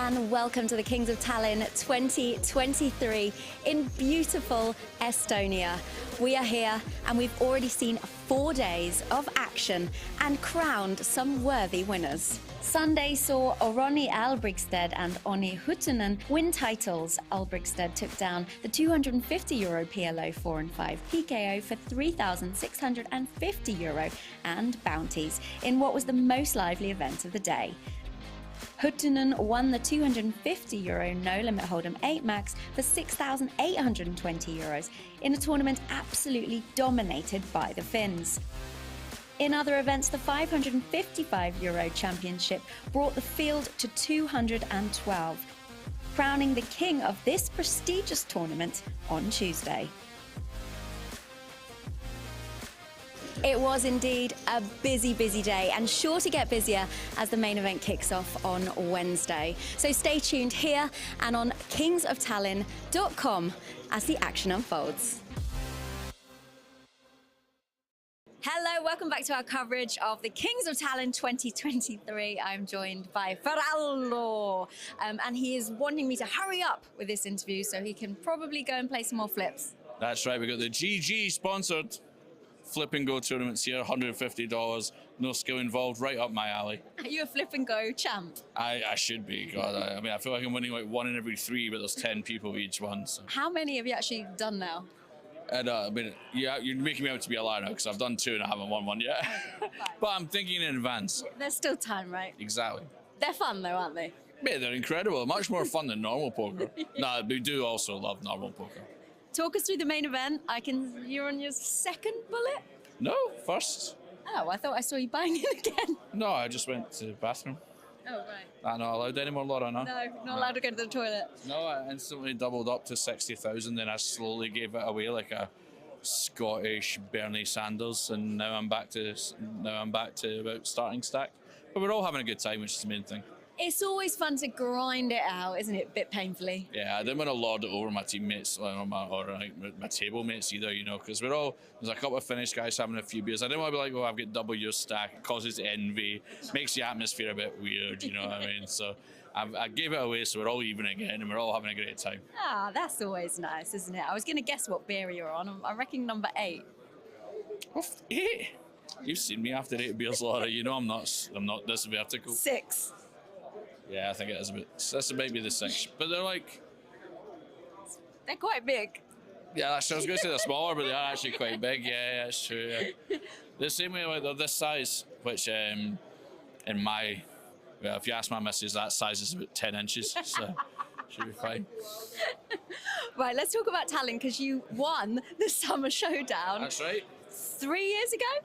and welcome to the Kings of Tallinn 2023 in beautiful Estonia. We are here and we've already seen 4 days of action and crowned some worthy winners. Sunday saw Oroni Albrigtsted and Onni Huttunen win titles. Albrigtsted took down the €250 PLO 4 and 5 PKO for €3,650 and bounties in what was the most lively event of the day. Huttunen won the €250 No Limit Hold'em 8 Max for €6,820 in a tournament absolutely dominated by the Finns. In other events, the €555 Championship brought the field to 212, crowning the king of this prestigious tournament on Tuesday. It was indeed a busy day and sure to get busier as the main event kicks off on Wednesday. So stay tuned here and on kingsoftallinn.com as the action unfolds. Hello, welcome back to our coverage of the Kings of Tallinn 2023. I'm joined by Ferrallo, and he is wanting me to hurry up with this interview so he can probably go and play some more flips. That's right, we got the GG sponsored Flip and Go tournaments here, $150, no skill involved, right up my alley. Are you a Flip and Go champ? I should be, God. I mean, I feel like I'm winning like 1 in every 3, but there's 10 people each one. So. How many have you actually done now? And I mean, yeah, you're making me out to be a liar now because I've done 2 and I haven't won one yet. Okay, but I'm thinking in advance. There's still time, right? Exactly. They're fun though, aren't they? Yeah, they're incredible. Much more fun than normal poker. No, we do also love normal poker. Talk us through the main event. You're on your second bullet? No, first. Oh, I thought I saw you buying it again. No, I just went to the bathroom. Oh, right. I'm not allowed anymore, Laura, no? No, not allowed to go to the toilet. No, I instantly doubled up to 60,000, then I slowly gave it away like a Scottish Bernie Sanders, and now I'm back to about starting stack. But we're all having a good time, which is the main thing. It's always fun to grind it out, isn't it? A bit painfully. Yeah, I didn't want to lord it over my teammates or my table mates either, you know, because there's a couple of Finnish guys having a few beers. I didn't want to be like, oh, I've got double your stack. It causes envy, makes the atmosphere a bit weird, you know what I mean? So I gave it away, so we're all even again, and we're all having a great time. Ah, that's always nice, isn't it? I was going to guess what beer you're on. I reckon number 8. Oh, 8? You've seen me after 8 beers, Laura. You know I'm not this vertical. 6. Yeah, I think it is a bit. That's maybe the 6, but they're quite big. Yeah, I was going to say they're smaller, but they are actually quite big. Yeah, that's true. Yeah. The same way, like they're this size, which if you ask my missus, that size is about 10 inches, so should be fine. Right, let's talk about Tallinn because you won the Summer Showdown. That's right. 3 years ago.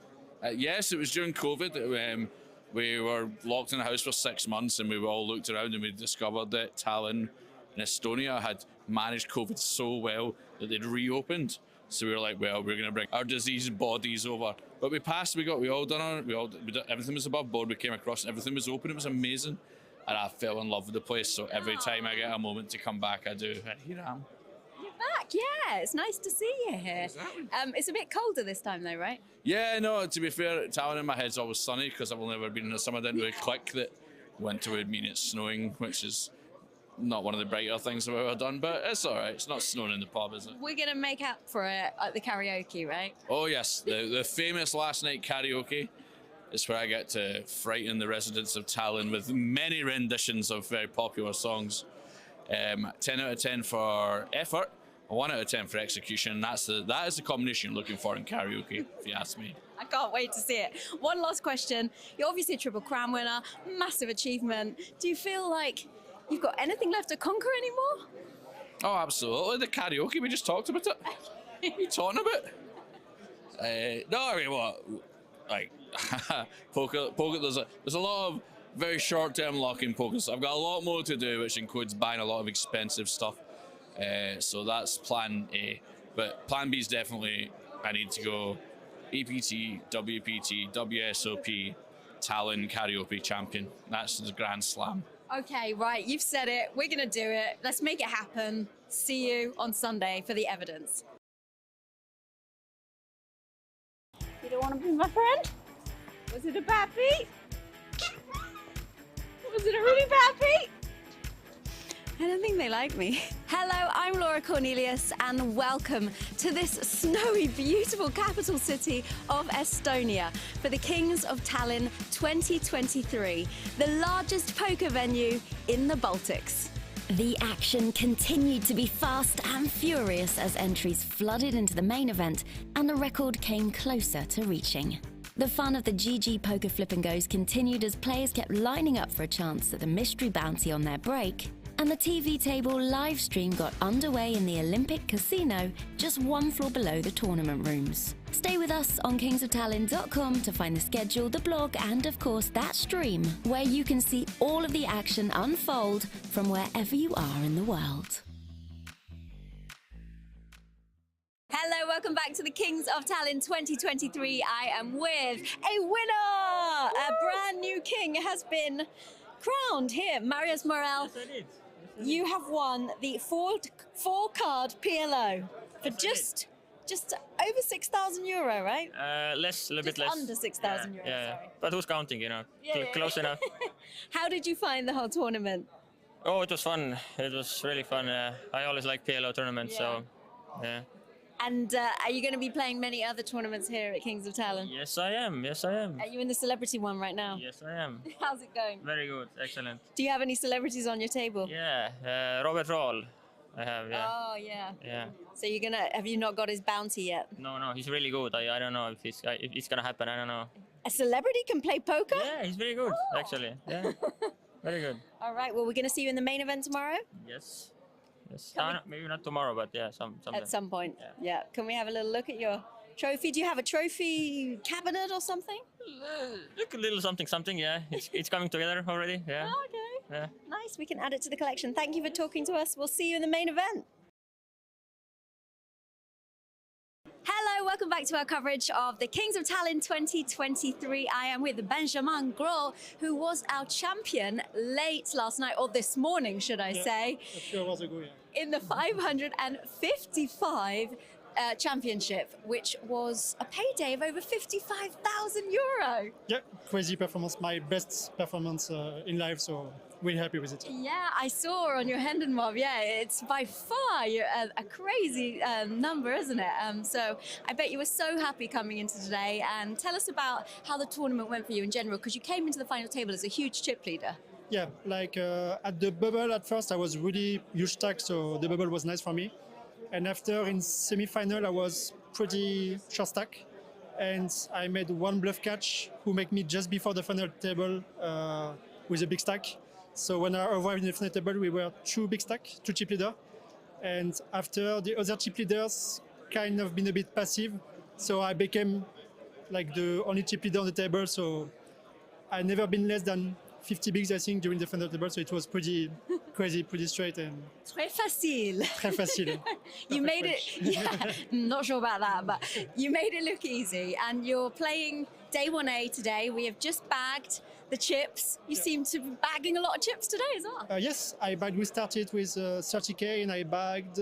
Yes, it was during COVID. We were locked in the house for 6 months and we all looked around and we discovered that Tallinn in Estonia had managed COVID so well that they'd reopened. So we were like, well, we're going to bring our diseased bodies over. But we passed, we all done it. Everything was above board. We came across and everything was open. It was amazing. And I fell in love with the place. So every time I get a moment to come back, I do. And here I am. You're back, yeah. It's nice to see you here. Exactly. It's a bit colder this time though, right? Yeah, no, to be fair, Tallinn in my head's always sunny because I've only ever been in the summer. I didn't really click that winter would mean it's snowing, which is not one of the brighter things I've ever done, but it's all right. It's not snowing in the pub, is it? We're going to make up for it at the karaoke, right? Oh, yes. The famous last night karaoke is where I get to frighten the residents of Tallinn with many renditions of very popular songs. 10 out of 10 for effort. 1 out of 10 for execution. That is the combination you're looking for in karaoke, if you ask me. I can't wait to see it. One last question. You're obviously a Triple Crown winner, massive achievement. Do you feel like you've got anything left to conquer anymore? Oh, absolutely. The karaoke, we just talked about it. What are you talking about? No, I mean, what? Like, poker, there's a lot of very short-term luck in poker. So I've got a lot more to do, which includes buying a lot of expensive stuff. So that's plan A. But plan B is definitely, I need to go EPT, WPT, WSOP, Tallinn karaoke champion. That's the Grand Slam. Okay, right, you've said it. We're going to do it. Let's make it happen. See you on Sunday for the evidence. You don't want to be my friend? Was it a bad beat? Was it a really bad beat? I don't think they like me. Hello, I'm Laura Cornelius and welcome to this snowy, beautiful capital city of Estonia for the Kings of Tallinn 2023, the largest poker venue in the Baltics. The action continued to be fast and furious as entries flooded into the main event and the record came closer to reaching. The fun of the GG Poker Flip and Goes continued as players kept lining up for a chance at the mystery bounty on their break, and the TV table live stream got underway in the Olympic Casino, just one floor below the tournament rooms. Stay with us on kingsoftalinn.com to find the schedule, the blog, and of course that stream, where you can see all of the action unfold from wherever you are in the world. Hello, welcome back to the Kings of Tallinn 2023. I am with a winner! A brand new king has been crowned here. Marius Morel, Yes, I did. you have won the four-card PLO for just over 6,000 euro, right? A little bit less. Under 6,000 euros, Yeah. sorry. But who's counting, Close enough. How did you find the whole tournament? Oh, it was fun. It was really fun. I always like PLO tournaments, so yeah. And are you going to be playing many other tournaments here at Kings of Tallinn? Yes, I am. Yes, I am. Are you in the celebrity one right now? Yes, I am. How's it going? Very good. Excellent. Do you have any celebrities on your table? Yeah. Robert Roll. I have, yeah. Oh, yeah. Yeah. So have you not got his bounty yet? No, he's really good. I don't know if it's gonna happen. I don't know. A celebrity can play poker? Yeah, he's very good, actually. Yeah. Very good. All right, well, we're going to see you in the main event tomorrow? Yes. No, maybe not tomorrow, but yeah, sometime. At some point. Yeah. Can we have a little look at your trophy? Do you have a trophy cabinet or something? Look a little something. Yeah, it's coming together already. Yeah. Oh, okay. Yeah. Nice, we can add it to the collection. Thank you for talking to us. We'll see you in the main event. Hello, welcome back to our coverage of the Kings of Tallinn 2023. I am with Benjamin Gros, who was our champion late last night, or this morning, should I say, A few hours ago, yeah. in the 555 championship, which was a payday of over 55,000 euro. Yeah, crazy performance. My best performance in life, so really happy with it. Yeah, I saw on your Hendon mob. Yeah, it's by far a crazy number, isn't it? So I bet you were so happy coming into today. And tell us about how the tournament went for you in general, because you came into the final table as a huge chip leader. Yeah, like at the bubble at first, I was really huge stack, so the bubble was nice for me. And after in semi-final, I was pretty short stack, and I made one bluff catch who make me just before the final table with a big stack. So when I arrived in the final table, we were two big stack, two chip leader. And after the other chip leaders kind of been a bit passive, so I became like the only chip leader on the table. So I never been less than 50 bigs, I think, during the final table. So it was pretty crazy, pretty straight and Très facile. très facile. You made it, yeah, not sure about that, but you made it look easy. And you're playing day 1A today. We have just bagged the chips. You seem to be bagging a lot of chips today as well. Yes, we started with 30K and I bagged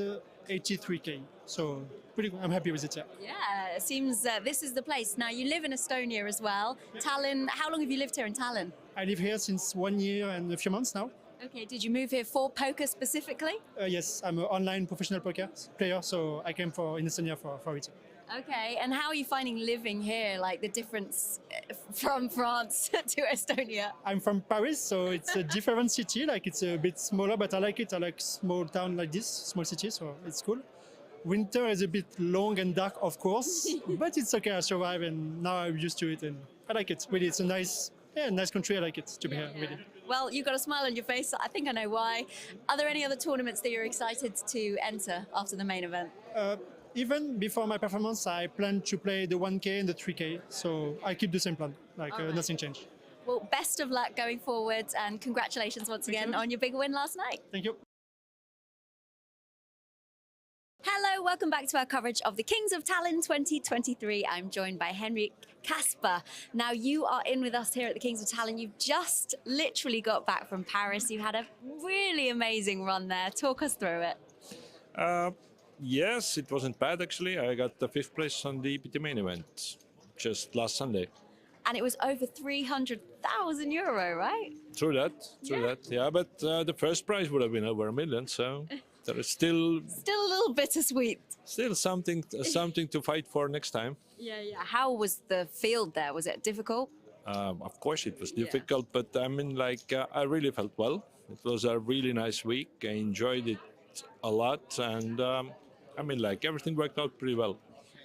83K. So pretty good. I'm happy with it, yeah. Yeah, it seems this is the place. Now, you live in Estonia as well. Tallinn, how long have you lived here in Tallinn? I live here since 1 year and a few months now. Okay, did you move here for poker specifically? Yes, I'm an online professional poker player, so I came in Estonia for it. Okay, and how are you finding living here, like the difference from France to Estonia? I'm from Paris, so it's a different city, like it's a bit smaller, but I like it. I like small town like this, small city, so it's cool. Winter is a bit long and dark, of course, but it's okay. I survive, and now I'm used to it, and I like it. Really, it's a nice country. I like it to be here, really. Well, you've got a smile on your face. I think I know why. Are there any other tournaments that you're excited to enter after the main event? Even before my performance, I plan to play the 1K and the 3K, so I keep the same plan, like nothing changed. Well, best of luck going forward, and congratulations once again on your big win last night. Thank you. Hello, welcome back to our coverage of the Kings of Tallinn 2023. I'm joined by Henrik Kasper. Now, you are in with us here at the Kings of Tallinn. You've just literally got back from Paris. You had a really amazing run there. Talk us through it. Yes, it wasn't bad actually. I got the 5th place on the EPT main event just last Sunday. and it was over 300,000 euro, right? True that. Yeah, but the first prize would have been over 1 million, so there is still Still a little bittersweet. something to fight for next time. Yeah. How was the field there? Was it difficult? Of course, it was difficult, but I mean, like, I really felt well. It was a really nice week. I enjoyed it a lot, and I mean, like, everything worked out pretty well.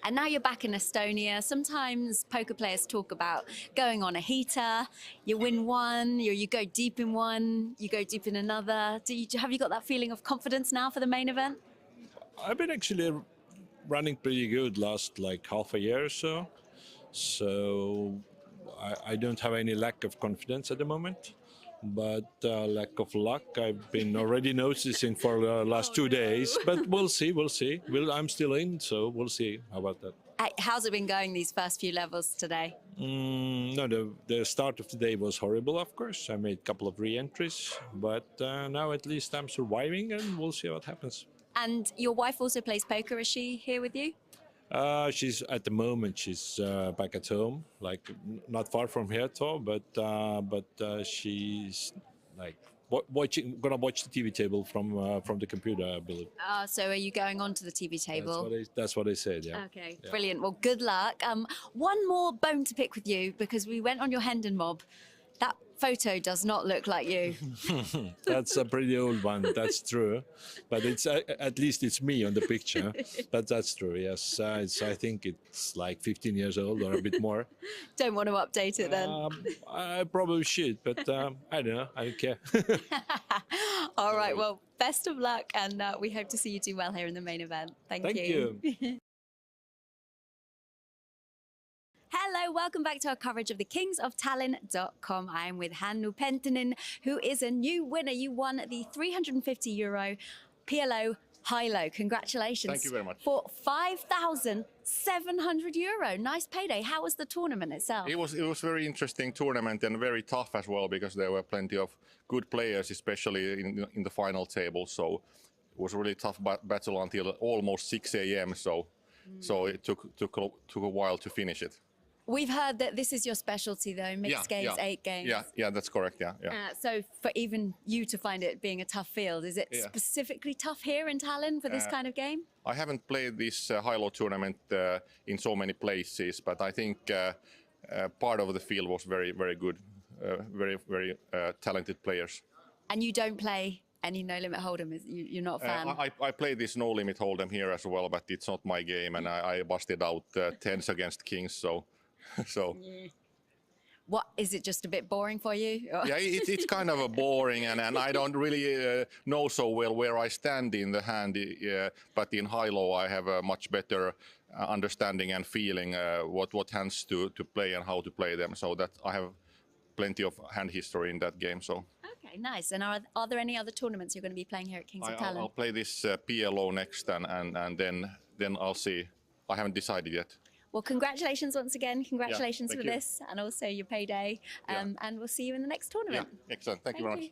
And now you're back in Estonia. Sometimes poker players talk about going on a heater. You win one, you go deep in one, you go deep in another. Have you got that feeling of confidence now for the main event? I've been actually running pretty good last like half a year or so. So I don't have any lack of confidence at the moment. But lack of luck, I've been already noticing for the last 2 days. But we'll see. I'm still in, so we'll see. How about that? How's it been going these first few levels today? No, the start of the day was horrible, of course. I made a couple of re-entries. But now at least I'm surviving, and we'll see what happens. And your wife also plays poker. Is she here with you? She's at the moment she's back at home, like not far from here though, but she's like gonna watch the TV table from the computer, I believe. So are you going on to the TV table? That's what I said. Yeah. Okay, Yeah. brilliant. Well, good luck. One more bone to pick with you because we went on your Hendon mob. That photo does not look like you. That's a pretty old one. That's true, but it's at least it's me on the picture. But that's true. Yes, I think it's like 15 years old or a bit more. Don't want to update it then. I probably should, but I don't know. I don't care. All right. Well, best of luck, and we hope to see you do well here in the main event. Thank you. Hello, welcome back to our coverage of the Kings of Tallinn.com. I am with Hannu Penttinen, who is a new winner. You won the €350 PLO high-low. Congratulations. Thank you very much. For €5,700. Nice payday. How was the tournament itself? It was a very interesting tournament and very tough as well because there were plenty of good players, especially in the final table. So it was a really tough battle until almost 6 a.m. So it took a while to finish it. We've heard that this is your specialty, though, mixed games, 8 games. Yeah, that's correct, yeah. So for even you to find it being a tough field, is it specifically tough here in Tallinn for this kind of game? I haven't played this high-low tournament in so many places, but I think part of the field was very, very good, very talented players. And you don't play any no-limit hold'em? You're not a fan? I played this no-limit hold'em here as well, but it's not my game, and I busted out tens against kings, so... What, is it just a bit boring for you? Yeah, it's kind of a boring, and I don't really know so well where I stand in the hand. But in high-low, I have a much better understanding and feeling what hands to play and how to play them. So that I have plenty of hand history in that game. So. Okay, nice. And are there any other tournaments you're going to be playing here at Kings of Tallinn? I'll play this PLO next, and then I'll see. I haven't decided yet. Well, congratulations once again. Congratulations for thank you. this and also your payday. And we'll see you in the next tournament. Yeah, excellent. Thank you very much.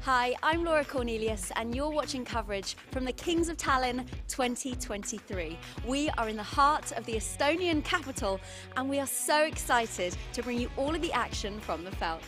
Hi, I'm Laura Cornelius, and you're watching coverage from the Kings of Tallinn 2023. We are in the heart of the Estonian capital, and we are so excited to bring you all of the action from the felt.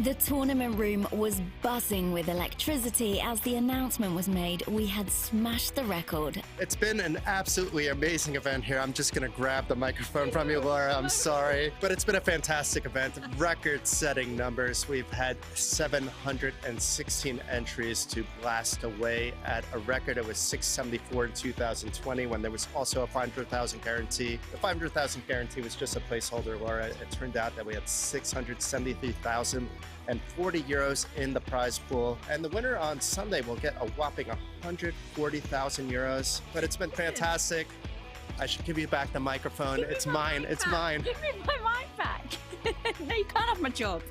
The tournament room was buzzing with electricity as the announcement was made. We had smashed the record. It's been an absolutely amazing event here. I'm just going to grab the microphone from you, Laura. I'm sorry. But it's been a fantastic event. Record-setting numbers. We've had 716 entries to blast away at a record. It was 674 in 2020 when there was also a 500,000 guarantee. The 500,000 guarantee was just a placeholder, Laura. It turned out that we had 673,000 and 40 euros in the prize pool. And the winner on Sunday will get a whopping 140,000 euros. But it's been fantastic. I should give you back the microphone. It's mine. It's mine. Give me my mic back. No, you can't have my job.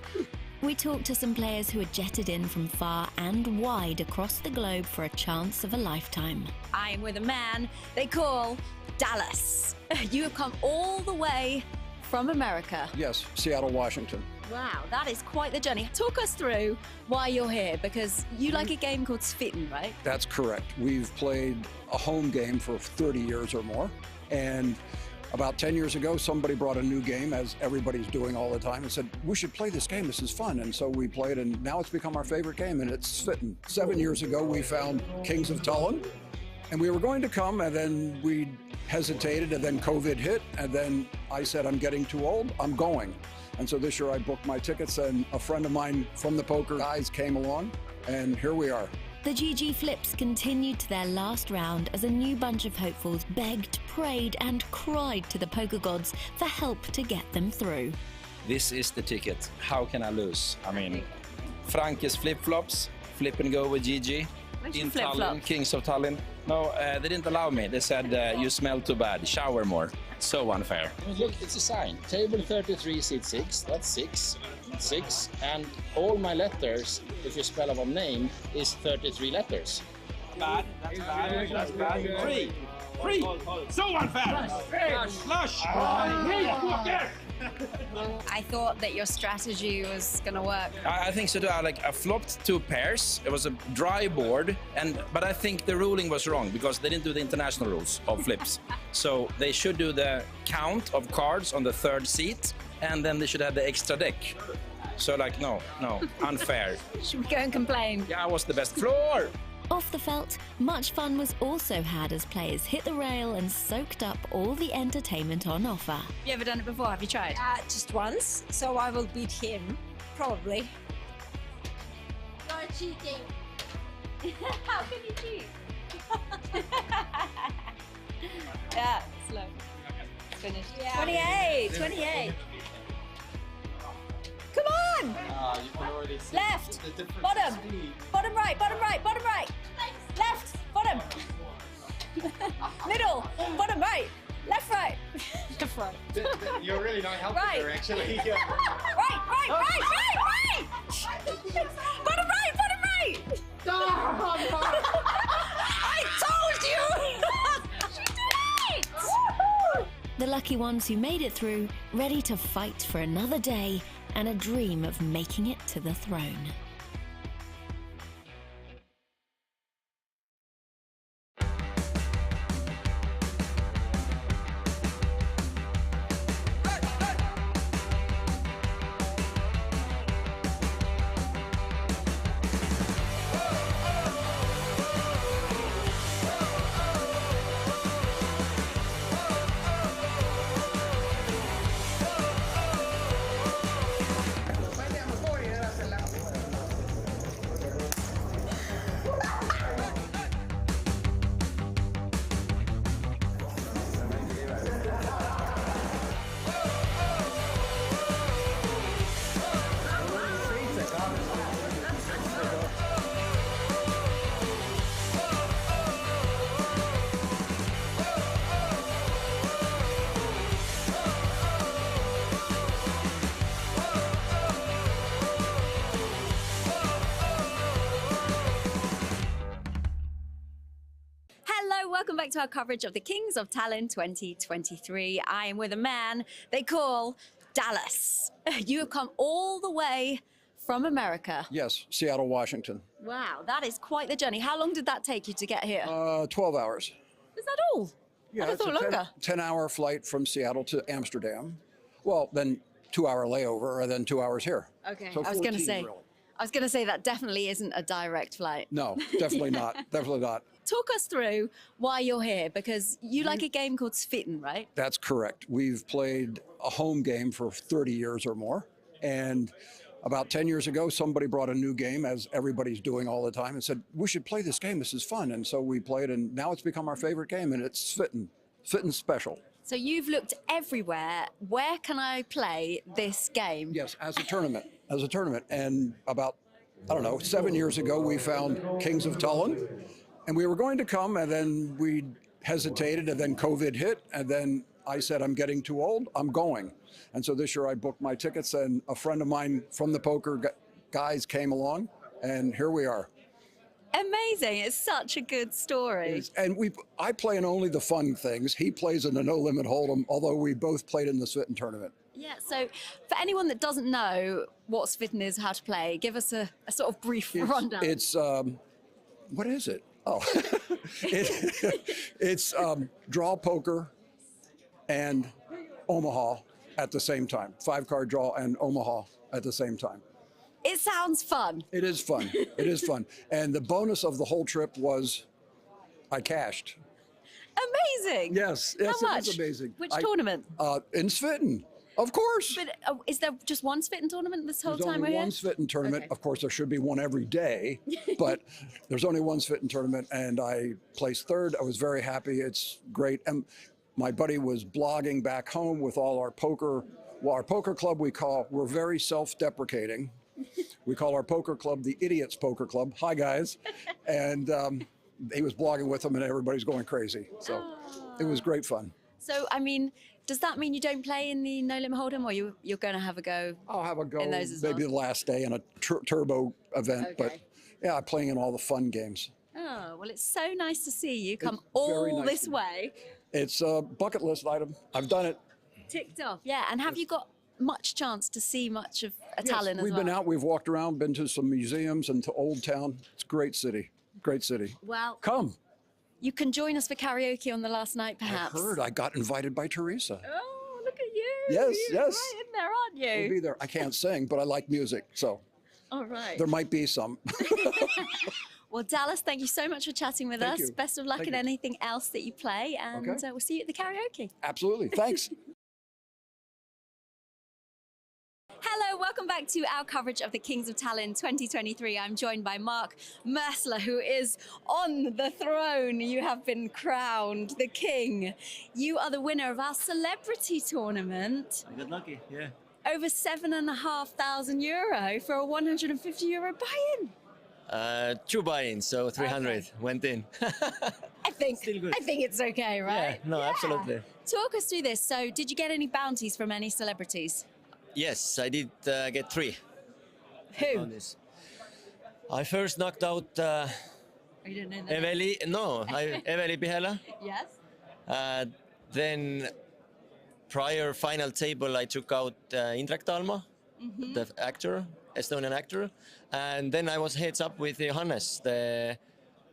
We talked to some players who had jetted in from far and wide across the globe for a chance of a lifetime. I am with a man they call Dallas. You have come all the way from America. Yes, Seattle, Washington. Wow, that is quite the journey. Talk us through why you're here, because you like a game called Svitten, right? That's correct. We've played a home game for 30 years or more, and About 10 years ago, somebody brought a new game, as everybody's doing all the time, and said, we should play this game, this is fun. And so we played, and now it's become our favorite game, and it's fitting. 7 years ago, we found Kings of Tallinn, and we were going to come, and then we hesitated, and then COVID hit, and then I said, I'm getting too old, I'm going. And so this year I booked my tickets, and a friend of mine from the poker guys came along, and here we are. The GG Flips continued to their last round as a new bunch of hopefuls begged, prayed and cried to the poker gods for help to get them through. This is the ticket. How can I lose? I mean, Franke's flip-flops, flip and go with GG. In Tallinn, Kings of Tallinn. No, they didn't allow me. They said, you smell too bad, shower more. So unfair. I mean, look, it's a sign. Table 33, seat 6, that's 6. 6, and all my letters, if you spell out a name, is 33 letters. Bad, that's bad, that's bad. 3, so unfair! Flush! I thought that your strategy was going to work. I think so too. I flopped 2 pairs. It was a dry board, but I think the ruling was wrong because they didn't do the international rules of flips. So they should do the count of cards on the 3rd seat, and then they should have the extra deck. So no, unfair. Should we go and complain? Yeah, I was the best floor. Off the felt, much fun was also had as players hit the rail and soaked up all the entertainment on offer. You ever done it before? Have you tried? Just once, so I will beat him, probably. You're cheating. How can you cheat? Yeah, slow. Finished. Yeah. 28. Come on! You can already see left, the difference. bottom right, left, bottom. Middle, bottom right, left, right. Left, right. You're really not helping right. her, actually. Right. Bottom right. I told you! She did it! The lucky ones who made it through, ready to fight for another day and a dream of making it to the throne. Welcome back to our coverage of the Kings of Tallinn 2023. I am with a man they call Dallas. You have come all the way from America. Yes, Seattle, Washington. Wow, that is quite the journey. How long did that take you to get here? 12 hours. Is that all? Yeah, I thought longer. 10-hour flight from Seattle to Amsterdam. Well, then 2-hour layover, and then 2 hours here. Okay, so I was going to 14, say. really. I was going to say that definitely isn't a direct flight. No, definitely not. Definitely not. Talk us through why you're here, because you like a game called Svitten, right? That's correct. We've played a home game for 30 years or more. And about 10 years ago, somebody brought a new game, as everybody's doing all the time, and said, we should play this game. This is fun. And so we played, and now it's become our favorite game, and it's Svitten. Svitten special. So you've looked everywhere. Where can I play this game? Yes, as a tournament. As a tournament. And about, 7 years ago, we found Kings of Tallinn. And we were going to come, and then we hesitated, and then COVID hit, and then I said, I'm getting too old, I'm going. And so this year I booked my tickets, and a friend of mine from the poker guys came along, and here we are. Amazing. It's such a good story. And I play in only the fun things. He plays in the No Limit Hold'em, although we both played in the Svitten tournament. Yeah, so for anyone that doesn't know what Svitten is, how to play, give us a sort of brief rundown. It's, what is it? Oh, it's draw poker and Omaha at the same time. 5-card draw and Omaha at the same time. It sounds fun. It is fun. It is fun. And the bonus of the whole trip was I cashed. Amazing. Yes, How much? it is amazing. Which tournament? In Svitten, of course. But is there just one Svitten tournament this whole There's time only we're one here? Svitten tournament. Okay. Of course, there should be one every day, but there's only one Svitten tournament, and I placed third. I was very happy. It's great. And my buddy was blogging back home with all our poker. Well, our poker club we're very self-deprecating. We call our poker club the Idiots Poker Club. Hi, guys. And he was blogging with them, and everybody's going crazy. So it was great fun. So, I mean, does that mean you don't play in the No Limit Hold'em, or you're going to have a go? I'll have a go in those as maybe well? the last day in a turbo event, but Okay. yeah, I'm playing in all the fun games. Oh, well, it's so nice to see you come It's very all nice this to- way. It's a bucket list item. I've done it. Ticked off. Yeah, and have you got much chance to see much of Tallinn as We've well? been out, we've walked around, been to some museums and to Old Town. It's a great city. Great city. Well, Come. you can join us for karaoke on the last night, perhaps. I heard I got invited by Teresa. Oh, look at you. Yes, You're yes. right in there, aren't you? We'll be there. I can't sing, but I like music, so All right. there might be some. Well, Dallas, thank you so much for chatting with Thank us. you. Best of luck Thank in you. anything else that you play, and Okay. we'll see you at the karaoke. Absolutely. Thanks. Hello, welcome back to our coverage of the Kings of Tallinn 2023. I'm joined by Mark Mersler, who is on the throne. You have been crowned the king. You are the winner of our celebrity tournament. I got lucky, yeah. Over €7,500 for a €150 buy-in. 2 buy-ins, so 300 went in. I think Still good. I think it's okay, right? Yeah, no, absolutely. Talk us through this. So, did you get any bounties from any celebrities? Yes, I did get 3 Who? on this. I first knocked out Oh, you didn't know that? Eveli Pihela. Yes. Then prior final table, I took out Indrek Talma, the actor, Estonian actor. And then I was heads up with Johannes, the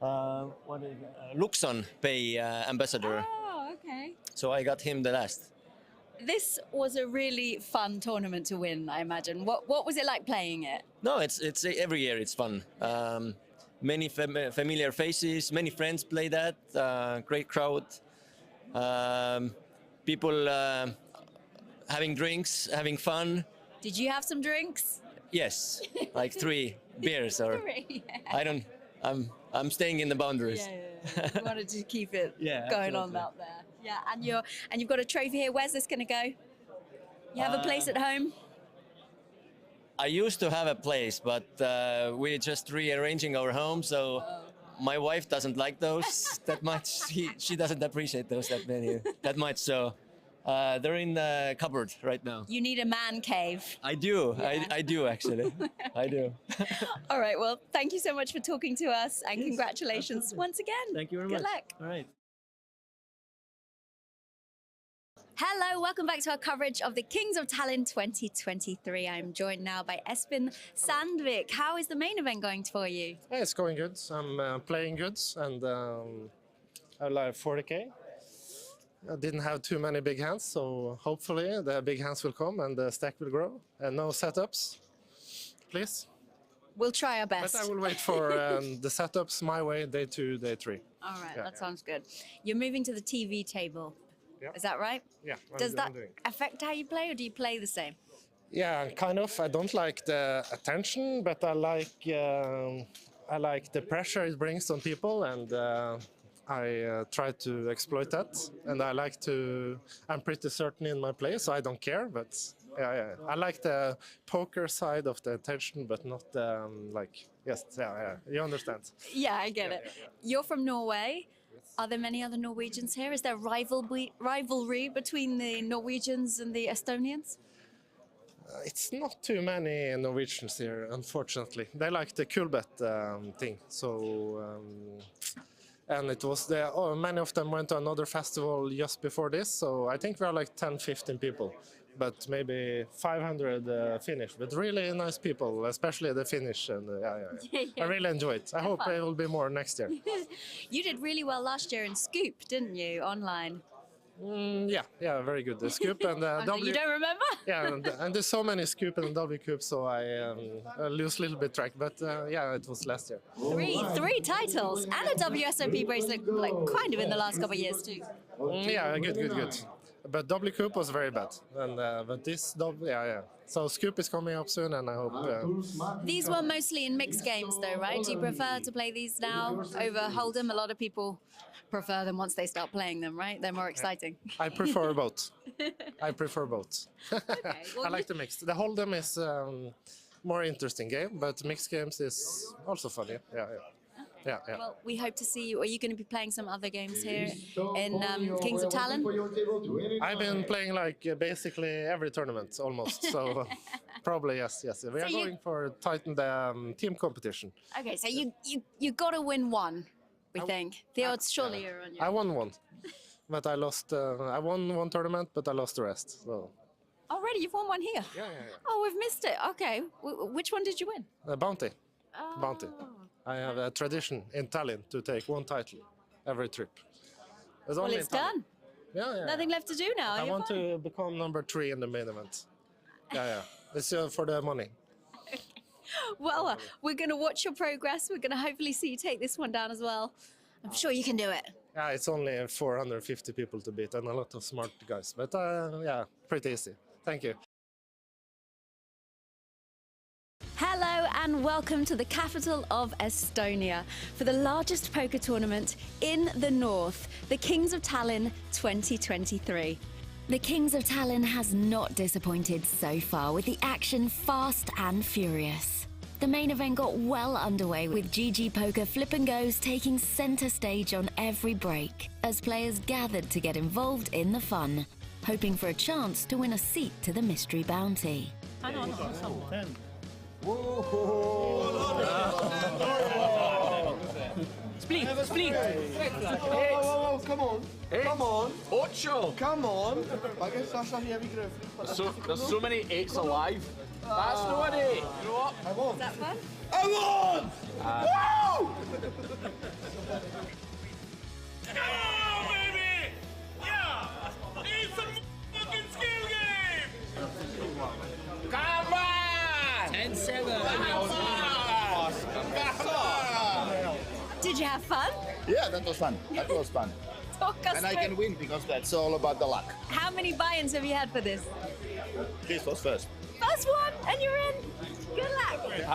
Luxon Pay ambassador. Oh, okay. So I got him the last. This was a really fun tournament to win, I imagine. What was it like playing it? No, it's every year it's fun. Many familiar faces, many friends play that. Great crowd. People having drinks, having fun. Did you have some drinks? Yes, like 3 beers or 3. I don't. I'm staying in the boundaries. Yeah. You wanted to keep it Yeah, going on absolutely. out there. Yeah, and you've got a trophy here. Where's this going to go? You have a place at home? I used to have a place, but we're just rearranging our home, so my wife doesn't like those that much. She doesn't appreciate those that much. So they're in the cupboard right now. You need a man cave. I do. Yeah. I do actually. I do. All right, well, thank you so much for talking to us, and congratulations once again. Thank you very Good much. luck. All right. Hello, welcome back to our coverage of the Kings of Tallinn 2023. I'm joined now by Espen Sandvik. How is the main event going for you? Yeah, it's going good. I'm playing good, and I like 40k. I didn't have too many big hands, so hopefully the big hands will come and the stack will grow. And no setups, please. We'll try our best. But I will wait for the setups my way, day 2, day 3. All right, Yeah, that sounds good. You're moving to the TV table. Yeah. Is that right? Yeah. Does that I'm doing. affect how you play, or do you play the same? Yeah, kind of. I don't like the attention, but I like the pressure it brings on people, and I try to exploit that. And I'm pretty certain in my play, so I don't care. But yeah. I like the poker side of the attention, but not you understand. Yeah, I get it. You're from Norway. Are there many other Norwegians here? Is there rivalry between the Norwegians and the Estonians? It's not too many Norwegians here, unfortunately. They like the Kulbet thing. So, and it was there. Oh, many of them went to another festival just before this. So I think we are like 10, 15 people, but maybe 500 Finnish. But really nice people, especially the Finnish. And I really enjoy it. I hope there will be more next year. You did really well last year in Scoop, didn't you, online? Yeah, very good. The scoop and W. You don't remember? Yeah, and there's so many scoop and W cubes, so I lose a little bit track. But yeah, it was last year. Three titles and a WSOP bracelet, like kind of in the last couple of years too. Yeah, good. But W Coop was very bad, and but this yeah. So Scoop is coming up soon, and I hope. These were mostly in mixed games, though, right? Do you prefer to play these now over Hold'em? A lot of people prefer them once they start playing them, right? They're more exciting. I prefer both. Okay, well, I like the mixed. The Hold'em is more interesting game, but mixed games is also funny. Yeah. Well, we hope to see you. Are you going to be playing some other games here in Kings of Tallinn? I've been playing like basically every tournament almost, so probably yes. We are going for tighten the team competition. Okay, so you got to win one, we think. The odds surely are on you. I won one, but I lost. I won one tournament, but I lost the rest. So. Already, you've won one here? Yeah. Oh, we've missed it. Okay, which one did you win? Bounty. Oh. Bounty. I have a tradition in Tallinn to take one title every trip. Well, it's done. Yeah. Nothing left to do now. I want to become number 3 in the main event. Yeah. It's for the money. Well, we're going to watch your progress. We're going to hopefully see you take this one down as well. I'm sure you can do it. Yeah, it's only 450 people to beat and a lot of smart guys. But yeah, pretty easy. Thank you. Hello and welcome to the capital of Estonia for the largest poker tournament in the north, the Kings of Tallinn 2023. The Kings of Tallinn has not disappointed so far, with the action fast and furious. The main event got well underway, with GG Poker Flip and Goes taking center stage on every break, as players gathered to get involved in the fun, hoping for a chance to win a seat to the mystery bounty. Split. Whoa, come on. Eight. Come on. Ocho. Come on. There's so many 8s alive. That's not it. You know what? I won. Is that fun? I won! Woo! Come on, baby! Yeah! It's a fucking skill game! Come on! 10-7. Did you have fun? Yeah, that was fun. Talk us And I through. can win because that's all about the luck. How many buy-ins have you had for this? This was first. First one, and you're in. Good luck. Wait.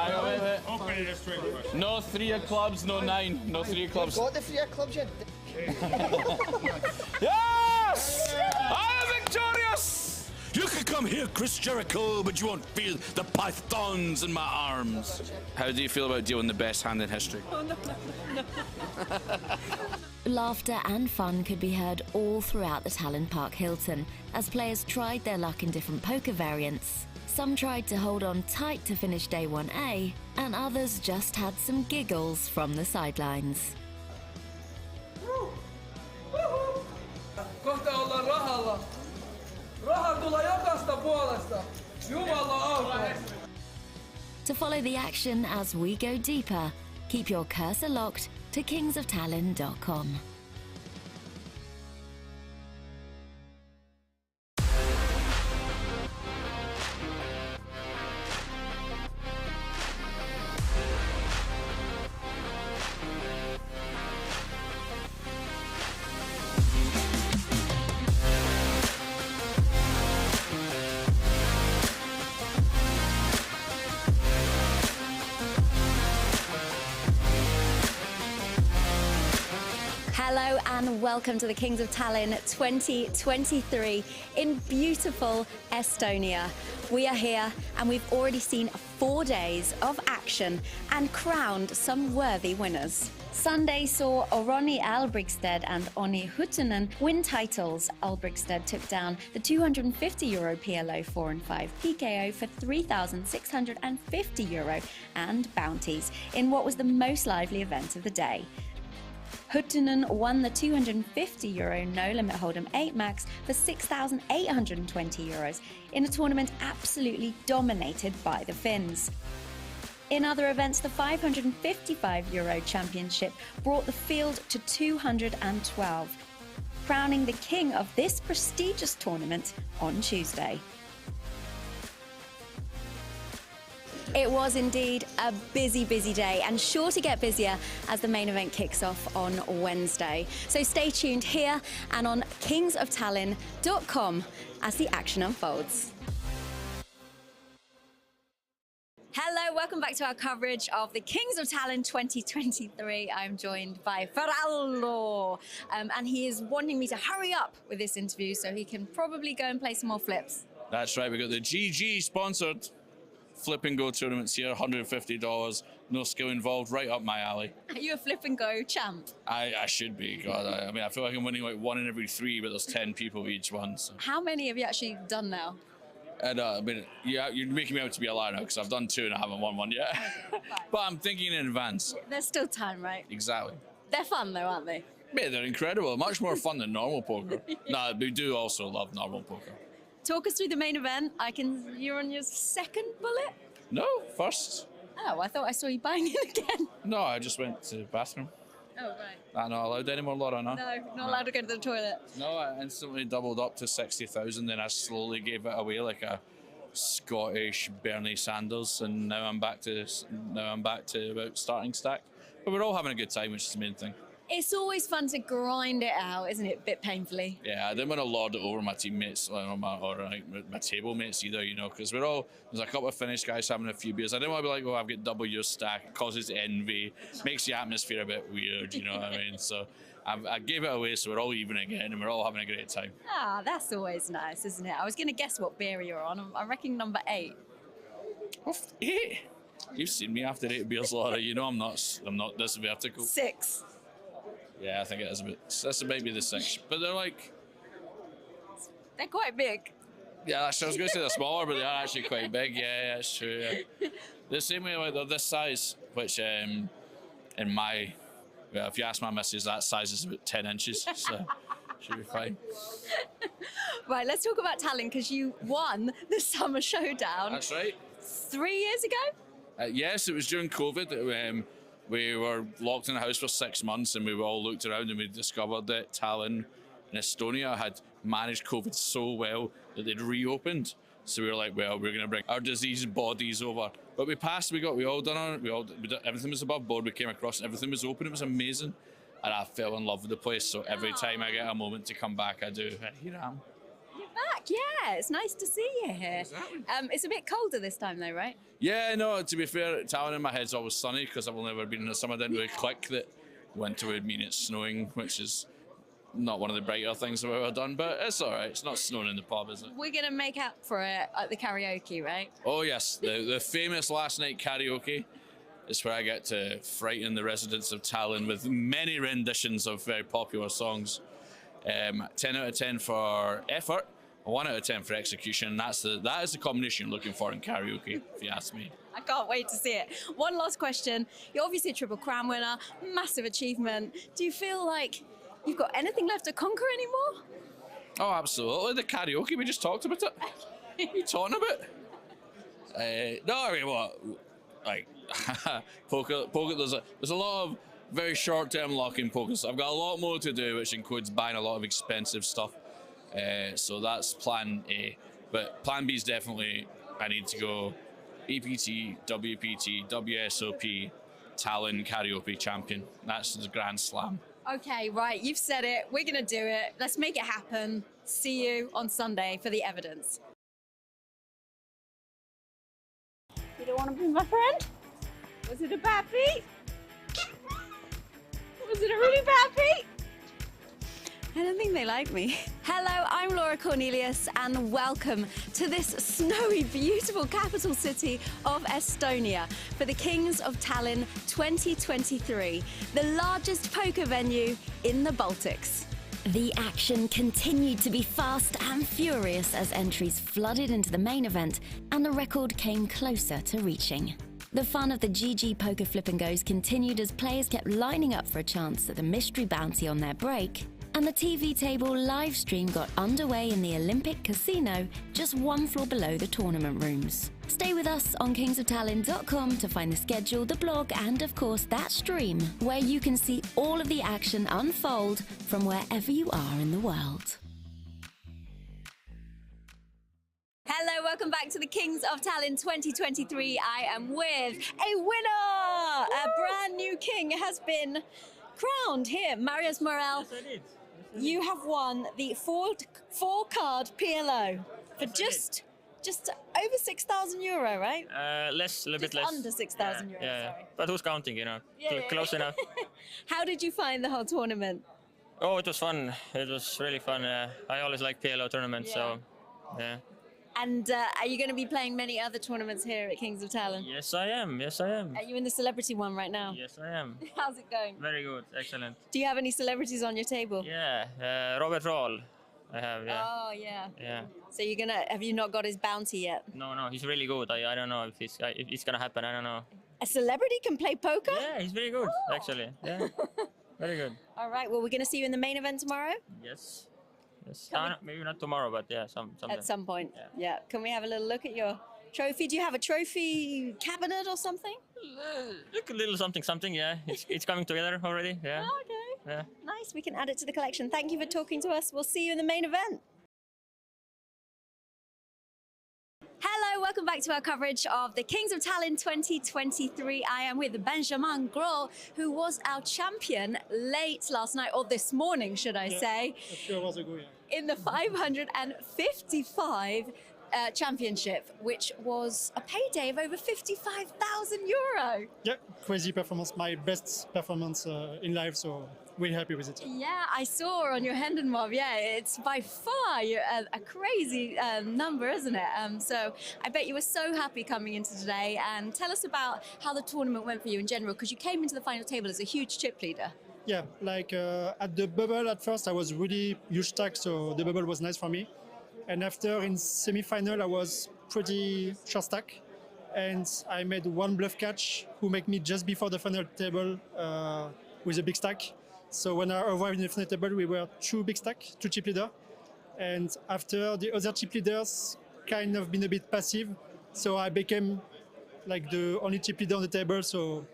No 3 of clubs, no 9. No 3 of clubs. Got the 3 clubs yet? Yes! I am victorious! You can come here, Chris Jericho, but you won't feel the pythons in my arms. How do you feel about dealing the best hand in history? Oh, no. Laughter and fun could be heard all throughout the Tallinn Park Hilton as players tried their luck in different poker variants. Some tried to hold on tight to finish day 1A, and others just had some giggles from the sidelines. Kohta ollaan rahalla. Raha tulee jokaista puolesta. Jumala auta. To follow the action as we go deeper, keep your cursor locked to kingsoftallinn.com. Hello and welcome to the Kings of Tallinn 2023 in beautiful Estonia. We are here and we've already seen 4 days of action and crowned some worthy winners. Sunday saw Oroni Albrigtsted and Onni Huttunen win titles. Albrigtsted took down the €250 PLO 4 and 5 PKO for €3,650 and bounties in what was the most lively event of the day. Huttunen won the €250 No Limit Hold'em 8 Max for €6,820 in a tournament absolutely dominated by the Finns. In other events, the €555 Championship brought the field to 212. crowning the king of this prestigious tournament on Tuesday. It was indeed a busy, busy day, and sure to get busier as the main event kicks off on Wednesday. So stay tuned here and on kingsoftallinn.com as the action unfolds. Hello, welcome back to our coverage of the Kings of Tallinn 2023. I'm joined by Ferrallo, and he is wanting me to hurry up with this interview so he can probably go and play some more flips. That's right, we got the GG sponsored Flip and Go tournaments here, $150, no skill involved, right up my alley. Are you a Flip and Go champ? I should be, God. I mean, I feel like I'm winning like 1 in every 3, but there's 10 people each one. So. How many have you actually done now? And I mean, yeah, you're making me out to be a liar now because I've done 2 and I haven't won 1 yet. But I'm thinking in advance. There's still time, right? Exactly. They're fun though, aren't they? Yeah, they're incredible. Much more fun than normal poker. No, we do also love normal poker. Talk us through the main event. You're on your second bullet? No, first. Oh, I thought I saw you buying it again. No, I just went to the bathroom. Oh, right. I'm not allowed anymore, Laura, no? No, not allowed to go to the toilet. No, I instantly doubled up to 60,000, then I slowly gave it away like a Scottish Bernie Sanders, and now I'm back to about starting stack. But we're all having a good time, which is the main thing. It's always fun to grind it out, isn't it? A bit painfully. Yeah, I didn't want to lord it over my teammates or my table mates either, you know, because there's a couple of Finnish guys having a few beers. I didn't want to be like, oh, I've got double your stack. It causes envy, makes the atmosphere a bit weird, you know what I mean? So I gave it away, so we're all even again, and we're all having a great time. Ah, that's always nice, isn't it? I was going to guess what beer you're on. I reckon number 8. 8? You've seen me after 8 beers, Laura. You know I'm not this vertical. 6. Yeah, I think it is a bit. That's maybe the 6, but they're quite big. Yeah, I was going to say they're smaller, but they are actually quite big. Yeah, that's true. Yeah. The same way, like they're this size, which if you ask my missus, that size is about 10 inches, so should be fine. Right, let's talk about Tallinn because you won the Summer Showdown. That's right. 3 years ago. Yes, it was during COVID. We were locked in the house for 6 months, and we all looked around and we discovered that Tallinn in Estonia had managed COVID so well that they'd reopened. So we were like, well, we're going to bring our diseased bodies over. But we passed, we all done it. Everything was above board. We came across, everything was open. It was amazing. And I fell in love with the place. So every time I get a moment to come back, I do. And here I am. You're back, yeah. It's nice to see you here. Exactly. It's a bit colder this time though, right? Yeah, no, to be fair, Tallinn in my head's always sunny because I've only ever been in the summer. I didn't really click that winter would mean it's snowing, which is not one of the brighter things I've ever done, but it's all right. It's not snowing in the pub, is it? We're going to make up for it at the karaoke, right? Oh, yes. The famous last night karaoke is where I get to frighten the residents of Tallinn with many renditions of very popular songs. 10 out of 10 for effort, 1 out of 10 for execution. That is the combination you're looking for in karaoke, if you ask me. I can't wait to see it. One last question. You're obviously a Triple Crown winner, massive achievement. Do you feel like you've got anything left to conquer anymore? Oh, absolutely. The karaoke, we just talked about it. What are you talking about? No, I mean, what? Like, poker, there's a lot of very short-term luck in poker. So I've got a lot more to do, which includes buying a lot of expensive stuff. So that's plan A. But plan B is definitely, I need to go EPT, WPT, WSOP, Tallinn karaoke champion. That's the Grand Slam. Okay, right, you've said it. We're going to do it. Let's make it happen. See you on Sunday for the evidence. You don't want to be my friend? Was it a bad beat? Was it a really bad beat? I don't think they like me. Hello, I'm Laura Cornelius and welcome to this snowy, beautiful capital city of Estonia for the Kings of Tallinn 2023, the largest poker venue in the Baltics. The action continued to be fast and furious as entries flooded into the main event and the record came closer to reaching. The fun of the GG Poker Flip and Goes continued as players kept lining up for a chance at the mystery bounty on their break, and the TV table live stream got underway in the Olympic Casino just 1 floor below the tournament rooms. Stay with us on kingsoftalent.com to find the schedule, the blog, and of course that stream, where you can see all of the action unfold from wherever you are in the world. Hello, welcome back to the Kings of Tallinn 2023. I am with a winner! A brand new king has been crowned here. Marius Morel, Yes, I did. you have won the four-card PLO for just over 6,000 euro, right? A little bit less. Under 6,000 euros, Yeah, sorry. but who's counting, you know? Close enough. How did you find the whole tournament? Oh, it was fun. It was really fun. I always like PLO tournaments, so yeah. And are you going to be playing many other tournaments here at Kings of Tallinn? Yes, I am. Yes, I am. Are you in the celebrity one right now? Yes, I am. How's it going? Very good. Excellent. Do you have any celebrities on your table? Yeah, Robert Roll. I have, yeah. Oh, yeah. Yeah. So have you not got his bounty yet? No, he's really good. I don't know if it's gonna happen. I don't know. A celebrity can play poker? Yeah, he's very good, actually. Yeah, very good. All right, well, we're going to see you in the main event tomorrow? Yes. Maybe not tomorrow, but yeah, someday. At some point, yeah. Can we have a little look at your trophy? Do you have a trophy cabinet or something? Look, a little something. Yeah, it's coming together already. Yeah. Oh, okay. Yeah. Nice. We can add it to the collection. Thank you for talking to us. We'll see you in the main event. Hello, welcome back to our coverage of the Kings of Tallinn 2023. I am with Benjamin Gros, who was our champion late last night, or this morning, should I say, A few hours ago, yeah. in the 555 championship, which was a payday of over 55,000 euro. Yeah, crazy performance. My best performance in life, so really happy with it. Yeah, I saw on your Hendon mob. Yeah, it's by far a crazy number, isn't it? So I bet you were so happy coming into today. And tell us about how the tournament went for you in general, because you came into the final table as a huge chip leader. Yeah, like at the bubble at first, I was really huge stack, so the bubble was nice for me. And after in semi-final, I was pretty short stack, and I made one bluff catch who make me just before the final table with a big stack. So when I arrived in the final table, we were two big stack, two chip leader. And after the other chip leaders kind of been a bit passive, so I became like the only chip leader on the table. So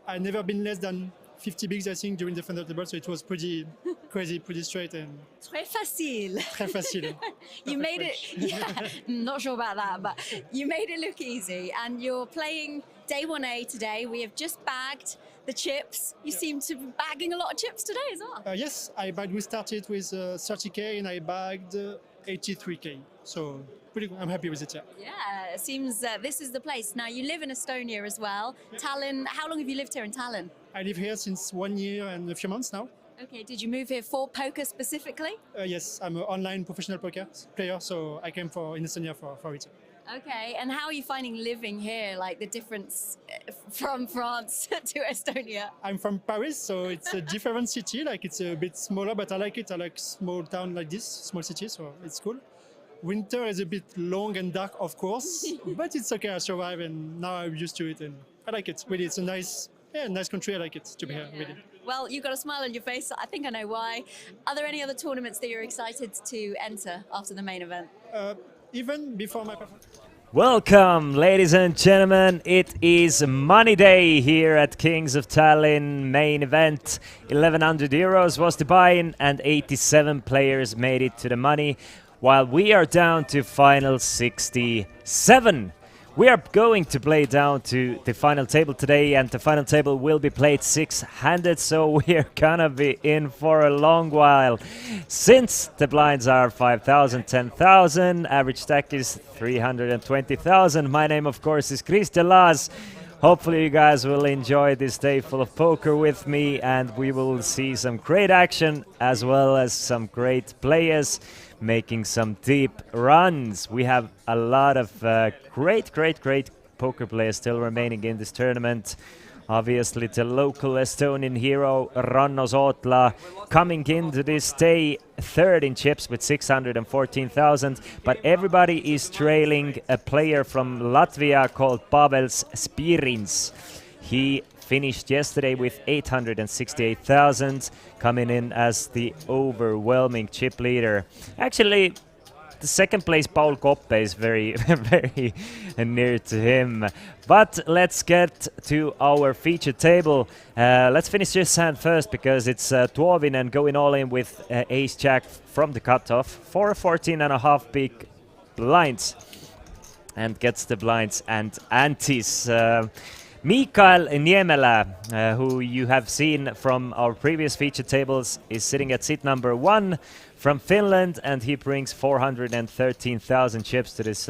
I never been less than 50 bigs, I think, during the final table. So it was pretty crazy, pretty straight and Très facile. Très facile. You made it. Yeah, not sure about that, but you made it look easy. And you're playing day 1A today. We have just bagged the chips. You seem to be bagging a lot of chips today as well. Yes, we started with 30k and I bagged 83k. So pretty good. I'm happy with it. Yeah, it seems this is the place. Now you live in Estonia as well. Tallinn. How long have you lived here in Tallinn? I live here since 1 year and a few months now. Okay, did you move here for poker specifically? Yes, I'm an online professional poker player, so I came in Estonia for it. Okay, and how are you finding living here, like the difference from France to Estonia? I'm from Paris, so it's a different city, like it's a bit smaller, but I like it. I like small town like this, small city, so it's cool. Winter is a bit long and dark, of course, but it's okay, I survive and now I'm used to it and I like it. Really, it's a nice country, I like it to be here, really. Well, you've got a smile on your face. I think I know why. Are there any other tournaments that you're excited to enter after the main event? Even before my performance. Welcome, ladies and gentlemen. It is Money Day here at Kings of Tallinn main event. 1,100 euros was the buy-in and 87 players made it to the money, while we are down to final 67. We are going to play down to the final table today, and the final table will be played six-handed, so we're gonna be in for a long while. Since the blinds are 5,000, 10,000, average stack is 320,000. My name, of course, is Christian Laas. Hopefully you guys will enjoy this day full of poker with me, and we will see some great action as well as some great players making some deep runs. We have a lot of great poker players still remaining in this tournament. Obviously the local Estonian hero Ranno Sootla coming into this day third in chips with 614,000, but everybody is trailing a player from Latvia called Pavel Spirins. He finished yesterday with 868,000, coming in as the overwhelming chip leader. Actually, the second place Paul Koppe is very, very near to him. But let's get to our feature table. Let's finish this hand first because it's Tuovinen going all in with ace-jack from the cutoff for 14.5 big blinds. And gets the blinds and antes. Mikael Niemelä, who you have seen from our previous feature tables, is sitting at seat number 1 from Finland, and he brings 413,000 chips to this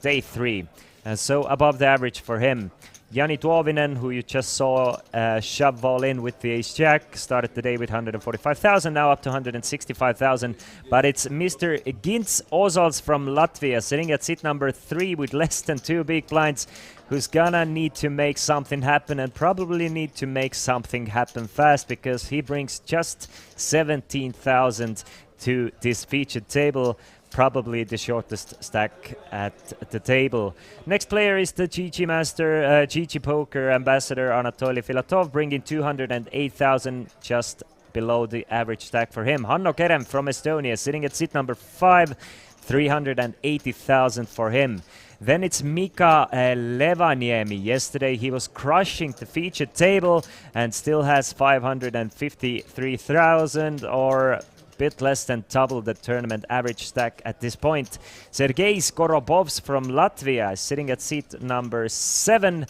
day 3. So above the average for him. Jani Tuovinen, who you just saw shove all in with the ace-jack, started the day with 145,000, now up to 165,000. But it's Mr. Gints Ozals from Latvia, sitting at seat number 3 with less than 2 big blinds, who's gonna need to make something happen and probably need to make something happen fast because he brings just 17,000 to this featured table. Probably the shortest stack at the table. Next player is the GG Master, GG Poker Ambassador Anatoly Filatov, bringing 208,000, just below the average stack for him. Hanno Kerem from Estonia, sitting at seat number 5, 380,000 for him. Then it's Mika Levaniemi. Yesterday he was crushing the featured table and still has 553,000, or bit less than double the tournament average stack at this point. Sergei Skorobovs from Latvia is sitting at seat number 7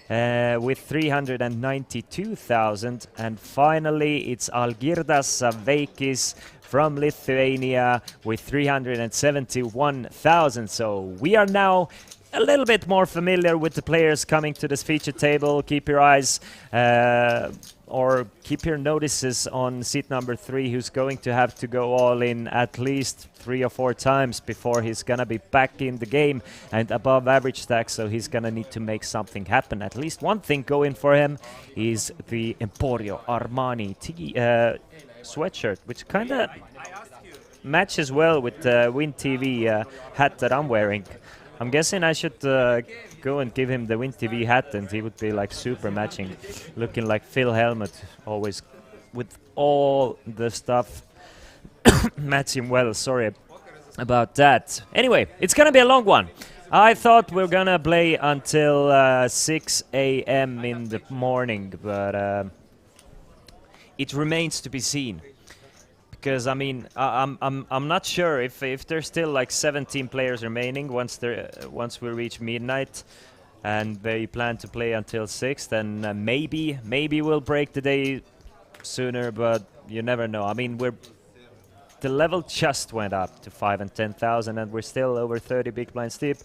with 392,000. And finally, it's Algirdas Saveikis from Lithuania with 371,000. So we are now a little bit more familiar with the players coming to this feature table. Keep your eyes or keep your notices on seat number 3, who's going to have to go all in at least 3 or 4 times before he's gonna be back in the game and above average stack, so he's gonna need to make something happen. At least one thing going for him is the Emporio Armani sweatshirt, which kind of matches well with the Win TV hat that I'm wearing. I'm guessing I should go and give him the Win TV hat, and he would be like super matching, looking like Phil Helmut, always with all the stuff matching well. Sorry about that. Anyway, it's gonna be a long one. I thought we're gonna play until 6 a.m. in the morning, but it remains to be seen. Because I mean, I'm not sure if there's still like 17 players remaining once we reach midnight, and they plan to play until 6. Then maybe we'll break the day sooner, but you never know. I mean, the level just went up to 5 and 10,000, and we're still over 30 big blinds deep.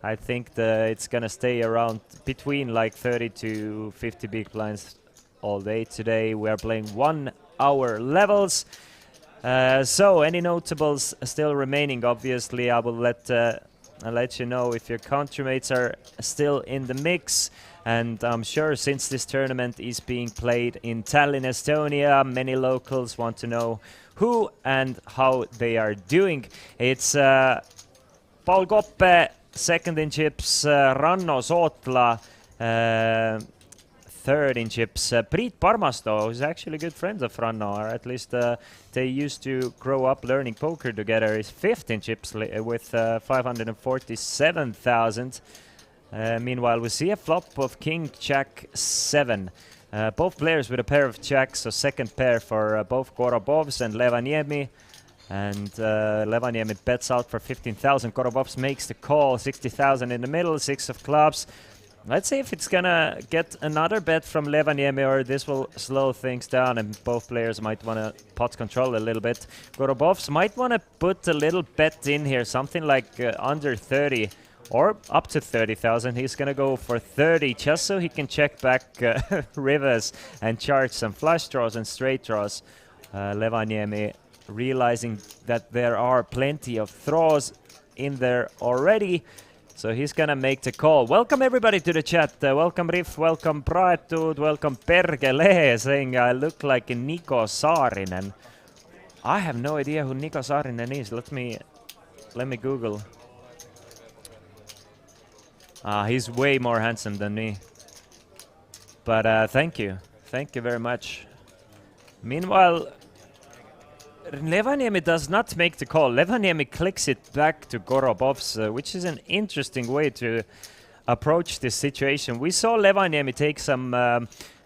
I think it's gonna stay around between like 30 to 50 big blinds all day today. We are playing 1 hour levels. So any notables still remaining? Obviously, I will let you know if your countrymates are still in the mix. And I'm sure since this tournament is being played in Tallinn, Estonia, many locals want to know who and how they are doing. It's Paul Koppe, second in chips, Ranno Sootla, third in chips, Priit Parmasto, who's actually good friends of Ranno, or at least they used to grow up learning poker together, is fifth in chips with 547,000. Meanwhile, we see a flop of King Jack 7. Both players with a pair of jacks, so second pair for both Korobovs and Levaniemi. And Levaniemi bets out for 15,000. Korobovs makes the call, 60,000 in the middle, 6 of clubs. Let's see if it's gonna get another bet from Levaniemi, or this will slow things down and both players might want to pot control a little bit. Korobovs might want to put a little bet in here, something like under 30 or up to 30,000. He's gonna go for 30 just so he can check back rivers and charge some flush draws and straight draws. Levaniemi realizing that there are plenty of throws in there already. So he's gonna make the call. Welcome everybody to the chat. Welcome Riff, welcome Praetud, welcome Pergele, saying I look like Niko Saarinen. I have no idea who Niko Saarinen is. Let me Google. He's way more handsome than me. But thank you very much. Meanwhile, Levaniemi does not make the call. Levaniemi clicks it back to Gorobovs, which is an interesting way to approach this situation. We saw Levaniemi take some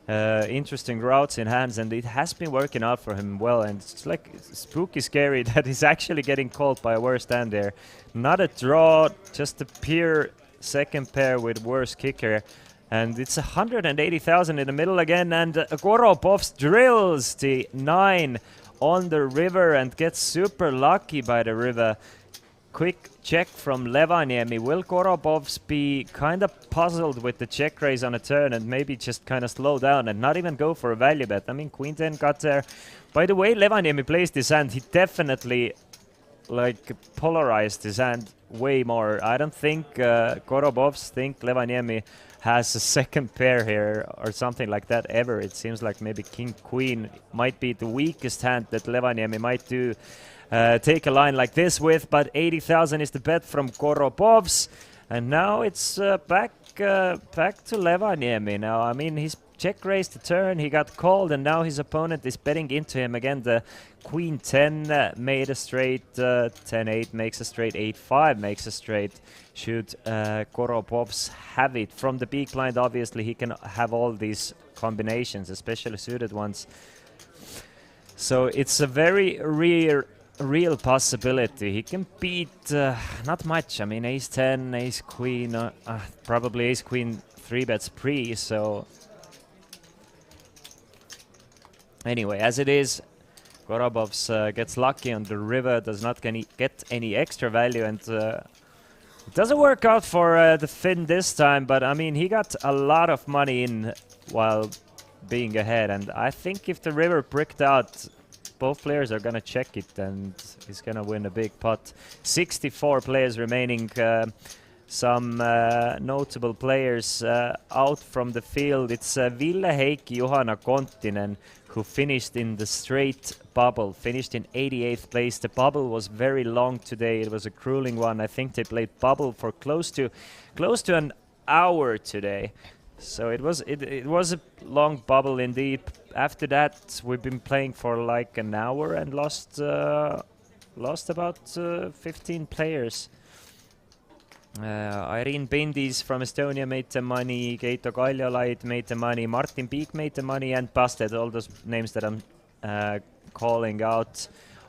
interesting routes in hands, and it has been working out for him well. And it's like spooky scary that he's actually getting called by a worse stand there. Not a draw, just a pure second pair with worse kicker. And it's 180,000 in the middle again, and Gorobovs drills the 9 on the river and gets super lucky by the river. Quick check from Levaniemi. Will Gorobovs be kind of puzzled with the check raise on a turn and maybe just kind of slow down and not even go for a value bet? I mean, Queen 10 got there. By the way Levaniemi plays this hand, he definitely like polarized his hand way more. I don't think Gorobovs think Levaniemi has a second pair here or something like that ever. It seems like maybe King Queen might be the weakest hand that Levaniemi might do take a line like this with, but 80,000 is the bet from Gorobovs, and now it's back to Levaniemi. Now, I mean, he's check raised the turn, he got called, and now his opponent is betting into him again. The Queen 10 made a straight, 10-8 makes a straight, 8-5 makes a straight. Should Gorobovs have it from the big blind, obviously he can have all these combinations, especially suited ones. So it's a very real possibility. He can beat not much. I mean, ace 10, ace queen, probably ace queen 3 bets pre, so anyway, as it is, Gorobovs gets lucky on the river, does not get any extra value, and it doesn't work out for the Finn this time, but I mean, he got a lot of money in while being ahead, and I think if the river bricked out, both players are gonna check it and he's gonna win a big pot. 64 players remaining. Some notable players out from the field. It's Ville Heikki Juhana Kontinen, who finished in the straight bubble, finished in 88th place. The bubble was very long today. It was a grueling one. I think they played bubble for close to an hour today. So it was a long bubble indeed. After that, we've been playing for like an hour and lost about 15 players. Irene Bindis from Estonia made the money, Keito Kaljalaid made the money, Martin Piik made the money, and busted. All those names that I'm calling out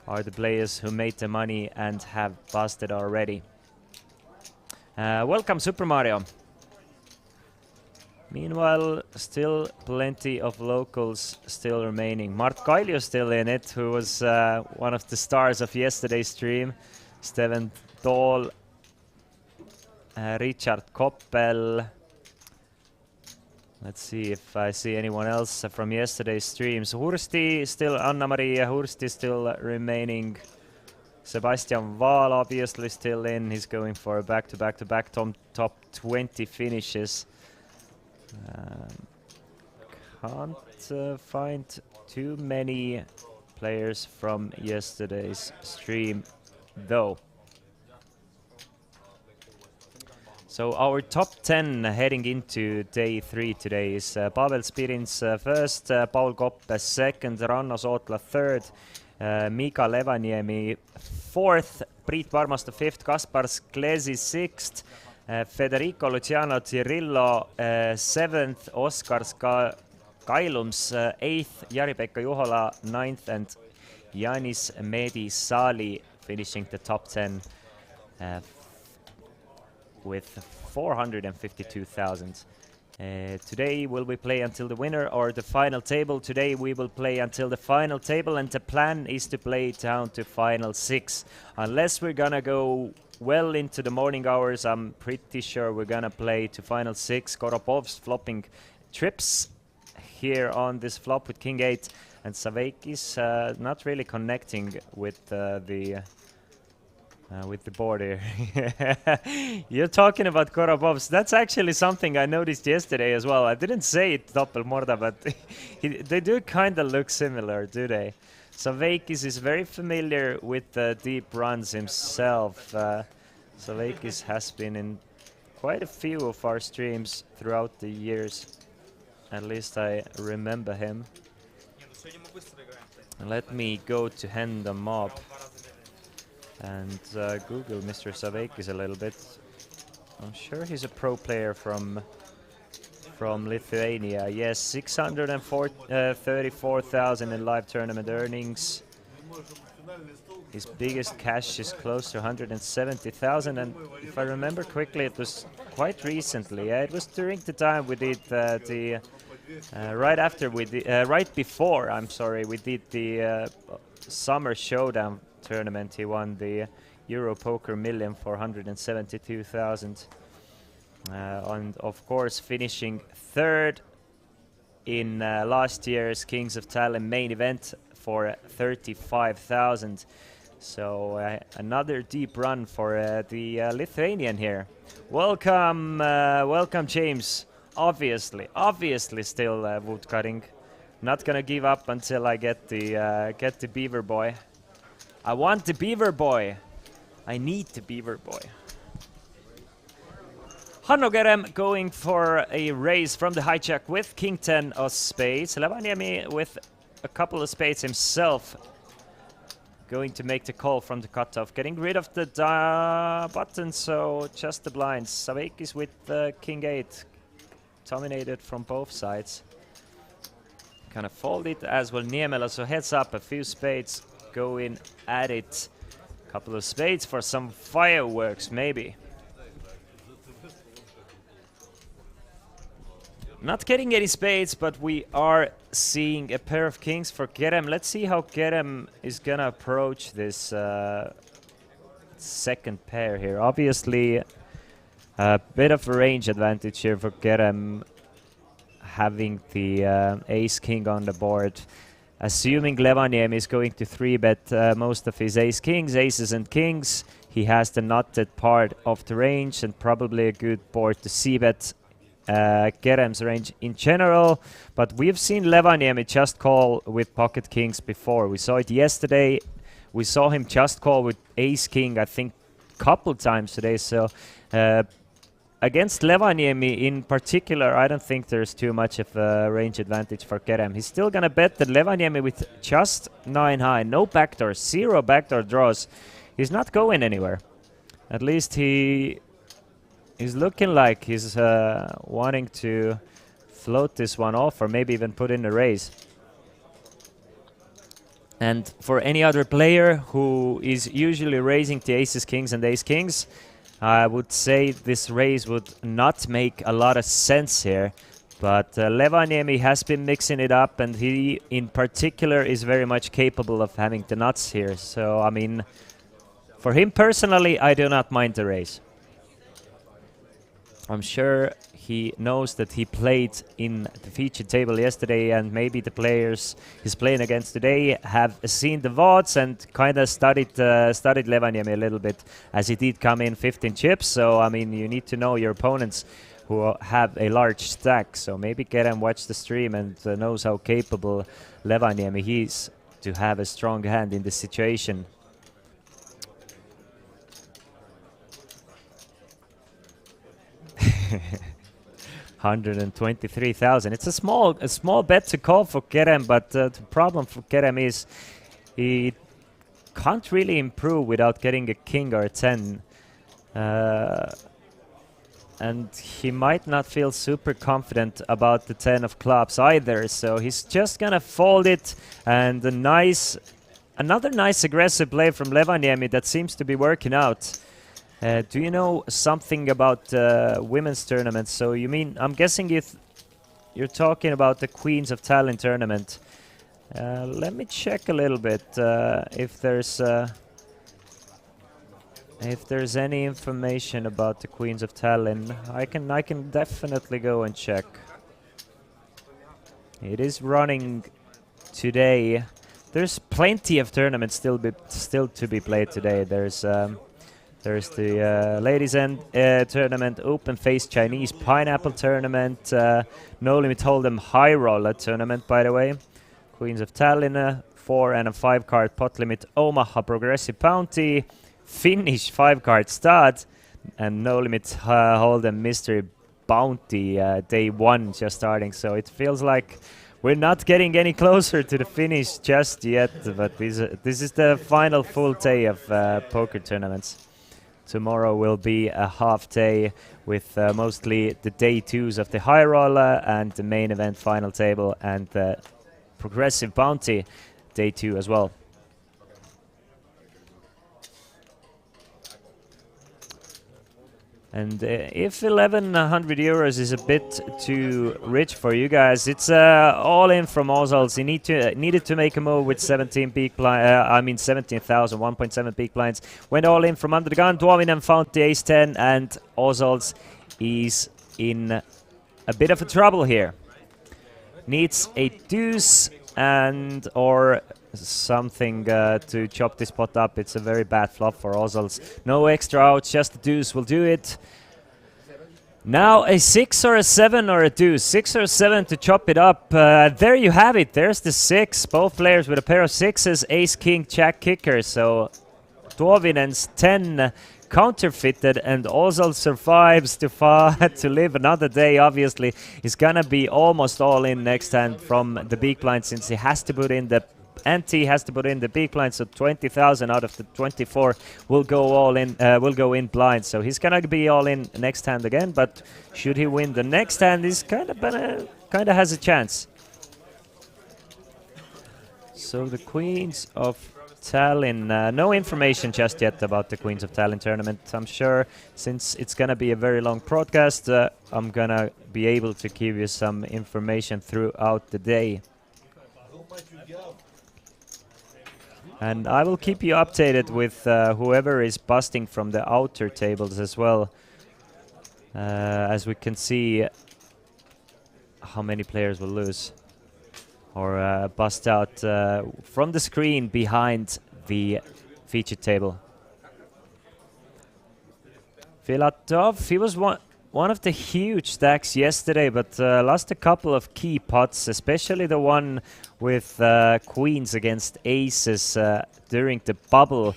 are the players who made the money and have busted already. Welcome, Super Mario. Meanwhile, still plenty of locals still remaining. Mart Kalju still in it, who was one of the stars of yesterday's stream. Steven Tool, Richard Koppel. Let's see if I see anyone else from yesterday's streams. Hursti still, Anna-Maria Hursti still remaining. Sebastian Vaal obviously still in. He's going for a back-to-back-to-back top 20 finishes. Can't find too many players from yesterday's stream though. So our top 10 heading into day 3 today is Pavel Spirins first, Paul Koppe second, Ranno Sootla third, Mika Levaniemi fourth, Priit Parmasto fifth, Kaspar Sklesi sixth, Federico Luciano Cirillo seventh, Oskar Kailums eighth, Jari-Pekka Juhola ninth, and Janis Medisali finishing the top 10 with 452,000. Today will we play until the winner or the final table? Today we will play until the final table, and the plan is to play down to final 6. Unless we're gonna go well into the morning hours, I'm pretty sure we're gonna play to final 6. Gorobovs flopping trips here on this flop with King 8, and Saveikis not really connecting with the board here. You're talking about Gorobovs. That's actually something I noticed yesterday as well. I didn't say it, Doppelmorda, but they do kind of look similar, do they? Saveikis is very familiar with deep runs himself. Saveikis has been in quite a few of our streams throughout the years. At least I remember him. Let me go to Henda Mob and Google Mr. Saveikis a little bit. I'm sure he's a pro player from Lithuania. Yes, 634,000 in live tournament earnings. His biggest cash is close to 170,000, and if I remember quickly, it was quite recently. Yeah, it was during the time we did right before. I'm sorry, we did the Summer Showdown tournament. He won the Euro Poker Million for 172,000. And of course finishing third in last year's Kings of Tallinn main event for 35,000. So another deep run for the Lithuanian here. Welcome, welcome James. Obviously still woodcutting. Not gonna give up until I get the Beaver Boy. I want the Beaver Boy. I need the Beaver Boy. Hanno Kerem going for a raise from the hijack with King 10 of spades. Levaniemi with a couple of spades himself. Going to make the call from the cutoff. Getting rid of the button, so just the blinds. Saveikis with King 8. Dominated from both sides. Kind of fold it as well Niemela, so heads up, a few spades going at it. Couple of spades for some fireworks maybe. Not getting any spades, but we are seeing a pair of kings for Kerem. Let's see how Kerem is gonna approach this second pair here. Obviously, a bit of a range advantage here for Kerem, having the ace-king on the board. Assuming Levaniemi is going to 3-bet most of his ace-kings, aces and kings, he has the nutted part of the range and probably a good board to c-bet Kerem's range in general. But we've seen Levaniemi just call with pocket kings before. We saw it yesterday. We saw him just call with ace-king, I think, couple times today. So against Levaniemi in particular, I don't think there's too much of a range advantage for Kerem. He's still gonna bet that Levaniemi with just 9 high, no backdoor, 0 backdoor draws. He's not going anywhere. At least he's looking like he's wanting to float this one off or maybe even put in a raise. And for any other player who is usually raising the aces, kings and ace kings, I would say this raise would not make a lot of sense here. But Levaniemi has been mixing it up, and he in particular is very much capable of having the nuts here. So, I mean, for him personally, I do not mind the raise. I'm sure he knows that he played in the feature table yesterday, and maybe the players he's playing against today have seen the VODs and kind of studied Levaniemi a little bit, as he did come in 15 chips. So, I mean, you need to know your opponents who have a large stack. So maybe Kerem watched the stream and knows how capable Levaniemi is to have a strong hand in this situation. 123,000. It's a small bet to call for Kerem, but the problem for Kerem is he can't really improve without getting a king or a 10. And he might not feel super confident about the 10 of clubs either, so he's just gonna fold it. And another nice aggressive play from Levaniemi that seems to be working out. Do you know something about women's tournaments? So you mean, I'm guessing if you're talking about the Queens of Tallinn tournament. Let me check a little bit if there's any information about the Queens of Tallinn. I can definitely go and check. It is running today. There's plenty of tournaments still to be played today. There's the Ladies' End tournament, Open Face Chinese Pineapple tournament, No Limit Hold'em High Roller tournament, by the way. Queens of Tallinn, 4 and a 5 card pot limit Omaha Progressive Bounty, Finnish 5 card stud, and No Limit Hold'em Mystery Bounty day 1 just starting. So it feels like we're not getting any closer to the finish just yet, but this is the final full day of poker tournaments. Tomorrow will be a half day with mostly the day 2s of the high roller and the main event final table and the progressive bounty day 2 as well. And if 1100 euros is a bit too rich for you guys, it's all in from Oswald. He needed to make a move with 17 big blind. 17,000, 1.7 big blinds. Went all in from under the gun. Tuominen found the ace 10, and Oswald is in a bit of a trouble here. Needs a deuce and or something to chop this pot up. It's a very bad flop for Oswald. No extra outs, just a deuce will do it. Now a 6 or a 7 or a deuce. 6 or 7 to chop it up. There you have it. There's the 6. Both players with a pair of 6s. Ace, king, jack, kicker. So Tuovinen's 10 counterfeited, and Oswald survives to live another day. Obviously, he's gonna be almost all in next hand from the big blind, since he has to put in the ante, has to put in the big blind. So 20,000 out of the 24 will go all in. Will go in blind. So he's gonna be all in next hand again. But should he win the next hand, he's kind of has a chance. So the Queens of Tallinn, no information just yet about the Queens of Tallinn tournament. I'm sure since it's gonna be a very long broadcast, I'm gonna be able to give you some information throughout the day. And I will keep you updated with whoever is busting from the outer tables as well. As we can see how many players will lose or bust out from the screen behind the featured table. Filatov, he was one of the huge stacks yesterday, but lost a couple of key pots, especially the one with queens against aces during the bubble.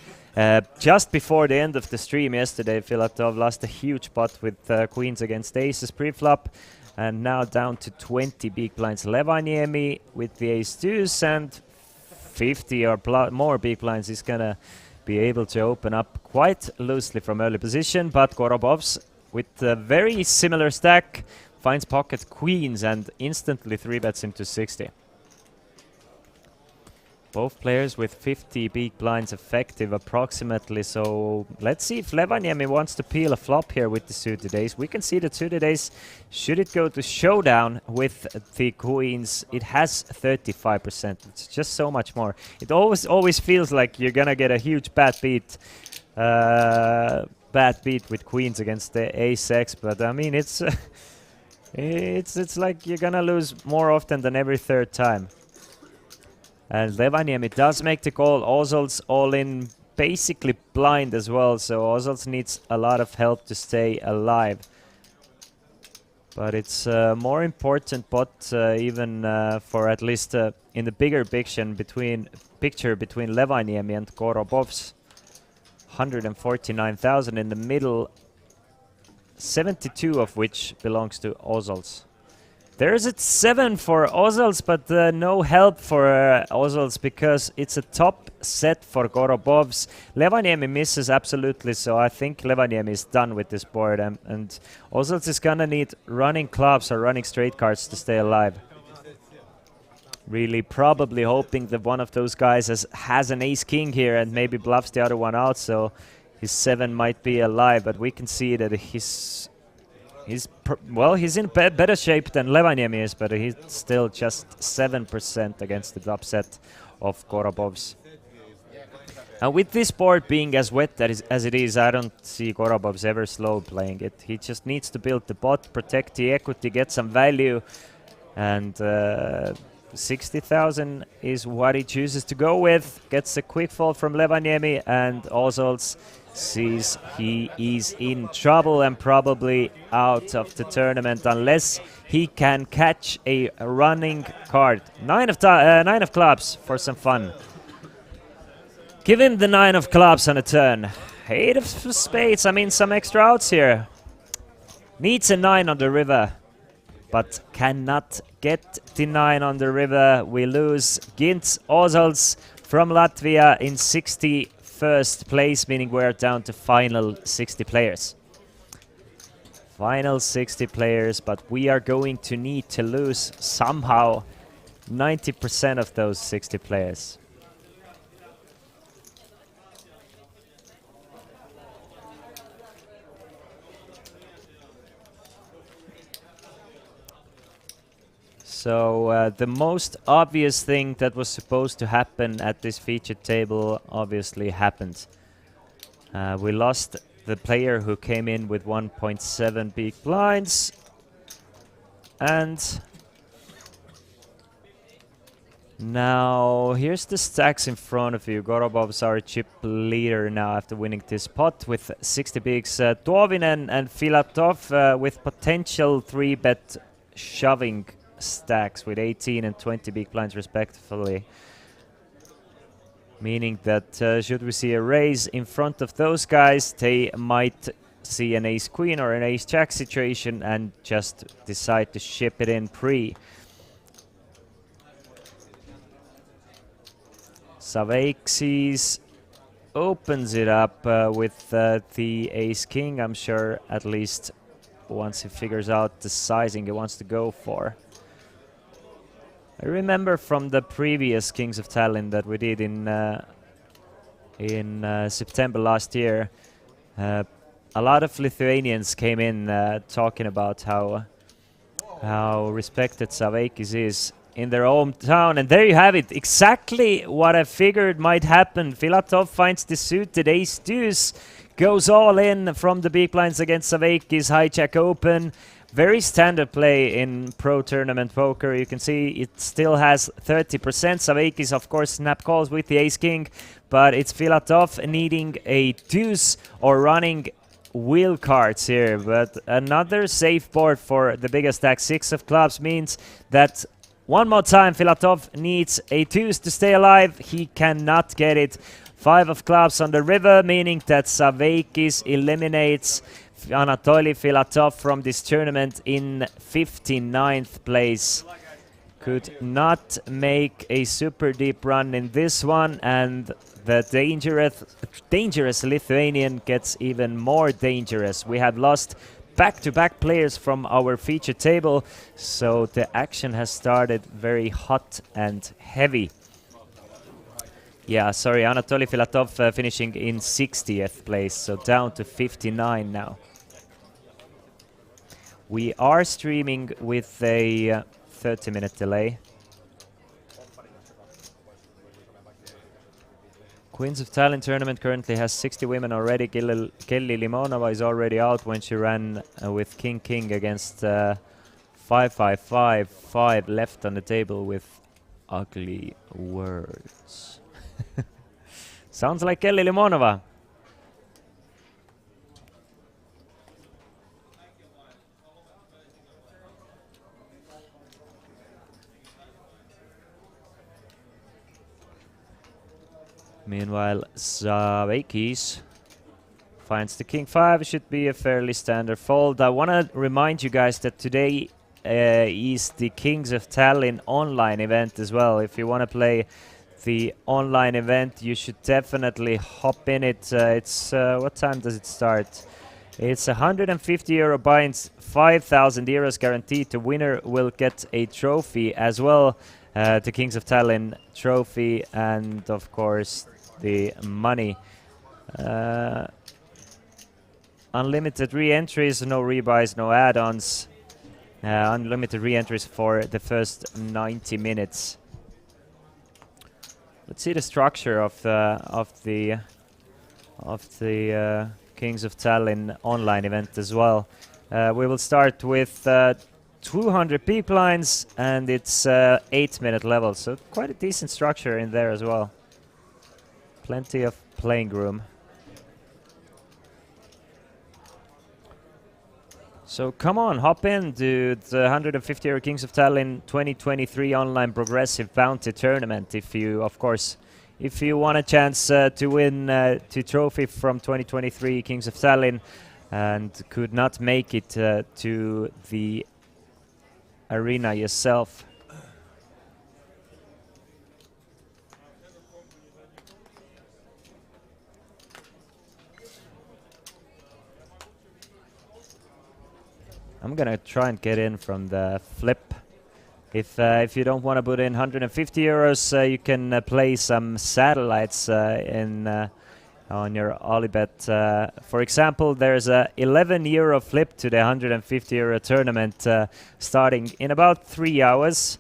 Just before the end of the stream yesterday, Filatov lost a huge pot with queens against aces pre-flop. And now down to 20 big blinds. Levaniemi with the ace deuce and 50 or more big blinds. He's gonna be able to open up quite loosely from early position. But Gorobovs with a very similar stack finds pocket queens and instantly 3-bets him to 60. Both players with 50 big blinds effective approximately, so let's see if Levaniemi wants to peel a flop here with the suited ace. We can see the suited ace, should it go to showdown with the queens, it has 35%. It's just so much more. It always feels like you're gonna get a huge bad beat with queens against the ace-x, but I mean it's it's like you're gonna lose more often than every third time. And Levaniemi does make the call. Oswald's all in, basically blind as well, so Oswald needs a lot of help to stay alive. But it's more important pot even for at least in the bigger picture between Levaniemi and Gorobovs. 149,000 in the middle, 72 of which belongs to Oswald's. There's a 7 for Oswald's, but no help for Oswald's because it's a top set for Gorobovs. Levaniemi misses absolutely, so I think Levaniemi is done with this board, and Oswald's is gonna need running clubs or running straight cards to stay alive. Really probably hoping that one of those guys has an ace-king here and maybe bluffs the other one out, so his 7 might be alive, but we can see that he's in better shape than Levaniemi is, but he's still just 7% against the upset of Gorobovs. And with this board being as wet as it is, I don't see Gorobovs ever slow playing it. He just needs to build the bot, protect the equity, get some value, and 60,000 is what he chooses to go with. Gets a quick fall from Levaniemi, and Oswald's sees he is in trouble and probably out of the tournament unless he can catch a running card. 9 of clubs for some fun. Give him the 9 of clubs on a turn. 8 of spades, I mean some extra outs here. Needs a 9 on the river. but cannot get to 9 on the river. We lose Gint Ozols from Latvia in 61st place, meaning we're down to final 60 players. Final 60 players, but we are going to need to lose somehow 90% of those 60 players. So the most obvious thing that was supposed to happen at this featured table obviously happened. We lost the player who came in with 1.7 big blinds, and now here's the stacks in front of you. Gorobov's our chip leader now after winning this pot with 60 bigs. Tuovinen and Filatov with potential 3-bet shoving stacks with 18 and 20 big blinds respectively. Meaning that should we see a raise in front of those guys, they might see an ace-queen or an ace-jack situation and just decide to ship it in pre. Saveixis opens it up with the ace-king, I'm sure, at least once he figures out the sizing he wants to go for. I remember from the previous Kings of Tallinn that we did in September last year, a lot of Lithuanians came in talking about how respected Saveikis is in their hometown, and there you have it, exactly what I figured might happen. Filatov finds the suited ace-deuce, goes all in from the big blinds against Saveikis, hijack open. Very standard play in pro tournament poker. You can see it still has 30%. Saveikis, of course, snap calls with the ace-king, but it's Filatov needing a deuce or running wheel cards here. But another safe board for the biggest stack. 6 of clubs means that one more time Filatov needs a deuce to stay alive. He cannot get it. 5 of clubs on the river, meaning that Saveikis eliminates Anatoly Filatov from this tournament in 59th place. Could not make a super deep run in this one, and the dangerous Lithuanian gets even more dangerous. We have lost back-to-back players from our feature table, so the action has started very hot and heavy. Yeah, sorry, Anatoly Filatov finishing in 60th place, so down to 59 now. We are streaming with a 30-minute delay. Queens of Tallinn tournament currently has 60 women already. Kelly Limonova is already out when she ran with King against 5-5-5, 5 left on the table with ugly words. Sounds like Kelly Limonova. Meanwhile, Saveikis finds the king 5. Should be a fairly standard fold. I want to remind you guys that today is the Kings of Tallinn online event as well. If you want to play the online event, you should definitely hop in it. It's what time does it start? It's 150 euro buy-ins, 5,000 euros guaranteed. The winner will get a trophy as well. The Kings of Tallinn trophy, and of course the money. Unlimited re-entries, no rebuys, no add-ons. Unlimited re-entries for the first 90 minutes. Let's see the structure of the Kings of Tallinn online event as well. We will start with 200 peak lines, and it's 8-minute level, so quite a decent structure in there as well. Plenty of playing room. So come on, hop in to the 150 Euro Kings of Tallinn 2023 online progressive bounty tournament. If you, of course, if you want a chance to win the trophy from 2023 Kings of Tallinn and could not make it to the arena yourself. I'm gonna try and get in from the flip. If you don't want to put in 150 euros, you can play some satellites on your Olibet. For example, there's a 11 euro flip to the 150 euro tournament starting in about 3 hours.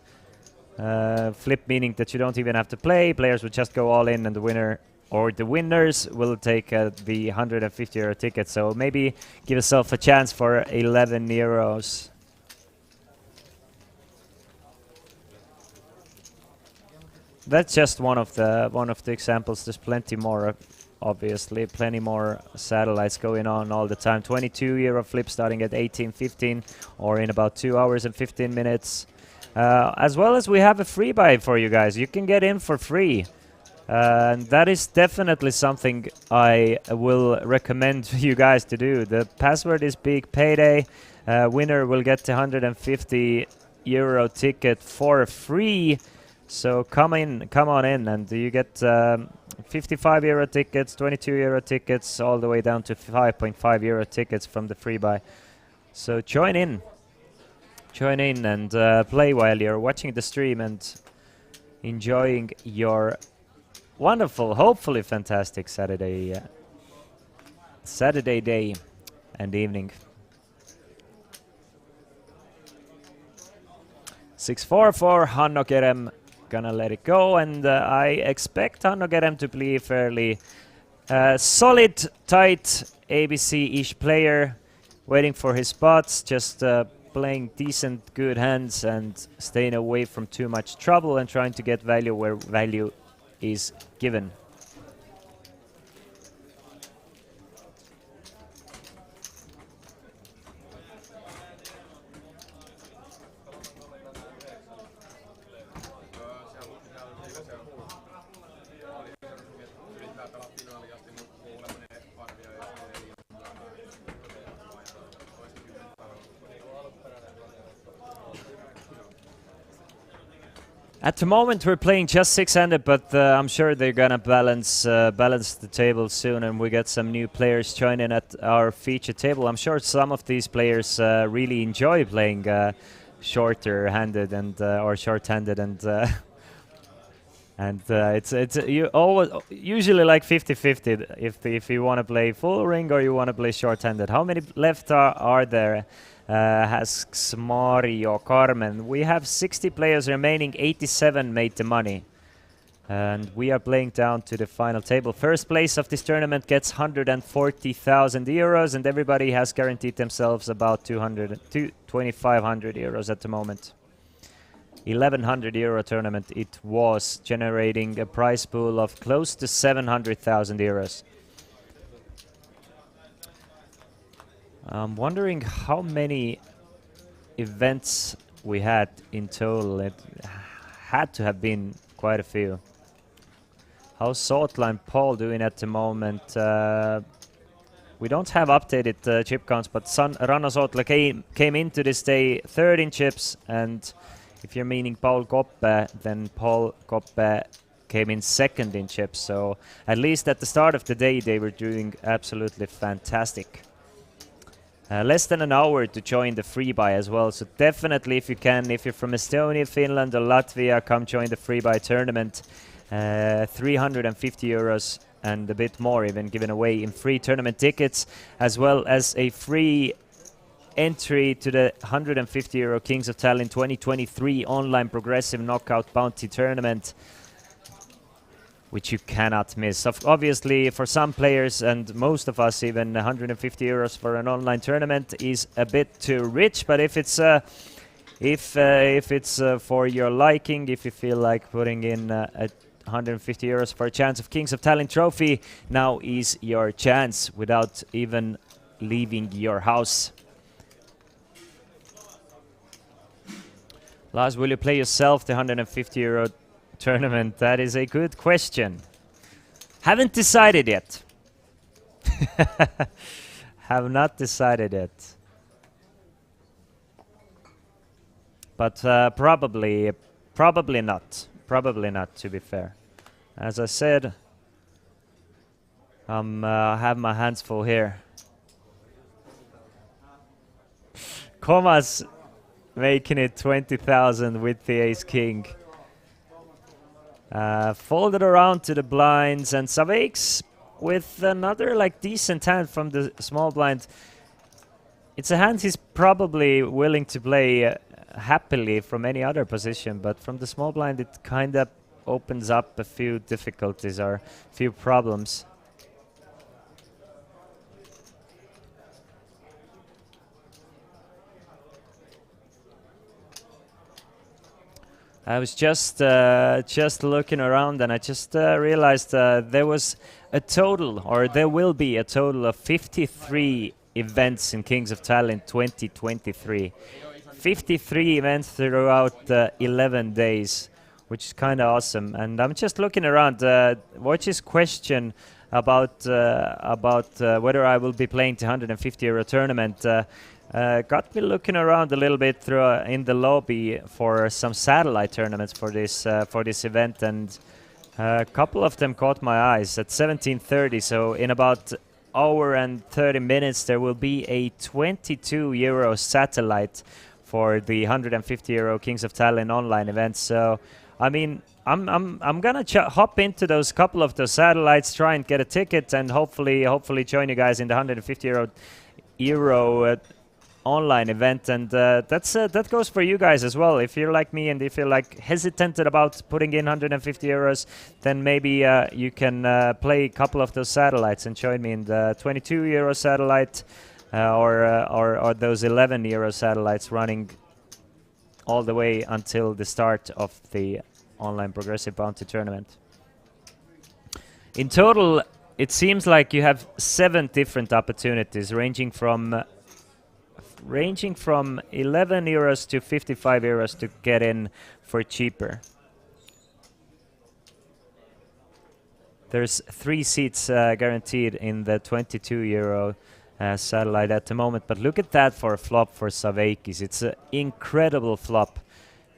Flip meaning that you don't even have to play. Players will just go all in, and the winner or the winners will take the 150 euro ticket. So maybe give yourself a chance for 11 euros. That's just one of the examples. There's plenty more, obviously, plenty more satellites going on all the time. 22 euro flip starting at 18:15 or in about 2 hours and 15 minutes. As well as we have a free buy for you guys. You can get in for free. And that is definitely something I will recommend you guys to do. The password is Big Payday. Winner will get the 150 euro ticket for free. So come on in, and you get 55 euro tickets, 22 euro tickets, all the way down to 5.5 euro tickets from the free buy. So join in and play while you're watching the stream and enjoying your wonderful, hopefully fantastic Saturday day and evening. 6-4 for Hanno Kerem. Gonna let it go, and I expect Hanno Kerem to be a fairly solid, tight ABC-ish player, waiting for his spots, just playing decent, good hands and staying away from too much trouble and trying to get value where value is given. At the moment we're playing just 6-handed, but I'm sure they're gonna balance the table soon, and we get some new players joining at our feature table. I'm sure some of these players really enjoy playing shorter-handed and or short-handed, and it's you always usually like 50-50 if you want to play full ring or you want to play short-handed. How many left are there? Asks Mario Carmen. We have 60 players remaining, 87 made the money. And we are playing down to the final table. First place of this tournament gets 140,000 euros, and everybody has guaranteed themselves about 2,500 euros at the moment. 1,100 euro tournament it was, generating a prize pool of close to 700,000 euros. I'm wondering how many events we had in total. It had to have been quite a few. How's Sootla and Paul doing at the moment? We don't have updated chip counts, but Ranno Sootla came into this day third in chips, and if you're meaning Paul Koppe, then Paul Koppe came in second in chips. So at least at the start of the day, they were doing absolutely fantastic. Less than an hour to join the free buy as well. So definitely, if you can, if you're from Estonia, Finland or Latvia, come join the free buy tournament. 350 euros and a bit more even given away in free tournament tickets, as well as a free entry to the 150 euro Kings of Tallinn 2023 online progressive knockout bounty tournament, which you cannot miss. Obviously, for some players and most of us, even 150 euros for an online tournament is a bit too rich. But if it's for your liking, if you feel like putting in 150 euros for a chance of Kings of Tallinn trophy, now is your chance without even leaving your house. Lars, will you play yourself the 150 euro tournament? That is a good question. Haven't decided yet. Have not decided yet. but probably not. Probably not, to be fair. As I said, I have my hands full here. Komas making it 20,000 with the ace king. Folded around to the blinds, and Savakes with another like decent hand from the small blind. It's a hand he's probably willing to play happily from any other position, but from the small blind it kind of opens up a few difficulties or a few problems. I was just looking around, and I just realized there was a total, or there will be a total of 53 events in Kings of Tallinn 2023. 53 events throughout 11 days, which is kind of awesome. And I'm just looking around. Watch's question about whether I will be playing the 150 euro tournament got me looking around a little bit through in the lobby for some satellite tournaments for this event, and a couple of them caught my eyes at 17:30. So in about hour and 30 minutes there will be a 22 euro satellite for the 150 euro Kings of Tallinn online event. So I mean, I'm gonna hop into those couple of those satellites, try and get a ticket, and hopefully join you guys in the 150 euro online event. And that goes for you guys as well. If you're like me and if you're like hesitant about putting in 150 euros, then maybe you can play a couple of those satellites and join me in the 22 euro satellite or those 11 euro satellites running all the way until the start of the online progressive bounty tournament. In total, it seems like you have 7 different opportunities ranging from 11 euros to 55 euros to get in for cheaper. There's 3 seats guaranteed in the 22 euro satellite at the moment, but look at that for a flop for Savakis. It's an incredible flop.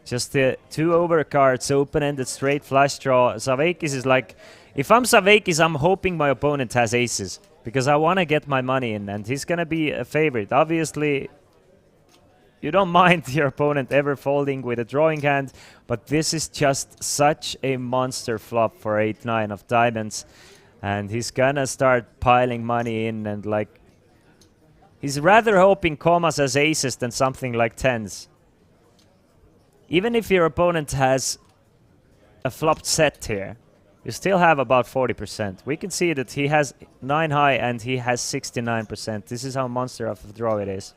Just the 2 overcards, open-ended straight flush draw. Savakis is like, if I'm Savakis, I'm hoping my opponent has aces, because I want to get my money in, and he's going to be a favorite. Obviously, you don't mind your opponent ever folding with a drawing hand, but this is just such a monster flop for 8-9 of diamonds, and he's going to start piling money in, and like, he's rather hoping Komas has aces than something like 10s. Even if your opponent has a flopped set here, you still have about 40%. We can see that he has 9 high and he has 69%. This is how monster of a draw it is.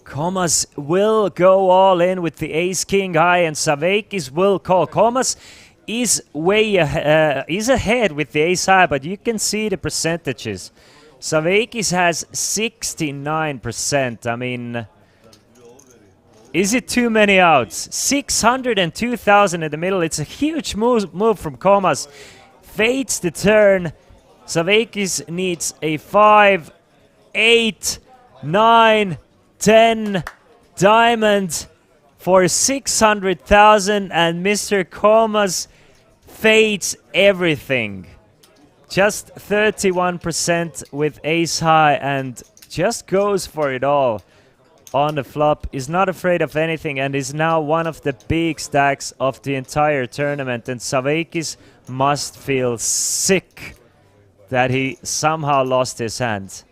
Komas will go all in with the ace-king high, and Savakis will call. Komas is way ahead with the ace high, but you can see the percentages. Savakis has 69%. I mean, is it too many outs? 602,000 in the middle. It's a huge move from Komas. Fades the turn. Savakis needs a 5, 8, 9, 10 diamond for 600,000, and Mr. Komas fades everything. Just 31% with ace high and just goes for it all on the flop. Is not afraid of anything and is now one of the big stacks of the entire tournament. And Savakis must feel sick that he somehow lost his hand.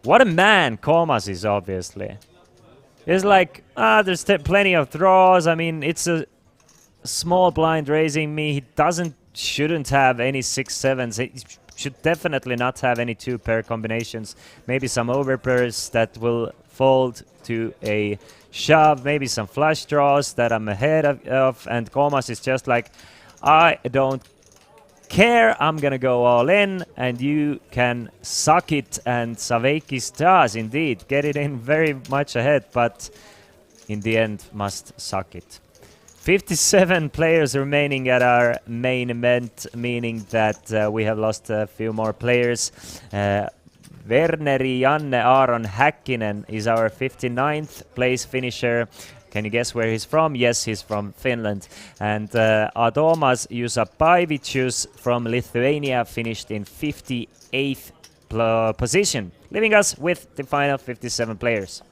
What a man Komas is, obviously. It's like, there's plenty of draws. I mean, it's a small blind raising me. He shouldn't have any 6-7s. He should definitely not have any 2-pair combinations. Maybe some overpairs that will fold to a shove. Maybe some flush draws that I'm ahead of. And Komas is just like, I don't care. I'm gonna go all in, and you can suck it. And Saveikis does indeed get it in very much ahead, but in the end must suck it. 57 players remaining at our main event, meaning that we have lost a few more players. Werneri Janne Aaron Häkkinen is our 59th place finisher. Can you guess where he's from? Yes, he's from Finland. And Adomas Jusapavičius from Lithuania finished in 58th position, leaving us with the final 57 players.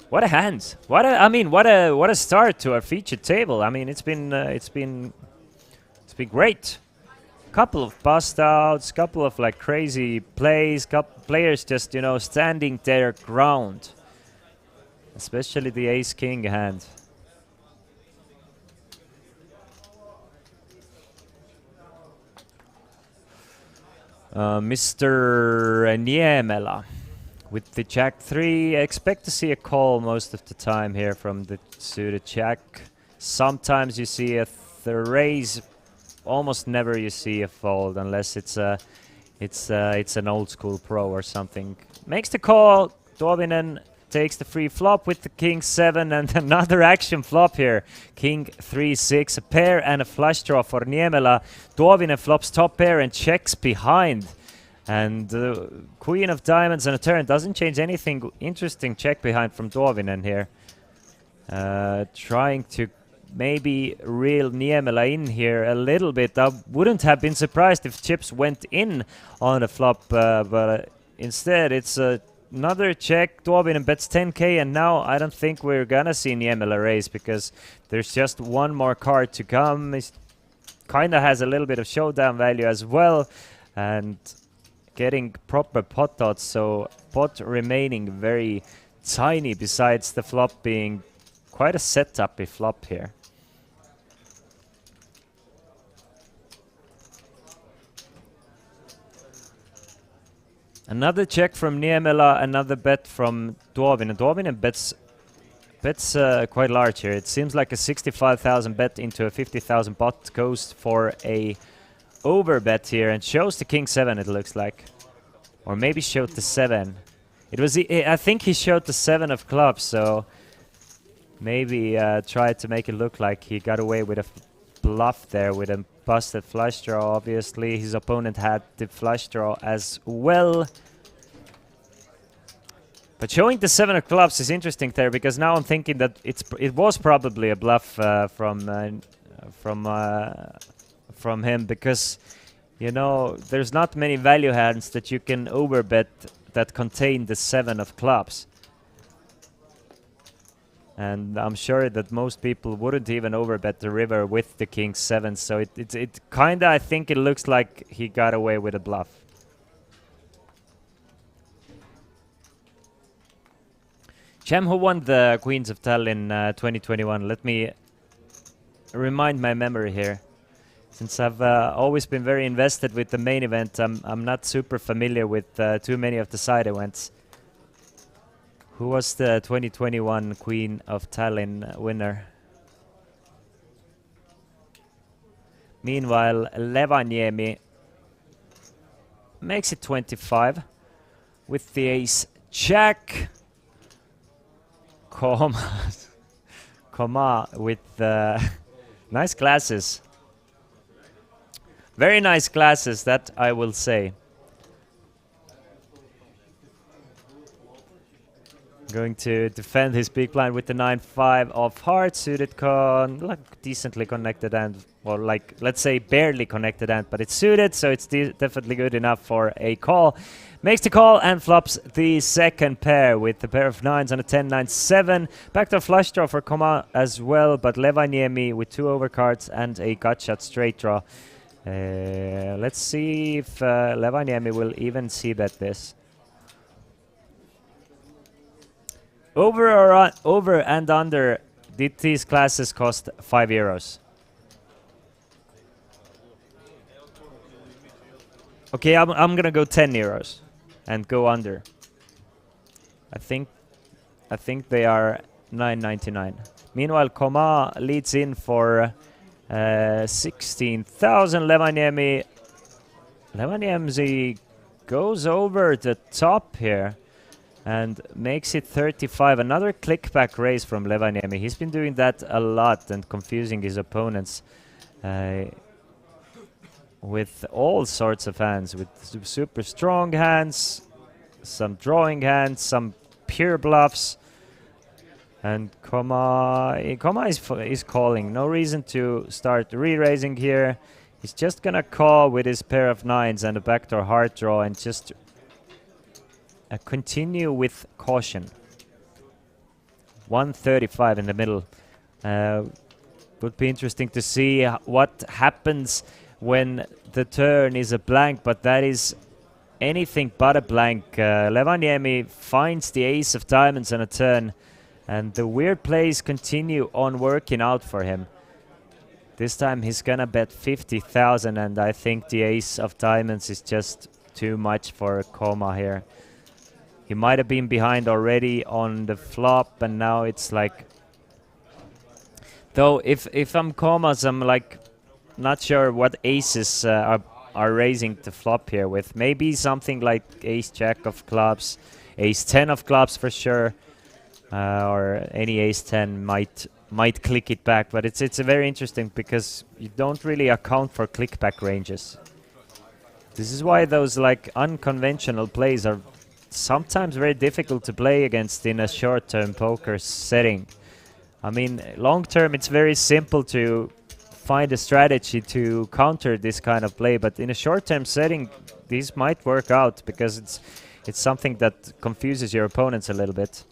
What a hand! What a start to our featured table. I mean, it's been great. Couple of bust outs, couple of like crazy plays, players just standing their ground. Especially the ace king hand. Mr. Niemela. With the jack 3, I expect to see a call most of the time here from the suited jack. Sometimes you see a raise, almost never you see a fold unless it's an old school pro or something. Makes the call. Tuovinen takes the free flop with the king 7 and another action flop here. King 3-6, a pair and a flush draw for Niemela. Tuovinen flops top pair and checks behind. And Queen of Diamonds on a turn doesn't change anything. Interesting check behind from Tuovinen here. Trying to maybe reel Niemela in here a little bit. I wouldn't have been surprised if chips went in on a flop, but instead it's another check. Tuovinen bets 10k, and now I don't think we're gonna see Niemela raise because there's just one more card to come. He kinda has a little bit of showdown value as well, and getting proper pot odds, so pot remaining very tiny besides the flop being quite a setup-y flop here. Another check from Niemela, another bet from Tuovinen. Tuovinen bets quite large here. It seems like a 65,000 bet into a 50,000 pot goes for a over bet here and shows the king 7, it looks like, or maybe showed the 7. It was I think he showed the 7 of clubs, so maybe tried to make it look like he got away with a bluff there with a busted flush draw. Obviously his opponent had the flush draw as well, but showing the 7 of clubs is interesting there, because now I'm thinking that it was probably a bluff from him, because there's not many value hands that you can overbet that contain the 7 of clubs, and I'm sure that most people wouldn't even overbet the river with the king 7, so it kinda, I think it looks like he got away with a bluff. Cem, who won the Queens of Tallinn 2021? Let me remind my memory here. Since I've always been very invested with the main event, I'm not super familiar with too many of the side events. Who was the 2021 Queen of Tallinn winner? Meanwhile, Levaniemi makes it 25 with the ace jack. Koma with nice glasses. Very nice glasses, that I will say. Going to defend his big blind with the 9-5 of hearts, suited decently connected hand, or like, let's say barely connected hand, but it's suited, so it's definitely good enough for a call. Makes the call and flops the second pair with the pair of 9s on a 10-9-7. Backdoor flush draw for Koma as well, but Levaniemi with 2 overcards and a gut shot straight draw. Let's see if Levaniemi will even see bet this. Over and under, did these classes cost €5? Okay, I'm gonna go €10 and go under. I think they are 9.99. Meanwhile, Koma leads in for 16,000. Levaniemi goes over the top here and makes it 35. Another clickback raise from Levaniemi. He's been doing that a lot and confusing his opponents with all sorts of hands, with super strong hands, some drawing hands, some pure bluffs. And Koma is calling. No reason to start re-raising here. He's just gonna call with his pair of nines and a backdoor heart draw and just continue with caution. 135 in the middle. Would be interesting to see what happens when the turn is a blank, but that is anything but a blank. Levaniemi finds the ace of diamonds on a turn, and the weird plays continue on working out for him. This time he's gonna bet 50,000, and I think the ace of diamonds is just too much for Koma here. He might have been behind already on the flop, and now it's like... Though if I'm Komas, I'm like not sure what aces are raising the flop here with. Maybe something like ace jack of clubs, ace 10 of clubs for sure, or any ace 10 might click it back. But it's a very interesting because you don't really account for clickback ranges. This is why those like unconventional plays are sometimes very difficult to play against in a short-term poker setting. I mean, long-term it's very simple to find a strategy to counter this kind of play, but in a short-term setting these might work out because it's something that confuses your opponents a little bit.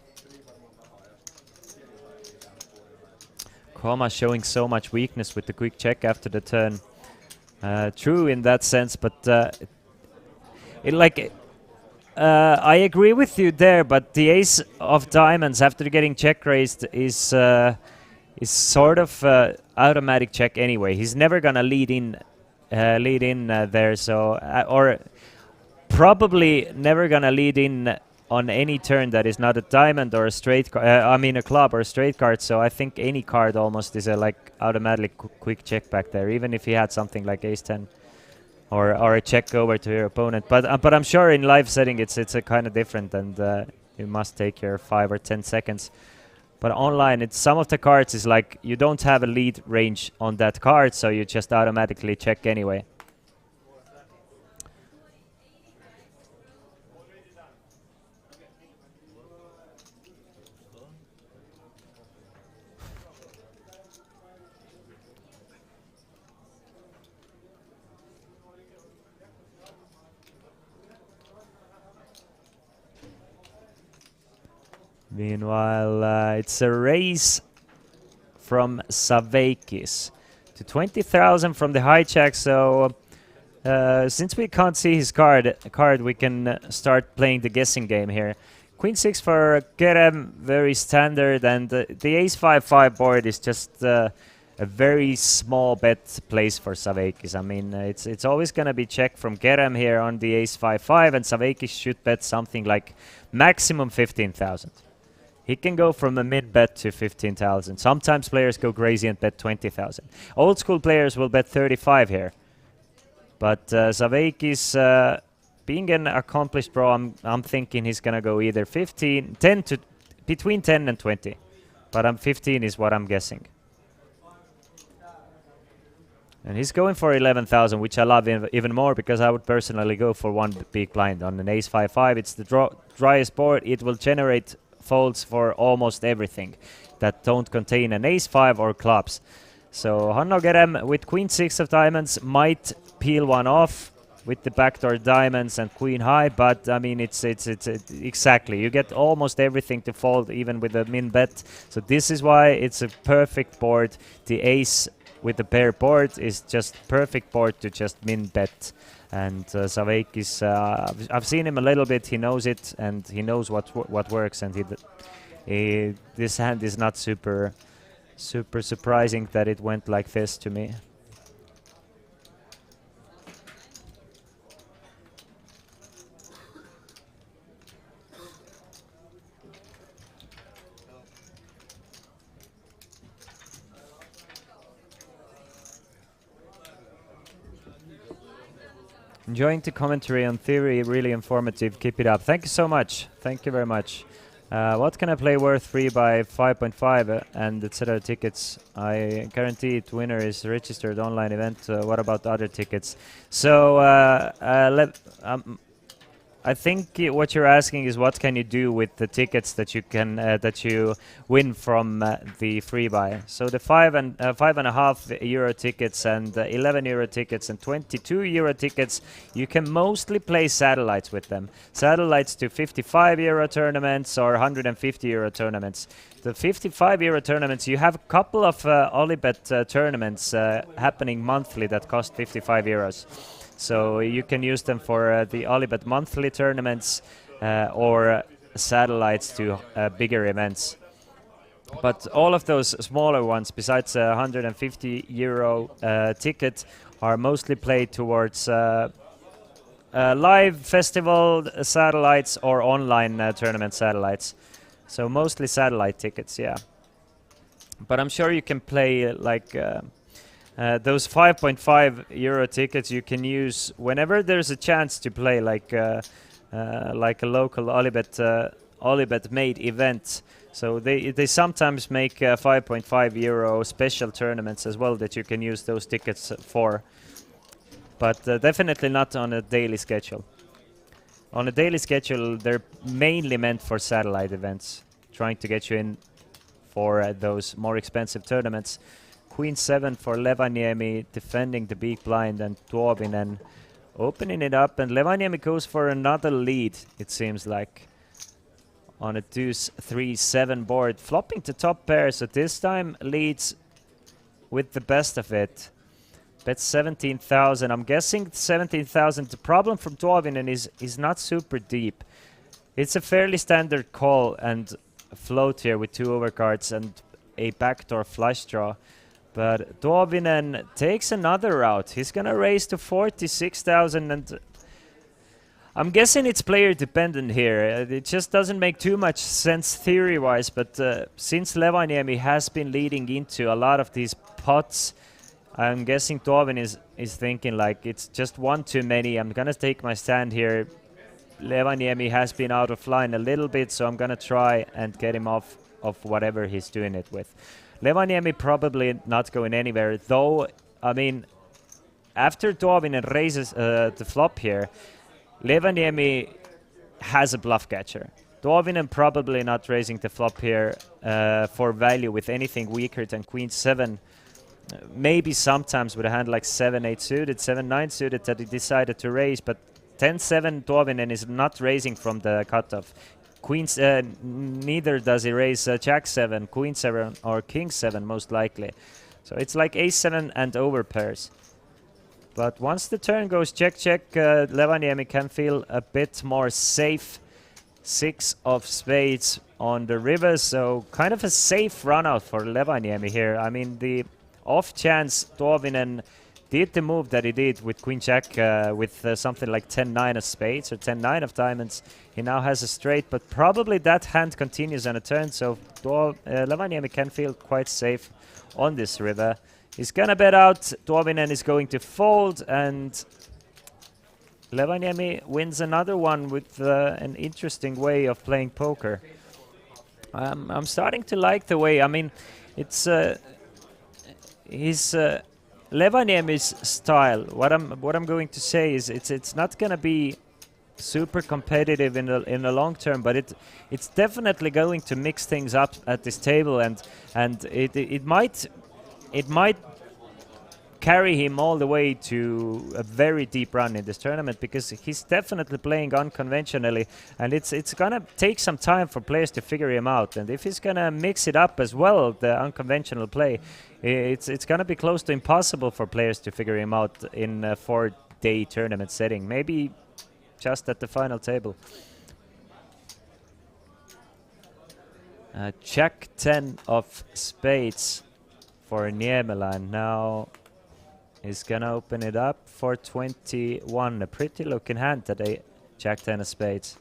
Koma showing so much weakness with the quick check after the turn. True in that sense, but I agree with you there, but the ace of diamonds after getting check raised is sort of automatic check anyway. He's never gonna lead in there, so or probably never gonna lead in on any turn that is not a diamond or a straight card. I mean a club or a straight card. So I think any card almost is a like automatic quick check back there, even if he had something like ace 10. Or a check over to your opponent, but I'm sure in live setting it's a kind of different, and you must take your 5 or 10 seconds. But online, it's some of the cards is like you don't have a lead range on that card, so you just automatically check anyway. Meanwhile, it's a raise from Saveikis to 20,000 from the hijack. So since we can't see his card, we can start playing the guessing game here. Queen 6 for Kerem, very standard, and the ace 5-5 board is just a very small bet place for Saveikis. I mean, it's always gonna be check from Kerem here on the ace 5-5, and Saveikis should bet something like maximum 15,000. He can go from a mid bet to 15,000. Sometimes players go crazy and bet 20,000. Old school players will bet 35 here. But Saveikis, being an accomplished pro, I'm thinking he's gonna go either 15, 10 to between 10 and 20. But 15 is what I'm guessing. And he's going for 11,000, which I love even more because I would personally go for one big blind on an ace 5-5. It's the driest board. It will generate folds for almost everything that don't contain an ace 5 or clubs. So Hanno Kerem with queen 6 of diamonds might peel one off with the backdoor diamonds and queen high, but I mean it's exactly, you get almost everything to fold even with a min bet. So this is why it's a perfect board. The ace with the pair board is just perfect board to just min bet. And Saveikis, I've seen him a little bit. He knows it, and he knows what works. And this hand is not super surprising that it went like this to me. Enjoying the commentary on theory, really informative. Keep it up. Thank you so much. Thank you very much. What can I play worth 3 by 5.5 and etc. tickets? I guarantee it winner is registered online event. What about other tickets? So I think what you're asking is what can you do with the tickets that you can that you win from the free buy. So the 5.5 euro tickets and 11 euro tickets and 22 euro tickets, you can mostly play satellites with them. Satellites to 55 euro tournaments or 150 euro tournaments. The 55 euro tournaments, you have a couple of Olibet tournaments happening monthly that cost 55 euros. So you can use them for the Olibet monthly tournaments or satellites to bigger events. But all of those smaller ones, besides a 150 euro ticket, are mostly played towards live festival satellites or online tournament satellites. So mostly satellite tickets, yeah. But I'm sure you can play like... those 5.5 euro tickets you can use whenever there's a chance to play like a local Olibet made event. So they sometimes make 5.5 euro special tournaments as well that you can use those tickets for. But definitely not on a daily schedule. On a daily schedule, they're mainly meant for satellite events, trying to get you in for those more expensive tournaments. Queen 7 for Levaniemi, defending the big blind, and Tuovinen opening it up, and Levaniemi goes for another lead, it seems like, on a deuce 3-7 board, flopping to top pair, so this time leads with the best of it. Bet 17,000. I'm guessing 17,000. The problem from Tuovinen is not super deep. It's a fairly standard call and float here with 2 overcards and a backdoor flush draw. But Tuovinen takes another route. He's gonna raise to 46,000, and I'm guessing it's player dependent here. It just doesn't make too much sense theory-wise, but since Levaniemi has been leading into a lot of these pots, I'm guessing Tuovinen is thinking like it's just one too many. I'm gonna take my stand here. Levaniemi has been out of line a little bit, so I'm gonna try and get him off of whatever he's doing it with. Levaniemi probably not going anywhere, though, I mean, after Tuovinen raises the flop here, Levaniemi has a bluff catcher. Tuovinen probably not raising the flop here for value with anything weaker than Queen 7. Maybe sometimes with a hand like 7-8 suited, 7-9 suited that he decided to raise, but 10-7 Tuovinen is not raising from the cutoff. Queens, neither does he raise Jack 7, Queen 7 or King 7 most likely. So it's like Ace 7 and over pairs. But once the turn goes check check, Levaniemi can feel a bit more safe. 6 of spades on the river, so kind of a safe run out for Levaniemi here. I mean, the off chance Tuovinen did the move that he did with Queen Jack with something like 10-9 of spades or 10-9 of diamonds. He now has a straight, but probably that hand continues on a turn, so Levaniemi can feel quite safe on this river. He's gonna bet out, Tuovinen is going to fold, and Levaniemi wins another one with an interesting way of playing poker. I'm starting to like the way, I mean, it's his Levaniemi's style. What I'm going to say is it's not gonna be super competitive in the long term, but it's definitely going to mix things up at this table, and it might carry him all the way to a very deep run in this tournament, because he's definitely playing unconventionally, and it's gonna take some time for players to figure him out. And if he's gonna mix it up as well, the unconventional play, it's gonna be close to impossible for players to figure him out in a 4-day tournament setting. Maybe just at the final table. Jack 10 of spades for Niemela, and now he's gonna open it up for 21. A pretty looking hand today, Jack 10 of spades.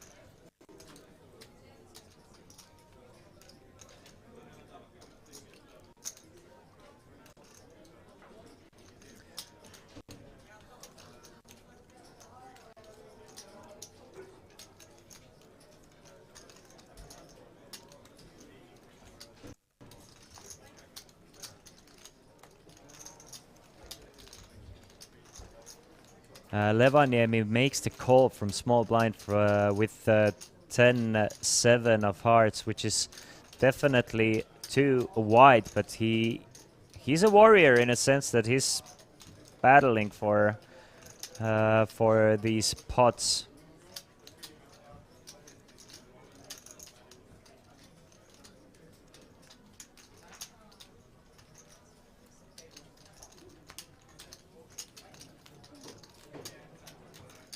Levaniemi makes the call from small blind with 10-7 of hearts, which is definitely too wide, but he's a warrior in a sense that he's battling for these pots.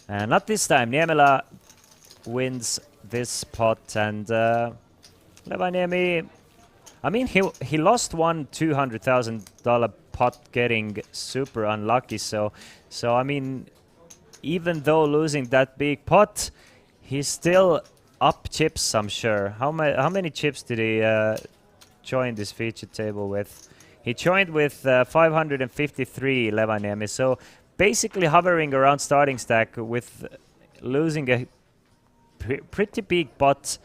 Not this time. Niemela wins this pot, and Levaniemi, I mean, he lost one $200,000 pot getting super unlucky. So I mean, even though losing that big pot, he's still up chips, I'm sure. How many chips did he join this feature table with? He joined with 553, Levaniemi. So basically hovering around starting stack with losing a pretty big pot,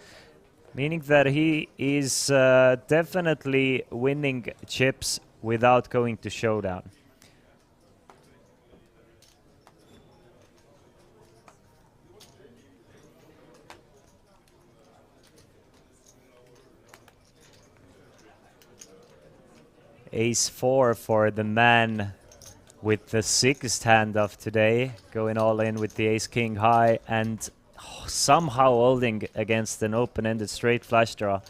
meaning that he is definitely winning chips without going to showdown. Ace-4 for the man with the 6th hand of today, going all in with the ace-king high and somehow holding against an open-ended straight flush draw,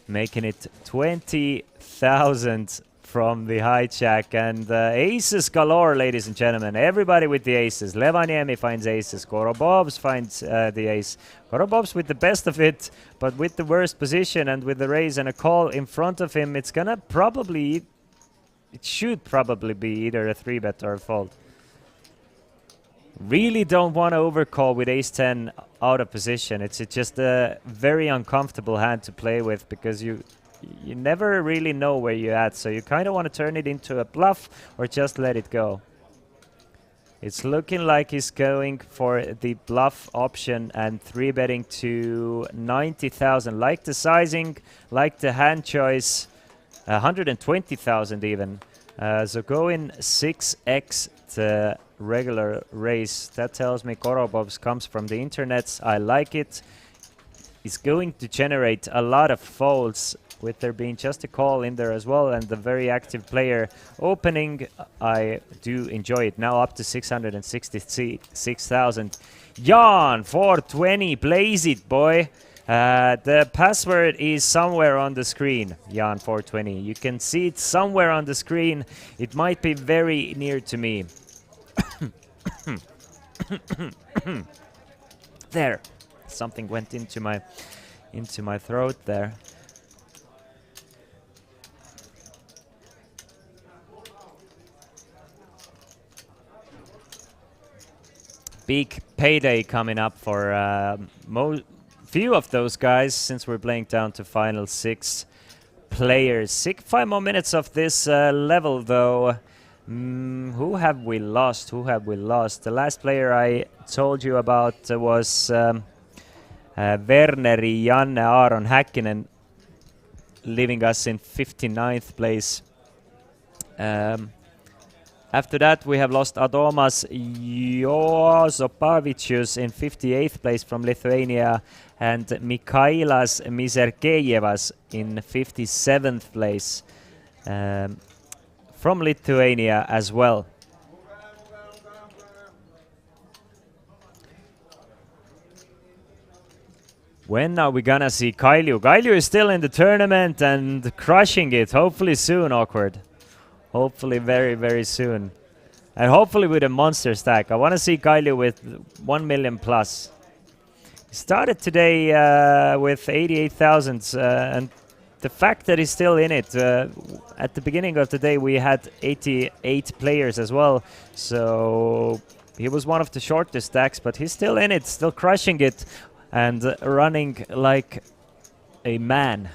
making it 20,000 from the hijack, and aces galore, ladies and gentlemen. Everybody with the aces. Levaniemi finds aces. Gorobovs finds the ace. Gorobovs with the best of it, but with the worst position and with the raise and a call in front of him, it's gonna probably... It should probably be either a 3-bet or a fold. Really don't want to overcall with ace-10 out of position. It's just a very uncomfortable hand to play with because you never really know where you're at. So you kind of want to turn it into a bluff or just let it go. It's looking like he's going for the bluff option and 3-betting to 90,000. Like the sizing, like the hand choice. 120,000 even. So going 6x the regular raise. That tells me Gorobovs comes from the internet. I like it. It's going to generate a lot of folds with there being just a call in there as well, and the very active player opening. I do enjoy it. Now up to 666,000. Jan 420, blaze it, boy. The password is somewhere on the screen, Jan 420. You can see it somewhere on the screen. It might be very near to me. There. Something went into my throat there. Big payday coming up for few of those guys, since we're playing down to final 6 players. 5 more minutes of this level, though. Who have we lost? Who have we lost? The last player I told you about was Werneri Janne Aaron Häkkinen, leaving us in 59th place. After that, we have lost Adomas Josopavicius in 58th place from Lithuania, and Mikhailas Miserkejevas in 57th place from Lithuania as well. When are we gonna see Kailju? Kailju is still in the tournament and crushing it. Hopefully soon, Awkward. Hopefully very, very soon. And hopefully with a monster stack. I want to see Kailju with 1 million plus. He started today with 88,000, and the fact that he's still in it, at the beginning of the day we had 88 players as well, so he was one of the shortest stacks, but he's still in it, still crushing it, and running like a man.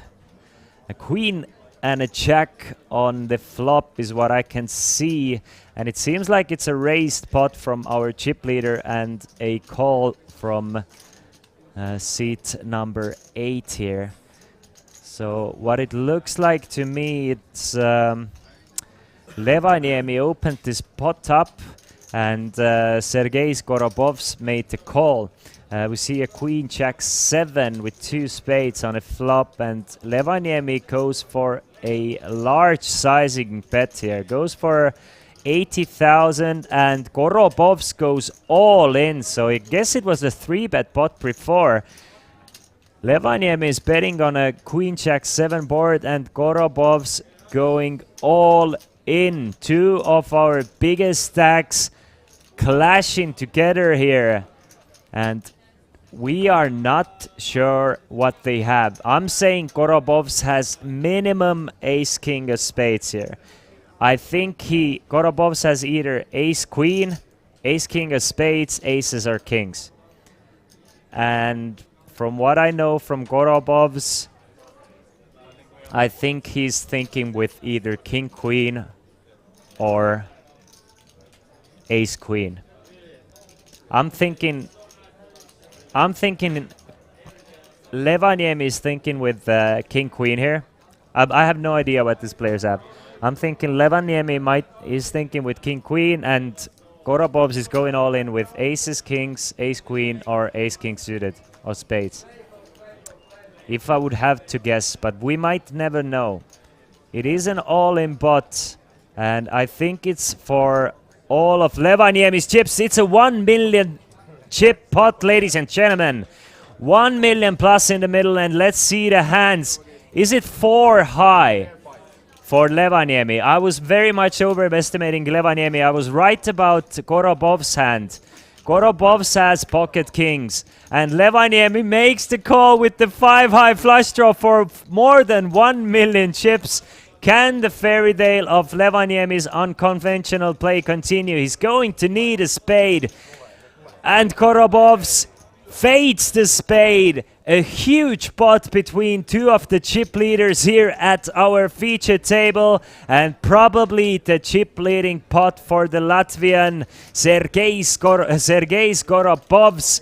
A queen and a jack on the flop is what I can see, and it seems like it's a raised pot from our chip leader and a call from seat number 8 here. So what it looks like to me, it's Levaniemi opened this pot up, and Sergei Skorobov's made the call. We see a queen jack 7 with 2 spades on a flop, and Levaniemi goes for a large sizing bet here. Goes for 80,000, and Korobovs goes all in. So I guess it was a 3-bet pot before. Levaniemi is betting on a queen jack 7 board, and Korobovs going all in. 2 of our biggest stacks clashing together here, and we are not sure what they have. I'm saying Korobovs has minimum ace king of spades here. I think Korobovs has either ace queen, ace king of spades, aces or kings. And from what I know from Korobovs, I think he's thinking with either king queen or ace queen. I'm thinking Levaniemi is thinking with king queen here. I have no idea what these players have. I'm thinking Levaniemi is thinking with king queen, and Korobovs is going all in with aces, kings, ace queen, or ace king suited or spades. If I would have to guess, but we might never know. It is an all-in pot, and I think it's for all of Levaniemi's chips. It's a 1 million chip pot, ladies and gentlemen. 1 million plus in the middle, and let's see the hands. Is it 4 high for Levaniemi? I was very much overestimating Levaniemi. I was right about Korobov's hand. Korobovs has pocket kings, and Levaniemi makes the call with the 5 high flush draw for more than 1 million chips. Can the fairy tale of Levaniemi's unconventional play continue? He's going to need a spade. And Korobovs fades the spade. A huge pot between 2 of the chip leaders here at our feature table, and probably the chip leading pot for the Latvian Sergei Skorobovs.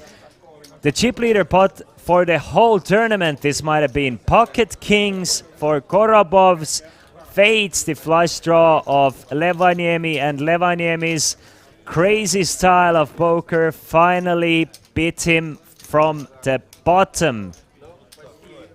The chip leader pot for the whole tournament. This might have been pocket kings for Korobovs. Fades the flush draw of Levaniemi, and Levaniemi's crazy style of poker finally beat him from the bottom.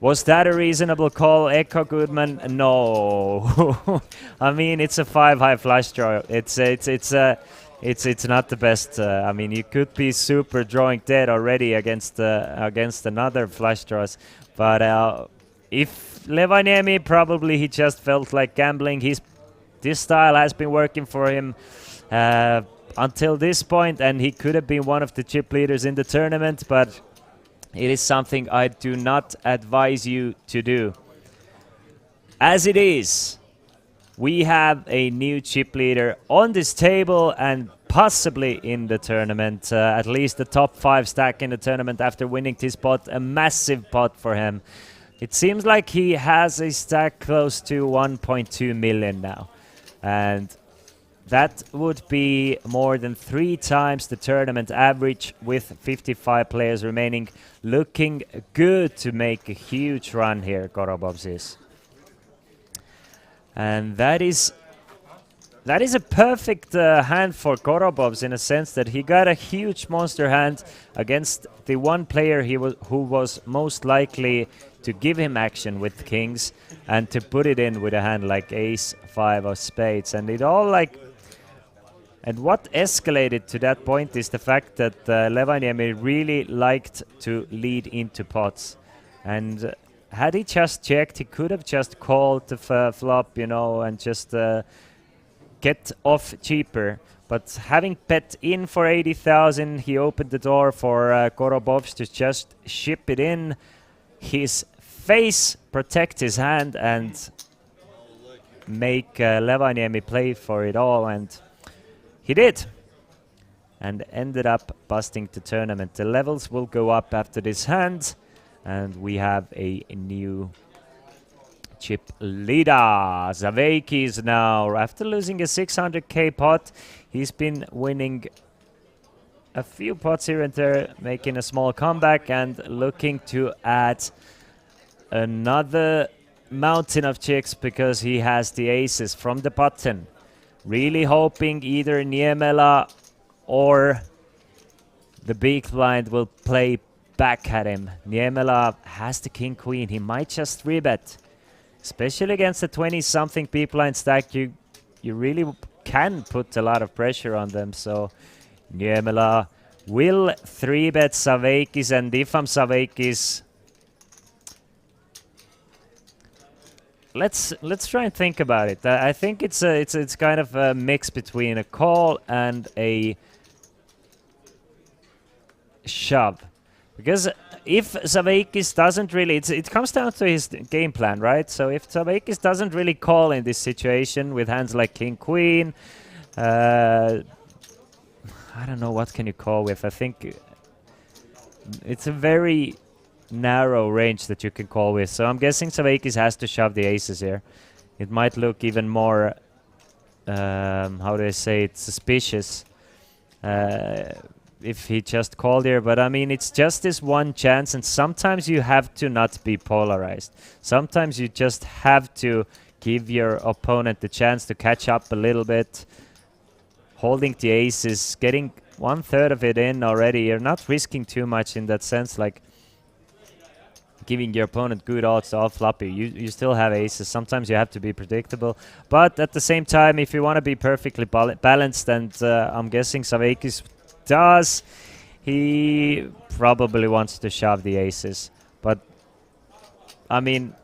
Was that a reasonable call, Echo Goodman? No. I mean, it's a 5 high flush draw. It's not the best. I mean, you could be super drawing dead already against another flush draws, but if Levaniemi, probably he just felt like gambling. This style has been working for him until this point, and he could have been one of the chip leaders in the tournament, but it is something I do not advise you to do. As it is, we have a new chip leader on this table and possibly in the tournament. At least the top 5 stack in the tournament after winning this pot. A massive pot for him. It seems like he has a stack close to 1.2 million now. And that would be more than 3 times the tournament average with 55 players remaining. Looking good to make a huge run here, Korobovs is. And that is a perfect hand for Korobovs in a sense that he got a huge monster hand against the one player who was most likely to give him action with kings and to put it in with a hand like ace 5 of spades. And it all like... And what escalated to that point is the fact that Levaniemi really liked to lead into pots. And had he just checked, he could have just called the flop, you know, and just get off cheaper. But having bet in for 80,000, he opened the door for Korobovs to just ship it in. His face, protect his hand, and make Levaniemi play for it all. And he did, and ended up busting the tournament. The levels will go up after this hand, and we have a new chip leader. Zaveikis now, after losing a 600k pot, he's been winning a few pots here and there, making a small comeback and looking to add another mountain of chicks because he has the aces from the button. Really hoping either Niemela or the big blind will play back at him. Niemela has the king queen. He might just 3-bet. Especially against the 20-something big blind stack, you really can put a lot of pressure on them. So Niemela will 3-bet Savveikis, and if I'm Savveikis, let's try and think about it. I think it's kind of a mix between a call and a shove, because if Savveikis doesn't really, it comes down to his game plan, right? So if Savveikis doesn't really call in this situation with hands like king queen, I don't know, what can you call with? I think it's a very narrow range that you can call with. So I'm guessing Savveikis has to shove the aces here. It might look even more, how do I say it, suspicious if he just called here. But I mean, it's just this one chance, and sometimes you have to not be polarized. Sometimes you just have to give your opponent the chance to catch up a little bit. Holding the aces, getting 1/3 of it in already. You're not risking too much in that sense, like giving your opponent good odds to off-flop you. You still have aces. Sometimes you have to be predictable. But at the same time, if you want to be perfectly balanced, and I'm guessing Savveikis does, he probably wants to shove the aces. But, I mean,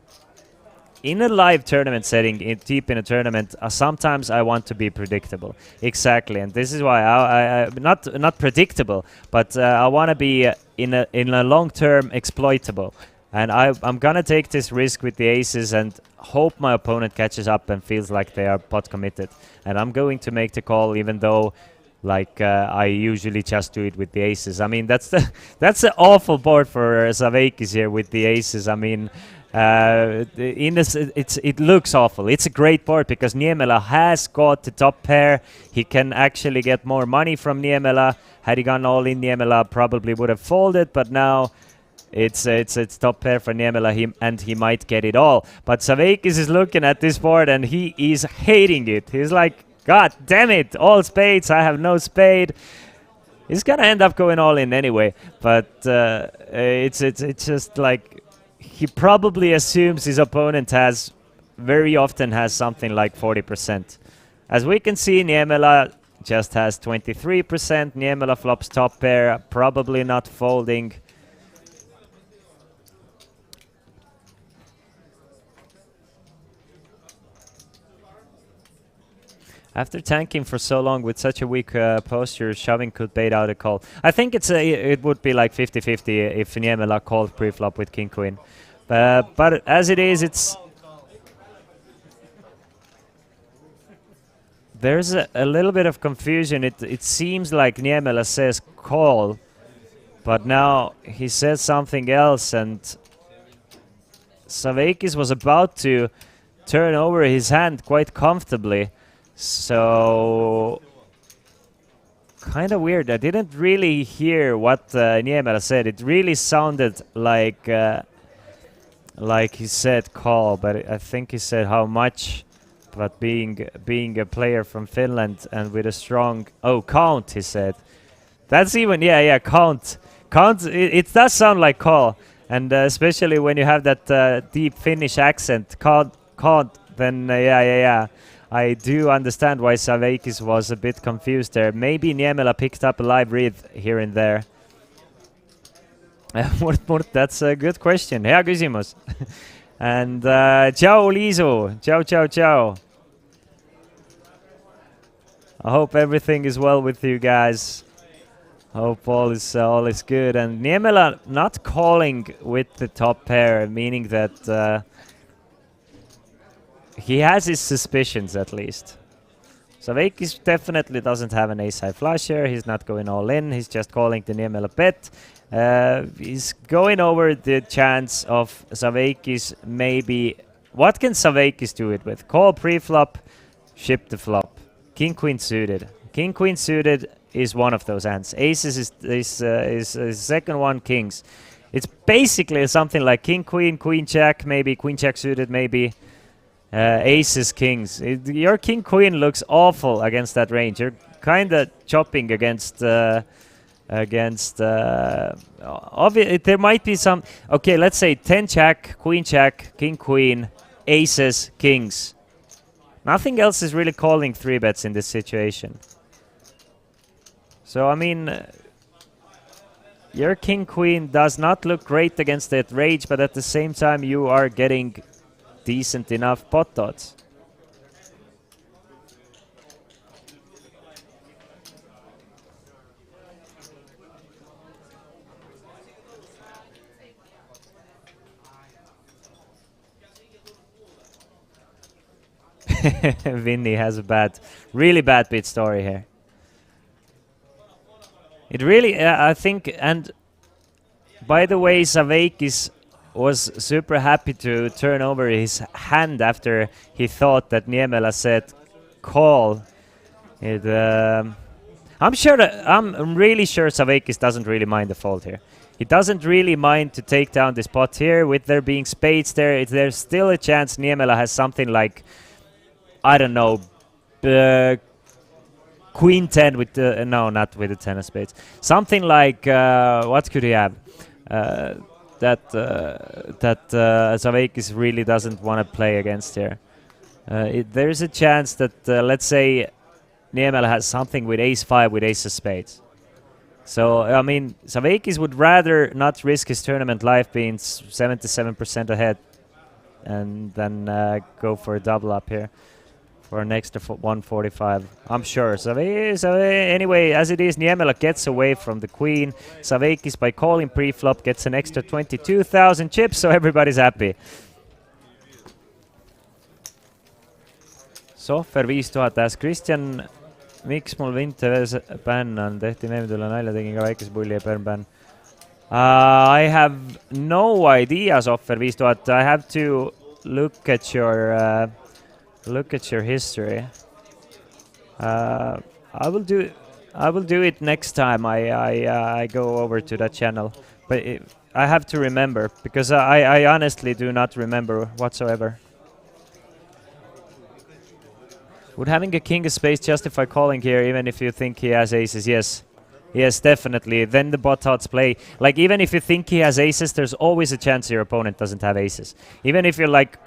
in a live tournament setting, deep in a tournament, sometimes I want to be predictable. Exactly, and this is why I not predictable, but I want to be in a long term exploitable. And I'm gonna take this risk with the aces and hope my opponent catches up and feels like they are pot committed. And I'm going to make the call, even though, like, I usually just do it with the aces. I mean, that's an awful board for Savveikis here with the aces. I mean, it looks awful. It's a great board because Niemela has got the top pair. He can actually get more money from Niemela. Had he gone all in, Niemela probably would have folded, but now it's top pair for Niemela, and he might get it all. But Savveikis is looking at this board and he is hating it. He's like, God damn it, all spades, I have no spade. He's gonna end up going all in anyway, but it's just like, he probably assumes his opponent very often has something like 40%. As we can see, Niemela just has 23%. Niemela flops top pair, probably not folding. After tanking for so long with such a weak posture, shoving could bait out a call. I think it would be like 50-50 if Niemela called pre-flop with king queen. But as it is, there's a little bit of confusion. It seems like Niemela says call, but now he says something else, and Savveikis was about to turn over his hand quite comfortably. So, kind of weird. I didn't really hear what Niemela said. It really sounded like he said call, but I think he said how much. But being a player from Finland and with a strong count, he said. That's even count. It does sound like call, and especially when you have that deep Finnish accent, count. Then I do understand why Savveikis was a bit confused there. Maybe Niemela picked up a live read here and there. That's a good question. Hea küsimus. And ciao Liisu. Ciao. I hope everything is well with you guys. Hope all is good. And Niemela not calling with the top pair, meaning that he has his suspicions at least. Savveikis definitely doesn't have an ace-high flush here. He's not going all in. He's just calling the Niemela bet. He's going over the chance of Savveikis maybe... What can Savveikis do it with? Call pre-flop, ship the flop. King-queen suited. King-queen suited is one of those hands. Aces is second one, kings. It's basically something like king-queen, queen-jack, maybe queen-jack suited, maybe... aces, kings. Your king-queen looks awful against that range. You're kind of chopping against there might be some. Okay, let's say 10 jack, queen jack, king queen, aces, kings. Nothing else is really calling 3-bets in this situation. So I mean, your king queen does not look great against that rage, but at the same time you are getting decent enough pot odds. Vinny has a really bad bit story here. It really, I think, and by the way, Saveikis was super happy to turn over his hand after he thought that Niemela said call. I'm really sure Saveikis doesn't really mind the fold here. He doesn't really mind to take down this pot here. With there being spades there, there's still a chance Niemela has something like, I don't know, queen 10 with the no, not with the 10 of spades. Something like what could he have? That Saveikis really doesn't want to play against here. There's a chance that let's say Niemela has something with ace 5 with ace of spades. So I mean, Saveikis would rather not risk his tournament life being 77% ahead, and then go for a double up here. For an extra 145, I'm sure. Anyway, as it is, Niemela gets away from the queen. Saveikis, by calling pre-flop, gets an extra 22,000 chips, so everybody's happy. Sohver 5000 ask Kristjan, miks mul Vinte bänn on, tehti meemidele nalja, tegin ka väikese pulli ja burn bänn. I have no idea, Sohver 5000. I have to look at your history. I will do it next time I go over to that channel. But I have to remember, because I honestly do not remember whatsoever. Would having a king of spades justify calling here, even if you think he has aces? Yes. Yes, definitely. Then the bot odds play. Like, even if you think he has aces, there's always a chance your opponent doesn't have aces. Even if you're like,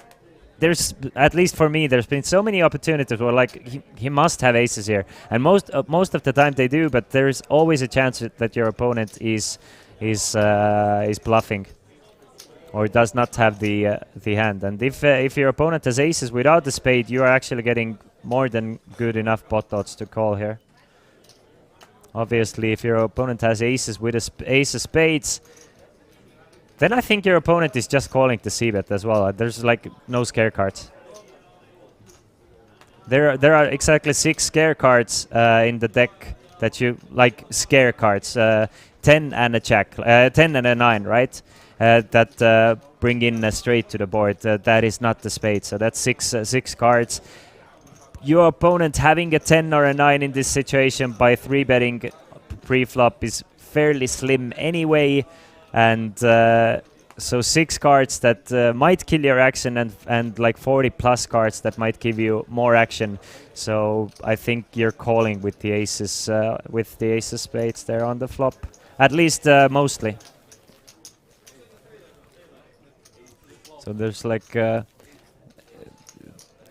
there's, at least for me, there's been so many opportunities where like he must have aces here, and most of the time they do, but there's always a chance that your opponent is bluffing or does not have the hand. And if your opponent has aces without the spade, you are actually getting more than good enough pot odds to call here. Obviously, if your opponent has aces with ace of spades, then I think your opponent is just calling the c-bet as well. There's like no scare cards. There are exactly 6 scare cards in the deck that you like, scare cards. 10 and a jack, 10 and a 9, right? That bring in straight to the board. That is not the spade, so that's 6 cards. Your opponent having a 10 or a 9 in this situation by 3-betting pre-flop is fairly slim anyway. And so 6 cards that might kill your action, and like 40 plus cards that might give you more action. So I think you're calling with the aces, with the ace of spades there on the flop, at least mostly. So there's like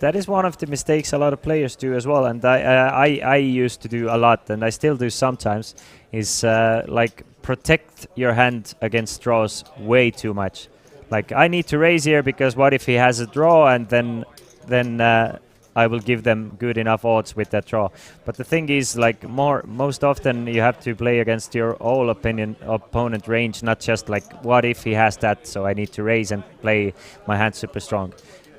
that is one of the mistakes a lot of players do as well, and I used to do a lot, and I still do sometimes. Is like protect your hand against draws way too much. Like, I need to raise here because what if he has a draw, and then I will give them good enough odds with that draw. But the thing is, like, most often you have to play against your whole opponent range, not just like what if he has that, so I need to raise and play my hand super strong.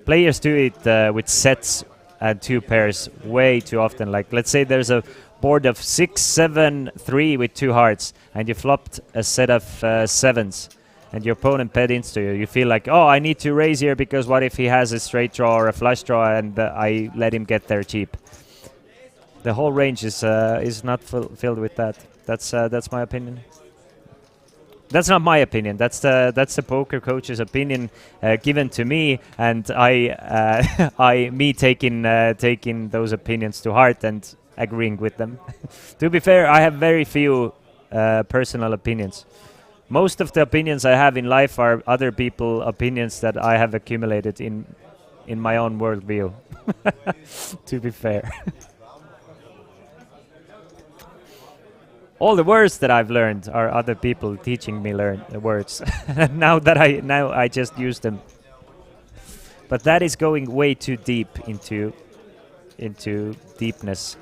Players do it with sets and 2 pairs way too often. Like, let's say there's a board of 6, 7, 3 with 2 hearts, and you flopped a set of 7s, and your opponent bet into you. You feel like, oh, I need to raise here because what if he has a straight draw or a flush draw, and I let him get there cheap. The whole range is not filled with that. That's my opinion. That's not my opinion. That's the poker coach's opinion given to me, and me taking those opinions to heart and agreeing with them. To be fair, I have very few personal opinions. Most of the opinions I have in life are other people opinions that I have accumulated in my own worldview. To be fair. All the words that I've learned are other people teaching me words. now I just use them. But that is going way too deep into deepness.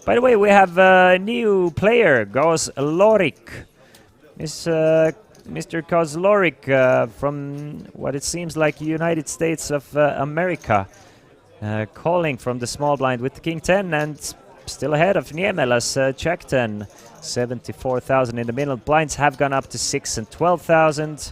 By the way, we have a new player, Kozlorik. Mr. Kozlorik from what it seems like United States of America, calling from the small blind with the King 10 and still ahead of Niemela's Jack 10. 74,000 in the middle. Blinds have gone up to 6 and 12,000.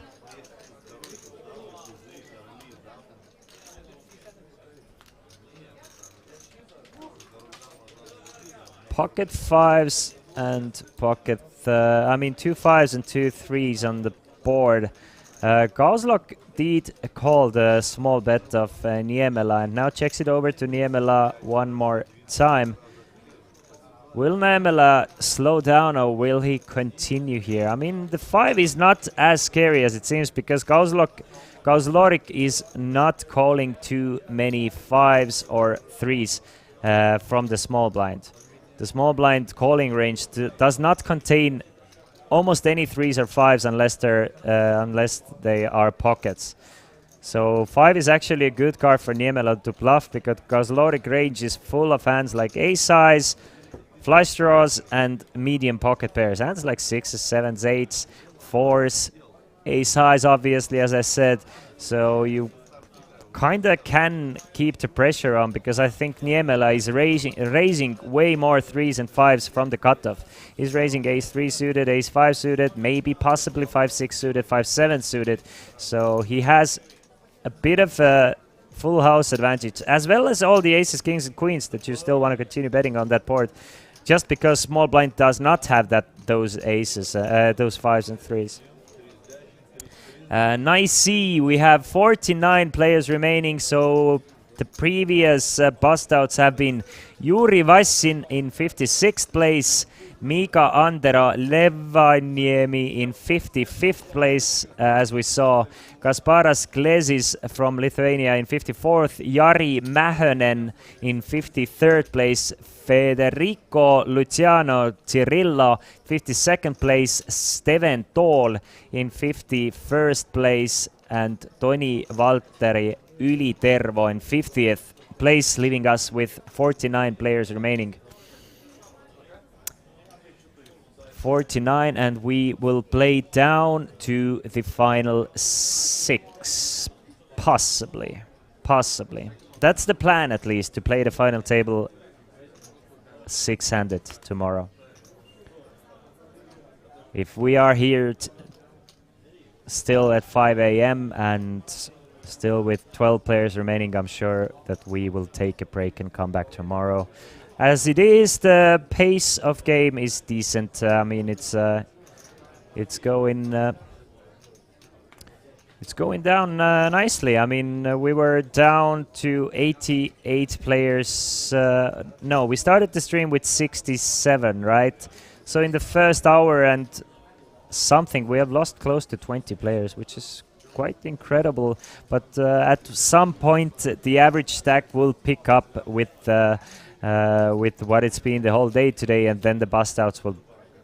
Pocket 5s and pocket, two 5s and 2 3s on the board. Kozlok did call the small bet of Niemela and now checks it over to Niemela one more time. Will Niemela slow down or will he continue here? I mean, the 5 is not as scary as it seems because Kozlorik is not calling too many 5s or 3s from the small blind. The small blind calling range does not contain almost any 3s or 5s unless they are pockets. So 5 is actually a good card for Niemela to bluff because Kozlorik range is full of hands like ace-size, flush draws and medium pocket pairs. Hands like 6s, 7s, 8s, 4s, ace-highs obviously as I said. So you kinda can keep the pressure on because I think Niemela is raising way more 3s and 5s from the cutoff. He's raising ace-3 suited, ace-5 suited, maybe possibly 5-6 suited, 5-7 suited. So he has a bit of a full house advantage as well as all the aces, kings and queens that you still want to continue betting on that board. Just because small blind does not have those aces, those 5s and 3s. Nice see, we have 49 players remaining, so the previous bust outs have been Juri Vassin in 56th place, Mika Andera Levaniemi in 55th place, as we saw, Kasparas Klesis from Lithuania in 54th, Jari Mähönen in 53rd place, Federico Luciano Cirillo 52nd place, Steven Tool in 51st place, and Toni Valtteri Ylitervo in 50th place, leaving us with 49 players remaining. 49, and we will play down to the final 6. Possibly. That's the plan, at least, to play the final table 6-handed tomorrow. If we are here still at 5 a.m. and still with 12 players remaining, I'm sure that we will take a break and come back tomorrow. As it is, the pace of game is decent. I mean, it's going down nicely. I mean, we were down to 88 players. No, we started the stream with 67, right? So in the first hour and something, we have lost close to 20 players, which is quite incredible. But at some point, the average stack will pick up with what it's been the whole day today, and then the bust outs will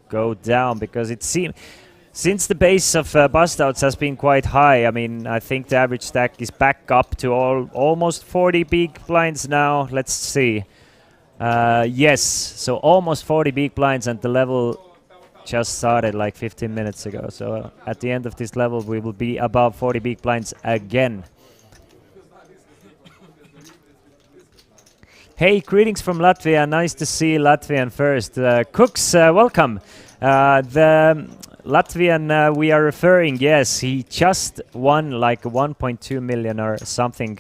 go down because it seems since the base of bust outs has been quite high. I mean, I think the average stack is back up to almost 40 big blinds now. Let's see. Yes, so almost 40 big blinds, and the level just started like 15 minutes ago. So at the end of this level, we will be above 40 big blinds again. Hey, greetings from Latvia. Nice to see Latvian first. Cooks, welcome. The Latvian we are referring, yes, he just won like 1.2 million or something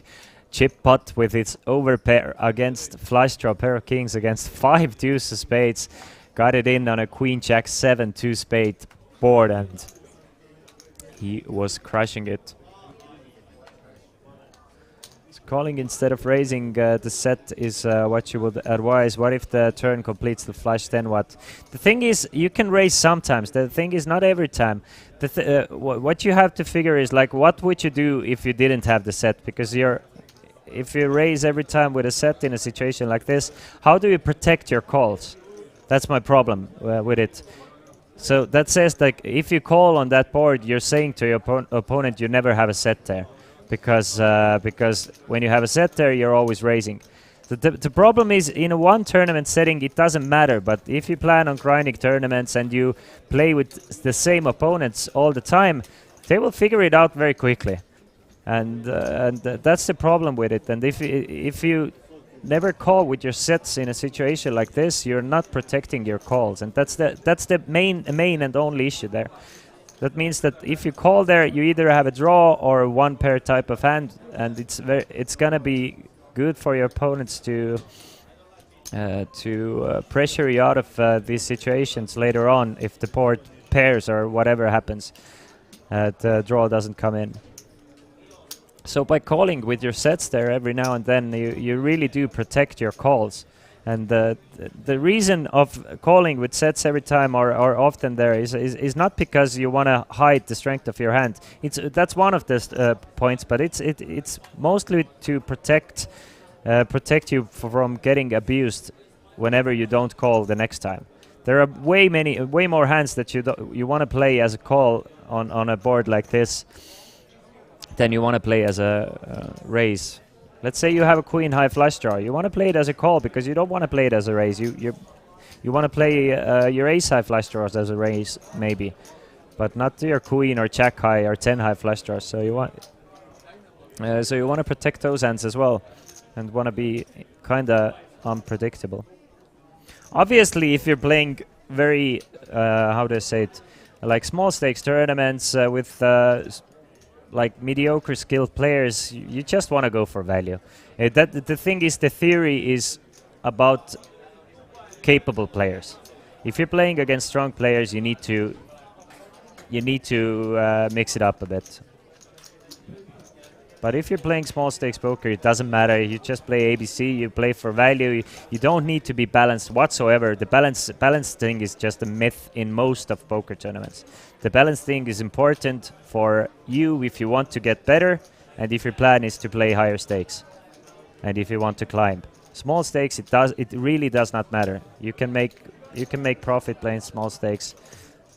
chip pot with its overpair against flush draw, pair of kings against 5 deuce of spades. Got it in on a queen jack 7 2 spade board, and he was crushing it. calling instead of raising the set is what you would advise. What if the turn completes the flush, then what? The thing is, you can raise sometimes. The thing is, not every time. What you have to figure is, like, what would you do if you didn't have the set? Because if you raise every time with a set in a situation like this, how do you protect your calls? That's my problem with it. So that says, like, if you call on that board, you're saying to your opponent you never have a set there. Because when you have a set there, you're always raising. The problem is, in a one tournament setting, it doesn't matter. But if you plan on grinding tournaments and you play with the same opponents all the time, they will figure it out very quickly. And that's the problem with it. And if you never call with your sets in a situation like this, you're not protecting your calls, and that's the main and only issue there. That means that if you call there, you either have a draw or a one pair type of hand, and it's gonna be good for your opponents to pressure you out of these situations later on if the board pairs or whatever happens. The draw doesn't come in. So by calling with your sets there every now and then, you really do protect your calls. And the reason of calling with sets every time or often there is not because you want to hide the strength of your hand. That's one of the points, but it's mostly to protect you from getting abused whenever you don't call the next time. There are way more hands that you want to play as a call on a board like this than you want to play as a raise. Let's say you have a queen high flush draw. You want to play it as a call because you don't want to play it as a raise. You want to play your ace high flush draws as a raise maybe, but not your queen or jack high or 10 high flush draws. So you want to protect those hands as well, and want to be kind of unpredictable. Obviously, if you're playing very how do I say it, like small stakes tournaments with like mediocre skilled players, you just want to go for value. The thing is, the theory is about capable players. If you're playing against strong players, you need to mix it up a bit. But if you're playing small stakes poker, it doesn't matter. You just play ABC, you play for value. You don't need to be balanced whatsoever. The balance thing is just a myth in most of poker tournaments. The balance thing is important for you if you want to get better, and if your plan is to play higher stakes, and if you want to climb. Small stakes, it really does not matter. You can make profit playing small stakes,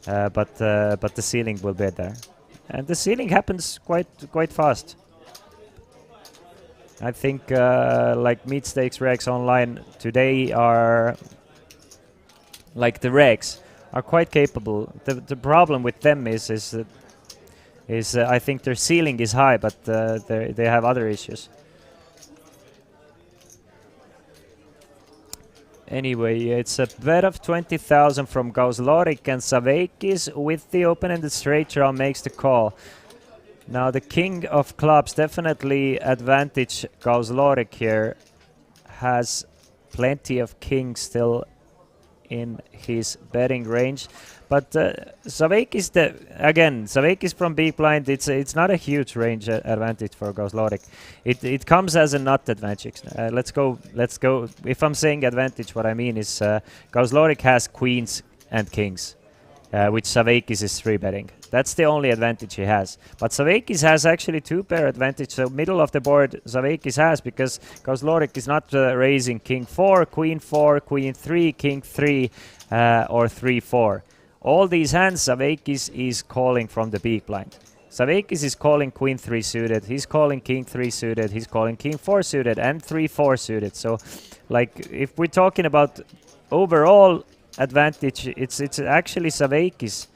but the ceiling will be there, and the ceiling happens quite fast. I think like mid stakes regs online today are like the regs are quite capable. The problem with them is I think their ceiling is high, but they have other issues. Anyway, it's a bet of 20,000 from Gauslorik, and Saveikis with the open-ended straight draw makes the call. Now the king of clubs definitely advantage Gauslorik here. Has plenty of kings still in his betting range, but Saveikis Saveikis from big blind. It's not a huge range advantage for Gauslorik. It comes as a nut advantage. Let's go. If I'm saying advantage, what I mean is Gauslorik has queens and kings, which Saveikis is 3-betting. That's the only advantage he has. But Saveikis has actually 2-pair advantage, so middle of the board Saveikis has, because Gauslorik is not raising king 4, queen 4, queen 3, king 3, or 3-4. All these hands Saveikis is calling from the big blind. Saveikis is calling queen 3 suited, he's calling king 3 suited, he's calling king 4 suited, and 3-4 suited. So, like, if we're talking about overall advantage, it's actually Saveikis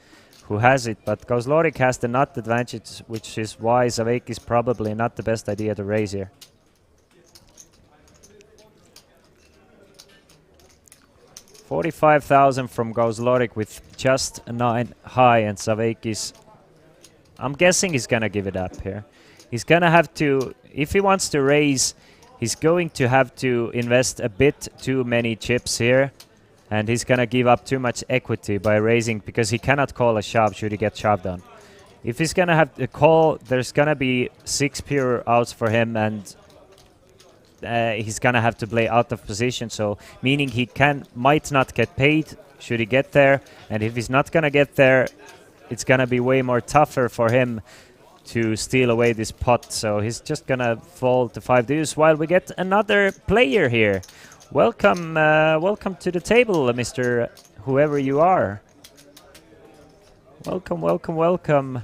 who has it, but Gauslorik has the nut advantage, which is why Saveikis is probably not the best idea to raise here. $45,000 from Gauslorik with just a 9 high, and Saveikis, I'm guessing he's gonna give it up here. He's gonna have to, if he wants to raise, he's going to have to invest a bit too many chips here. And he's gonna give up too much equity by raising, because he cannot call a shove should he get shoved on. If he's gonna have to call, there's gonna be 6 pure outs for him, and he's gonna have to play out of position. So meaning he might not get paid should he get there, and if he's not gonna get there, it's gonna be way more tougher for him to steal away this pot. So he's just gonna fall to 5 deuce while we get another player here. Welcome, welcome to the table, Mr. Whoever you are. Welcome, welcome, welcome,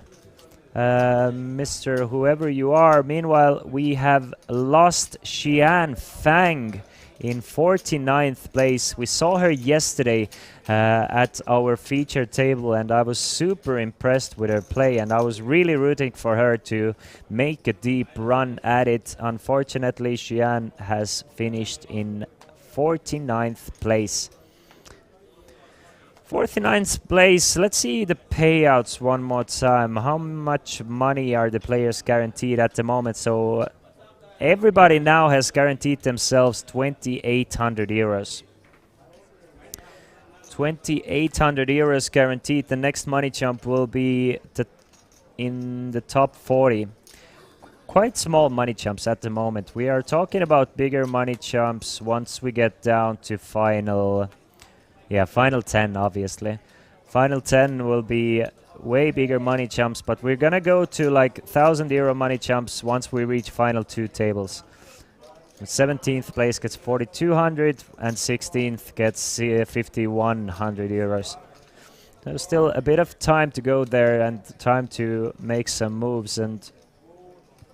Mr. Whoever you are. Meanwhile, we have lost Xian Fang in 49th place. We saw her yesterday at our feature table, and I was super impressed with her play, and I was really rooting for her to make a deep run at it. Unfortunately, Xian has finished in 49th place. 49th place. Let's see the payouts one more time. How much money are the players guaranteed at the moment? So everybody now has guaranteed themselves 2,800 euros. 2,800 euros guaranteed. The next money jump will be in the top 40. Quite small money jumps at the moment. We are talking about bigger money jumps once we get down to final 10, obviously. Final 10 will be way bigger money jumps, but we're gonna go to like 1,000 euro money jumps once we reach final 2 tables. 17th place gets 4,200 and 16th gets 5,100 euros. There's still a bit of time to go there and time to make some moves and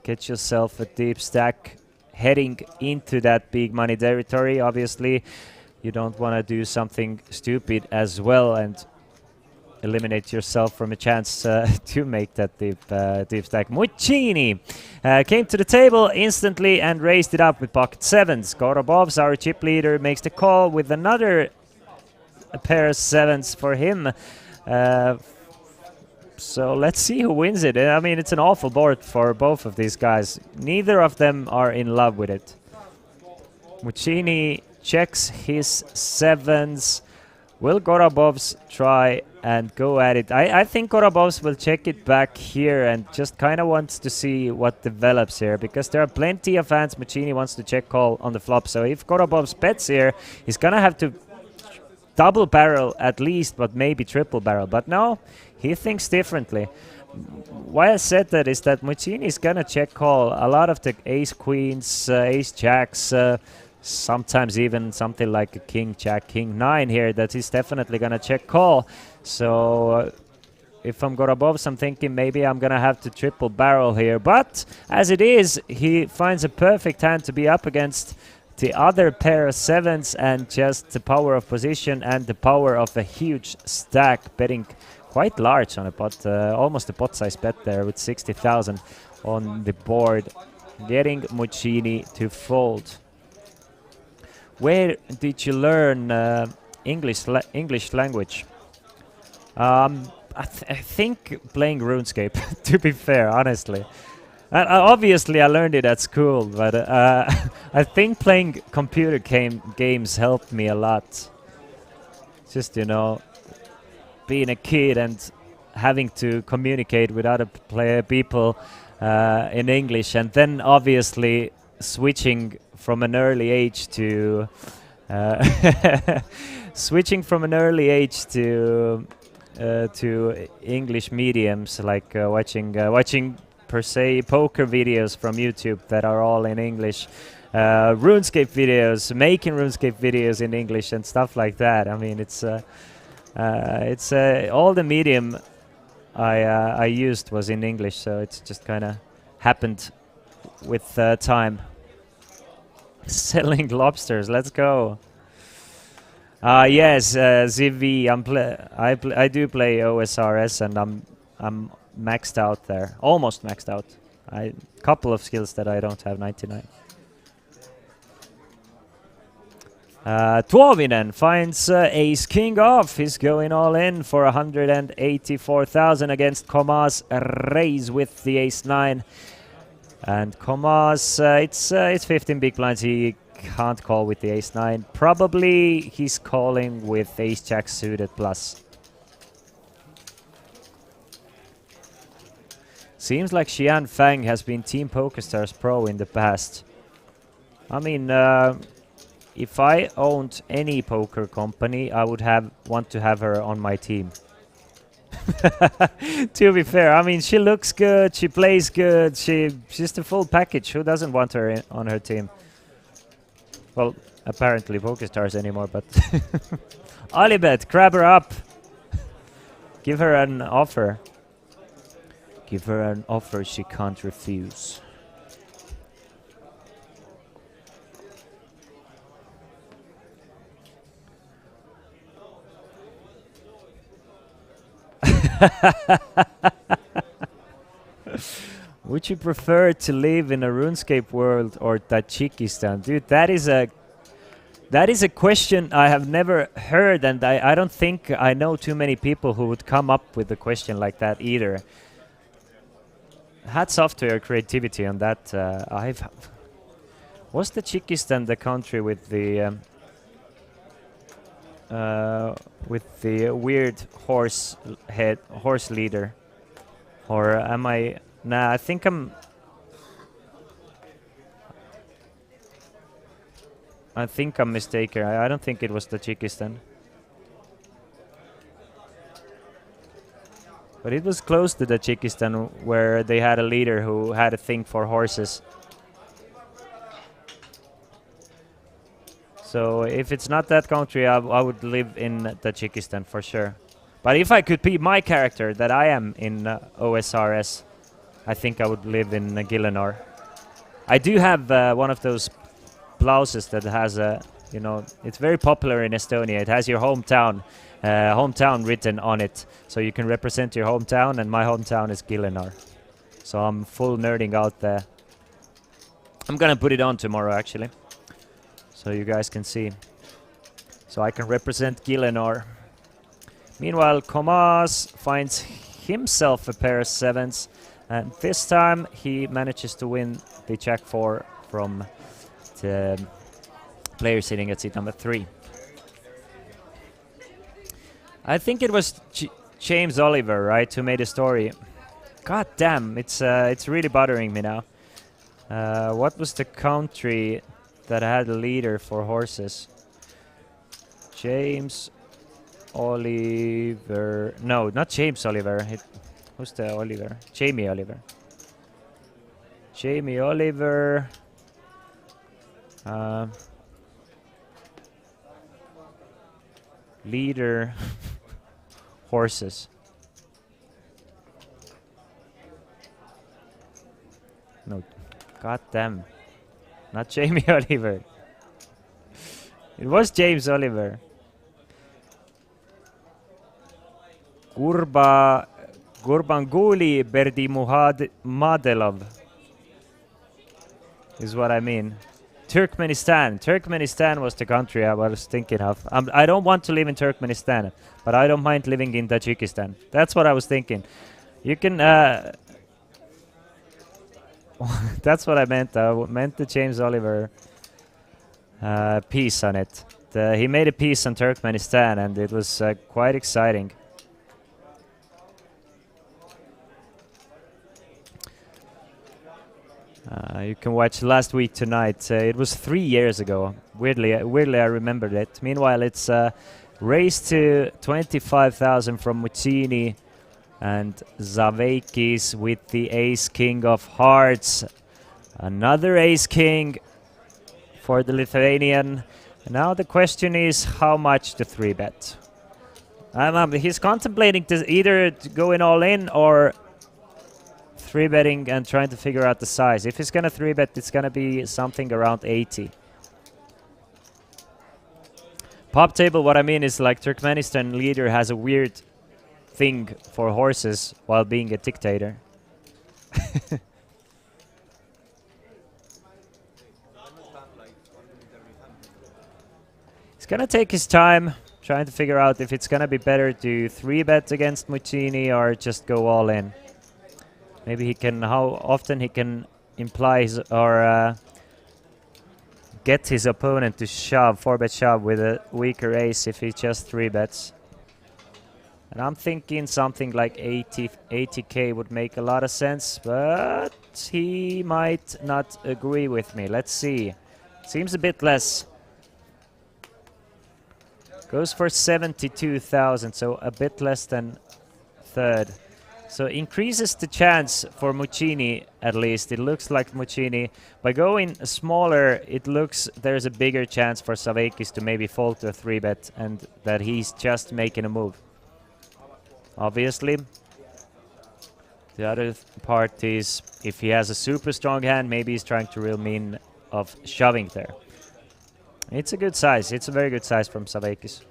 get yourself a deep stack heading into that big money territory. Obviously, you don't want to do something stupid as well and eliminate yourself from a chance to make that deep stack. Muccini came to the table instantly and raised it up with pocket sevens. Gorobovs, our chip leader, makes the call with another pair of sevens for him. So let's see who wins it. I mean, it's an awful board for both of these guys. Neither of them are in love with it. Muccini checks his sevens. Will Gorobovs try and go at it? I think Gorobovs will check it back here and just kind of wants to see what develops here, because there are plenty of hands Muccini wants to check call on the flop. So if Gorobovs bets here, he's gonna have to double barrel at least, but maybe triple barrel. But no, he thinks differently. Why I said that is that Muccini is gonna check call a lot of the ace queens, ace jacks, sometimes even something like a king jack, king 9 here that he's definitely gonna check call. So if I'm Gorobovs, I'm thinking maybe I'm gonna have to triple barrel here. But as it is, he finds a perfect hand to be up against the other pair of sevens, and just the power of position and the power of a huge stack, betting quite large on a pot, almost a pot size bet there with 60,000 on the board, getting Muccini to fold. Where did you learn English language? I think playing RuneScape, to be fair, honestly. And obviously I learned it at school, but I think playing computer games helped me a lot. Just, you know, being a kid and having to communicate with other people in English, and then obviously switching from an early age to to English mediums, like watching per se poker videos from YouTube that are all in English, RuneScape videos, making RuneScape videos in English and stuff like that. I mean, it's all the medium I used was in English, so it's just kind of happened with time. Selling lobsters, let's go. Yes, ZV. I do play OSRS, and I'm maxed out there, almost maxed out. Couple of skills that I don't have 99. Tuovinen finds ace king off. He's going all in for 184,000 against Komas raise with the ace 9. And Komas, it's 15 big blinds. He can't call with the ace 9. Probably he's calling with ace jack suited plus. Seems like Xian Fang has been Team PokerStars Pro in the past. I mean, if I owned any poker company, I would want to have her on my team. To be fair, I mean, she looks good, she plays good, she's the full package. Who doesn't want her on her team? Well, apparently PokerStars anymore, but Alibet, grab her up. Give her an offer. Give her an offer she can't refuse. Would you prefer to live in a RuneScape world or Tajikistan? Dude, that is a question I have never heard, and I don't think I know too many people who would come up with a question like that either. Hats off to your creativity on that. Was Tajikistan the country with the weird horse leader, or am I? Nah, I think I'm mistaken. I don't think it was Tajikistan. But it was close to Tajikistan, where they had a leader who had a thing for horses. So if it's not that country, I would live in Tajikistan for sure. But if I could be my character that I am in OSRS, I think I would live in Gillenor. I do have one of those blouses that has a, it's very popular in Estonia. It has your hometown written on it, so you can represent your hometown, and my hometown is Gillenor. So I'm full nerding out there. I'm gonna put it on tomorrow actually, so you guys can see. So I can represent Gillenor. Meanwhile, Comas finds himself a pair of sevens, and this time he manages to win the Jack 4 from the player sitting at seat number 3. I think it was James Oliver, right, who made a story. God damn, it's really bothering me now. What was the country that had a leader for horses? James Oliver. No, not James Oliver. Who's the Oliver? Jamie Oliver. Jamie Oliver. Leader. Horses. No. God damn. Not Jamie Oliver. It was James Oliver. Gurbanguly Berdimuhadelov is what I mean. Turkmenistan. Turkmenistan was the country I was thinking of. I don't want to live in Turkmenistan, but I don't mind living in Tajikistan. That's what I was thinking. You can... that's what I meant. I meant the James Oliver piece on it. He made a piece on Turkmenistan, and it was quite exciting. You can watch Last Week Tonight. It was 3 years ago. Weirdly, I remembered it. Meanwhile, it's race to 25,000 from Muccini and Zaveikis with the Ace King of Hearts. Another Ace King for the Lithuanian. Now the question is how much to 3-bet. He's contemplating to either going all in or 3-betting and trying to figure out the size. If he's gonna 3-bet, it's gonna be something around 80. Pop table, what I mean is like Turkmenistan leader has a weird thing for horses while being a dictator. He's gonna take his time trying to figure out if it's gonna be better to 3-bet against Muccini or just go all in. Maybe he can, how often he can imply his, or get his opponent to shove, 4-bet shove with a weaker ace if he just 3-bets. And I'm thinking something like 80k would make a lot of sense, but he might not agree with me. Let's see. Seems a bit less. Goes for 72,000, so a bit less than third. So increases the chance for Muccini, at least. It looks like Muccini. By going smaller, it looks there's a bigger chance for Savekis to maybe fold to a 3-bet and that he's just making a move. Obviously, the other part is if he has a super strong hand, maybe he's trying to real mean of shoving there. It's a good size. It's a very good size from Savekis.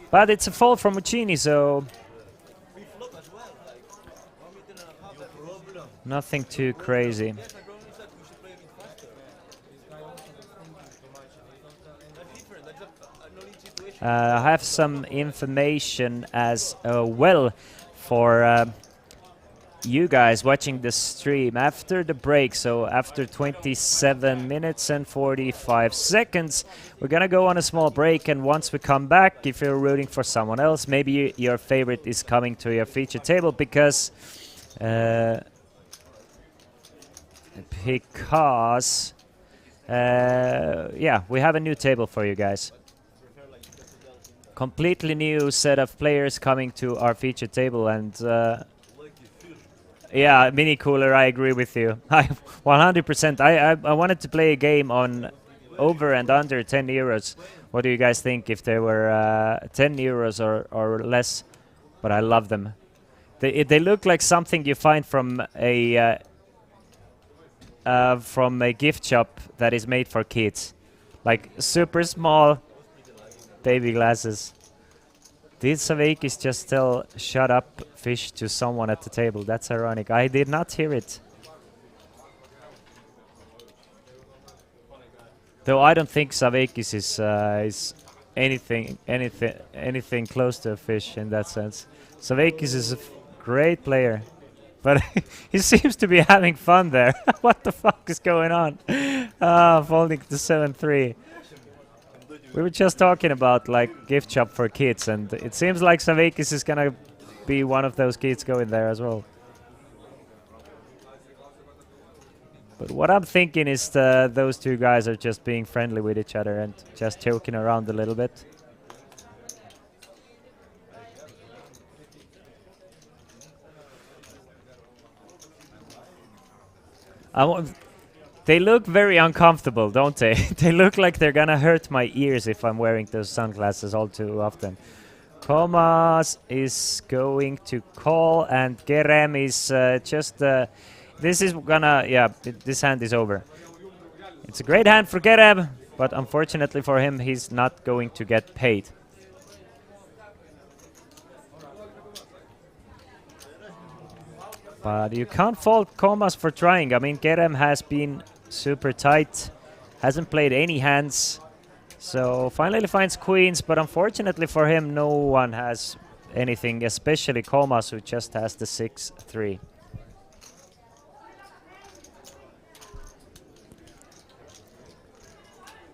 But it's a fold from Muccini, so nothing too crazy. I have some information as well for you guys watching the stream after the break. So after 27 minutes and 45 seconds, we're gonna go on a small break, and once we come back, if you're rooting for someone else, maybe your favorite is coming to your feature table because yeah, we have a new table for you guys. Completely new set of players coming to our feature table, and yeah, Mini Cooler, I agree with you. 100%. I wanted to play a game on over and under 10 euros. What do you guys think if they were 10 euros or less? But I love them. They look like something you find from a gift shop that is made for kids. Like super small baby glasses. Did Savekis just tell "shut up, fish" to someone at the table? That's ironic. I did not hear it. Though I don't think Savekis is anything close to a fish in that sense. Savekis is a great player, but he seems to be having fun there. What the fuck is going on? Folding to 7-3. We were just talking about like gift shop for kids, and it seems like Savekis is gonna be one of those kids going there as well. But what I'm thinking is those two guys are just being friendly with each other and just joking around a little bit. They look very uncomfortable, don't they? They look like they're gonna hurt my ears if I'm wearing those sunglasses all too often. Komas is going to call, and Kerem is just... this is gonna... yeah, this hand is over. It's a great hand for Kerem, but unfortunately for him, he's not going to get paid. But you can't fault Komas for trying. I mean, Kerem has been super tight, hasn't played any hands, so finally finds queens, but unfortunately for him, no one has anything, especially Komas, who just has the 6-3.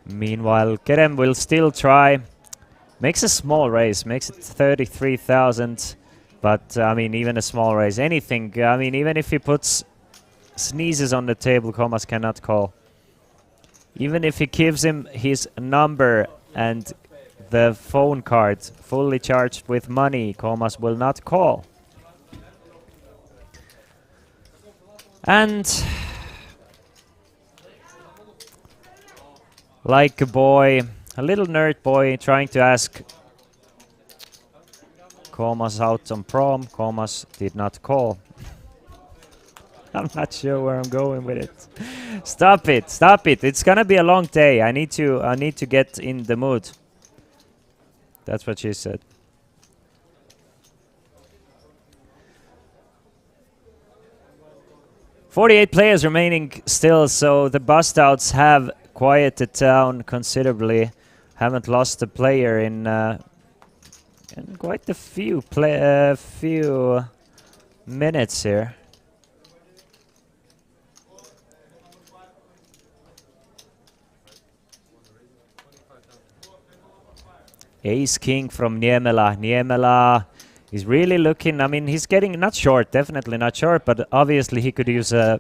Meanwhile, Kerem will still try. Makes a small raise, makes it 33,000. But, I mean, even a small raise, anything. I mean, even if he puts sneezes on the table, Komas cannot call. Even if he gives him his number and the phone card fully charged with money, Komas will not call. And like a boy, a little nerd boy trying to ask Komas out on prom, Komas did not call. I'm not sure where I'm going with it. Stop it, stop it. It's gonna be a long day. I need to get in the mood. That's what she said. "48 players remaining still, so the bust outs have quieted down considerably. Haven't lost a player in quite a few minutes here. Ace King from Niemela. Niemela is really looking, I mean, he's getting not short, definitely not short, but obviously he could use a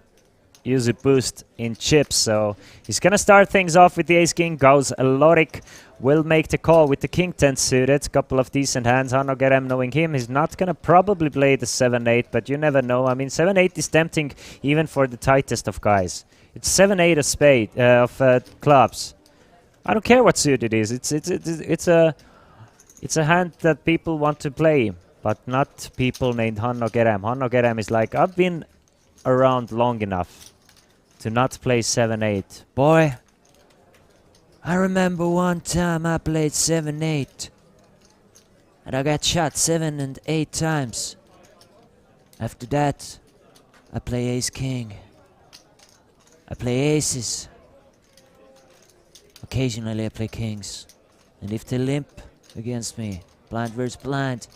boost in chips. So he's gonna start things off with the Ace King. Goes Lorik, will make the call with the King 10 suited. Couple of decent hands. Hanno Kerem, knowing him, he's not gonna probably play the 7-8, but you never know. I mean, 7-8 is tempting even for the tightest of guys. It's 7-8 of spade of clubs. I don't care what suit it is. It's a hand that people want to play, but not people named Hanno Kerem. Hanno Kerem is like, I've been around long enough to not play 7-8. Boy, I remember one time I played 7-8 and I got shot 7 and 8 times. After that, I play Ace King. I play aces. Occasionally I play kings. And if they limp against me, blind versus blind,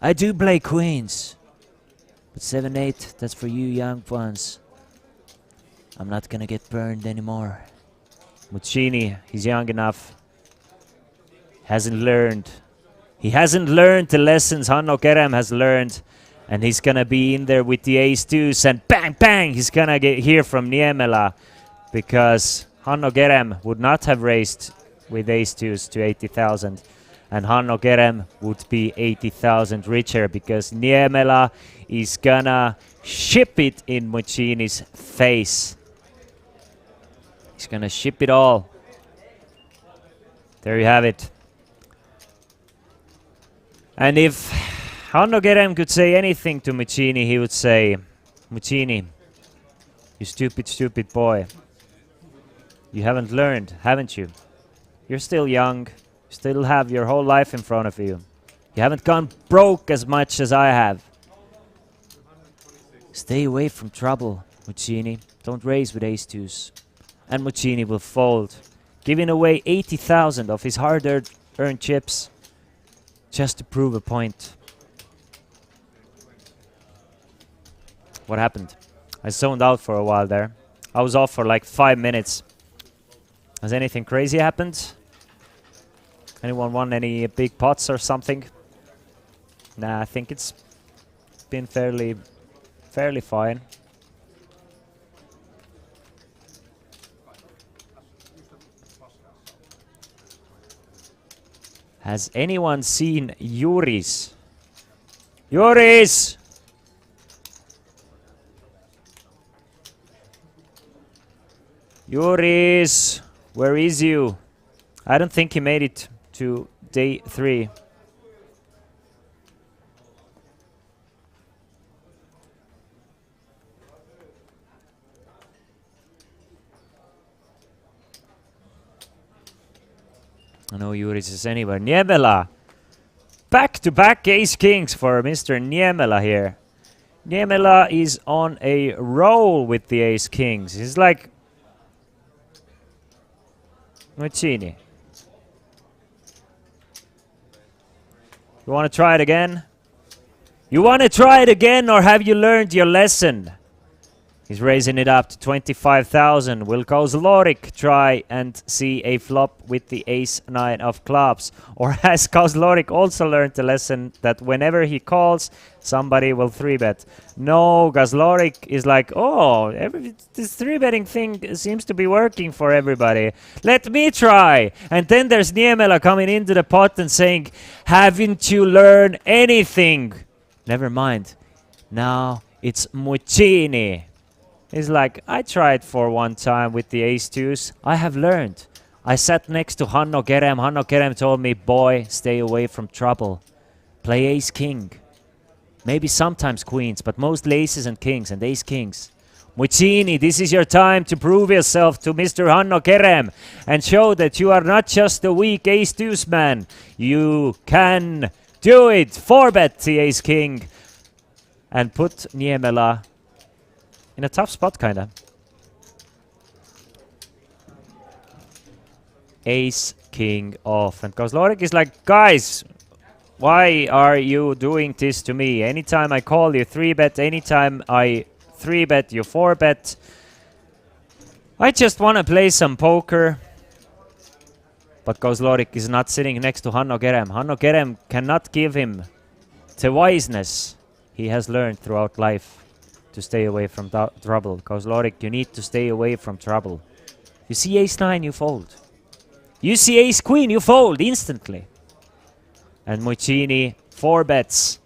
I do play queens. But 7-8, that's for you young ones. I'm not gonna get burned anymore. Muccini, he's young enough. Hasn't learned. He hasn't learned the lessons Hanno Kerem has learned. And he's gonna be in there with the ace-2s and bang, bang! He's gonna get here from Niemela. Because Hanno Kerem would not have raised with ace-2s to 80,000. And Hanno Kerem would be 80,000 richer because Niemela is gonna ship it in Muccini's face. He's gonna ship it all. There you have it. And if Hanno Kerem could say anything to Muccini, he would say, Muccini, you stupid, stupid boy. You haven't learned, haven't you? You're still young. You still have your whole life in front of you. You haven't gone broke as much as I have. Stay away from trouble, Muccini. Don't raise with ace-2s. And Muccini will fold, giving away 80,000 of his hard-earned chips just to prove a point. What happened? I zoned out for a while there. I was off for like 5 minutes. Has anything crazy happened? Anyone won any big pots or something? Nah, I think it's been fairly fine. Has anyone seen Juris? Juris! Juris! Where is you? I don't think he made it to day 3. I know Juris is anywhere. Niemela! Back-to-back ace-kings for Mr. Niemela here. Niemela is on a roll with the ace-kings. He's like Muccini. You want to try it again? You want to try it again, or have you learned your lesson? He's raising it up to 25,000. Will Kozlorik try and see a flop with the ace-9 of clubs? Or has Kozlorik also learned the lesson that whenever he calls, somebody will 3-bet? No, Kozlorik is like, oh, this 3-betting thing seems to be working for everybody. Let me try. And then there's Niemela coming into the pot and saying, haven't you learned anything? Never mind. Now it's Muccini. He's like, I tried for one time with the ace-2s. I have learned. I sat next to Hanno Kerem. Hanno Kerem told me, boy, stay away from trouble. Play ace-king. Maybe sometimes queens, but mostly aces and kings and ace-kings. Muccini, this is your time to prove yourself to Mr. Hanno Kerem and show that you are not just a weak ace-2s man. You can do it. 4-bet the ace-king and put Niemela in a tough spot, kinda. Ace, king off. And Kozlorik is like, guys, why are you doing this to me? Anytime I call you 3-bet, anytime I 3-bet, you 4-bet. I just want to play some poker. But Kozlorik is not sitting next to Hanno Kerem. Hanno Kerem cannot give him the wiseness he has learned throughout life to stay away from trouble. Kozlorik, you need to stay away from trouble. You see ace-9, you fold. You see ace-queen, you fold instantly. And Muccini, 4 bets.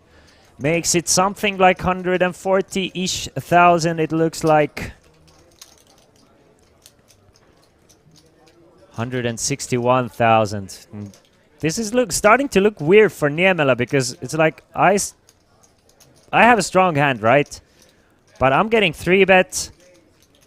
Makes it something like 140-ish thousand, it looks like. 161,000. This is starting to look weird for Niemela, because it's like I have a strong hand, right? But I'm getting 3-bet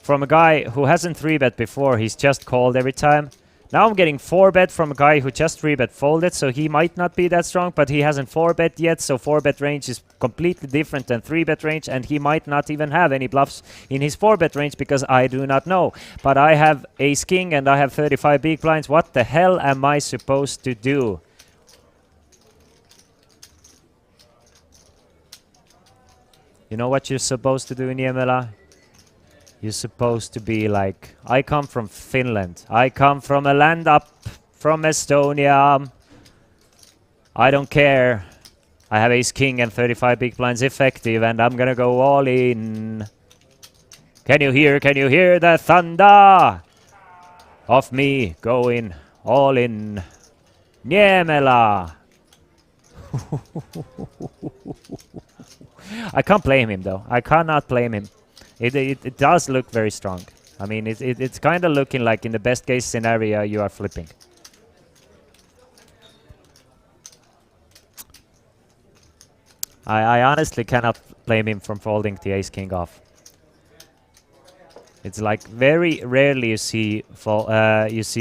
from a guy who hasn't 3-bet before. He's just called every time. Now I'm getting 4-bet from a guy who just 3-bet folded, so he might not be that strong, but he hasn't 4-bet yet, so 4-bet range is completely different than 3-bet range, and he might not even have any bluffs in his 4-bet range because I do not know. But I have ace-king and I have 35 big blinds. What the hell am I supposed to do? You know what you're supposed to do, Niemela? You're supposed to be like, I come from Finland. I come from a land up from Estonia. I don't care. I have ace-king and 35 big blinds effective, and I'm gonna go all in. Can you hear the thunder of me going all in? Niemela. I can't blame him though. I cannot blame him. It does look very strong. I mean, it's kind of looking like in the best case scenario you are flipping. I honestly cannot blame him from folding the ace-king off. It's like very rarely you see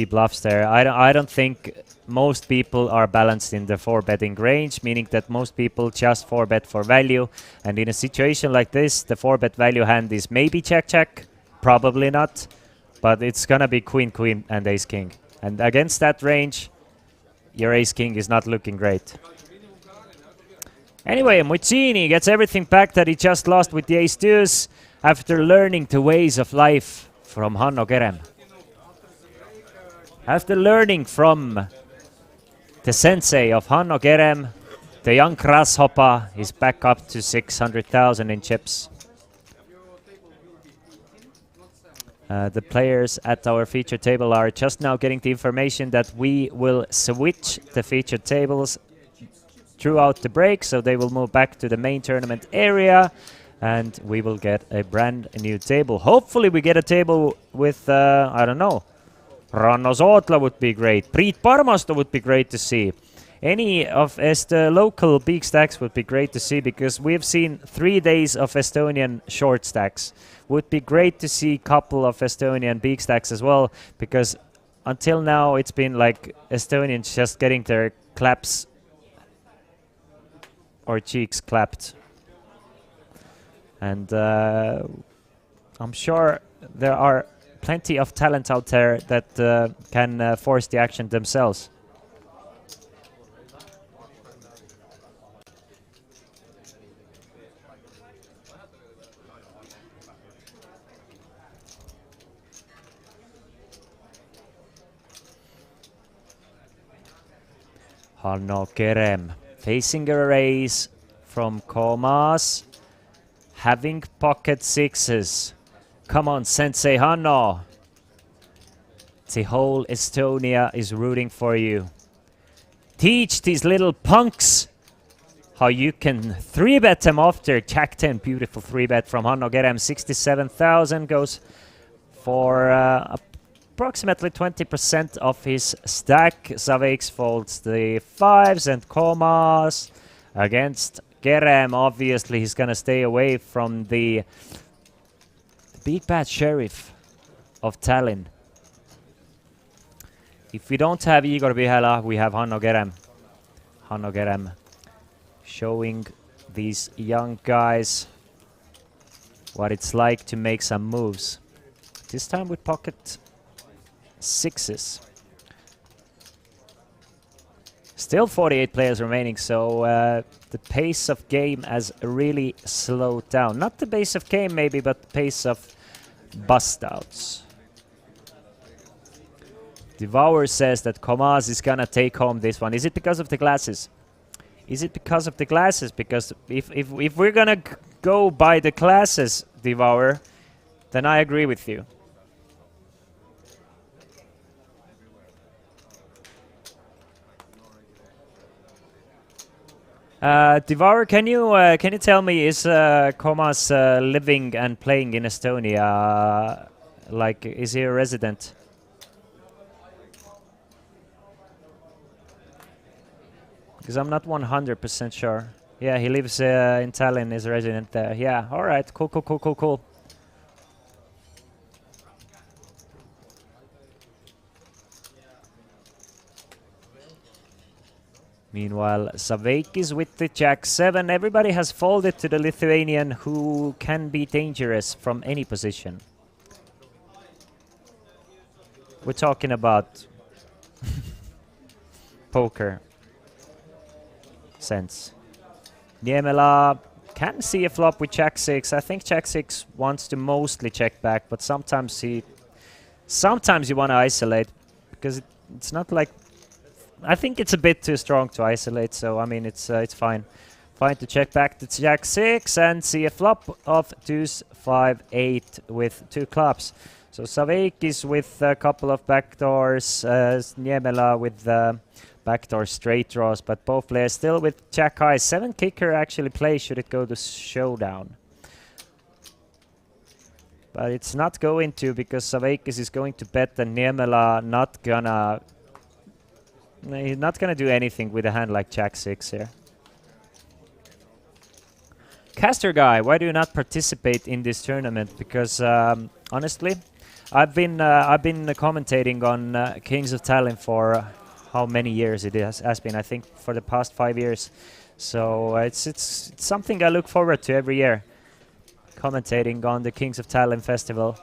bluffs there. I don't think most people are balanced in the 4-betting range, meaning that most people just 4-bet for value. And in a situation like this, the 4-bet value hand is maybe check-check, probably not, but it's gonna be queen-queen and ace-king. And against that range, your ace-king is not looking great. Anyway, Muccini gets everything back that he just lost with the ace-deuce after learning the ways of life from Hanno Kerem. After learning from the sensei of Hanno Kerem, the young grasshopper is back up to 600,000 in chips. The players at our feature table are just now getting the information that we will switch the feature tables throughout the break, so they will move back to the main tournament area and we will get a brand new table. Hopefully we get a table with, I don't know, Ranno Sootla would be great. Priit Parmasto would be great to see. Any of the local big stacks would be great to see, because we've seen 3 days of Estonian short stacks. Would be great to see a couple of Estonian big stacks as well, because until now it's been like Estonians just getting their claps or cheeks clapped. And I'm sure there are plenty of talent out there that can force the action themselves. Hanno Kerem facing a raise from Komas, having pocket sixes. Come on, Sensei Hanno. The whole Estonia is rooting for you. Teach these little punks how you can 3-bet them after Jack 10. Beautiful 3-bet from Hanno Kerem. 67,000 goes for approximately 20% of his stack. Saveix folds the 5s and Komas against Kerem. Obviously, he's going to stay away from the big bad sheriff of Tallinn. If we don't have Igor Vihela, we have Hanno Kerem. Hanno Kerem showing these young guys what it's like to make some moves. This time with pocket sixes. Still 48 players remaining, so the pace of game has really slowed down. Not the pace of game maybe, but the pace of bust outs. Devour says that Komaz is gonna take home this one. Is it because of the glasses? Is it because of the glasses? Because if we're gonna go by the glasses, Devour, then I agree with you. Devour, can you tell me, is Komaz living and playing in Estonia? Like, is he a resident? Because I'm not 100% sure. Yeah, he lives in Tallinn, is a resident there. Yeah, all right, cool. Meanwhile, Saveikis with the Jack-7. Everybody has folded to the Lithuanian, who can be dangerous from any position. We're talking about poker sense. Niemela can see a flop with Jack-6. I think Jack-6 wants to mostly check back, but sometimes you want to isolate, because it's not like... I think it's a bit too strong to isolate, so I mean it's fine. Fine to check back to Jack-6 and see a flop of deuce 5-8 with 2 clubs. So Saveikis with a couple of backdoors, Niemela with backdoor straight draws, but both players still with Jack high. 7 kicker actually plays should it go to showdown. But it's not going to, because Saveikis is going to bet and Niemela he's not gonna do anything with a hand like Jack-6 here. Caster guy, why do you not participate in this tournament? Because honestly, I've been commentating on Kings of Tallinn for how many years it has been. I think for the past 5 years. So it's something I look forward to every year, commentating on the Kings of Tallinn festival.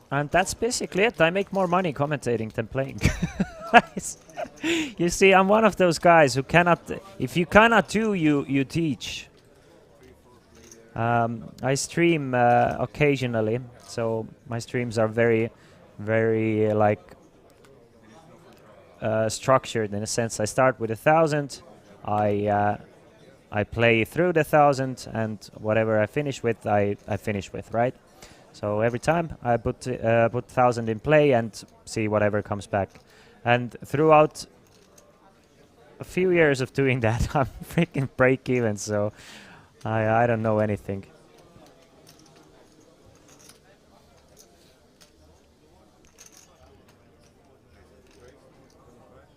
And that's basically it. I make more money commentating than playing. You see, I'm one of those guys who cannot... If you cannot do, you teach. I stream occasionally, so my streams are very, very like structured in a sense. I start with 1,000. I play through the 1,000, and whatever I finish with, I finish with, right? So every time I put 1,000 in play and see whatever comes back. And throughout a few years of doing that, I'm freaking break even, so I don't know anything.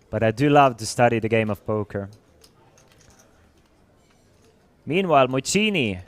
But I do love to study the game of poker. Meanwhile, Muccini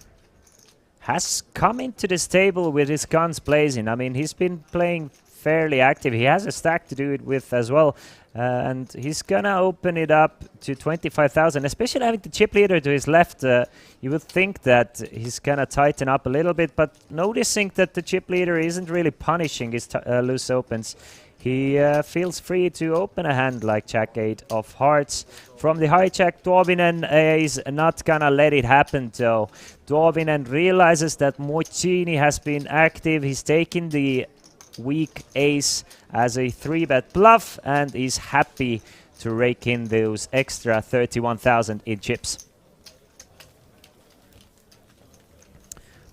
has come into this table with his guns blazing. I mean, he's been playing fairly active. He has a stack to do it with as well. And he's gonna open it up to 25,000, especially having the chip leader to his left. You would think that he's gonna tighten up a little bit, but noticing that the chip leader isn't really punishing his loose opens, he feels free to open a hand like Jack-8 of hearts. From the hijack, Tuovinen is not gonna let it happen though. Tuovinen realizes that Muccini has been active. He's taking the weak ace as a 3-bet bluff and is happy to rake in those extra 31,000 in chips.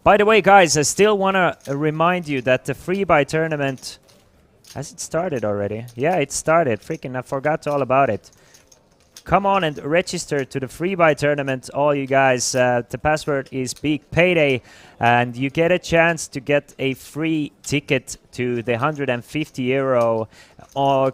By the way, guys, I still want to remind you that the free buy tournament... Has it started already? Yeah, it started. Freaking, I forgot all about it. Come on and register to the free buy tournament, all you guys. The password is Big Payday, and you get a chance to get a free ticket to the €150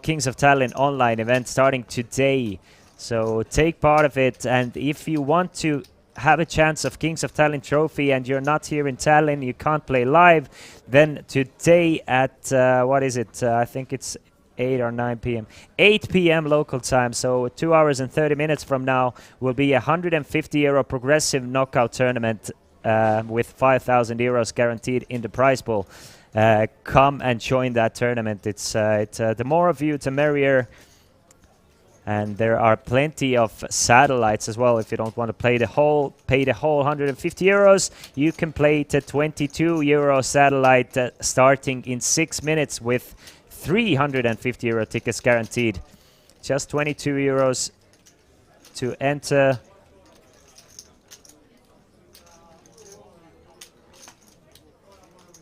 Kings of Tallinn online event starting today. So take part of it, and if you want to have a chance of Kings of Tallinn trophy and you're not here in Tallinn, you can't play live, then today at, what is it? I think it's 8 or 9 p.m. 8 p.m. local time, so 2 hours and 30 minutes from now will be a €150 progressive knockout tournament with €5,000 guaranteed in the prize pool. Come and join that tournament. It's the more of you, the merrier. And there are plenty of satellites as well. If you don't want to pay the whole 150 euros, you can play the 22 euro satellite starting in 6 minutes with 350 euro tickets guaranteed. Just 22 euros to enter.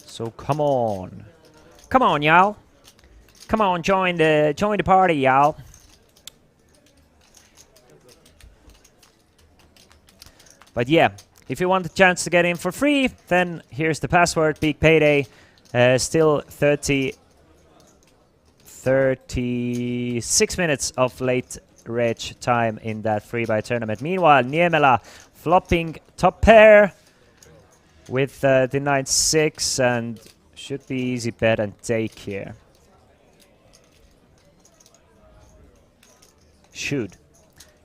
So come on. Come on, y'all. Come on, join the party, y'all. But yeah, if you want a chance to get in for free, then here's the password, Big Payday. Still 36 minutes of late reg time in that free buy tournament. Meanwhile, Niemela flopping top pair with the 9-6 and should be easy bet and take here. Should.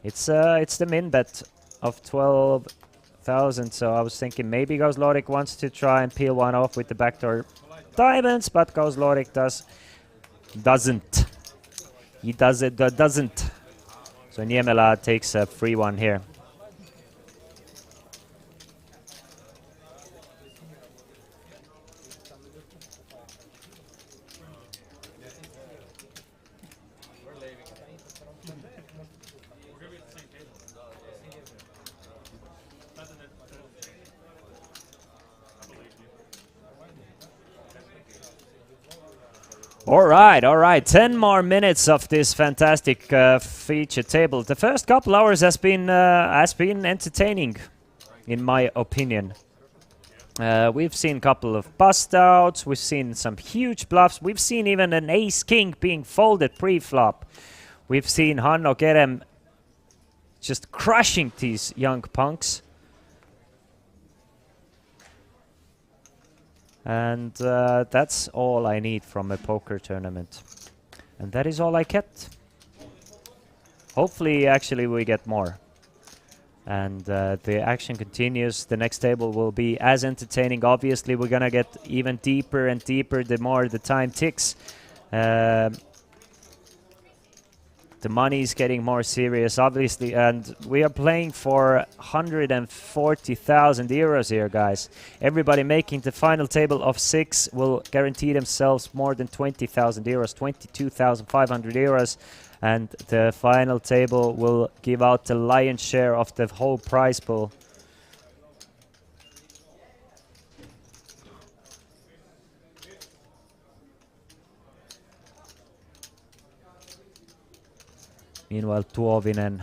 It's the min bet of 12,000, so I was thinking maybe Gausloric wants to try and peel one off with the backdoor diamonds, but Gausloric doesn't. He doesn't. So Niemela takes a free one here. All right. 10 more minutes of this fantastic feature table. The first couple hours has been entertaining, in my opinion. We've seen a couple of bust outs. We've seen some huge bluffs. We've seen even an ace-king being folded pre-flop. We've seen Hanno Kerem just crushing these young punks. And that's all I need from a poker tournament. And that is all I get. Hopefully, actually, we get more. And the action continues. The next table will be as entertaining. Obviously, we're going to get even deeper and deeper the more the time ticks. The money is getting more serious, obviously, and we are playing for 140,000 euros here, guys. Everybody making the final table of 6 will guarantee themselves more than 20,000 euros, 22,500 euros, and the final table will give out the lion's share of the whole prize pool. Meanwhile, Tuovinen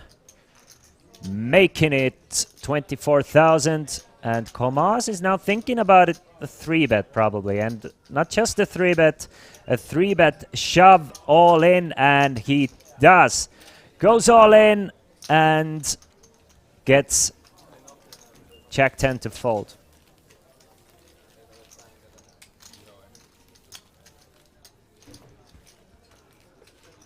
making it 24,000, and Komas is now thinking about it, a 3-bet probably, and not just a 3-bet, a 3-bet shove all in, and he does. Goes all in and gets Jack 10 to fold.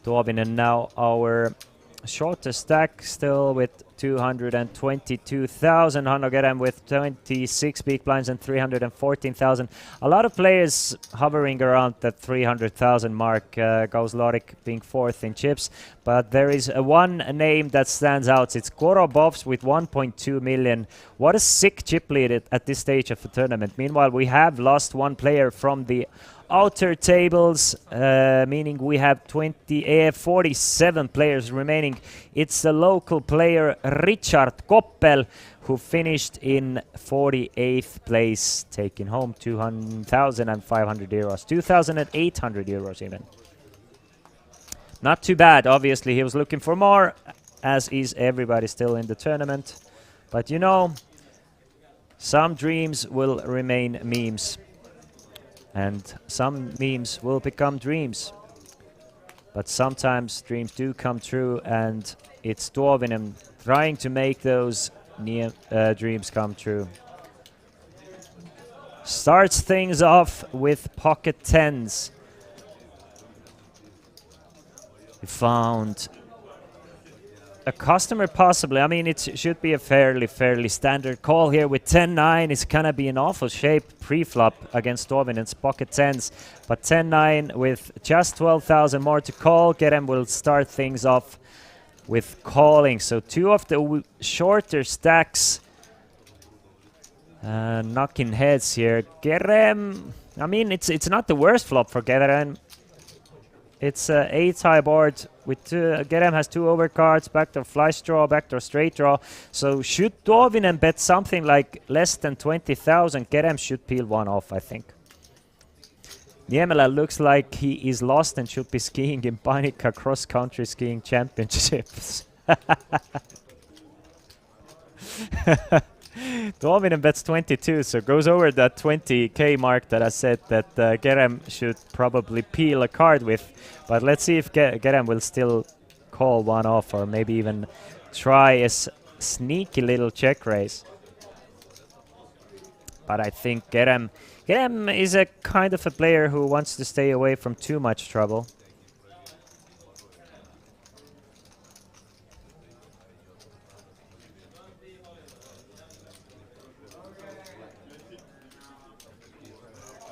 Tuovinen now our shortest stack, still with 222,000. Hanno Kerem with 26 big blinds and 314,000. A lot of players hovering around that 300,000 mark. Gausloric being 4th in chips. But there is one name that stands out. It's Korobovs with 1.2 million. What a sick chip lead at this stage of the tournament. Meanwhile, we have lost one player from the outer tables, meaning we have 47 players remaining. It's the local player Richard Koppel, who finished in 48th place, taking home 2,500 euros, 2,800 euros even. Not too bad. Obviously, he was looking for more, as is everybody still in the tournament. But you know, some dreams will remain memes. And some memes will become dreams. But sometimes dreams do come true, and it's Tuovinen trying to make those dreams come true. Starts things off with pocket 10s. We found a customer possibly. I mean, it should be a fairly standard call here with 10-9. It's gonna be an awful shape pre-flop against Tuovinen's pocket 10s. But 10-9 with just 12,000 more to call. Kerem will start things off with calling. So two of the shorter stacks knocking heads here. Kerem, I mean, it's not the worst flop for Kerem. It's a 8-high board with Kerem has 2 overcards, backdoor flush draw, backdoor straight draw. So should Tuominen bet something like less than 20,000, Kerem should peel one off, I think. Niemela looks like he is lost and should be skiing in Panika cross-country skiing championships. Tuominen bets 22, so goes over that 20k mark that I said that Kerem should probably peel a card with. But let's see if Kerem will still call one off or maybe even try a sneaky little check raise. But I think Kerem is a kind of a player who wants to stay away from too much trouble.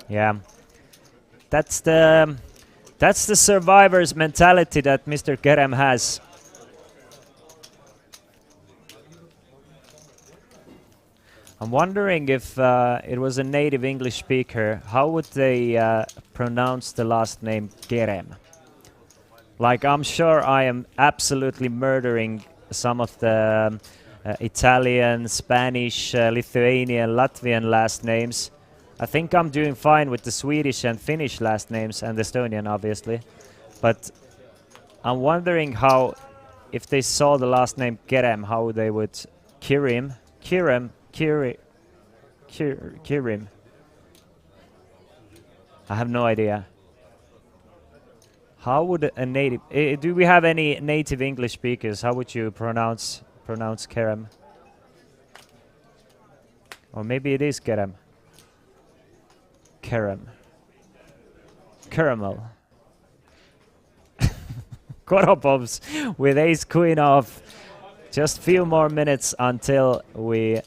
Yeah, that's the survivor's mentality that Mr. Kerem has. I'm wondering if it was a native English speaker, how would they pronounce the last name Kerem? Like, I'm sure I am absolutely murdering some of the Italian, Spanish, Lithuanian, Latvian last names. I think I'm doing fine with the Swedish and Finnish last names and Estonian, obviously. But I'm wondering how, if they saw the last name Kerem, how they would Kirim. I have no idea. How would a native... do we have any native English speakers? How would you pronounce Kerem? Or maybe it is Kerem. Kerem. Caramel. Korobovs with ace queen off. Just few more minutes until we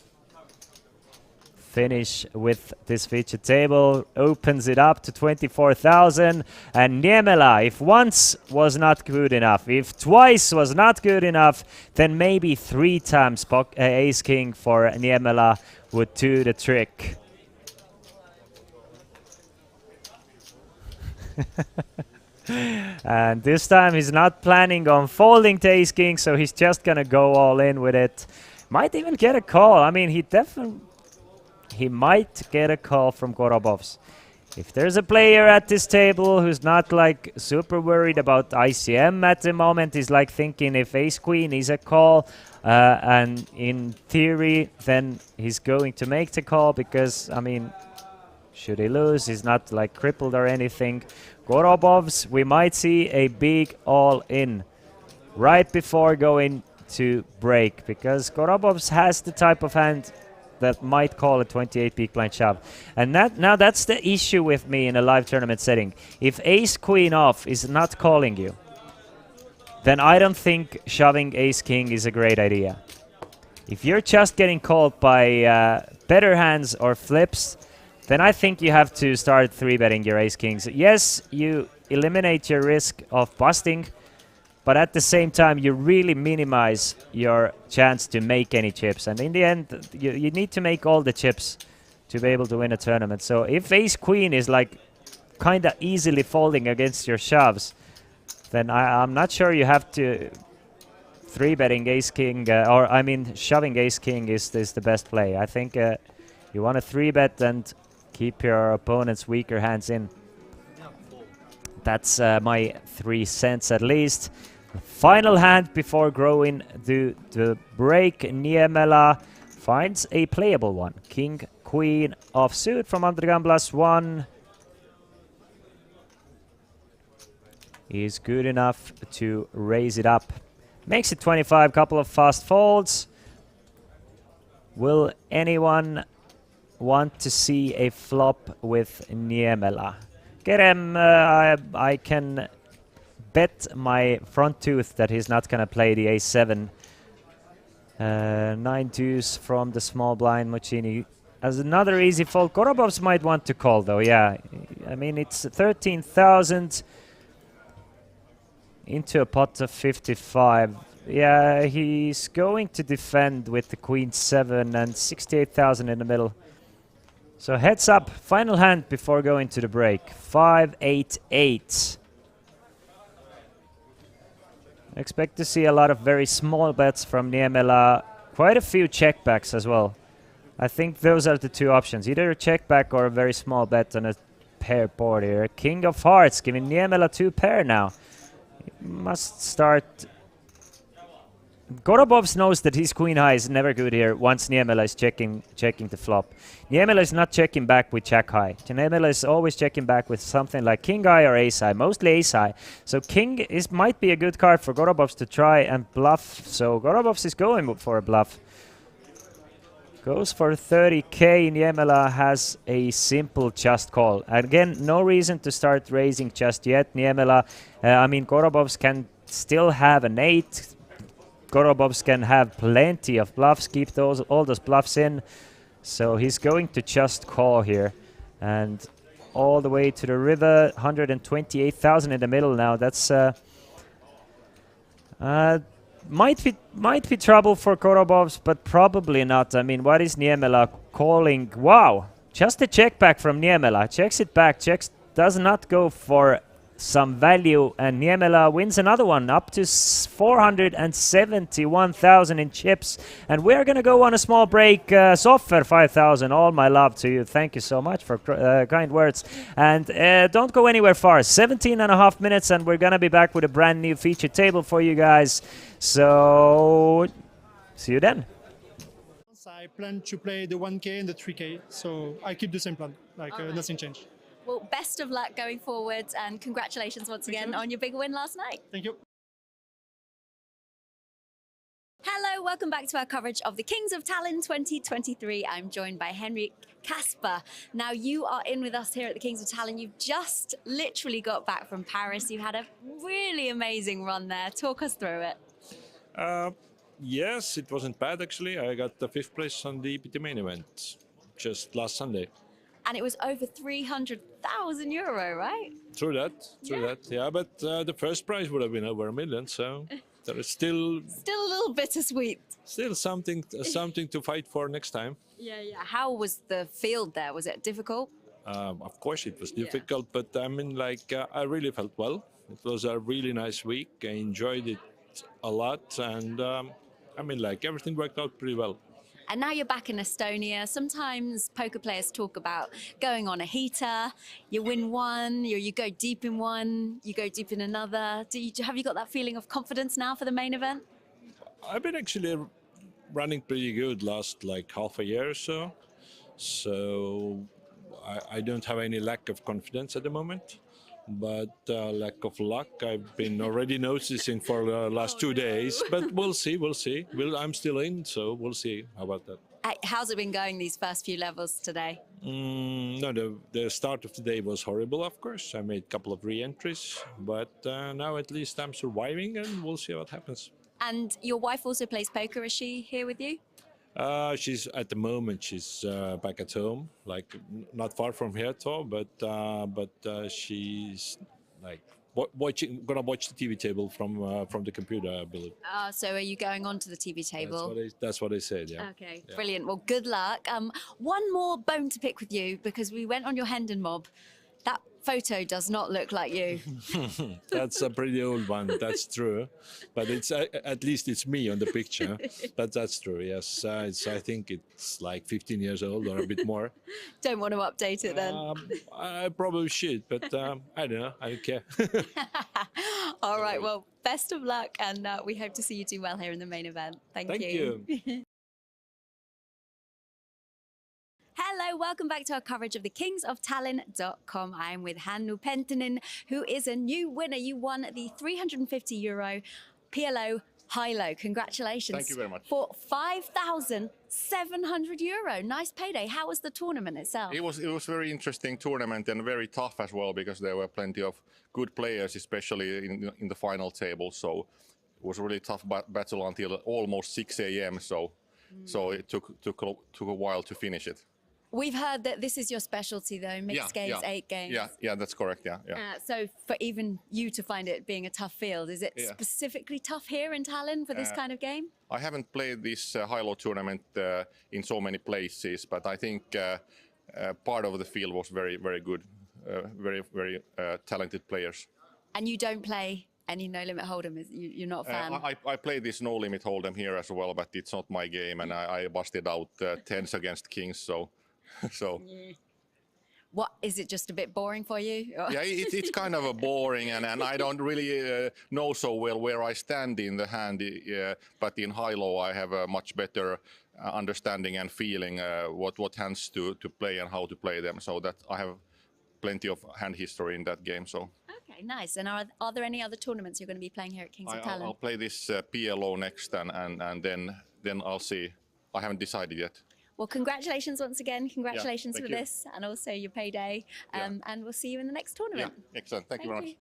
finish with this feature table. Opens it up to 24,000. And Niemela, if once was not good enough, if twice was not good enough, then maybe 3 times ace king for Niemela would do the trick. And this time he's not planning on folding to ace king, so he's just gonna go all in with it. Might even get a call. I mean, he might get a call from Korobovs. If there's a player at this table who's not like super worried about ICM at the moment, he's like thinking if ace queen is a call, and in theory then he's going to make the call because, I mean, should he lose, he's not like crippled or anything. Korobovs, we might see a big all-in right before going to break, because Korobovs has the type of hand that might call a 28 big blind shove. And now that's the issue with me in a live tournament setting. If ace queen off is not calling you, then I don't think shoving ace king is a great idea. If you're just getting called by better hands or flips, then I think you have to start 3-betting your ace kings. Yes, you eliminate your risk of busting, but at the same time you really minimize your chance to make any chips. And in the end, you need to make all the chips to be able to win a tournament. So if ace queen is like kind of easily folding against your shoves, then I'm not sure you have to 3-betting ace king, or I mean shoving ace king is the best play. I think you want to 3-bet and keep your opponent's weaker hands in. That's my 3 cents at least. Final hand before going to the break. Niemela finds a playable one. King, queen offsuit from under the gun +1. Is good enough to raise it up. Makes it 25, couple of fast folds. Will anyone want to see a flop with Niemela? Kerem, I can bet my front tooth that he's not going to play the ace-7. 9 deuce from the small blind. Mocini as another easy fold. Korobovs might want to call though, yeah. I mean, it's 13,000 into a pot of 55. Yeah, he's going to defend with the queen 7 and 68,000 in the middle. So heads up, final hand before going to the break. 5-8-8. Expect to see a lot of very small bets from Niemela. Quite a few checkbacks as well. I think those are the two options. Either a checkback or a very small bet on a pair board here. King of Hearts giving Niemela 2 pair now. He must start. Gorobovs knows that his queen high is never good here once Niemela is checking the flop. Niemela is not checking back with jack high. Niemela is always checking back with something like king high or ace high, mostly ace high. So king might be a good card for Gorobovs to try and bluff. So Gorobovs is going for a bluff. Goes for 30k. Niemela has a simple just call. Again, no reason to start raising just yet. Niemela, Gorobovs can still have an 8. Gorobovs can have plenty of bluffs, keep all those bluffs in. So he's going to just call here. And all the way to the river, 128,000 in the middle now. That's might be trouble for Gorobovs, but probably not. I mean, what is Niemela calling? Wow, just a check back from Niemela. Checks it back, does not go for some value, and Niemela wins another one up to 471,000 in chips. And we're gonna go on a small break. Soffer 5,000, all my love to you. Thank you so much for kind words. And don't go anywhere far. 17.5 minutes, and we're gonna be back with a brand new feature table for you guys. So see you then. I plan to play the 1K and the 3K, so I keep the same plan, nothing changed. Well, best of luck going forward, and congratulations once again on your big win last night. Thank you. Hello, welcome back to our coverage of the Kings of Tallinn 2023. I'm joined by Henrik Kasper. Now, you are in with us here at the Kings of Tallinn. You've just literally got back from Paris. You had a really amazing run there. Talk us through it. Yes, it wasn't bad actually. I got the 5th place on the EPT main event just last Sunday. And it was over 300,000 euro, right? True that. Yeah, but the first prize would have been over 1 million, so there is still a little bittersweet. Still something to fight for next time. Yeah. How was the field there? Was it difficult? Of course, it was difficult, but I really felt well. It was a really nice week. I enjoyed it a lot, and everything worked out pretty well. And now you're back in Estonia. Sometimes poker players talk about going on a heater. You win one, you go deep in one, you go deep in another. Have you got that feeling of confidence now for the main event? I've been actually running pretty good last half a year or so. So I don't have any lack of confidence at the moment. But lack of luck, I've been already noticing for the last 2 days. But we'll see. I'm still in, so we'll see about that. How's it been going these first few levels today? No, the start of the day was horrible, of course. I made a couple of re-entries, but now at least I'm surviving, and we'll see what happens. And your wife also plays poker. Is she here with you? She's at the moment she's back at home, not far from here at all, but she's gonna watch the TV table from the computer, I believe. So are you going on to the TV table? That's what I said. Yeah. Okay, yeah. Brilliant. Well, good luck. One more bone to pick with you, because we went on your Hendon mob. That photo does not look like you. That's a pretty old one. That's true, but it's at least it's me on the picture. But that's true. Yes, I think it's 15 years old or a bit more. Don't want to update it then. I probably should, but I don't know. I don't care. All right. Well, best of luck, and we hope to see you do well here in the main event. Thank you. Hello, welcome back to our coverage of the kingsoftalinn.com. I am with Hannu Penttinen, who is a new winner. You won the €350 PLO high-low. Congratulations. Thank you very much. For €5,700. Nice payday. How was the tournament itself? It was a very interesting tournament and very tough as well, because there were plenty of good players, especially in the final table. So it was a really tough battle until almost 6 a.m. So it took a while to finish it. We've heard that this is your specialty, though, mixed games, 8 games. Yeah, that's correct. Yeah. So for even you to find it being a tough field, is it specifically tough here in Tallinn for this kind of game? I haven't played this high-low tournament in so many places, but I think part of the field was very, very good, very talented players. And you don't play any no-limit hold'em? You're not a fan? I played this no-limit hold'em here as well, but it's not my game, and I busted out tens against kings, so. What, is it just a bit boring for you? Yeah, it's kind of boring, and I don't really know so well where I stand in the hand, but in high-low I have a much better understanding and feeling what hands to play and how to play them, so that I have plenty of hand history in that game. So. Okay, nice. And are there any other tournaments you're going to be playing here at Kings of Tallinn? I'll play this PLO next, and then I'll see. I haven't decided yet. Well, congratulations once again. Congratulations thank for you. this, and also your payday. And we'll see you in the next tournament. Yeah, excellent. Thank you very much.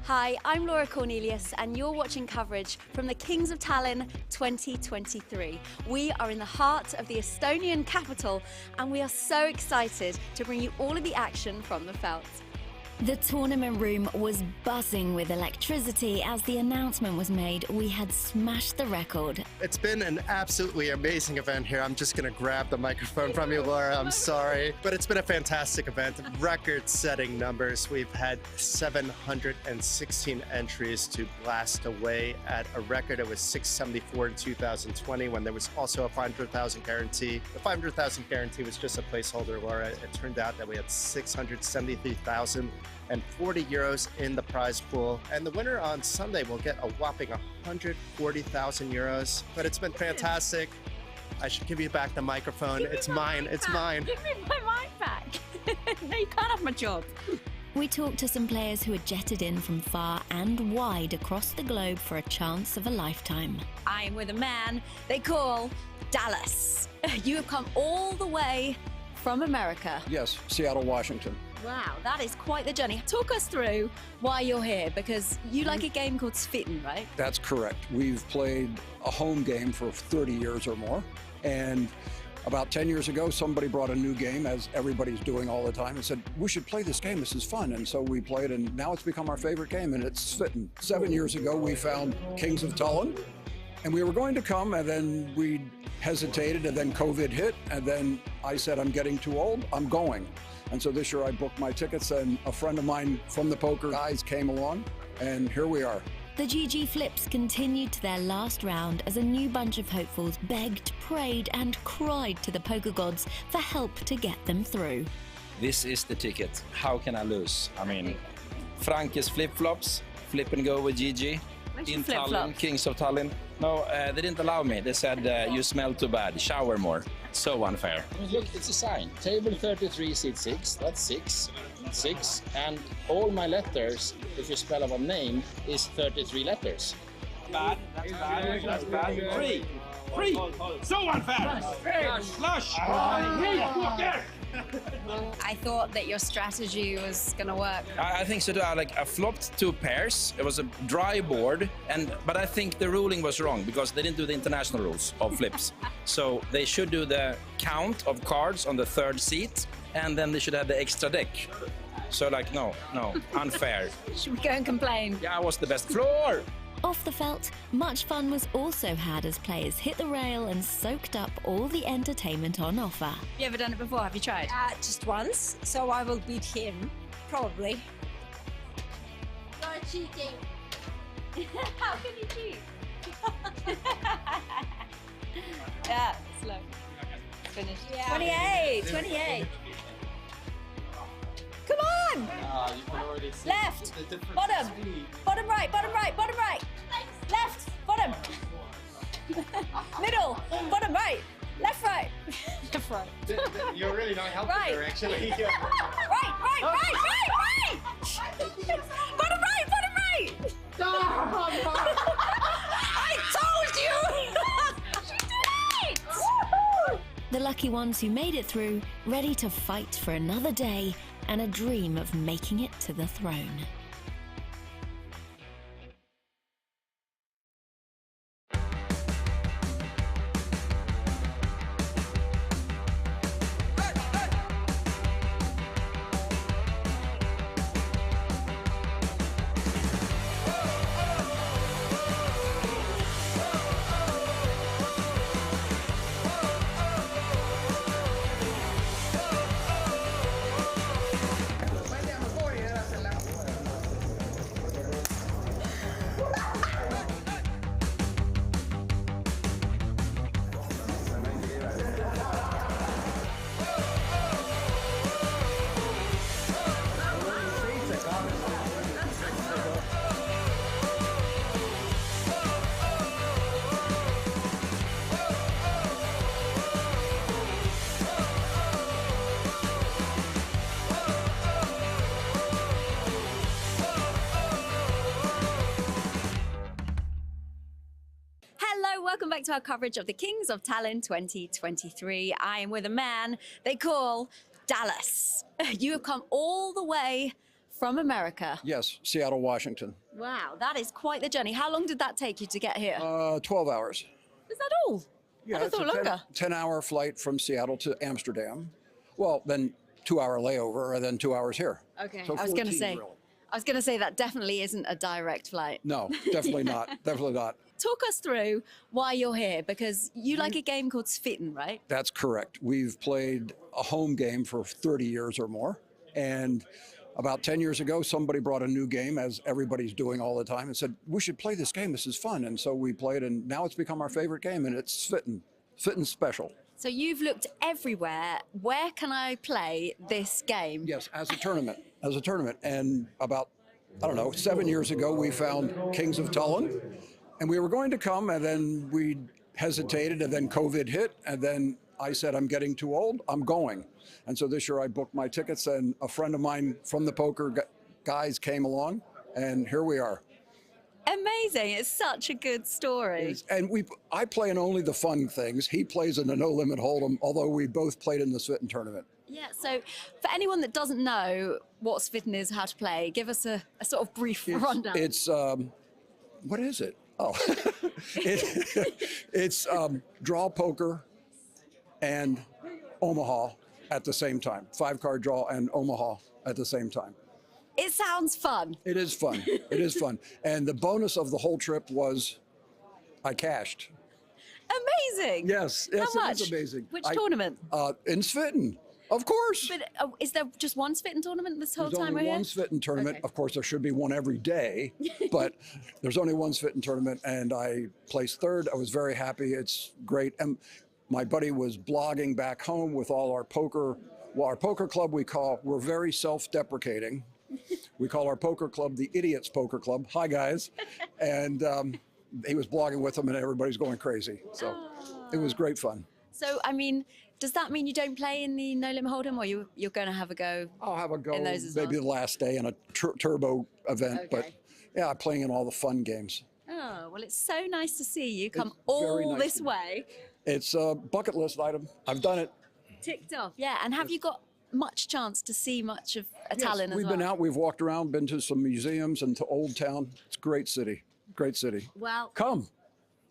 Hi, I'm Laura Cornelius, and you're watching coverage from the Kings of Tallinn 2023. We are in the heart of the Estonian capital, and we are so excited to bring you all of the action from the felt. The tournament room was buzzing with electricity as the announcement was made. We had smashed the record. It's been an absolutely amazing event here. I'm just going to grab the microphone from you, Laura. I'm sorry. But it's been a fantastic event. Record-setting numbers. We've had 716 entries to blast away at a record. It was 674 in 2020 when there was also a 500,000 guarantee. The 500,000 guarantee was just a placeholder, Laura. It turned out that we had 673,000 and 40 euros in the prize pool. And the winner on Sunday will get a whopping 140,000 euros. But it's been fantastic. I should give you back the microphone. It's mine. It's mine. Give me my mic back. No, you can't have my job. We talked to some players who had jetted in from far and wide across the globe for a chance of a lifetime. I'm with a man they call Dallas. You have come all the way from America. Yes, Seattle, Washington. Wow, that is quite the journey. Talk us through why you're here, because you like a game called Svitten, right? That's correct. We've played a home game for 30 years or more, and about 10 years ago, somebody brought a new game, as everybody's doing all the time, and said, we should play this game, this is fun. And so we played, and now it's become our favorite game, and it's Svitten. 7 years ago, we found Kings of Tallinn, and we were going to come, and then we hesitated, and then COVID hit, and then I said, I'm getting too old, I'm going. And so this year I booked my tickets, and a friend of mine from the poker guys came along, and here we are. The GG Flips continued to their last round as a new bunch of hopefuls begged, prayed and cried to the poker gods for help to get them through. This is the ticket. How can I lose? I mean, Frank's flip-flops, flip and go with GG. In Tallinn, Kings of Tallinn. No, they didn't allow me. They said, you smell too bad, shower more. So unfair. I mean, look, it's a sign. Table 33, seat 6. That's 6. 6. And all my letters, if you spell out a name, is 33 letters. Bad. That's bad. That's bad. 3. 3. So unfair. Flush. I thought that your strategy was going to work. I think so too. I flopped 2 pairs. It was a dry board, but I think the ruling was wrong because they didn't do the international rules of flips. So they should do the count of cards on the 3rd seat, and then they should have the extra deck. So no, unfair. Should we go and complain? Yeah, I was the best floor. Off the felt, much fun was also had as players hit the rail and soaked up all the entertainment on offer. You ever done it before? Have you tried? Just once, so I will beat him, probably. You're cheating. How can you cheat? Yeah, slow. Finished. Yeah. 28, 28. Come on! You can already see Left, the difference. bottom, bottom right, bottom right, bottom right. Left, bottom. Middle, bottom right. Left, right. Left, right. You're really not helping Right. her, actually. Right. Bottom right, bottom right. I told you! She did it! The lucky ones who made it through, ready to fight for another day and a dream of making it to the throne. welcome back to our coverage of the Kings of Tallinn 2023. I am with a man they call Dallas. You have come all the way from America. Yes, Seattle, Washington. Wow, that is quite the journey. How long did that take you to get here? 12 hours. Is that all? Yeah, I it's thought a longer. 10-hour flight from Seattle to Amsterdam. Well, then 2-hour layover and then 2 hours here. Okay, So I was going to 14 say. really. I was going to say that definitely isn't a direct flight. No, definitely not. Definitely not. Talk us through why you're here, because you like a game called Svitten, right? That's correct. We've played a home game for 30 years or more. And about 10 years ago, somebody brought a new game, as everybody's doing all the time, and said, we should play this game. This is fun. And so we played, and now it's become our favorite game, and it's Svitten. Svitten Special. So you've looked everywhere. Where can I play this game? Yes, as a tournament. As a tournament. And about, I don't know, 7 years ago, we found Kings of Tallinn. And we were going to come, and then we hesitated, and then COVID hit, and then I said, I'm getting too old, I'm going. And so this year I booked my tickets, and a friend of mine from the poker guys came along, and here we are. Amazing. It's such a good story. And I play in only the fun things. He plays in the No Limit Hold'em, although we both played in the Svitten tournament. Yeah, so for anyone that doesn't know what Svitten is, how to play, give us a sort of brief rundown. It's, what is it? Oh, it's draw poker and Omaha at the same time. 5-card draw and Omaha at the same time. It sounds fun. It is fun. It is fun. And the bonus of the whole trip was I cashed. Amazing. Yes, How yes, much? it is amazing. Which tournament? In Svitten, of course. But is there just one Svitten tournament this whole There's time only we're one here? Svitten tournament. Of course, there should be one every day, but there's only one Svitten tournament, and I placed third. I was very happy. It's great. And my buddy was blogging back home with all our poker. Well, our poker club we're very self-deprecating. We call our poker club the Idiots Poker Club. Hi, guys. And he was blogging with them, and everybody's going crazy. So it was great fun. So, I mean, does that mean you don't play in the No Limit Hold'em, or you're going to have a go? I'll have a go in those as maybe well? the last day in a turbo event. Okay. But yeah, I'm playing in all the fun games. Oh, well, it's so nice to see you come very all nice this way. It's a bucket list item. I've done it. Ticked off, yeah. And have you got much chance to see much of Tallinn as We've well? been out, we've walked around, been to some museums and to Old Town. It's a great city. Great city. Well, Come.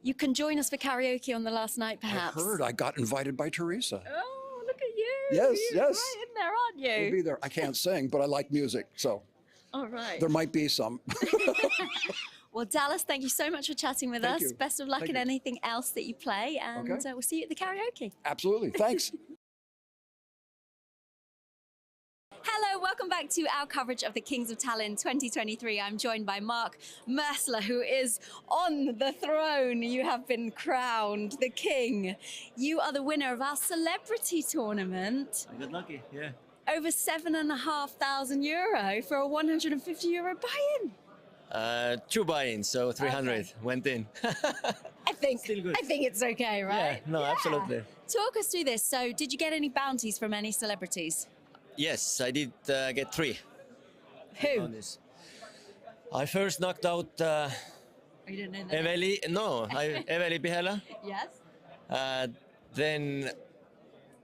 you can join us for karaoke on the last night, perhaps. I heard I got invited by Teresa. Oh, look at you. Yes, You're yes. right in there, aren't you? We'll be there. I can't sing, but I like music, so All right. there might be some. Well, Dallas, thank you so much for chatting with Thank us. you. Best of luck Thank in you. anything else that you play, and Okay. we'll see you at the karaoke. Absolutely. Thanks. Hello, welcome back to our coverage of the Kings of Tallinn 2023. I'm joined by Mark Mercer, who is on the throne. You have been crowned the king. You are the winner of our celebrity tournament. I got lucky, yeah. Over €7,500 for a €150 buy-in. 2 buy-ins, so 300 went in. I think it's okay, right? Yeah, no, absolutely. Talk us through this. So, did you get any bounties from any celebrities? Yes, I did get 3. Who? I first knocked out You didn't know that? Eveli Pihela. Yes. Then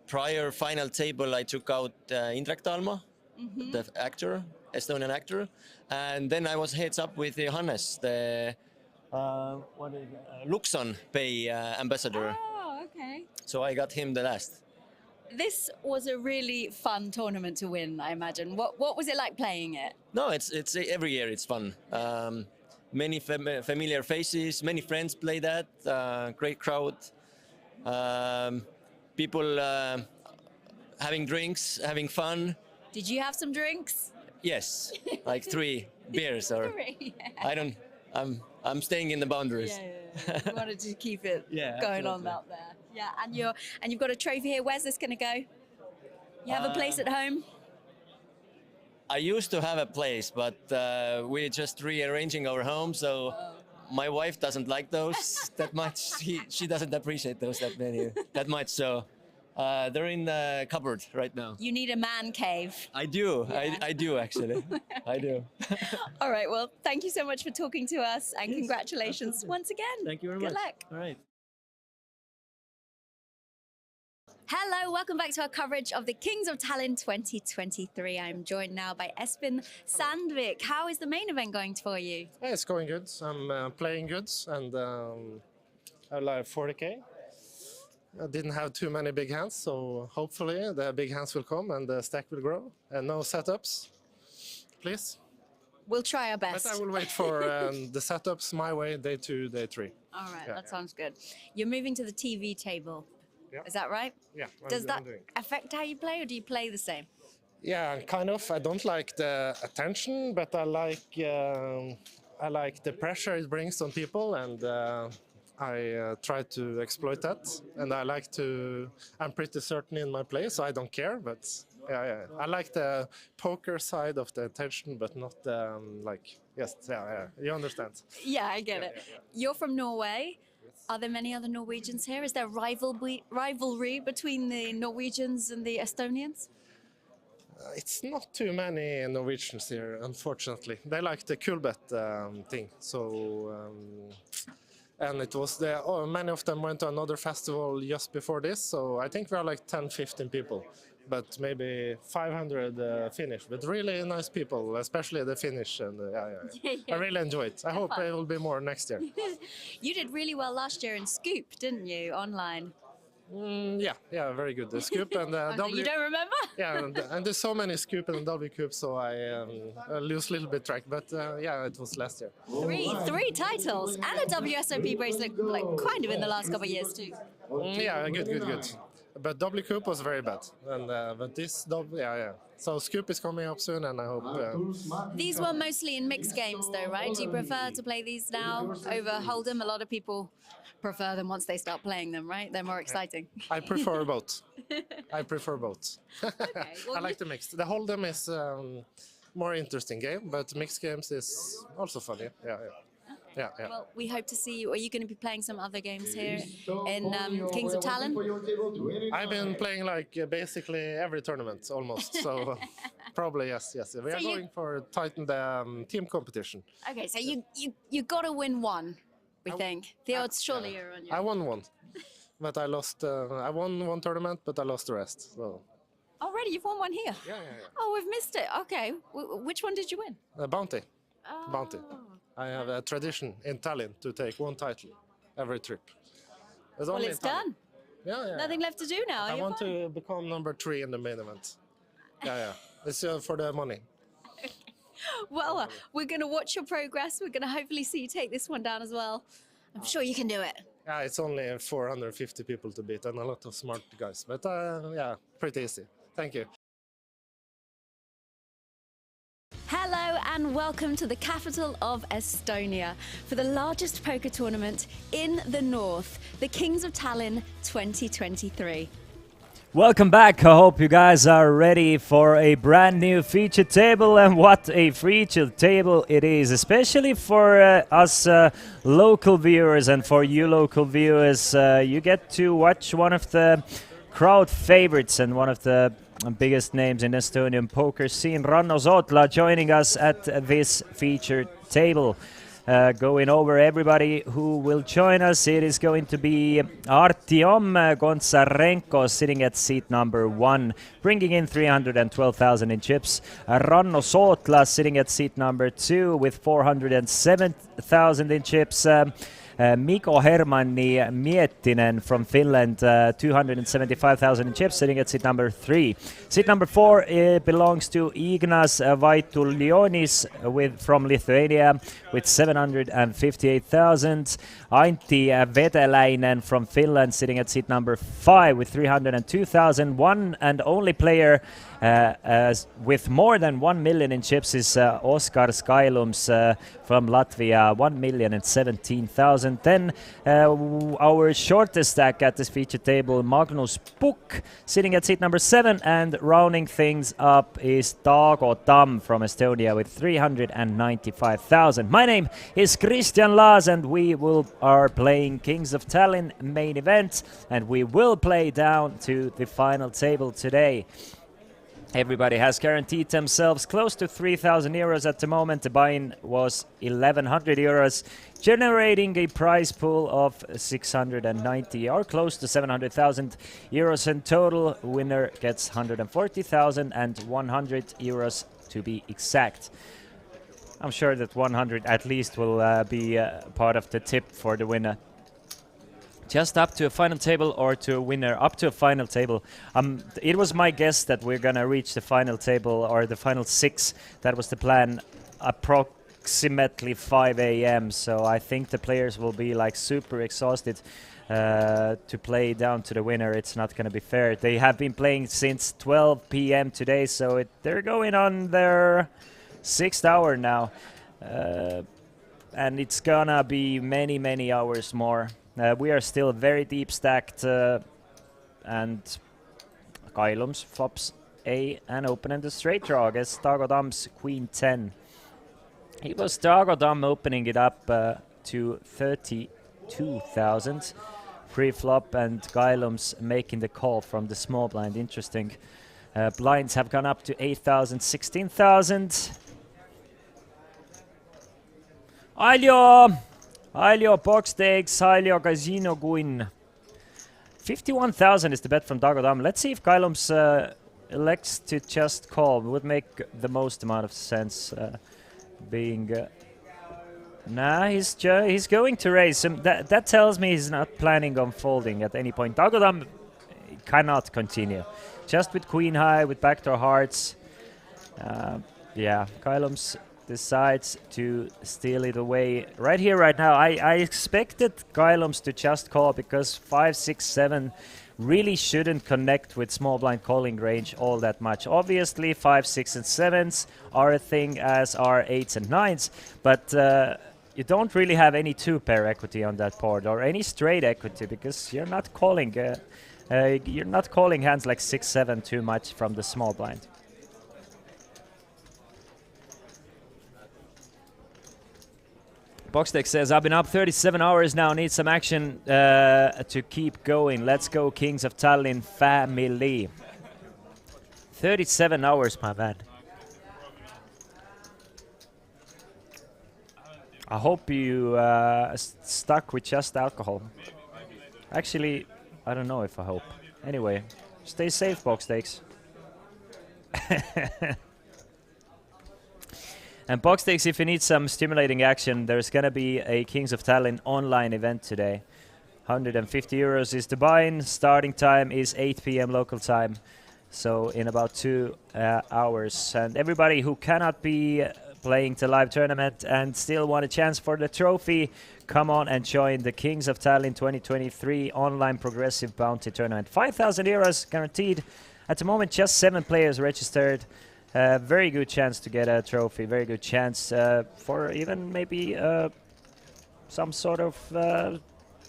prior final table, I took out Indrek Talma, the actor, Estonian actor, and then I was heads up with Johannes, the Luxon Bay ambassador. Oh, okay. So I got him the last. This was a really fun tournament to win, I imagine. What was it like playing it? No, it's every year it's fun. Many familiar faces, many friends play that. Great crowd. People having drinks, having fun. Did you have some drinks? Yes, like 3 beers or 3, yeah. I don't. I'm staying in the boundaries. Yeah. You wanted to keep it Yeah, going absolutely. on out there. Yeah, and you've got a trophy here. Where's this going to go? You have a place at home? I used to have a place, but we're just rearranging our home, so my wife doesn't like those that much. She doesn't appreciate those that much. So they're in the cupboard right now. You need a man cave. I do. Yeah. I do actually. I do. All right, well, thank you so much for talking to us, and congratulations once again. Thank you very Good much. luck. All right. Hello, welcome back to our coverage of the Kings of Tallinn 2023. I'm joined now by Espen Sandvik. How is the main event going for you? Yeah, it's going good. I'm playing good, and I like 40k. I didn't have too many big hands, so hopefully the big hands will come and the stack will grow. And no setups, please. We'll try our best. But I will wait for the setups my way, day 2, day 3. All right, that sounds good. You're moving to the TV table. Yeah. Is that right? Yeah. Does that affect how you play, or do you play the same? Yeah, kind of. I don't like the attention, but I like the pressure it brings on people, and I try to exploit that. And I'm pretty certain in my play, so I don't care. But yeah. I like the poker side of the attention, but not you understand. Yeah, I get it. Yeah. You're from Norway. Are there many other Norwegians here? Is there rivalry between the Norwegians and the Estonians? It's not too many Norwegians here, unfortunately. They like the Kulbet thing. So, and it was many of them went to another festival just before this. So I think we are like 10, 15 people, but maybe 500 Finnish. But really nice people, especially the Finnish. And I really enjoy it. I hope there will be more next year. You did really well last year in Scoop, didn't you, online? Yeah, very good. The Scoop and You don't remember? Yeah, and there's so many Scoop and W Cup, so I lose a little bit track. But yeah, it was last year. Three titles and a WSOP bracelet, like kind of in the last couple of years too. Yeah, good. But W Cup was very bad, and but this yeah. So Scoop is coming up soon, and I hope. These were mostly in mixed games, though, right? Do you prefer to play these now over Hold'em? A lot of people prefer them once they start playing them, right? They're more exciting. I prefer both. Okay, well, I like the mixed. The Hold'em is more interesting game, but mixed games is also funny. Yeah. Well, we hope to see you. Are you going to be playing some other games here in Kings of Tallinn? I've been playing basically every tournament almost, so probably yes. We are going for tighten the team competition. Okay, so you got to win one, we think. The odds surely are on you. I won one, but I lost. I won one tournament, but I lost the rest. So. Already, you've won one here? Yeah. Oh, we've missed it. Okay, which one did you win? Bounty. Oh. Bounty. I have a tradition in Tallinn to take one title every trip. Well, it's done. Yeah. Nothing left to do now. I want to become number 3 in the main event. Yeah. It's for the money. Well, we're going to watch your progress. We're going to hopefully see you take this one down as well. I'm sure you can do it. Yeah, it's only 450 people to beat and a lot of smart guys. But yeah, pretty easy. Thank you. Hello and welcome to the capital of Estonia for the largest poker tournament in the north, the Kings of Tallinn 2023. Welcome back. I hope you guys are ready for a brand new feature table, and what a feature table it is, especially for us local viewers, and for you local viewers, you get to watch one of the crowd favorites and one of the biggest names in Estonian poker scene, Ranno Sootla, joining us at this feature table. Going over everybody who will join us, it is going to be Artyom Gonzarenko sitting at seat number 1, bringing in 312,000 in chips. Ranno Sootla sitting at seat number 2 with 407,000 in chips. Mikko Hermanni Miettinen from Finland, 275,000 in chips, sitting at seat number 3. Seat number 4 belongs to Ignas Vaitulionis from Lithuania with 758,000. Antti Veteläinen from Finland sitting at seat number 5 with 302,000. One and only player with more than 1 million in chips is Oskar Skylums from Latvia, 1,017,000. Then our shortest stack at this feature table, Magnus Pukk, sitting at seat number 7, and rounding things up is Taago Tamm from Estonia with 395,000. My name is Christian Laas, and we are playing Kings of Tallinn main event, and we will play down to the final table today. Everybody has guaranteed themselves close to 3,000 euros at the moment. The buy-in was 1,100 euros, generating a prize pool of 690 or close to 700,000 euros in total. Winner gets 140,000 and 100 euros to be exact. I'm sure that 100 at least will be part of the tip for the winner. Just up to a final table or to a winner, up to a final table. It was my guess that we're gonna reach the final table or the final 6. That was the plan, approximately 5 a.m. So I think the players will be like super exhausted to play down to the winner. It's not gonna be fair. They have been playing since 12 p.m. today, so they're going on their 6th hour now. And it's gonna be many, many hours more. We are still very deep stacked, and Kailums flops A and opening the straight draw against Dagodam's Queen 10. It was Dagodam opening it up to 32,000 pre-flop, and Kailums making the call from the small blind. Interesting. Blinds have gone up to 8,000, 16,000. Ailio box takes, Ailio casino queen. 51,000 is the bet from Dagodam. Let's see if Kailums elects to just call. It would make the most amount of sense. Nah, he's going to raise. That tells me he's not planning on folding at any point. Dagodam cannot continue. Just with queen high, with backdoor hearts. Yeah, Kailums decides to steal it away right here, right now. I expected Kailums to just call because 5, 6, 7 really shouldn't connect with small blind calling range all that much. Obviously, 5, 6, and 7s are a thing, as are 8s and 9s, but you don't really have any 2-pair equity on that board or any straight equity because you're not calling hands like 6, 7 too much from the small blind. Boxdeck says, I've been up 37 hours now, need some action to keep going. Let's go, Kings of Tallinn family. 37 hours, my man. I hope you stuck with just alcohol. Actually, I don't know if I hope. Anyway, stay safe, Boxdex. And Boxdex, if you need some stimulating action, there's going to be a Kings of Tallinn online event today. 150 euros is the buy-in. Starting time is 8 p.m. local time. So in about 2 hours. And everybody who cannot be playing the live tournament and still want a chance for the trophy, come on and join the Kings of Tallinn 2023 online progressive bounty tournament. 5,000 euros guaranteed. At the moment, just 7 players registered. Very good chance to get a trophy. Very good chance for even maybe some sort of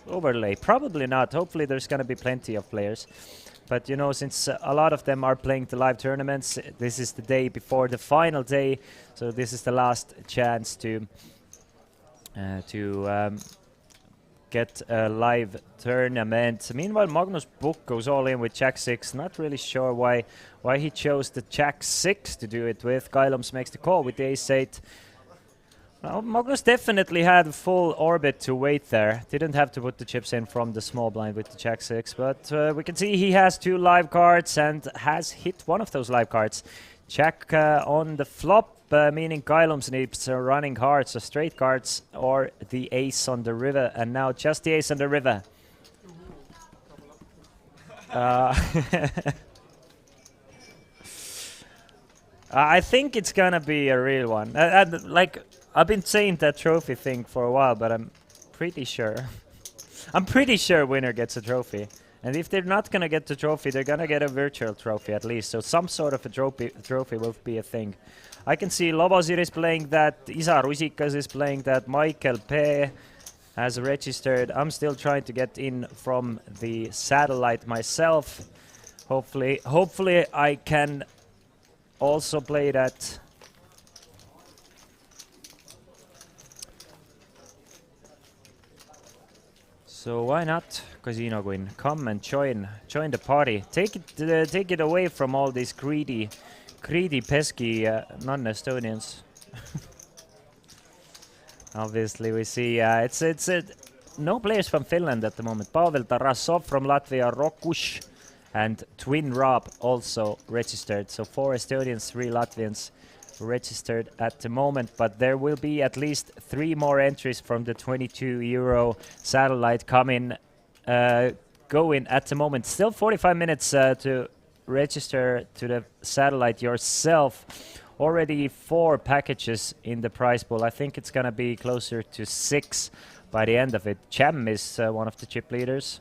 overlay. Probably not. Hopefully there's going to be plenty of players. But, you know, since a lot of them are playing the live tournaments, this is the day before the final day. So this is the last chance to get a live tournament. Meanwhile, Magnus Book goes all in with Jack-6. Not really sure why he chose the Jack-6 to do it with. Kailums makes the call with the Ace-8. Well, Magnus definitely had full orbit to wait there. Didn't have to put the chips in from the small blind with the Jack-6. But we can see he has 2 live cards and has hit one of those live cards. Jack on the flop. Meaning Kailums needs running hearts, so straight cards, or the ace on the river, and now just the ace on the river. I think it's gonna be a real one. Like, I've been saying that trophy thing for a while, but I'm pretty sure. I'm pretty sure winner gets a trophy. And if they're not gonna get the trophy, they're gonna get a virtual trophy at least. So some sort of a trophy will be a thing. I can see Lobosir is playing that, Isa Rusikas is playing that, Michael P has registered. I'm still trying to get in from the satellite myself. Hopefully I can also play that. So why not, Casino Queen? Come and join the party. Take it away from all these greedy greedy, pesky non-Estonians. Obviously, we see it's no players from Finland at the moment. Pavel Tarasov from Latvia, Rokush, and Twin Rob also registered. So 4 Estonians, 3 Latvians registered at the moment. But there will be at least 3 more entries from the 22 euro satellite coming, going at the moment. Still 45 minutes to register to the satellite yourself. Already 4 packages in the prize pool. I think it's gonna be closer to 6 by the end of it. Chem is one of the chip leaders.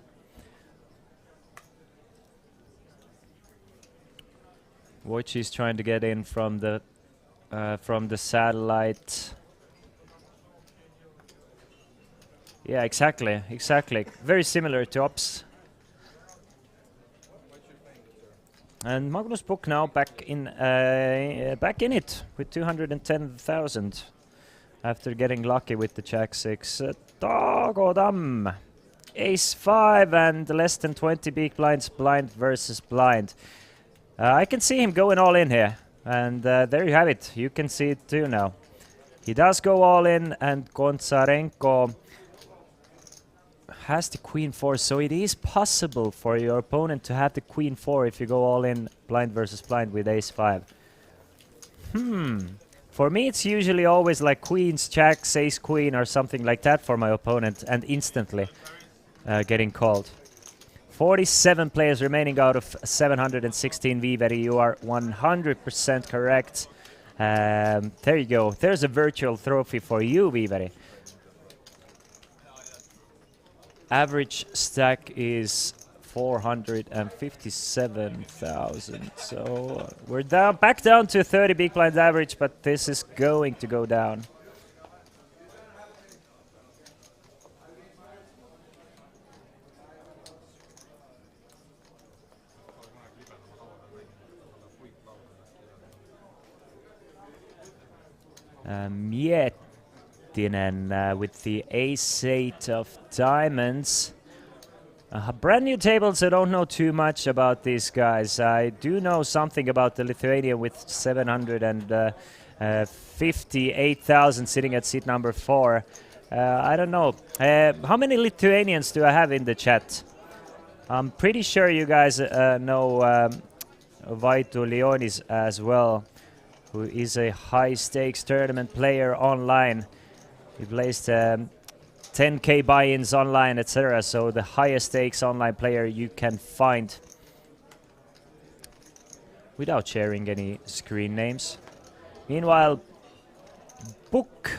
Which is trying to get in from the satellite. Yeah, exactly. Very similar to Ops. And Magnus Book now back in it with 210,000 after getting lucky with the Jack 6. Dogodam, Ace 5 and less than 20 big blinds, blind versus blind. I can see him going all in here, and there you have it. You can see it too now. He does go all in, and Gonzarenko has the Queen 4, so it is possible for your opponent to have the Queen 4 if you go all in blind versus blind with Ace 5. For me, it's usually always like Queens, Jacks, Ace Queen or something like that for my opponent, and instantly getting called. 47 players remaining out of 716. Viveri, you are 100% correct. There you go. There's a virtual trophy for you, Viveri. Average stack is 457,000. So we're back down to 30 big blinds average, but this is going to go down. Miettinen with the Ace-8 of diamonds. Brand new tables, I don't know too much about these guys. I do know something about the Lithuanian with 758,000 sitting at seat number 4. I don't know. How many Lithuanians do I have in the chat? I'm pretty sure you guys know Vaitu Leonis as well, who is a high-stakes tournament player online. He plays 10k buy-ins online, etc. So the highest stakes online player you can find without sharing any screen names. Meanwhile, Book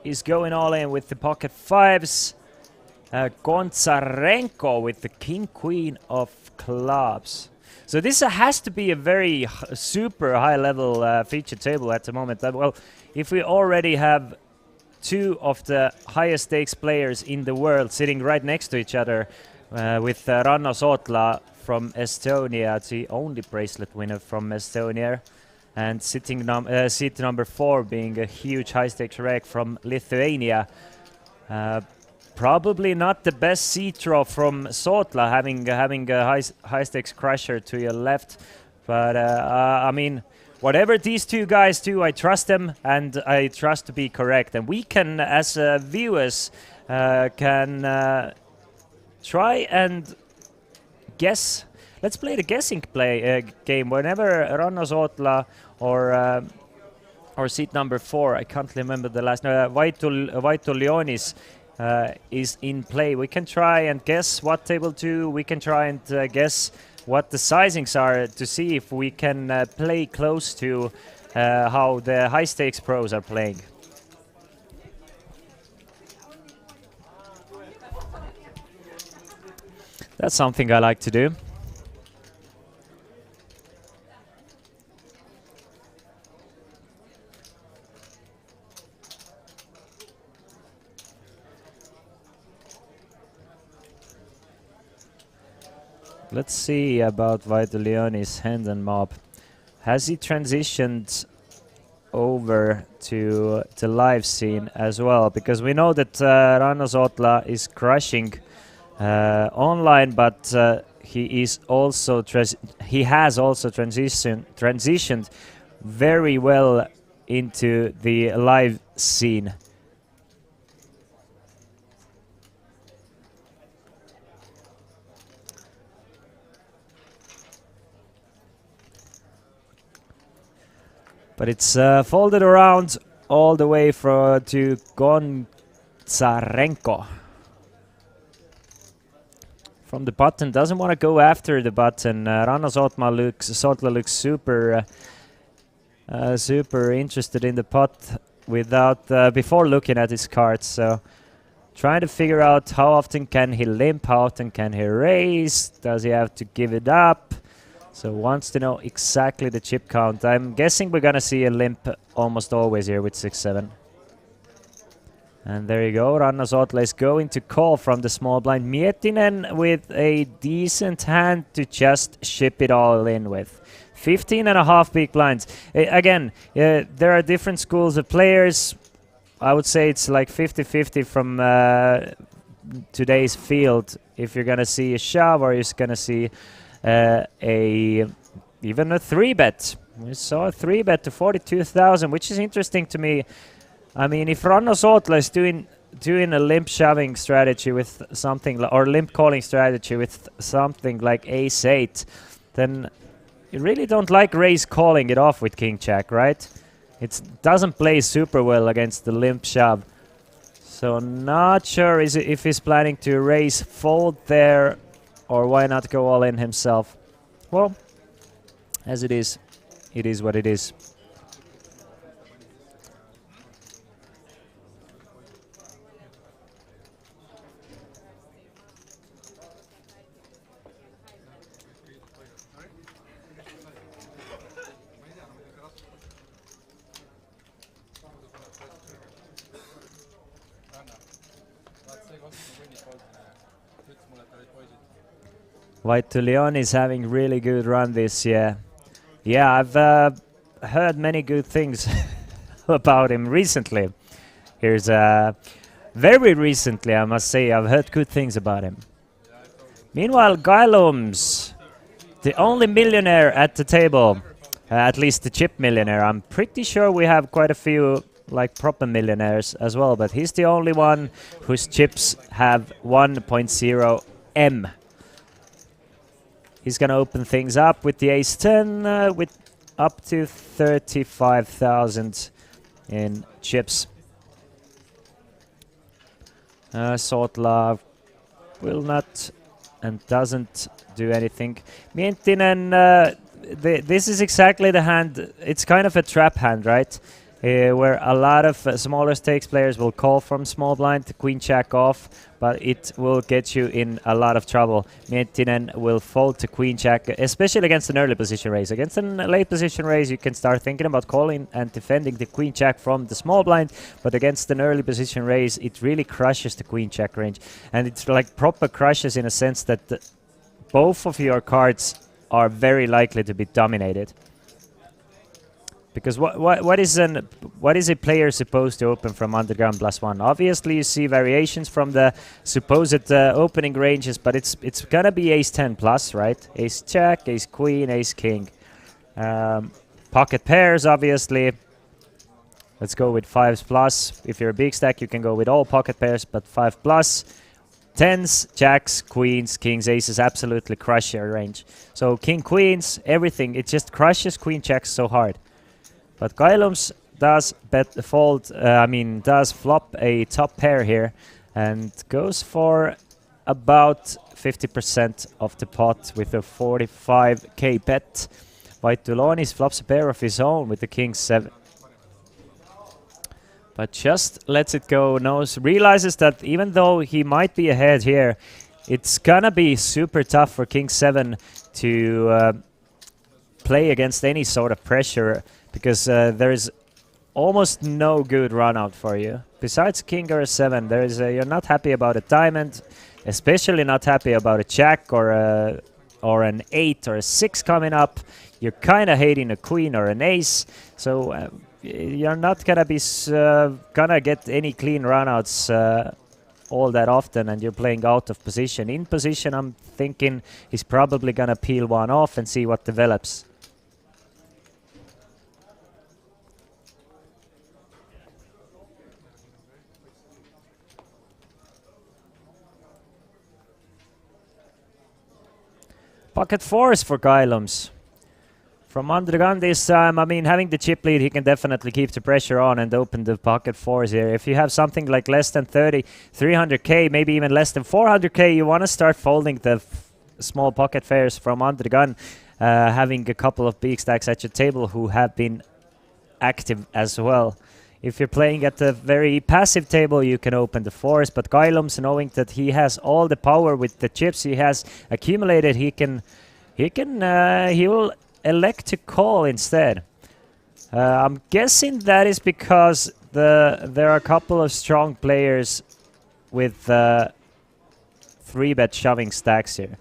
is going all in with the pocket 5s. Gonzarenko with the King Queen of clubs. So this has to be a very super high level feature table at the moment. Well, if we already have 2 of the highest stakes players in the world sitting right next to each other, with Ranno Sootla from Estonia, the only bracelet winner from Estonia, and sitting seat number 4 being a huge high stakes reg from Lithuania. Probably not the best seat draw from Sootla, having a high stakes crusher to your left, but I mean, whatever these 2 guys do, I trust them, and I trust to be correct. And we can, as viewers, can try and guess. Let's play the guessing game. Whenever Ranno Sootla or seat number 4, I can't remember the last. Vaitu Leonis is in play. We can try and guess what they will do. We can try and guess what the sizings are to see if we can play close to how the high stakes pros are playing. That's something I like to do. Let's see about Vaitu Leonis' hand and mob. Has he transitioned over to the live scene as well? Because we know that Ranno Sootla is crushing online, but he is also he has also transitioned very well into the live scene. But it's folded around all the way to Gonzarenko. From the button, doesn't want to go after the button. Ranno Sotla looks super super interested in the pot without before looking at his cards. So trying to figure out how often can he limp, how often can he raise, does he have to give it up? So wants to know exactly the chip count. I'm guessing we're gonna see a limp almost always here with 6-7. And there you go, Ranno Sotla is going to call from the small blind. Miettinen with a decent hand to just ship it all in with. 15.5 big blinds. Again, there are different schools of players. I would say it's like 50-50 from today's field. If you're gonna see a shove or you're gonna see even a 3-bet. We saw a 3-bet to 42,000, which is interesting to me. I mean, if Ranno Sotla is doing a limp shoving strategy with something or limp calling strategy with something like ace-8, then you really don't like raise calling it off with king jack, right? It doesn't play super well against the limp shove. So not sure if he's planning to raise fold there, or why not go all in himself. Well, as it is what it is. White to Leon is having really good run this year. Yeah, I've heard many good things about him recently. Here's very recently, I must say, I've heard good things about him. Meanwhile, Gailums, the only millionaire at the table, at least the chip millionaire. I'm pretty sure we have quite a few like proper millionaires as well, but he's the only one whose chips have 1.0 M. He's going to open things up with the ace-10 with up to 35,000 in chips. Sotla will not and doesn't do anything. Miettinen, this is exactly the hand. It's kind of a trap hand, right? Where a lot of smaller stakes players will call from small blind to queen jack off, but it will get you in a lot of trouble. Miettinen will fold to queen jack, especially against an early position raise. Against a late position raise, you can start thinking about calling and defending the queen jack from the small blind, but against an early position raise, it really crushes the queen jack range. And it's like proper crushes in a sense that both of your cards are very likely to be dominated. Because what is a player supposed to open from underground +1? Obviously, you see variations from the supposed opening ranges, but it's gonna be ace-10 plus, right? Ace jack, ace queen, ace king. Pocket pairs, obviously. Let's go with 5s plus. If you're a big stack, you can go with all pocket pairs, but 5 plus. 10s, jacks, queens, kings, aces absolutely crush your range. So king, queens, everything, it just crushes queen jacks so hard. But Gailums does does flop a top pair here and goes for about 50% of the pot with a 45k bet. White Tulonis flops a pair of his own with the king 7. But just lets it go, realizes that even though he might be ahead here, it's gonna be super tough for king 7 to play against any sort of pressure, because there is almost no good run out for you. Besides king or a 7, there is you're not happy about a diamond, especially not happy about a jack or an 8 or a 6 coming up. You're kind of hating a queen or an ace, so you're not gonna be gonna get any clean runouts all that often and you're playing out of position. In position, I'm thinking he's probably gonna peel one off and see what develops. Pocket fours for Kylums. From under the gun this time, I mean, having the chip lead, he can definitely keep the pressure on and open the pocket fours here. If you have something like less than 30, 300k, maybe even less than 400k, you want to start folding the small pocket fares from under the gun, having a couple of big stacks at your table who have been active as well. If you're playing at a very passive table, you can open the fours, but Kylums, knowing that he has all the power with the chips he has accumulated, he will elect to call instead. I'm guessing that is because there are a couple of strong players with 3-bet shoving stacks here.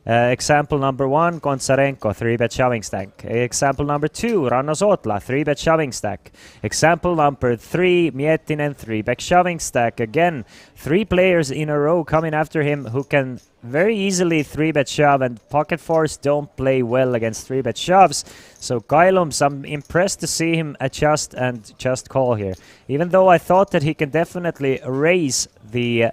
Example number 1, Gonzarenko, 3-bet shoving stack. Example number 2, Ranno Sootla, 3-bet shoving stack. Example number 3, Miettinen, 3-bet shoving stack. Again, 3 players in a row coming after him who can very easily 3-bet shove, and pocket fours don't play well against 3-bet shoves. So Kylums, I'm impressed to see him adjust and just call here. Even though I thought that he can definitely raise the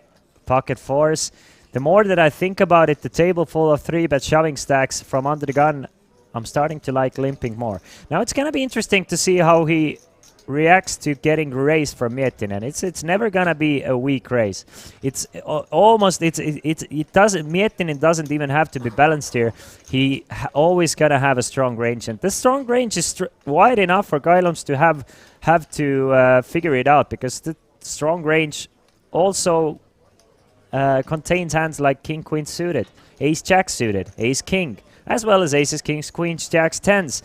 pocket fours, the more that I think about it, the table full of 3-bet shoving stacks from under the gun, I'm starting to like limping more. Now it's gonna be interesting to see how he reacts to getting raised from Miettinen. It's never gonna be a weak raise. It's almost it doesn't. Miettinen doesn't even have to be balanced here. He always gonna have a strong range, and the strong range is wide enough for Kylums to have to figure it out, because the strong range also contains hands like King Queen suited, Ace Jack suited, Ace King, as well as Aces, Kings, Queens, Jacks, 10s,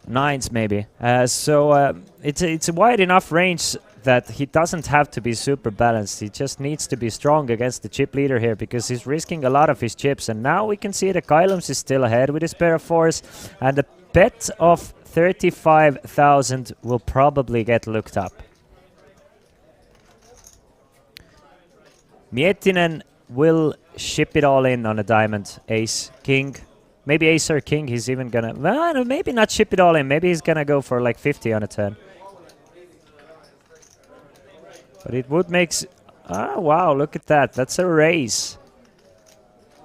9s maybe. So it's a wide enough range that he doesn't have to be super balanced. He just needs to be strong against the chip leader here, because he's risking a lot of his chips. And now we can see that Kylums is still ahead with his pair of fours, and a bet of 35,000 will probably get looked up. Miettinen will ship it all in on a diamond. Ace, King, maybe Ace or King. He's even gonna, well, maybe not ship it all in. Maybe he's gonna go for like 50 on a turn. But it would make, ah, wow, look at that. That's a raise.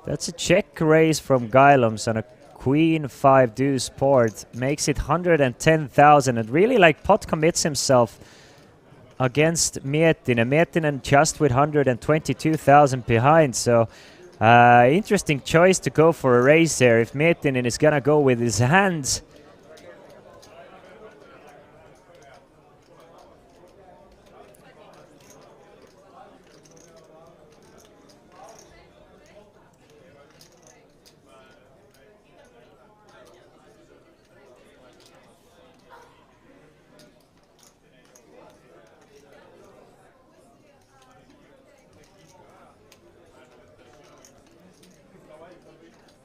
That's a check raise from Kylums on a Queen 5 deuce board. Makes it 110,000, and really like pot commits himself against Miettinen. Miettinen just with 122,000 behind, so interesting choice to go for a raise there. If Miettinen is gonna go with his hands,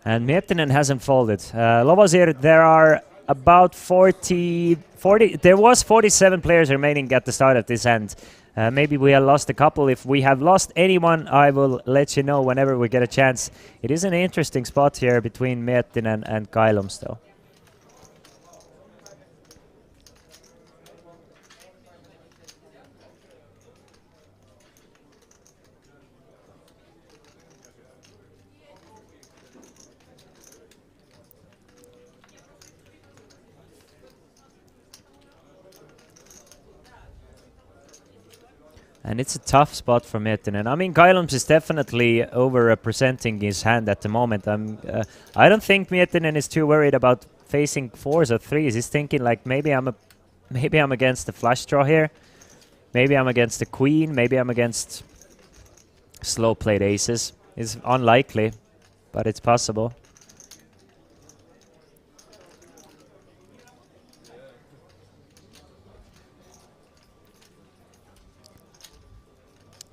and Miettinen hasn't folded. Lovosir, there are about 40, there was 47 players remaining at the start of this hand. Maybe we have lost a couple. If we have lost anyone, I will let you know whenever we get a chance. It is an interesting spot here between Miettinen and Kylums though. And it's a tough spot for Miettinen. I mean, Kylums is definitely over-representing his hand at the moment. I don't think Miettinen is too worried about facing 4s or 3s. He's thinking like, maybe I'm against the flush draw here. Maybe I'm against the queen. Maybe I'm against slow played aces. It's unlikely, but it's possible.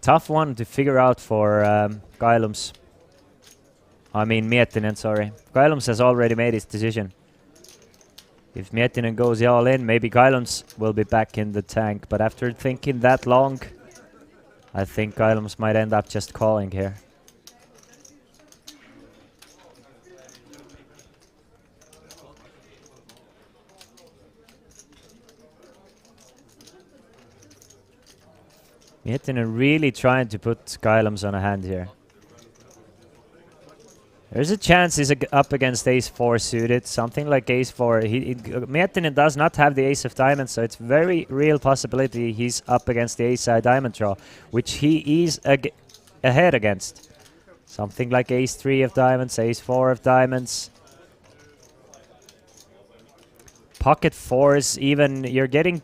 Tough one to figure out for Kylums. I mean Miettinen, sorry. Kylums has already made his decision. If Miettinen goes all in, maybe Kylums will be back in the tank. But after thinking that long, I think Kailums might end up just calling here. Miettinen really trying to put Kailums on a hand here. There's a chance he's up against ace-4 suited, something like ace-4. Miettinen does not have the ace of diamonds, so it's very real possibility he's up against the ace-side diamond draw, which he is ahead against. Something like ace-3 of diamonds, ace-4 of diamonds. Pocket 4s, even you're getting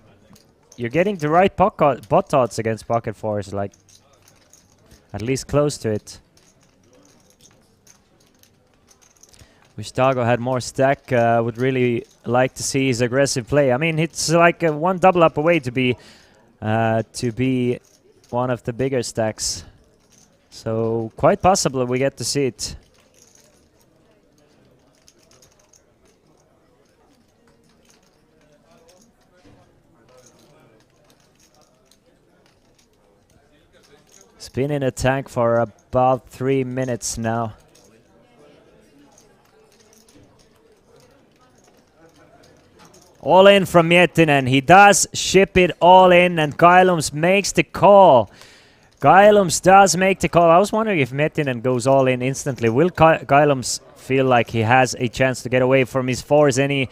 the right pot odds against pocket 4s, like at least close to it. Wish Dago had more stack. Would really like to see his aggressive play. I mean, it's like one double up away to be one of the bigger stacks. So quite possible we get to see it. It's been in a tank for about 3 minutes now. All in from Miettinen. He does ship it all in, and Kailums makes the call. Kailums does make the call. I was wondering if Miettinen goes all in instantly. Will Kailums feel like he has a chance to get away from his 4s any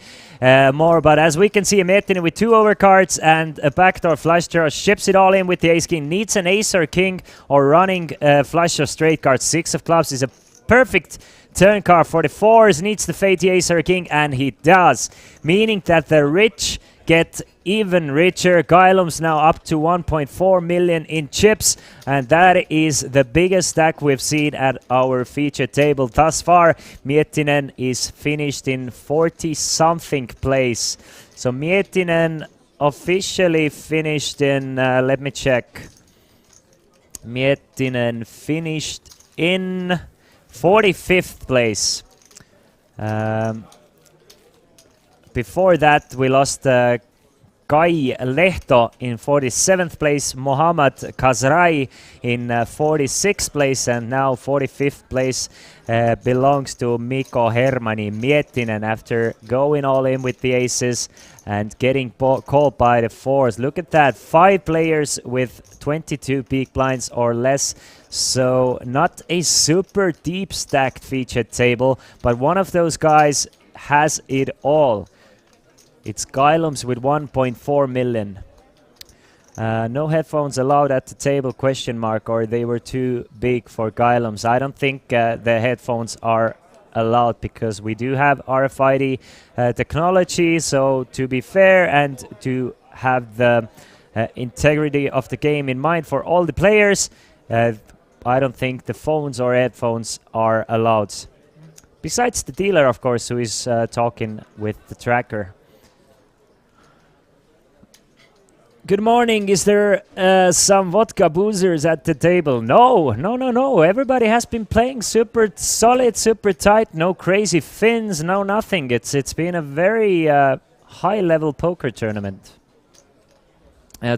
more? But as we can see, Miettinen with 2 overcards and a backdoor flush draw ships it all in with the ace king. Needs an ace or king or running flush or straight card. 6 of clubs is a perfect turn card for the 4s, needs the fade the ace or king, and he does. Meaning that the rich get even richer. Kailums now up to 1.4 million in chips, and that is the biggest stack we've seen at our feature table thus far. Miettinen is finished in 40-something place. So Miettinen officially finished in, let me check. Miettinen finished in 45th place. Before that, we lost Kai Lehto in 47th place, Mohammad Kazrai in 46th place, and now 45th place belongs to Mikko Hermanni. Miettinen, after going all in with the aces and getting called by the 4s. Look at that, 5 players with 22 big blinds or less. So not a super deep stacked featured table, but one of those guys has it all. It's Kailums with 1.4 million. No headphones allowed at the table, question mark, or they were too big for Kailums. I don't think the headphones are allowed because we do have RFID technology. So to be fair and to have the integrity of the game in mind for all the players, I don't think the phones or headphones are allowed. Besides the dealer, of course, who is talking with the tracker. Good morning. Is there some vodka boozers at the table? No. Everybody has been playing super solid, super tight. No crazy fins, no nothing. It's been a very high-level poker tournament.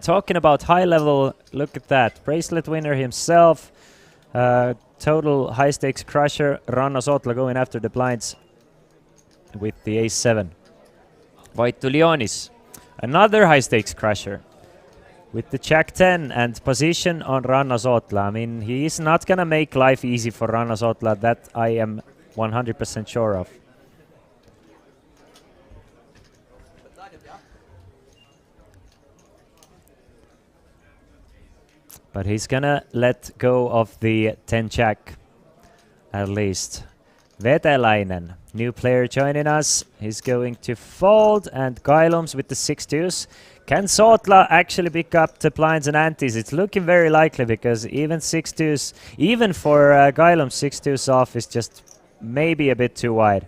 Talking about high-level, look at that. Bracelet winner himself. Total high-stakes crusher. Ranno Sotla going after the blinds with the ace-7. Vaitu Leonis, another high-stakes crusher with the jack-10 and position on Ranno Sotla. I mean, he is not going to make life easy for Ranno Sotla. That I am 100% sure of. But he's gonna let go of the 10 jack, at least. Vetelainen, new player joining us. He's going to fold, and Kailums with the 6-2s. Can Sotla actually pick up the blinds and antes? It's looking very likely because even 6-2s, even for Kailums, 6-2s off is just maybe a bit too wide.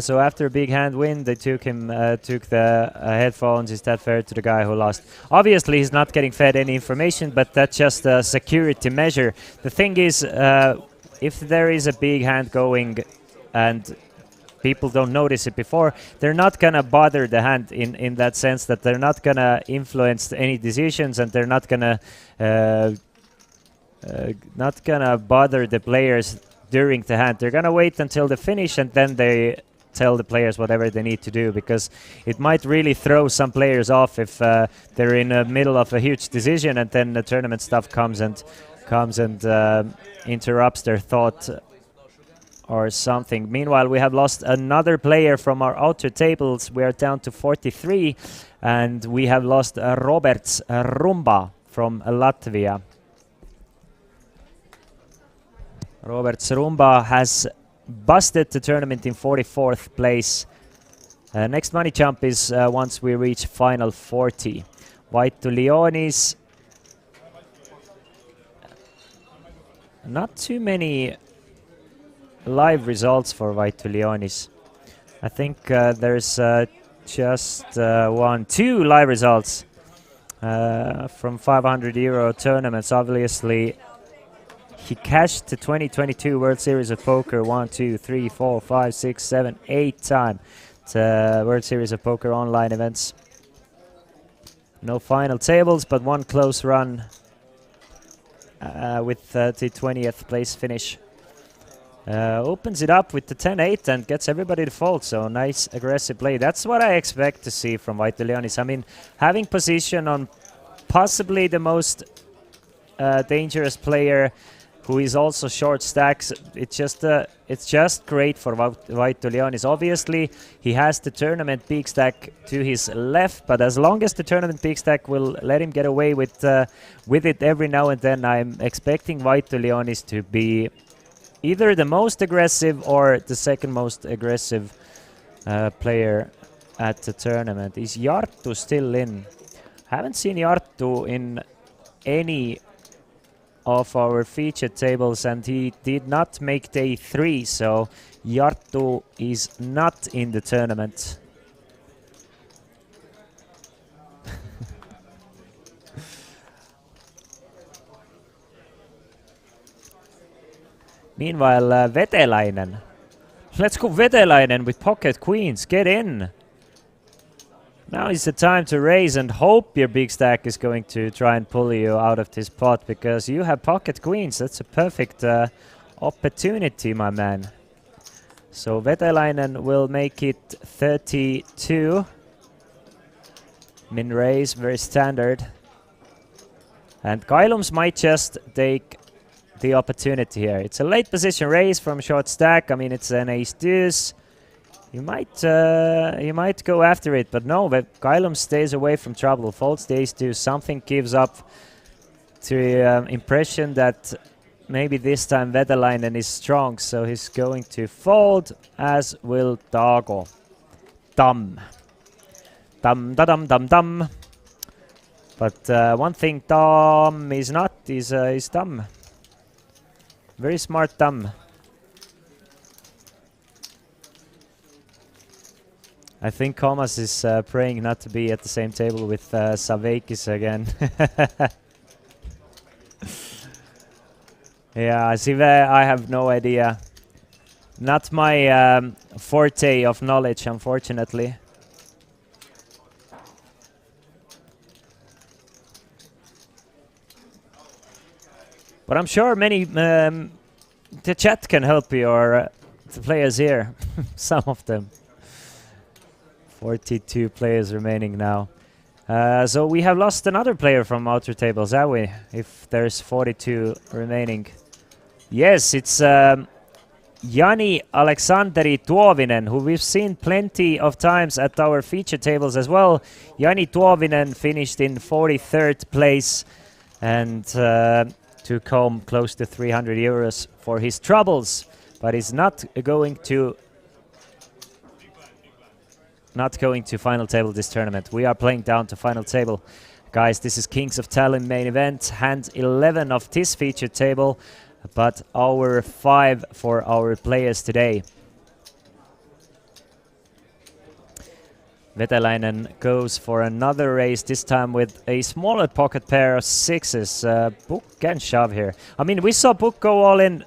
So after a big hand win, they took the headphones. Is that fair to the guy who lost? Obviously, he's not getting fed any information, but that's just a security measure. The thing is, if there is a big hand going and people don't notice it before, they're not gonna bother the hand in that sense that they're not gonna influence any decisions, and they're not gonna bother the players during the hand. They're gonna wait until the finish, and then they tell the players whatever they need to do, because it might really throw some players off if they're in the middle of a huge decision and then the tournament stuff comes and interrupts their thought or something. Meanwhile, we have lost another player from our outer tables. We are down to 43, and we have lost Roberts Rumba from Latvia. Roberts Rumba has busted the tournament in 44th place. Next money jump is once we reach final 40. White to Leonis. Not too many live results for White to Leonis. I think there's just two live results from 500 euro tournaments. Obviously, he cashed the 2022 World Series of Poker 1, 2, 3, 4, 5, 6, 7, 8 times. It's World Series of Poker online events. No final tables, but one close run with the 20th place finish. Opens it up with the 10-8 and gets everybody to fold, so nice aggressive play. That's what I expect to see from White to Leonis. I mean, having position on possibly the most dangerous player who is also short stacks, it's just great for White to Leonis. Obviously, he has the tournament peak stack to his left, but as long as the tournament peak stack will let him get away with it every now and then, I'm expecting White to Leonis to be either the most aggressive or the second most aggressive player at the tournament. Is Jarttu still in? Haven't seen Jarttu in any of our featured tables, and he did not make day 3, so Jarttu is not in the tournament. Meanwhile, Vetelainen. Let's go Vetelainen with pocket queens. Get in. Now is the time to raise and hope your big stack is going to try and pull you out of this pot, because you have pocket queens. That's a perfect opportunity, my man. So Vetelainen will make it 32. Min raise, very standard. And Kailums might just take the opportunity here. It's a late position raise from short stack. I mean, it's an ace deuce. You might go after it, but no, Kailum stays away from trouble. Folds the ace deuce. Something gives up to impression that maybe this time Vetelainen is strong, so he's going to fold, as will Dago. Dum. Dum da dum dum dum. But one thing Dom is not is dumb. Very smart dumb. I think Komas is praying not to be at the same table with Saveikis again. Yeah, Sive, I have no idea. Not my forte of knowledge, unfortunately. But I'm sure many the chat can help you, or the players here, some of them. 42 players remaining now. So we have lost another player from outer tables, have we? If there's 42 remaining. Yes, it's Jani Aleksanderi Tuovinen, who we've seen plenty of times at our feature tables as well. Jani Tuovinen finished in 43rd place and took home close to 300 euros for his troubles, but is not going to final table this tournament. We are playing down to final table. Guys, this is Kings of Tallinn main event, hand 11 of this featured table, but hour 5 for our players today. Vetelainen goes for another raise, this time with a smaller pocket pair of sixes. Book and shove here. I mean, we saw Book go all in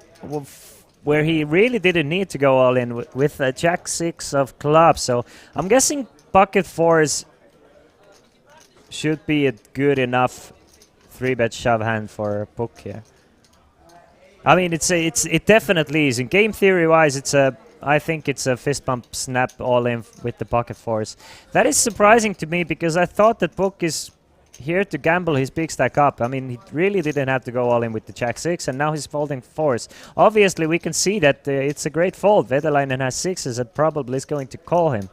where he really didn't need to go all in with Jack 6 of clubs. So I'm guessing pocket fours should be a good enough 3-bet shove hand for Puck here. I mean, it definitely is. In game theory wise, I think it's a fist bump snap all in with the pocket fours. That is surprising to me because I thought that Puck is here to gamble his big stack up. I mean, he really didn't have to go all in with the Jack 6, and now he's folding fours. Obviously, we can see that it's a great fold. Vetalainen has sixes and probably is going to call him.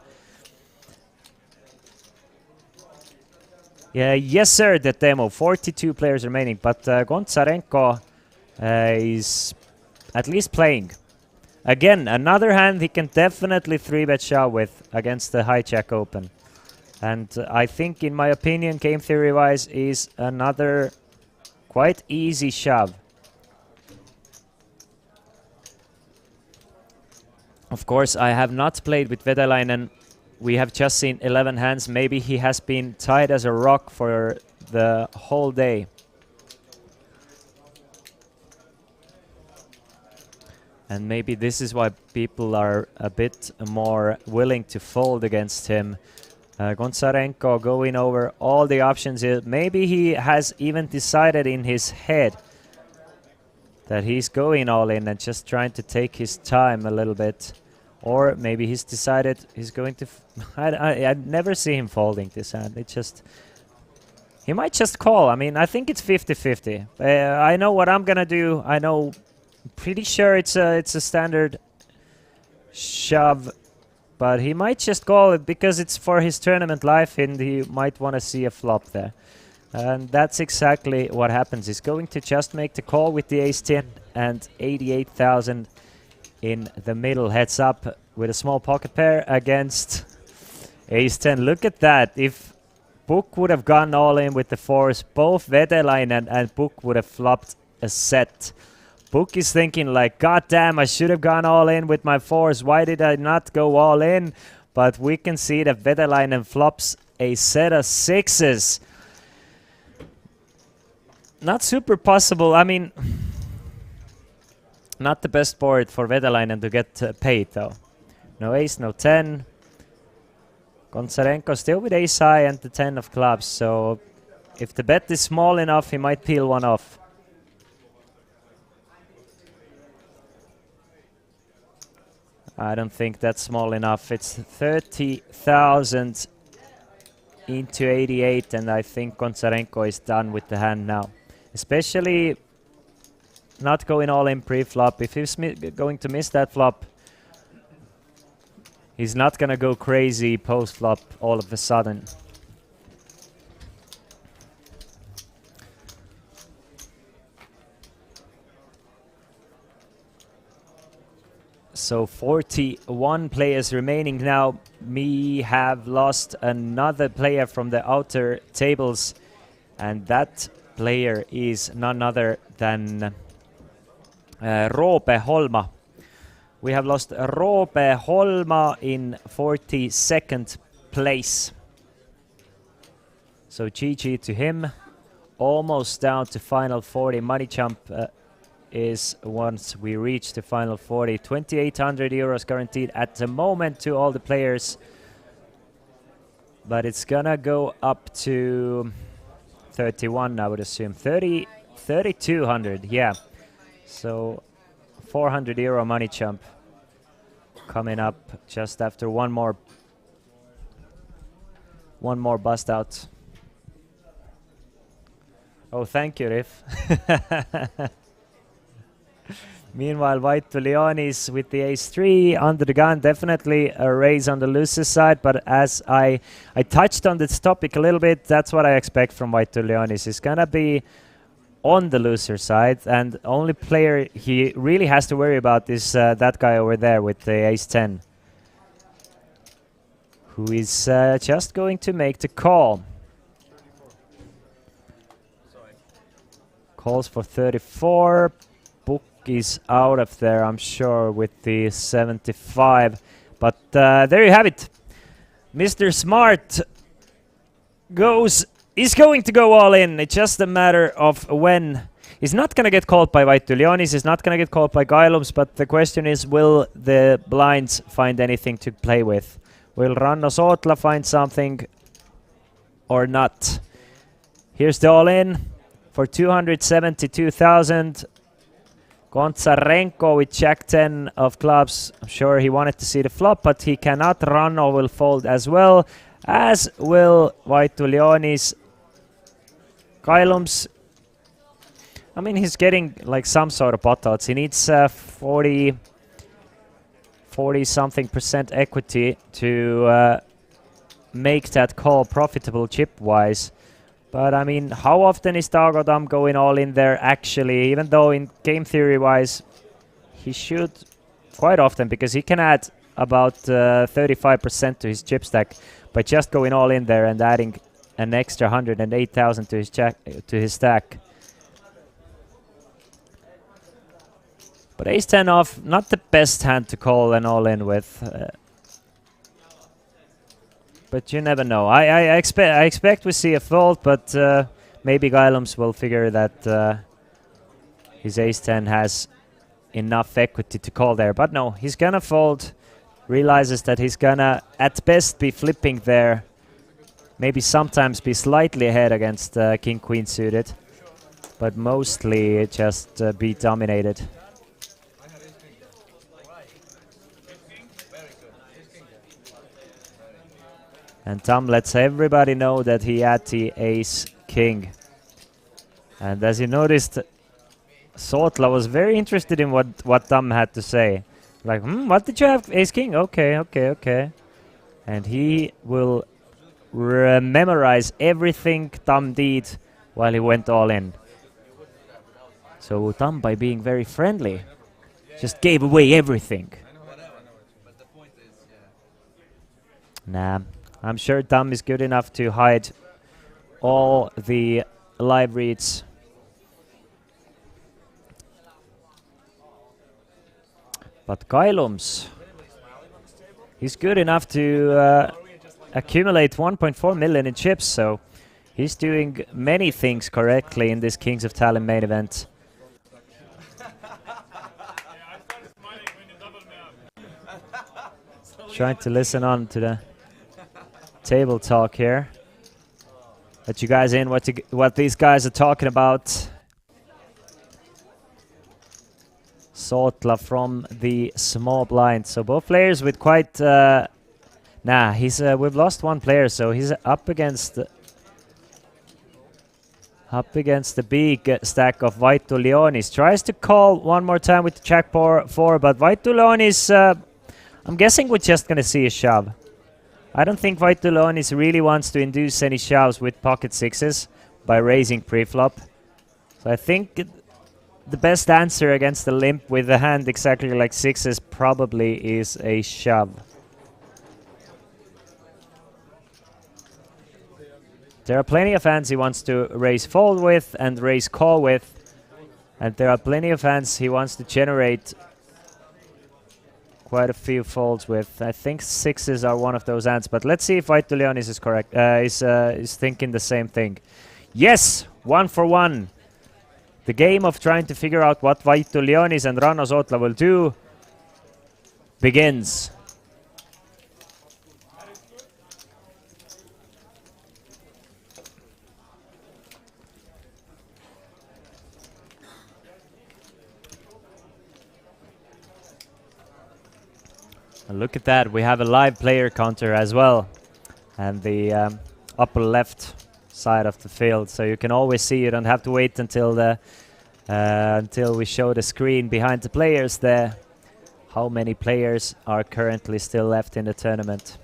Yeah, yes sir, the demo. 42 players remaining, but Gonzarenko is at least playing. Again, another hand he can definitely 3-bet shove with against the high Jack open. And I think, in my opinion, game theory-wise, is another quite easy shove. Of course, I have not played with Vetalainen. We have just seen 11 hands. Maybe he has been tied as a rock for the whole day. And maybe this is why people are a bit more willing to fold against him. Gonzarenko going over all the options here. Maybe he has even decided in his head that he's going all in and just trying to take his time a little bit. Or maybe he's decided he's going to... I never see him folding this hand. It just... He might just call. I mean, I think it's 50-50. I know what I'm going to do. I know... Pretty sure it's a standard shove. But he might just call it because it's for his tournament life and he might want to see a flop there. And that's exactly what happens. He's going to just make the call with the ace-10 and 88,000 in the middle. Heads up with a small pocket pair against ace-10. Look at that. If Puck would have gone all in with the fours, both Vetalainen and Puck would have flopped a set. Puck is thinking like, God damn, I should have gone all in with my fours. Why did I not go all in? But we can see that Vetalainen flops a set of sixes. Not super possible. I mean, not the best board for Vetalainen to get paid though. No ace, no 10. Gonzarenko still with ace high and the 10 of clubs. So if the bet is small enough, he might peel one off. I don't think that's small enough. It's 30,000 into 88, and I think Gonzarenko is done with the hand now. Especially not going all in pre-flop. If he's going to miss that flop, he's not going to go crazy post-flop all of a sudden. So 41 players remaining now. We have lost another player from the outer tables, and that player is none other than Roope Holma. We have lost Roope Holma in 42nd place. So GG to him. Almost down to final 40. Money jump is once we reach the final 40. 2,800 euros guaranteed at the moment to all the players. But it's gonna go up to 31, I would assume. 3,200, yeah. So 400 euro money jump coming up just after one more bust out. Oh, thank you, Riff. Meanwhile, White to Leonis with the ace-3 under the gun. Definitely a raise on the loser side, but as I touched on this topic a little bit, that's what I expect from White to Leonis. He's gonna be on the loser side, and the only player he really has to worry about is that guy over there with the ace-10, who is just going to make the call. Calls for 34. Book is out of there, I'm sure, with the 75. But there you have it. Mr. Smart is going to go all in. It's just a matter of when. He's not going to get called by Vaitulionis, he's not going to get called by Gailums, but the question is, will the blinds find anything to play with? Will Ranno Sootla find something or not? Here's the all-in for 272,000. Gonzarenko with Jack 10 of clubs. I'm sure he wanted to see the flop, but he cannot. Ranno will fold as well, as will Vaitulionis. Gailums, I mean, he's getting like some sort of pot odds. He needs 40 something % equity to make that call profitable chip-wise. But I mean, how often is Dagodam going all in there actually? Even though in game theory-wise, he should quite often, because he can add about 35% to his chip stack by just going all in there and adding an extra 108,000 to his stack. But ace-10 off, not the best hand to call an all-in with. But you never know. I expect we see a fold, but maybe Gailums will figure that his ace-10 has enough equity to call there. But no, he's gonna fold. Realizes that he's gonna, at best, be flipping there. Maybe sometimes be slightly ahead against King-Queen suited. But mostly just be dominated. And Tom lets everybody know that he had the ace-king. And as you noticed, Sootla was very interested in what Tom had to say. Like, what did you have? Ace-king? Okay, okay, okay. And he will memorize everything Tom did while he went all in. So Tom, by being very friendly, just gave away everything. Nah. I'm sure Tom is good enough to hide all the live reads. But Gailums, he's good enough to accumulate 1.4 million in chips, so he's doing many things correctly in this Kings of Tallinn main event. Trying to listen on to the table talk here. Let you guys in what these guys are talking about. Sootla from the small blind. So both players with quite... we've lost one player, so he's up against the big stack of Vaitulionis. Tries to call one more time with the Jack 4, but Vaitulionis, I'm guessing we're just going to see a shove. I don't think Vaitulionis really wants to induce any shoves with pocket sixes by raising pre-flop. So I think the best answer against the limp with a hand exactly like sixes probably is a shove. There are plenty of hands he wants to raise fold with and raise call with. And there are plenty of hands he wants to generate quite a few folds with. I think sixes are one of those hands, but let's see if Vaitulionis is correct. Is thinking the same thing. Yes, 1 for 1. The game of trying to figure out what Vaitulionis and Ranno Sootla will do begins. And look at that, we have a live player counter as well, and the upper left side of the field, so you can always see. You don't have to wait until the until we show the screen behind the players there, how many players are currently still left in the tournament.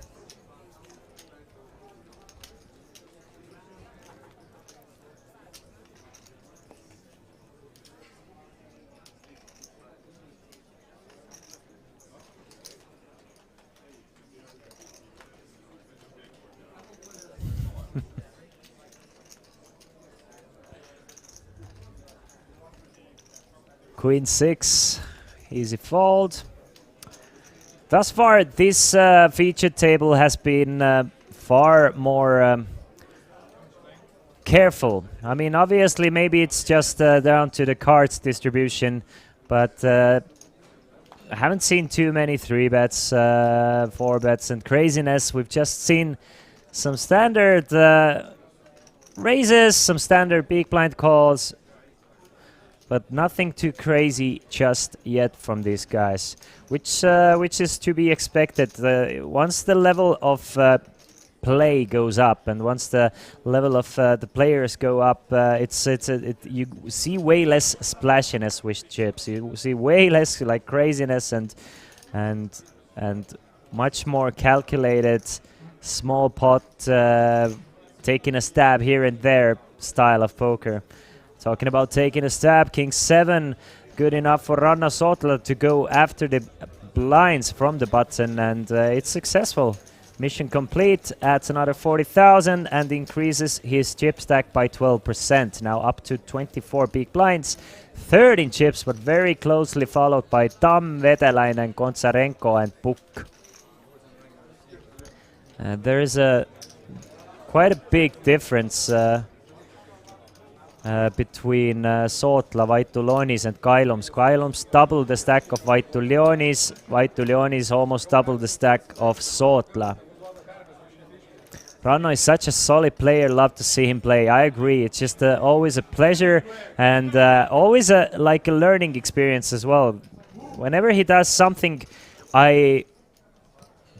Queen 6, easy fold. Thus far, this featured table has been far more careful. I mean, obviously, maybe it's just down to the cards distribution, but I haven't seen too many 3-bets, 4-bets, and craziness. We've just seen some standard raises, some standard big blind calls, but nothing too crazy just yet from these guys, which is to be expected. Once the level of play goes up, and once the level of the players go up, you see way less splashiness with chips. You see way less like craziness and much more calculated, small pot, taking a stab here and there style of poker. Talking about taking a stab, King 7, good enough for Ranna Sotla to go after the blinds from the button, and it's successful. Mission complete, adds another 40,000 and increases his chip stack by 12%, now up to 24 big blinds. Third in chips, but very closely followed by Tam, Vedelainen, Gonzarenko and Puk. There is quite a big difference between Sotla, Vaitulionis and Kailums. Kailums double the stack of Vaitulionis. Vaitulionis almost double the stack of Sotla. Ranno is such a solid player, love to see him play. I agree, it's just always a pleasure and always like a learning experience as well. Whenever he does something I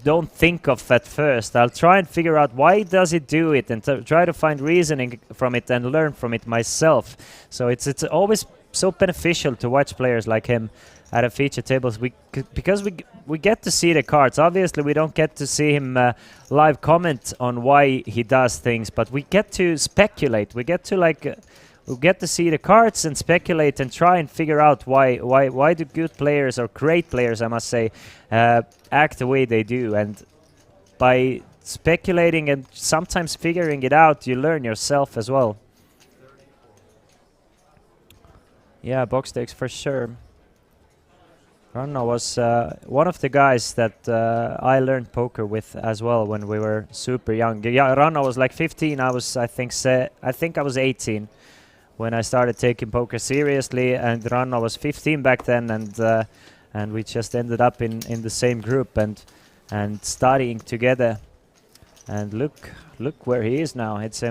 don't think of at first, I'll try and figure out why does he do it and try to find reasoning from it and learn from it myself. So it's always so beneficial to watch players like him at a feature tables because we get to see the cards. Obviously we don't get to see him live comment on why he does things, but we get to speculate. We get to see the cards and speculate and try and figure out why do good players, or great players I must say, act the way they do. And by speculating and sometimes figuring it out, you learn yourself as well. Yeah, box stakes for sure. Ranno was one of the guys that I learned poker with as well when we were super young. Yeah, Ranno was like 15. I think I was 18 when I started taking poker seriously, and Ranno was 15 back then, and we just ended up in the same group and studying together. And look where he is now. It's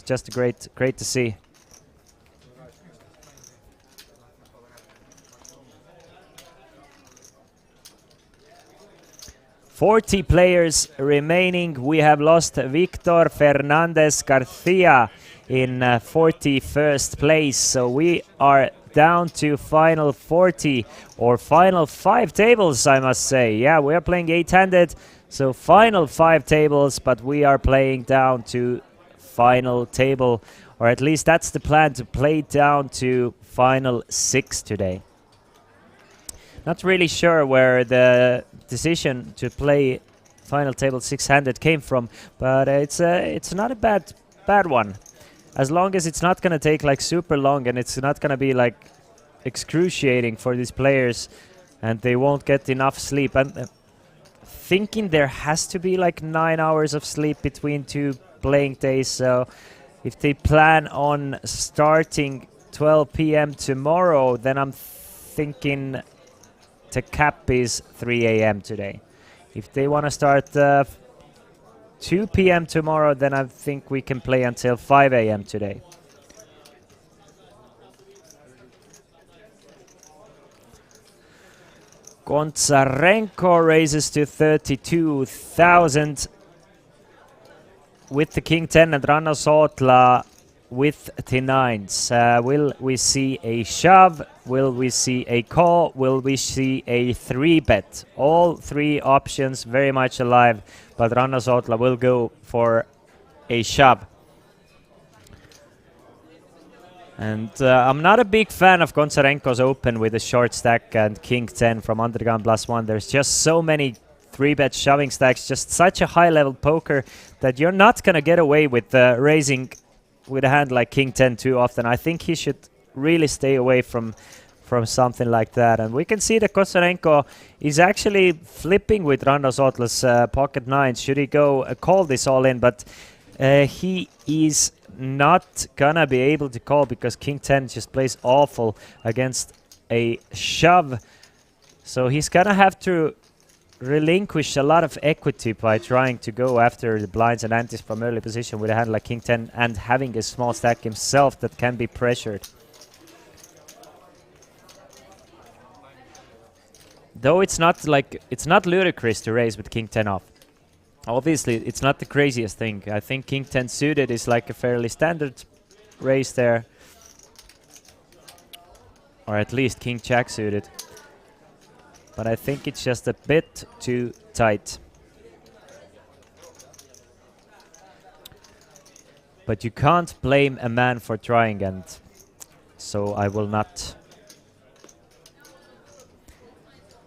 just great to see. "40 players remaining. We have lost Victor Fernandez Garcia in 41st place. So we are down to final 40 or final 5 tables, I must say. Yeah, we are playing 8-handed, so final 5 tables, but we are playing down to final table, or at least that's the plan, to play down to final 6 today. Not really sure where the decision to play final table 6-handed came from, but it's not a bad one. As long as it's not gonna take like super long and it's not gonna be like excruciating for these players and they won't get enough sleep. I'm thinking there has to be like 9 hours of sleep between 2 playing days, so if they plan on starting 12 p.m. tomorrow, then I'm thinking the cap is 3 a.m. today. If they want to start 2 p.m. tomorrow, then I think we can play until 5 a.m. today. Gonzarenko raises to 32,000 with the King 10 and Ranna Sotla with the 9s. Will we see a shove? Will we see a call? Will we see a 3-bet? All 3 options very much alive, but Ranna Sotla will go for a shove. And I'm not a big fan of Gonzarenko's open with a short stack and King 10 from undergun +1. There's just so many 3-bet shoving stacks, just such a high-level poker that you're not going to get away with raising with a hand like King 10 too often. I think he should really stay away from something like that. And we can see that Gonzarenko is actually flipping with Ranna Sotla's pocket 9s. Should he go call this all in? But he is not gonna be able to call because King 10 just plays awful against a shove. So he's gonna have to relinquish a lot of equity by trying to go after the blinds and antes from early position with a hand like King 10 and having a small stack himself that can be pressured. Though it's not ludicrous to raise with King 10 off. Obviously, it's not the craziest thing. I think King 10 suited is like a fairly standard raise there. Or at least King Jack suited. But I think it's just a bit too tight. But you can't blame a man for trying, and so I will not.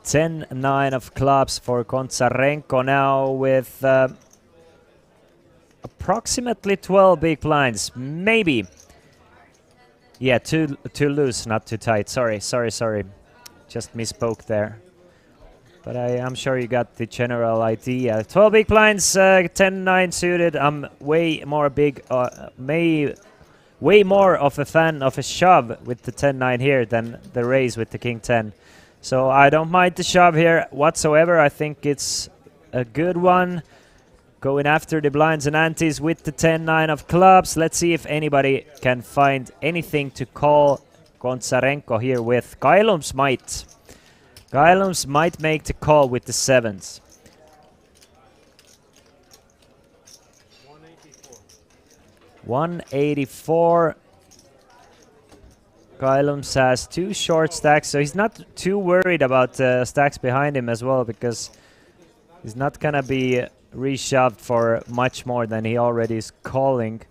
10-9 of clubs for Gonzarenko now with approximately 12 big blinds, maybe. Yeah, too loose, not too tight. Sorry. Just misspoke there. But I'm sure you got the general idea. 12 big blinds, 10-9 suited. I'm way more of a fan of a shove with the 10-9 here than the raise with the King 10. So I don't mind the shove here whatsoever. I think it's a good one. Going after the blinds and antes with the 10-9 of clubs. Let's see if anybody can find anything to call Gonzarenko here with. Kailums might. Kailums might make the call with the 7s. 184. Kailums has 2 short stacks, so he's not too worried about stacks behind him as well, because he's not gonna be reshoved for much more than he already is calling.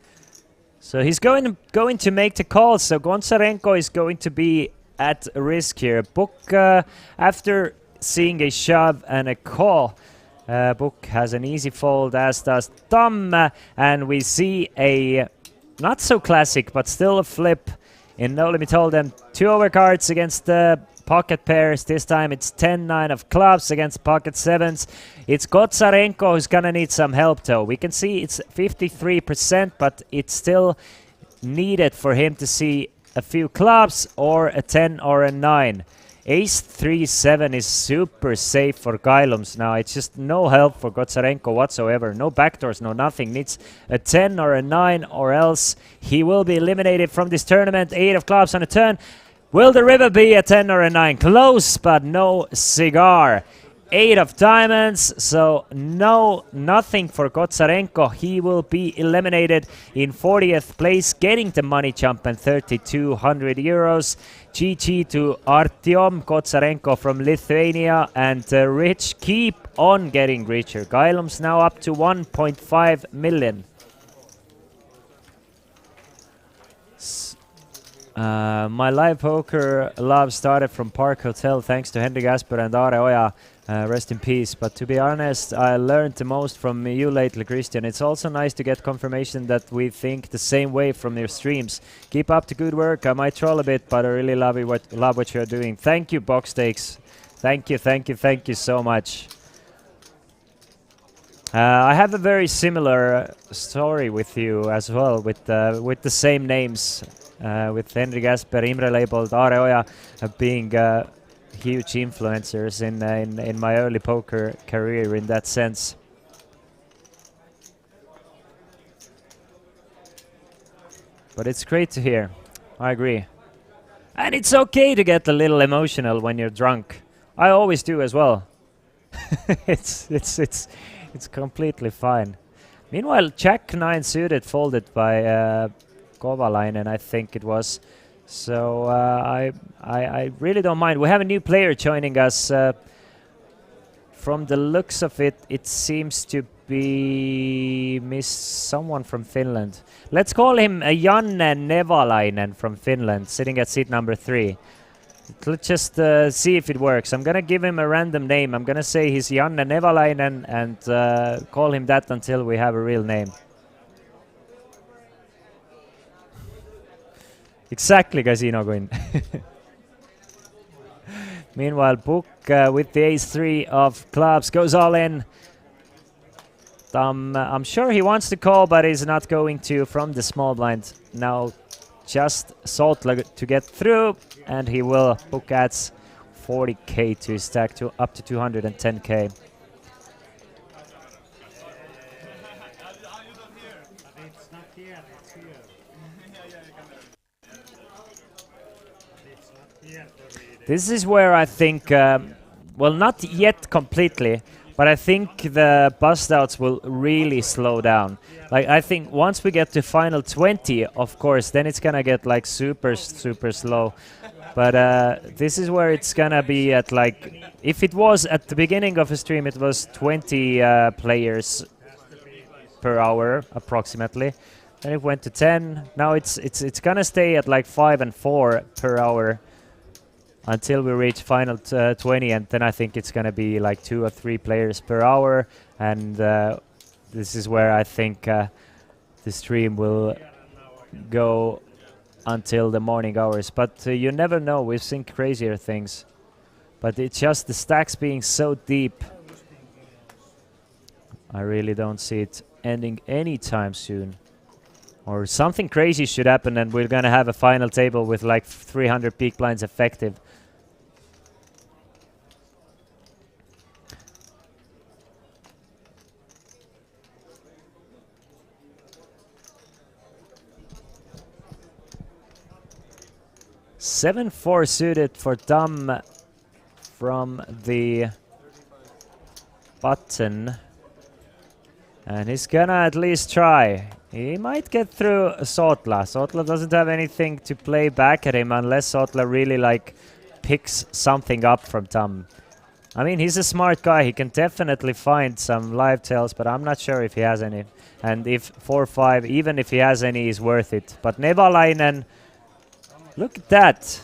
So he's going to make the call, so Gonzarenko is going to be at risk here. Book, after seeing a shove and a call, Book has an easy fold, as does Tom, and we see a not so classic, but still a flip. In No Limit Hold'em, 2 overcards against the pocket pairs. This time it's 10-9 of clubs against pocket 7s. It's Gonzarenko who's gonna need some help though. We can see it's 53%, but it's still needed for him to see a few clubs or a 10 or a 9. Ace 3-7 is super safe for Kailums now. It's just no help for Gonzarenko whatsoever. No backdoors, no nothing. Needs a 10 or a 9 or else he will be eliminated from this tournament. 8 of clubs on a turn. Will the river be a 10 or a 9? Close, but no cigar. 8 of diamonds, so nothing for Gonzarenko. He will be eliminated in 40th place, getting the money jump and 3,200 euros. GG to Artyom Gonzarenko from Lithuania, and the rich keep on getting richer. Kailums now up to 1.5 million. My live poker love started from Park Hotel thanks to Henry Gasper and Are Oja. Rest in peace. But to be honest, I learned the most from you lately, Christian. It's also nice to get confirmation that we think the same way from your streams. Keep up the good work. I might troll a bit, but I really love what you're doing. Thank you, Boxsteaks. Thank you so much. I have a very similar story with you as well, with the same names, with Henry Gasper, Imre Leibold, Are Oja being huge influencers in my early poker career in that sense. But it's great to hear. I agree. And it's okay to get a little emotional when you're drunk. I always do as well. It's completely fine. Meanwhile, Jack 9 suited folded by Kovalainen, I think it was. So I really don't mind. We have a new player joining us. From the looks of it, it seems to be someone from Finland. Let's call him Janne Nevalainen from Finland, sitting at seat number 3. Let's just see if it works. I'm gonna give him a random name. I'm gonna say he's Janne Nevalainen and call him that until we have a real name. Exactly, Casino Queen. Meanwhile, Book with the ace 3 of clubs goes all in. I'm sure he wants to call, but he's not going to from the small blind. Now just Saltla to get through, and he will book adds 40k to stack to up to 210k. This is where I think, well, not yet completely, but I think the bust outs will really slow down. Like, I think once we get to final 20, of course, then it's gonna get like super slow. But this is where it's gonna be at, like, if it was at the beginning of a stream, it was 20 players per hour approximately. Then it went to 10. Now it's gonna stay at like 5 and 4 per hour until we reach final 20, and then I think it's gonna be like 2 or 3 players per hour, and this is where I think the stream will go until the morning hours. But you never know, we've seen crazier things. But it's just the stacks being so deep. I really don't see it ending anytime soon. Or something crazy should happen and we're gonna have a final table with like 300 peak blinds effective. Seven-4 suited for Dam from the button. And he's gonna at least try. He might get through Sotla. Sotla doesn't have anything to play back at him unless Sotla really like picks something up from Dam. I mean, he's a smart guy. He can definitely find some live tails, but I'm not sure if he has any. And if 4-5, even if he has any, is worth it. But Nevalainen, look at that.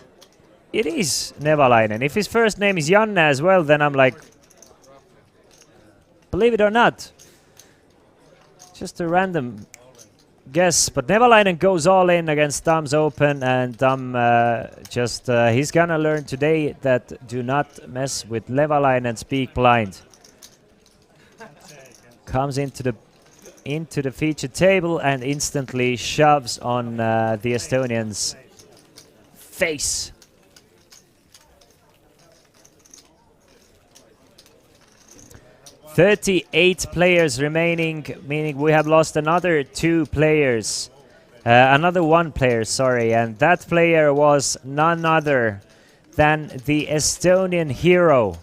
It is Nevalainen. If his first name is Janne as well, then I'm like, believe it or not. Just a random guess. But Nevalainen goes all in against Dam's open, and Dam he's gonna learn today that do not mess with Nevalainen's peak blind. Comes into the featured table and instantly shoves on the Estonian's face. "38 players remaining," meaning we have lost another 2 players. Another 1 player, sorry. And that player was none other than the Estonian hero.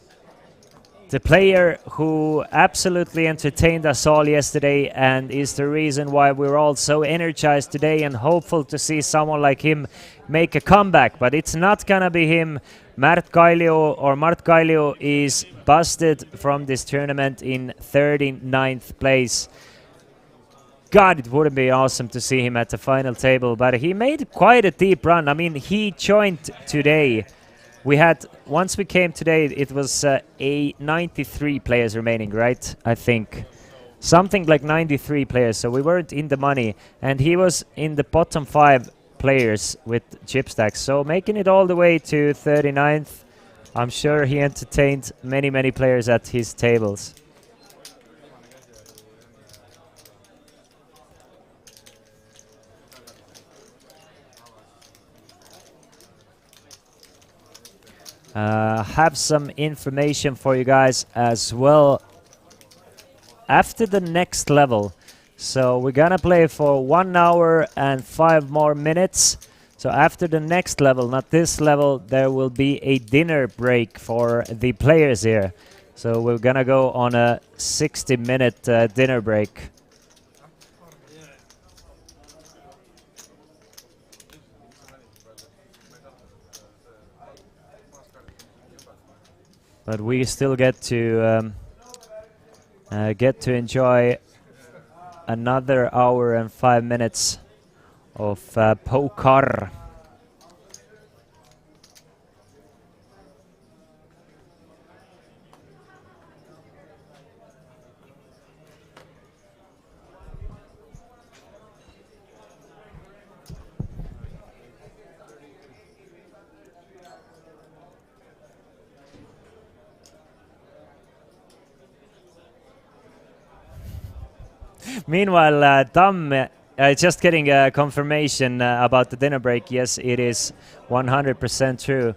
The player who absolutely entertained us all yesterday and is the reason why we're all so energized today and hopeful to see someone like him make a comeback. But it's not gonna be him. Mart Kailio is busted from this tournament in 39th place. God, it would be awesome to see him at the final table, but he made quite a deep run. I mean, he joined today. We had, once we came today, it was 93 players remaining, right? I think. Something like 93 players, so we weren't in the money. And he was in the bottom 5 players with chip stacks. So making it all the way to 39th, I'm sure he entertained many players at his tables. Have some information for you guys as well after the next level. So we're gonna play for 1 hour and 5 more minutes. So after the next level, not this level, there will be a dinner break for the players here. So we're gonna go on a 60-minute dinner break. But we still get to enjoy another hour and 5 minutes of poker. Meanwhile, Dam, just getting a confirmation about the dinner break. Yes, it is 100% true.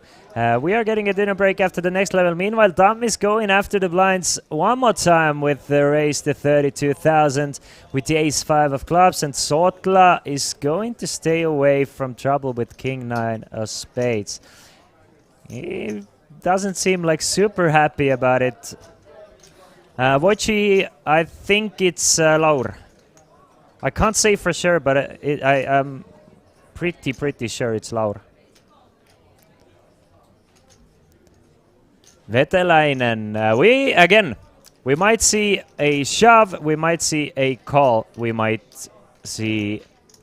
We are getting a dinner break after the next level. Meanwhile, Dam is going after the blinds one more time with the raise to 32,000 with the ace-5 of clubs. And Sotla is going to stay away from trouble with king-9 of spades. He doesn't seem like super happy about it. Wojci, I think it's Laur. I can't say for sure, but I'm pretty sure it's Laur. Vetelainen. We might see a shove, we might see a call, we might see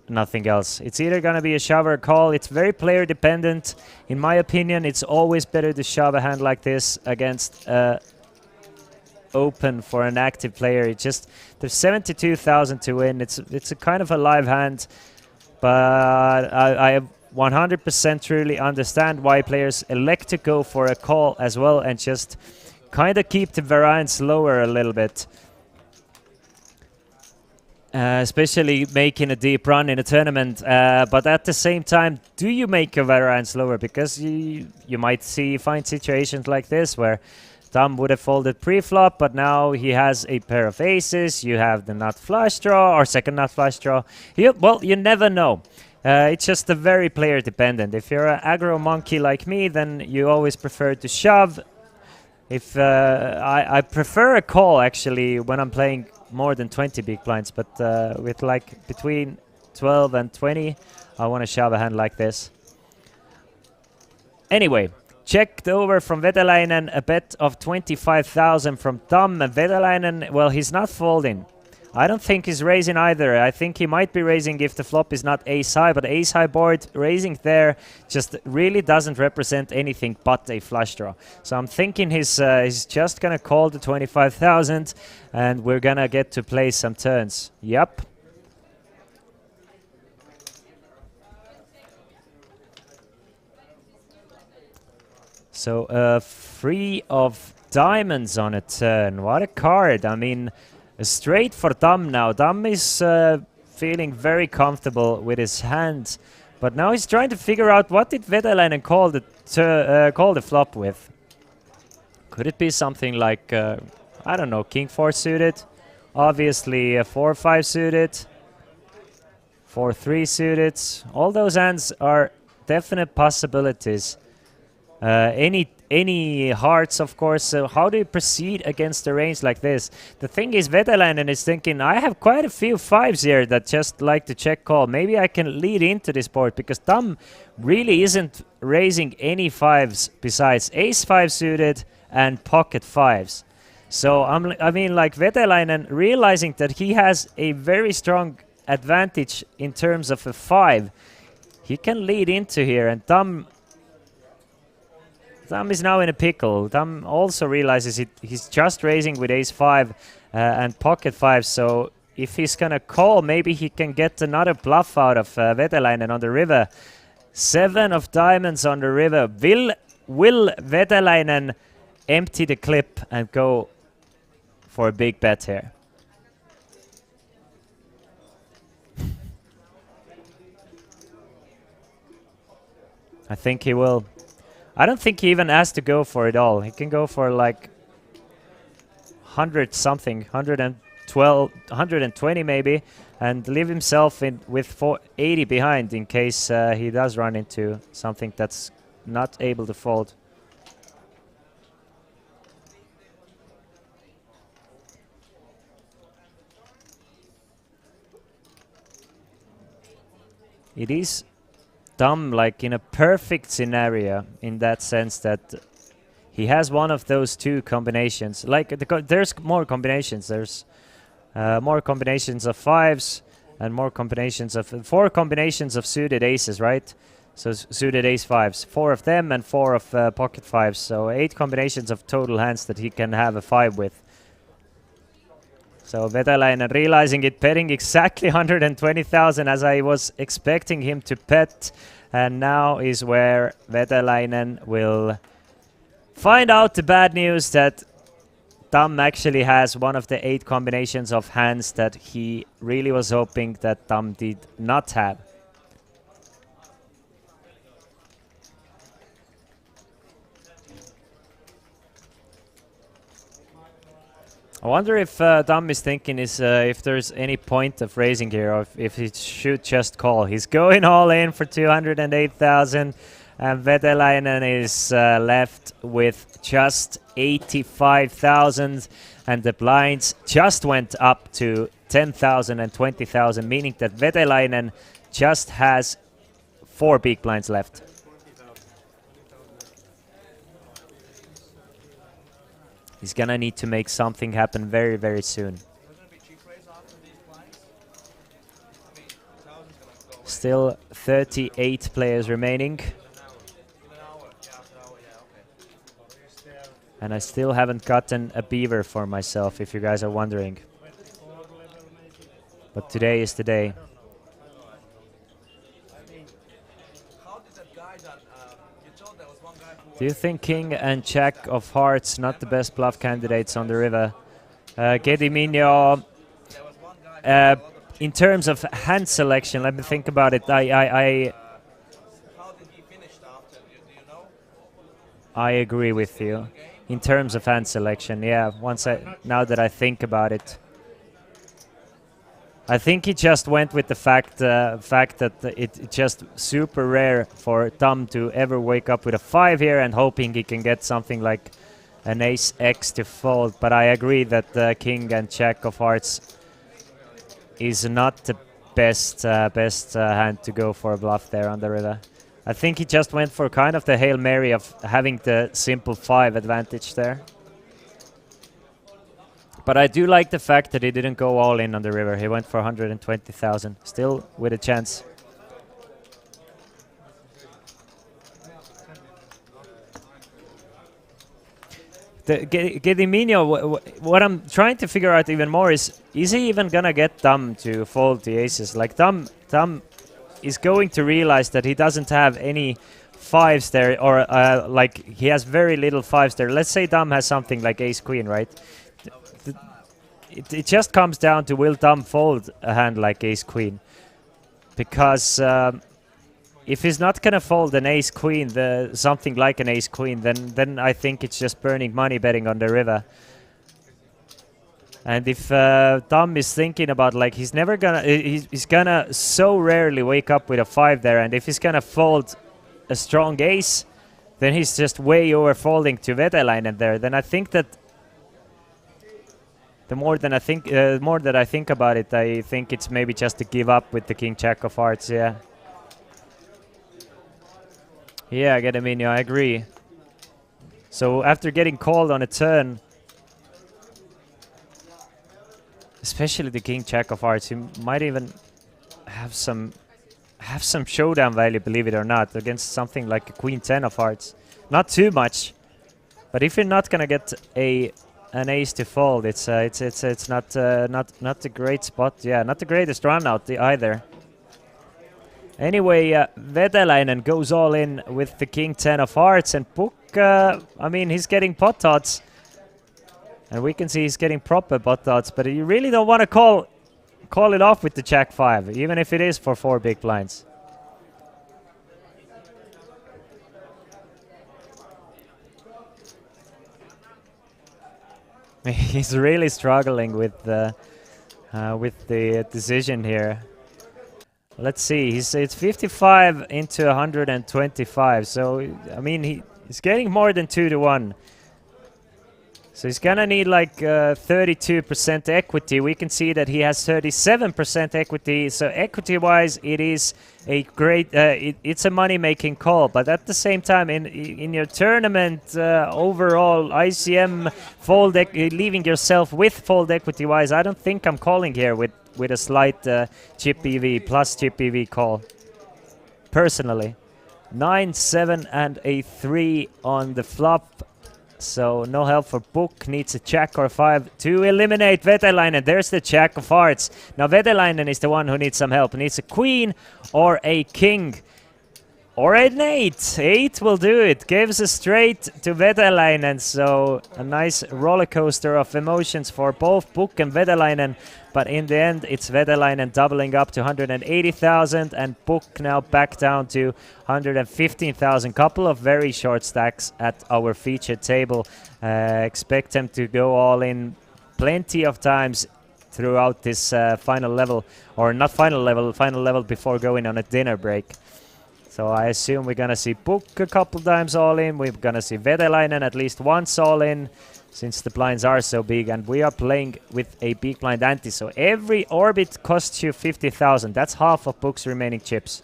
nothing else. It's either going to be a shove or a call. It's very player dependent. In my opinion, it's always better to shove a hand like this against open for an active player. It's just there's 72,000 to win. It's a kind of a live hand, but I 100% truly understand why players elect to go for a call as well and just kind of keep the variance lower a little bit. Especially making a deep run in a tournament, but at the same time, do you make your variance lower? Because you might find situations like this where Dam would have folded pre-flop, but now he has a pair of aces. You have the nut flush draw or second nut flush draw. Well, you never know. It's just a very player dependent. If you're an aggro monkey like me, then you always prefer to shove. If I prefer a call actually when I'm playing more than 20 big blinds, but with like between 12 and 20, I want to shove a hand like this. Anyway. Checked over from Vetelainen, a bet of 25,000 from Dam. Vetelainen, well, he's not folding. I don't think he's raising either. I think he might be raising if the flop is not ace-high, but ace-high board raising there just really doesn't represent anything but a flush draw. So I'm thinking he's just going to call the 25,000 and we're going to get to play some turns. Yep. So, 3 of diamonds on a turn. What a card. I mean, straight for Dam now. Dam is feeling very comfortable with his hand. But now he's trying to figure out what did Vetelainen call the flop with. Could it be something like, I don't know, King 4 suited? Obviously, 4-5 suited. 4-3 suited. All those hands are definite possibilities. Any hearts, of course. So how do you proceed against a range like this? The thing is, Vetelainen is thinking, I have quite a few 5s here that just like to check call. Maybe I can lead into this board because Dam really isn't raising any 5s besides ace-5 suited and pocket 5s. So I mean, like Vetelainen realizing that he has a very strong advantage in terms of a 5, he can lead into here, and Dam is now in a pickle. Dam also realizes he's just raising with ace-5 and pocket 5, so if he's gonna call, maybe he can get another bluff out of Vetelainen on the river. 7 of diamonds on the river. Will Vetelainen empty the clip and go for a big bet here? I think he will. I don't think he even has to go for it all. He can go for like 100 something, 112, 120 maybe, and leave himself in with 80 behind in case he does run into something that's not able to fold. It is Dam like in a perfect scenario in that sense that he has one of those 2 combinations. Like there's more combinations. There's more combinations of 5s and more combinations of 4 combinations of suited aces, right? So suited ace-5s, 4 of them and 4 of pocket 5s. So 8 combinations of total hands that he can have a 5 with. So Vetelainen realizing it, betting exactly 120,000 as I was expecting him to bet. And now is where Vetelainen will find out the bad news that Tam actually has one of the 8 combinations of hands that he really was hoping that Tam did not have. I wonder if Tam is thinking if there's any point of raising here, or if he should just call. He's going all in for 208,000, and Vetelainen is left with just 85,000, and the blinds just went up to 10,000 and 20,000, meaning that Vetelainen just has 4 big blinds left. He's gonna need to make something happen very, very soon. Still 38 players remaining. And I still haven't gotten a beaver for myself, if you guys are wondering. But today is the day. Do you think King and Jack of Hearts not the best bluff candidates on the river? Gedimino, in terms of hand selection, let me think about it. I agree with you. In terms of hand selection, yeah. Now that I think about it, I think he just went with the fact that it's just super rare for Tam to ever wake up with a 5 here and hoping he can get something like an ace X to fold. But I agree that King and Jack of Hearts is not the best hand to go for a bluff there on the river. I think he just went for kind of the Hail Mary of having the simple 5 advantage there. But I do like the fact that he didn't go all in on the river. He went for 120,000, still with a chance. Gedimino, what I'm trying to figure out even more is he even gonna get Tam to fold the aces? Like Tam is going to realize that he doesn't have any 5s there, or like he has very little 5s there. Let's say Tam has something like ace queen, right? It just comes down to will Tam fold a hand like ace queen, because if he's not gonna fold an ace queen, something like an ace queen, then I think it's just burning money betting on the river. And if Tam is thinking about like he's never gonna he's gonna so rarely wake up with a 5 there, and if he's gonna fold a strong ace, then he's just way over folding to Vetelainen there. Then I think that the more that I think about it, I think it's maybe just to give up with the King Jack of Hearts. Yeah. Yeah, Gedimino, I agree. So after getting called on a turn, especially the King Jack of Hearts, he might even have some showdown value, believe it or not, against something like a Queen 10 of Hearts. Not too much, but if you're not gonna get an ace to fold, it's not the great spot. Yeah, not the greatest run out either. Anyway, Vetelainen goes all in with the King 10 of Hearts, and Puk, I mean, he's getting pot odds. And we can see he's getting proper pot odds, but you really don't want to call it off with the Jack 5, even if it is for 4 big blinds. He's really struggling with the decision here. Let's see. It's 55 into 125. So I mean, he's getting more than 2-1. So he's gonna need like 32% equity. We can see that he has 37% equity. So equity-wise, it is a great. It's a money-making call. But at the same time, in your tournament overall ICM fold, leaving yourself with fold equity-wise, I don't think I'm calling here with a slight chip EV plus chip EV call. Personally, 9, 7, and a 3 on the flop. So no help for Book, needs a Jack or 5 to eliminate Vetelainen. There's the Jack of Hearts. Now Vetelainen is the one who needs some help. Needs a Queen or a King Or an 8. 8 will do it. Gives a straight to Vetelainen. So a nice roller coaster of emotions for both Puk and Vetelainen. But in the end, it's Vetelainen doubling up to 180,000 and Puk now back down to 115,000. Couple of very short stacks at our featured table. Expect them to go all in plenty of times throughout this final level. Or not final level before going on a dinner break. So I assume we're going to see Puk a couple times all in. We're going to see Vetelainen at least once all in, since the blinds are so big. And we are playing with a big blind ante. So every orbit costs you 50,000. That's half of Puk's remaining chips.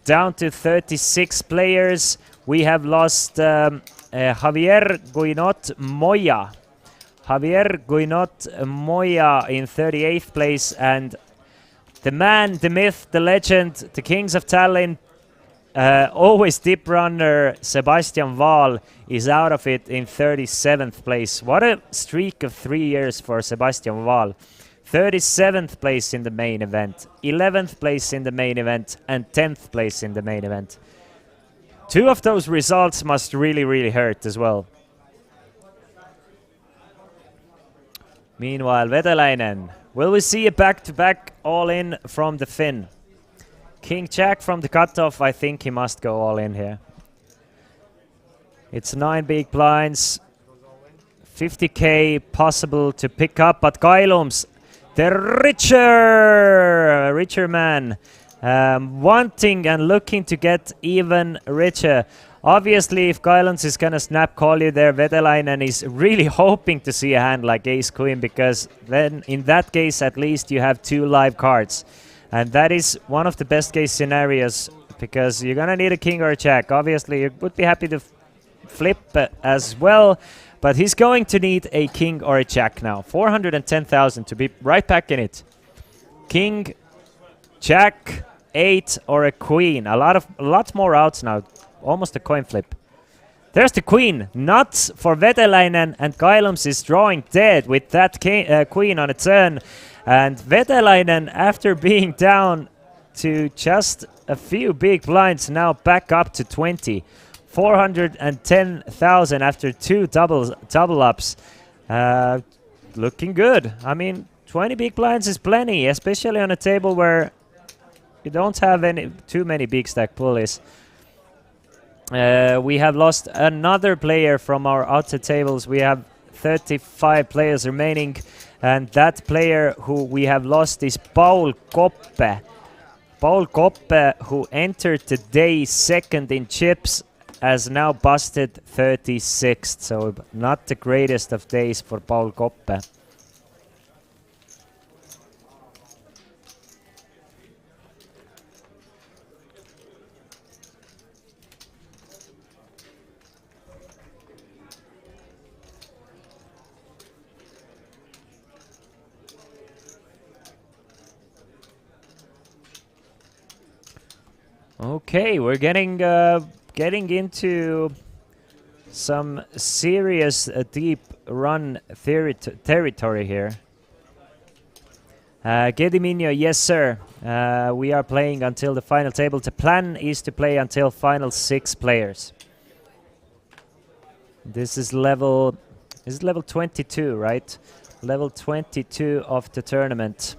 Down to 36 players. We have lost Javier Guinot Moya. Javier Guinot Moya in 38th place. And the man, the myth, the legend, the Kings of Tallinn, always deep runner Sebastian Wahl is out of it in 37th place. What a streak of 3 years for Sebastian Wahl. 37th place in the main event, 11th place in the main event, and 10th place in the main event. 2 of those results must really, really hurt as well. Meanwhile, Vetelainen. Will we see a back-to-back all-in from the Finn? King Jack from the cutoff, I think he must go all in here. It's 9 big blinds, 50k possible to pick up, but Kailums, the richer man, wanting and looking to get even richer. Obviously, if Kailums is gonna snap call you there, Vetelainen is really hoping to see a hand like Ace Queen, because then in that case at least you have 2 live cards. And that is one of the best case scenarios, because you're going to need a king or a jack. Obviously, you would be happy to flip as well, but he's going to need a king or a jack now. 410,000 to be right back in it. King, jack, 8 or a queen. A lot more outs now. Almost a coin flip. There's the queen. Nuts for Vetelainen, and Kailums is drawing dead with that queen on a turn. And Vetelainen, after being down to just a few big blinds, now back up to 20. 410,000 after 2 double ups. Looking good. I mean, 20 big blinds is plenty, especially on a table where you don't have too many big stack pulleys. We have lost another player from our outside tables. We have 35 players remaining. And that player who we have lost is Paul Koppe. Paul Koppe, who entered today second in chips, has now busted 36th. So not the greatest of days for Paul Koppe. Okay, we're getting into some serious deep run territory here. Gediminio, yes sir. We are playing until the final table. The plan is to play until final 6 players. This is level 22, right? Level 22 of the tournament.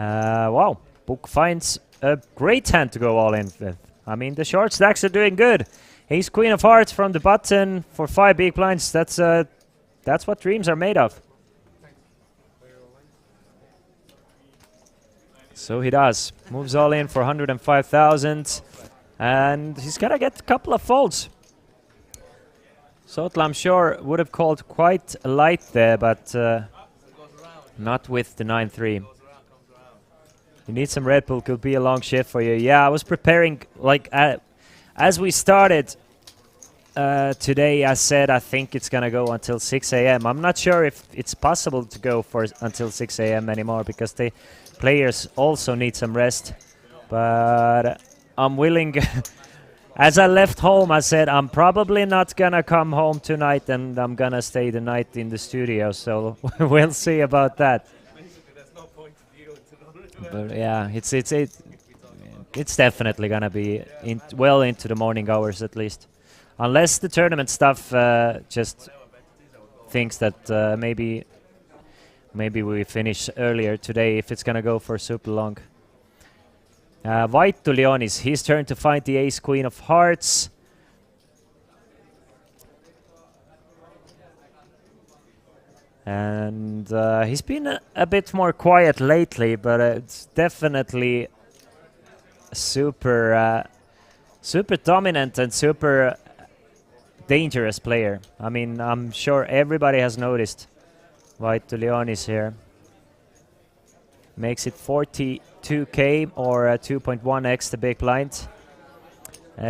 Wow, Puk finds a great hand to go all in with. I mean, the short stacks are doing good. Ace Queen of Hearts from the button for 5 big blinds. That's what dreams are made of. So he does. Moves all in for 105,000. And he's gonna get a couple of folds. Sotla, I'm sure, would have called quite light there, but not with the 9-3. You need some Red Bull, could be a long shift for you. Yeah, I was preparing, like, as we started today, I said I think it's going to go until 6 a.m. I'm not sure if it's possible to go for until 6 a.m. anymore, because the players also need some rest. But I'm willing. As I left home, I said I'm probably not going to come home tonight, and I'm going to stay the night in the studio. So we'll see about that. But yeah, it's definitely gonna be well into the morning hours at least, unless the tournament stuff just thinks that maybe we finish earlier today if it's gonna go for super long. White to Leonis, his turn to find the ace queen of hearts. And he's been a bit more quiet lately, but it's definitely super dominant and super dangerous player. I mean, I'm sure everybody has noticed White to Leonis here. Makes it 42k or 2.1x the big blind.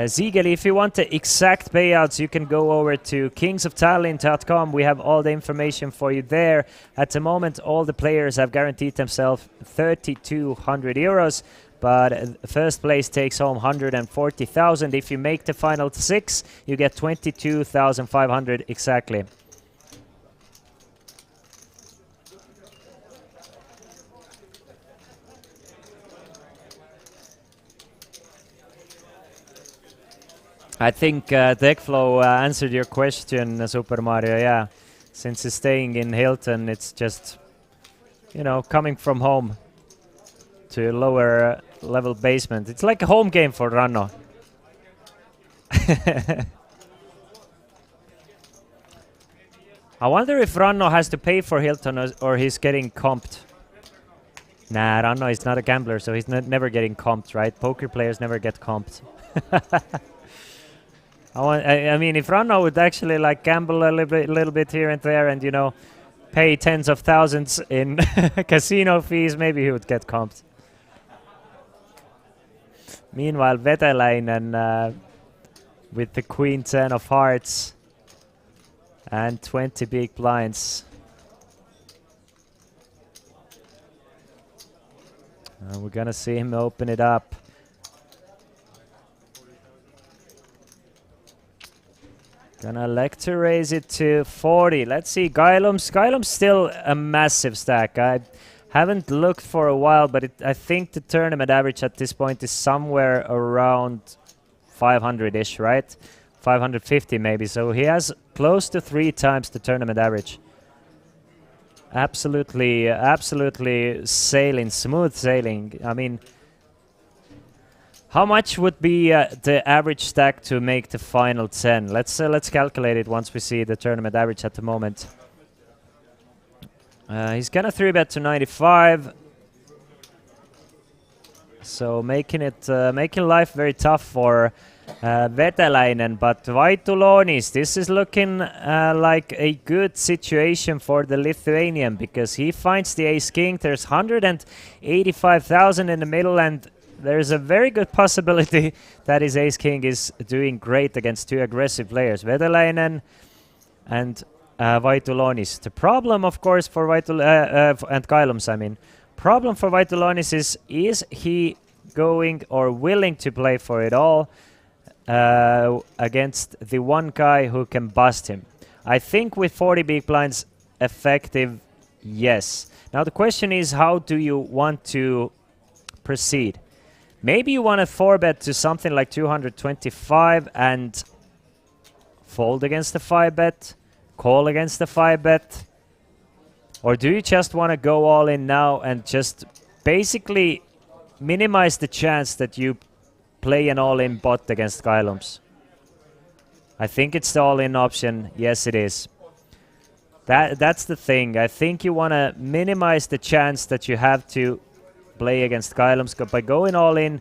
Ziegel, if you want the exact payouts, you can go over to kingsoftallinn.com. We have all the information for you there. At the moment, all the players have guaranteed themselves 3,200 euros, but first place takes home 140,000. If you make the final 6, you get 22,500 exactly. I think TechFlow answered your question, Super Mario. Yeah, since he's staying in Hilton, it's just, you know, coming from home to a lower level basement. It's like a home game for Ranno. I wonder if Ranno has to pay for Hilton or he's getting comped. Nah, Ranno is not a gambler, so he's never getting comped, right? Poker players never get comped. I mean, if Ranno would actually like gamble a little bit here and there, and you know, pay tens of thousands in casino fees, maybe he would get comped. Meanwhile, Vetelainen with the Queen 10 of hearts and 20 big blinds. We're gonna see him open it up. Gonna elect to raise it to 40. Let's see, Gylum's still a massive stack. I haven't looked for a while, but I think the tournament average at this point is somewhere around 500-ish, right? 550 maybe. So he has close to 3 times the tournament average. Absolutely sailing, smooth sailing. I mean, how much would be the average stack to make the final 10? Let's calculate it once we see the tournament average at the moment. He's gonna 3-bet to 95, so making life very tough for Vetelainen. But Vaitulonis, this is looking like a good situation for the Lithuanian, because he finds the ace king. There's 185,000 in the middle, and there's a very good possibility that his ace king is doing great against 2 aggressive players, Vetelainen and Vaitulonis. The problem, of course, for and Gylums, I mean. Problem for Vaitulonis is he going or willing to play for it all against the one guy who can bust him? I think with 40 big blinds effective, yes. Now the question is, how do you want to proceed? Maybe you want to 4-bet to something like 225 and fold against the 5-bet, call against the 5-bet. Or do you just want to go all in now and just basically minimize the chance that you play an all-in bot against Gylums? I think it's the all-in option. Yes, it is. That's the thing. I think you want to minimize the chance that you have to play against Gylums. By going all in,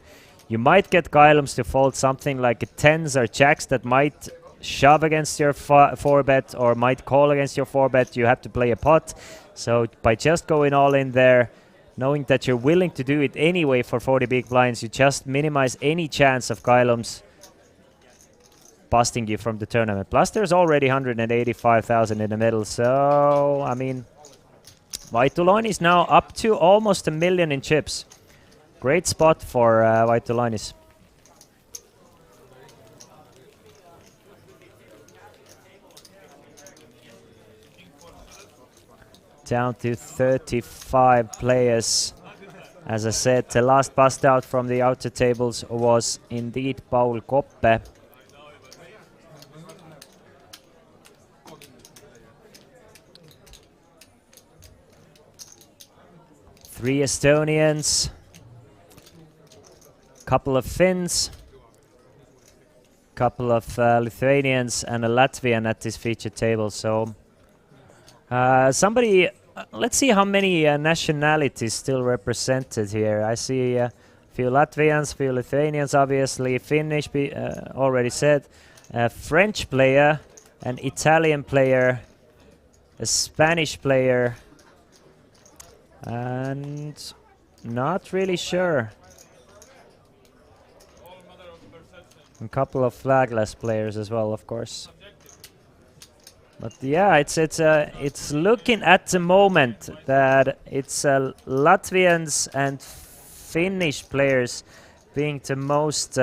you might get Gylums to fold something like a 10s or jacks that might shove against your 4-bet or might call against your 4-bet. You have to play a pot. So by just going all in there, knowing that you're willing to do it anyway for 40 big blinds, you just minimize any chance of Gylums busting you from the tournament. Plus there's already 185,000 in the middle, so I mean, Vaitulonis now up to almost 1 million in chips. Great spot for Vaitulonis. Down to 35 players As I said, the last bust out from the outer tables was indeed Paul Koppe. Three Estonians, couple of Finns, couple of Lithuanians and a Latvian at this featured table. So somebody, let's see how many nationalities still represented here. I see a few Latvians, few Lithuanians, obviously Finnish, already said, a French player, an Italian player, a Spanish player, and not really sure. A couple of flagless players as well, of course. But yeah, it's looking at the moment that it's Latvians and Finnish players being the most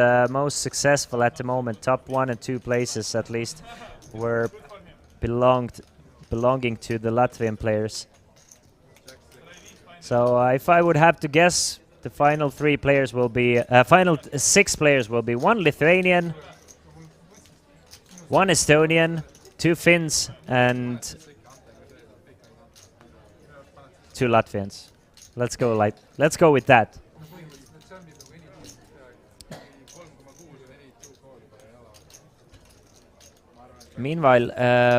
successful at the moment. Top 1 and 2 places at least were belonging to the Latvian players. So if I would have to guess, the final 3 players will be final 6 players will be 1 Lithuanian, 1 Estonian, 2 Finns, and 2 Latvians. Let's go with that. Meanwhile,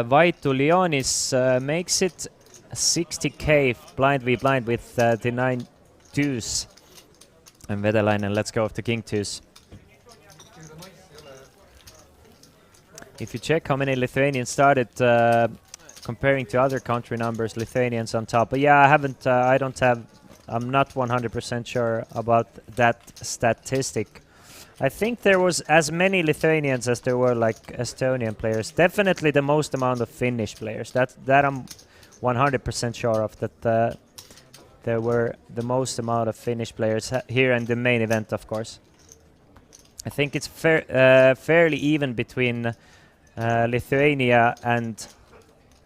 Vaitu Leonis makes it 60k blind v blind with the 9 deuce. And Vedalainen, let's go with the king twos. If you check how many Lithuanians started comparing to other country numbers, Lithuanians on top. But yeah, I'm not 100% sure about that statistic. I think there was as many Lithuanians as there were like Estonian players. Definitely the most amount of Finnish players. That I'm 100% sure of, that there were the most amount of Finnish players here in the main event, of course. I think it's fairly even between Lithuania and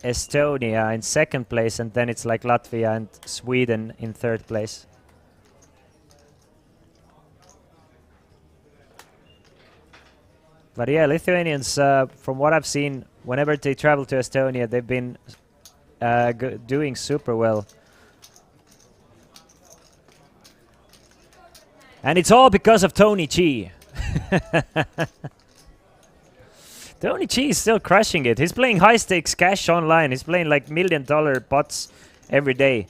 Estonia in second place, and then it's like Latvia and Sweden in third place. But yeah, Lithuanians, from what I've seen, whenever they travel to Estonia, they've been doing super well. And it's all because of Tony G. Tony G is still crushing it. He's playing high stakes cash online. He's playing like $1 million pots every day.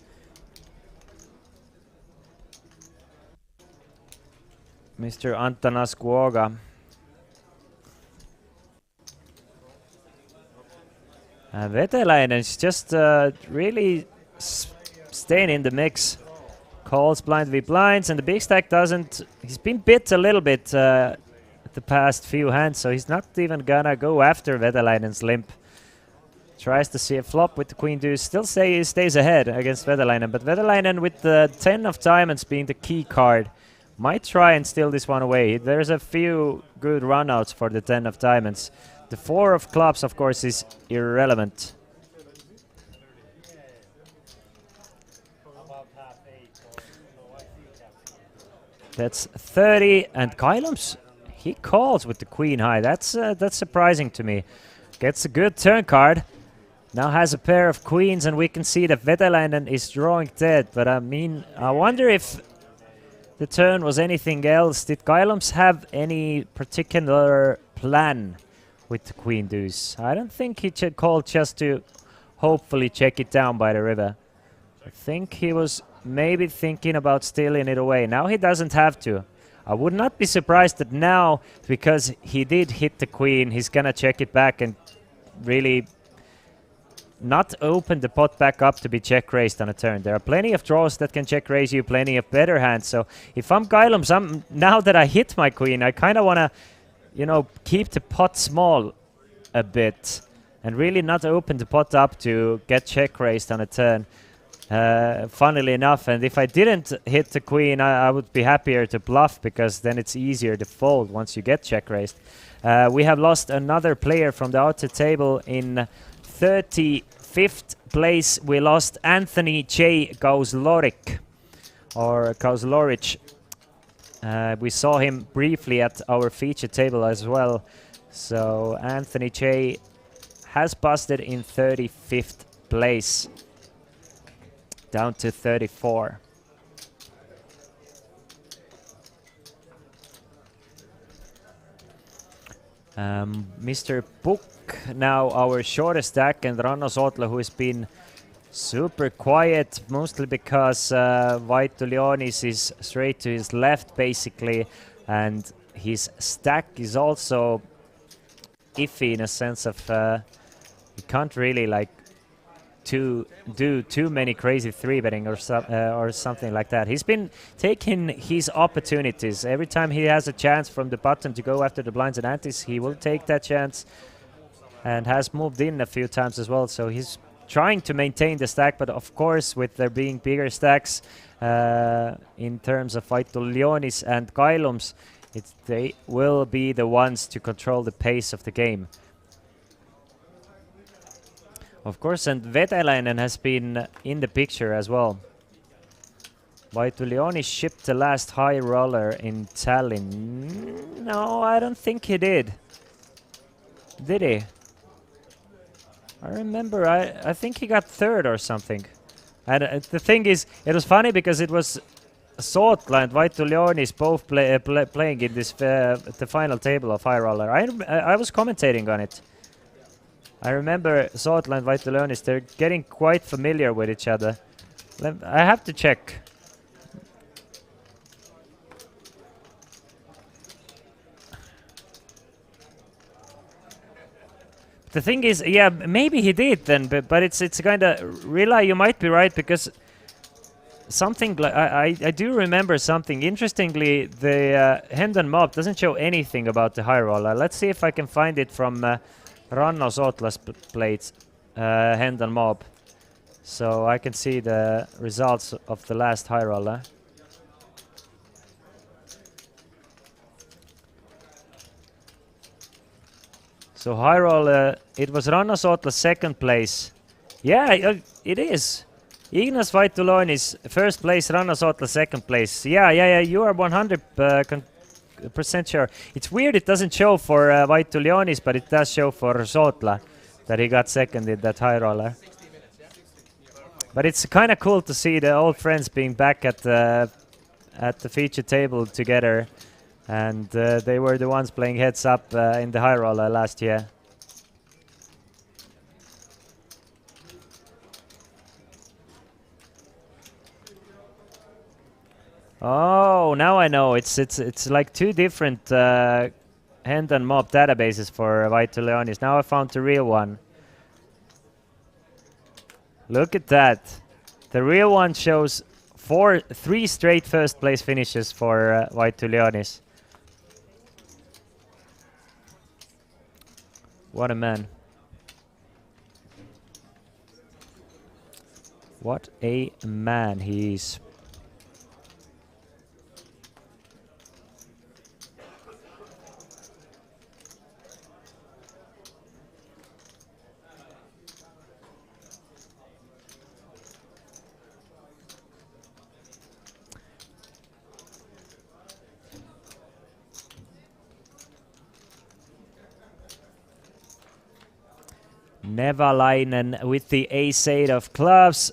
Mr. Antanas Kuoga. Vetelainen is just really staying in the mix. Calls blind v blinds, and the big stack doesn't. He's been bit a little bit the past few hands, so he's not even gonna go after Vetelainen's limp. Tries to see a flop with the queen deuce. Still stays ahead against Vetelainen, but Vetelainen with the 10 of diamonds being the key card might try and steal this one away. There's a few good runouts for the 10 of diamonds. The 4 of clubs, of course, is irrelevant. That's 30, and Kailums, he calls with the queen high. That's surprising to me. Gets a good turn card. Now has a pair of queens, and we can see that Vetelainen is drawing dead. But I mean, I wonder if the turn was anything else. Did Kailums have any particular plan with the queen deuce? I don't think he called just to hopefully check it down by the river. I think he was maybe thinking about stealing it away. Now he doesn't have to. I would not be surprised that now, because he did hit the queen, he's gonna check it back and really not open the pot back up to be check raised on a turn. There are plenty of draws that can check raise you, plenty of better hands. So if I'm Kailums, now that I hit my queen, I kind of want to, you know, keep the pot small a bit and really not open the pot up to get check raised on a turn. Funnily enough, and if I didn't hit the queen, I would be happier to bluff, because then it's easier to fold once you get check raised. We have lost another player from the outer table in 35th place. We lost Anthony J. Gauslorik. or Kozloric. We saw him briefly at our feature table as well. So Anthony J has busted in 35th place, down to 34. Mr. Book, now our shortest stack, and Ranno Sootla, who has been super quiet, mostly because Vaitu Leonis is straight to his left, basically, and his stack is also iffy in a sense of he can't really like do too many crazy 3-betting or something like that. He's been taking his opportunities. Every time he has a chance from the button to go after the blinds and antes, he will take that chance, and has moved in a few times as well. So he's trying to maintain the stack, but of course with there being bigger stacks in terms of Vaitu Leonis and Kailums, they will be the ones to control the pace of the game. Of course, and Vetelainen has been in the picture as well. Vaitu Leonis shipped the last high roller in Tallinn. No, I don't think he did. Did he? I remember, I think he got third or something. And the thing is, it was funny because it was Sootla and Vaitu Leonis both playing in this the final table of high roller. I was commentating on it. I remember Sootla and Vaitu Leonis, they're getting quite familiar with each other. I have to check. The thing is, yeah, maybe he did then, but it's kind of Rila, you might be right, because something like I do remember something. Interestingly, the Hendon mob doesn't show anything about the high roller. Let's see if I can find it from Ranno Sootla's plates, Hendon mob, so I can see the results of the last high roller. So high roller, it was Ranno Sootla's second place. Yeah, it is. Ignas Vaitu Leonis first place, Ranno Sootla second place. Yeah, you are 100% sure. It's weird it doesn't show for Vaitu Leonis, but it does show for Sootla that he got second in that high roller. But it's kind of cool to see the old friends being back at the feature table together, and they were the ones playing heads up in the high roller last year. Oh, now I know. It's like two different hand and mob databases for Vaitu Leonis. Now I found the real one. Look at that. The real one shows three straight first place finishes for Vaitu Leonis. What a man. What a man he is. Nevalainen with the ace-8 of clubs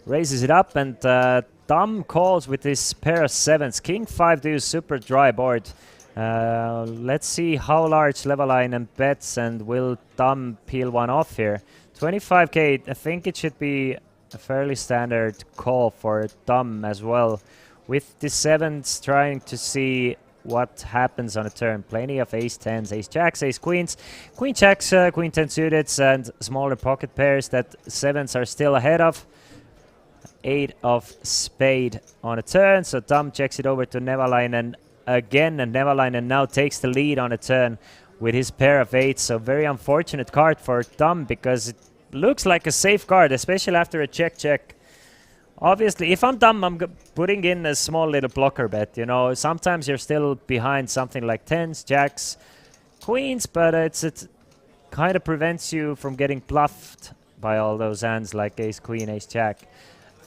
raises it up, and Tam calls with his pair of sevens. King 5 deuce, super dry board. Let's see how large Nevalainen bets, and will Tam peel one off here. 25k, I think it should be a fairly standard call for Tam as well, with the sevens trying to see what happens on a turn. Plenty of ace-10s, ace-jacks, ace-queens, queen-jacks, queen-10 suited, and smaller pocket pairs that sevens are still ahead of. 8 of spade on a turn, so Tam checks it over to Nevalainen again, and Nevalainen now takes the lead on a turn with his pair of 8s. So very unfortunate card for Tam, because it looks like a safe card, especially after a check-check. Obviously, if I'm Tam, I'm putting in a small little blocker bet. You know, sometimes you're still behind something like 10s, jacks, queens, but it kind of prevents you from getting bluffed by all those hands like ace, queen, ace, jack.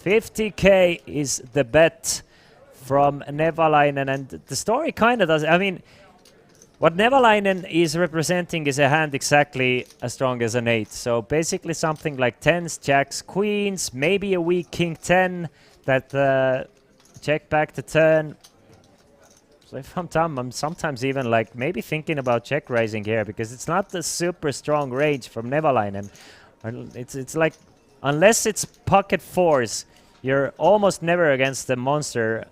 50k is the bet from Nevalainen, and the story kind of does. I mean, what Nevalainen is representing is a hand exactly as strong as an 8. So basically something like 10s, jacks, queens, maybe a weak king 10 that check back the turn. So if I'm dumb, I'm sometimes even like maybe thinking about check raising here, because it's not a super strong range from Nevalainen. It's like, unless it's pocket 4s, you're almost never against the monster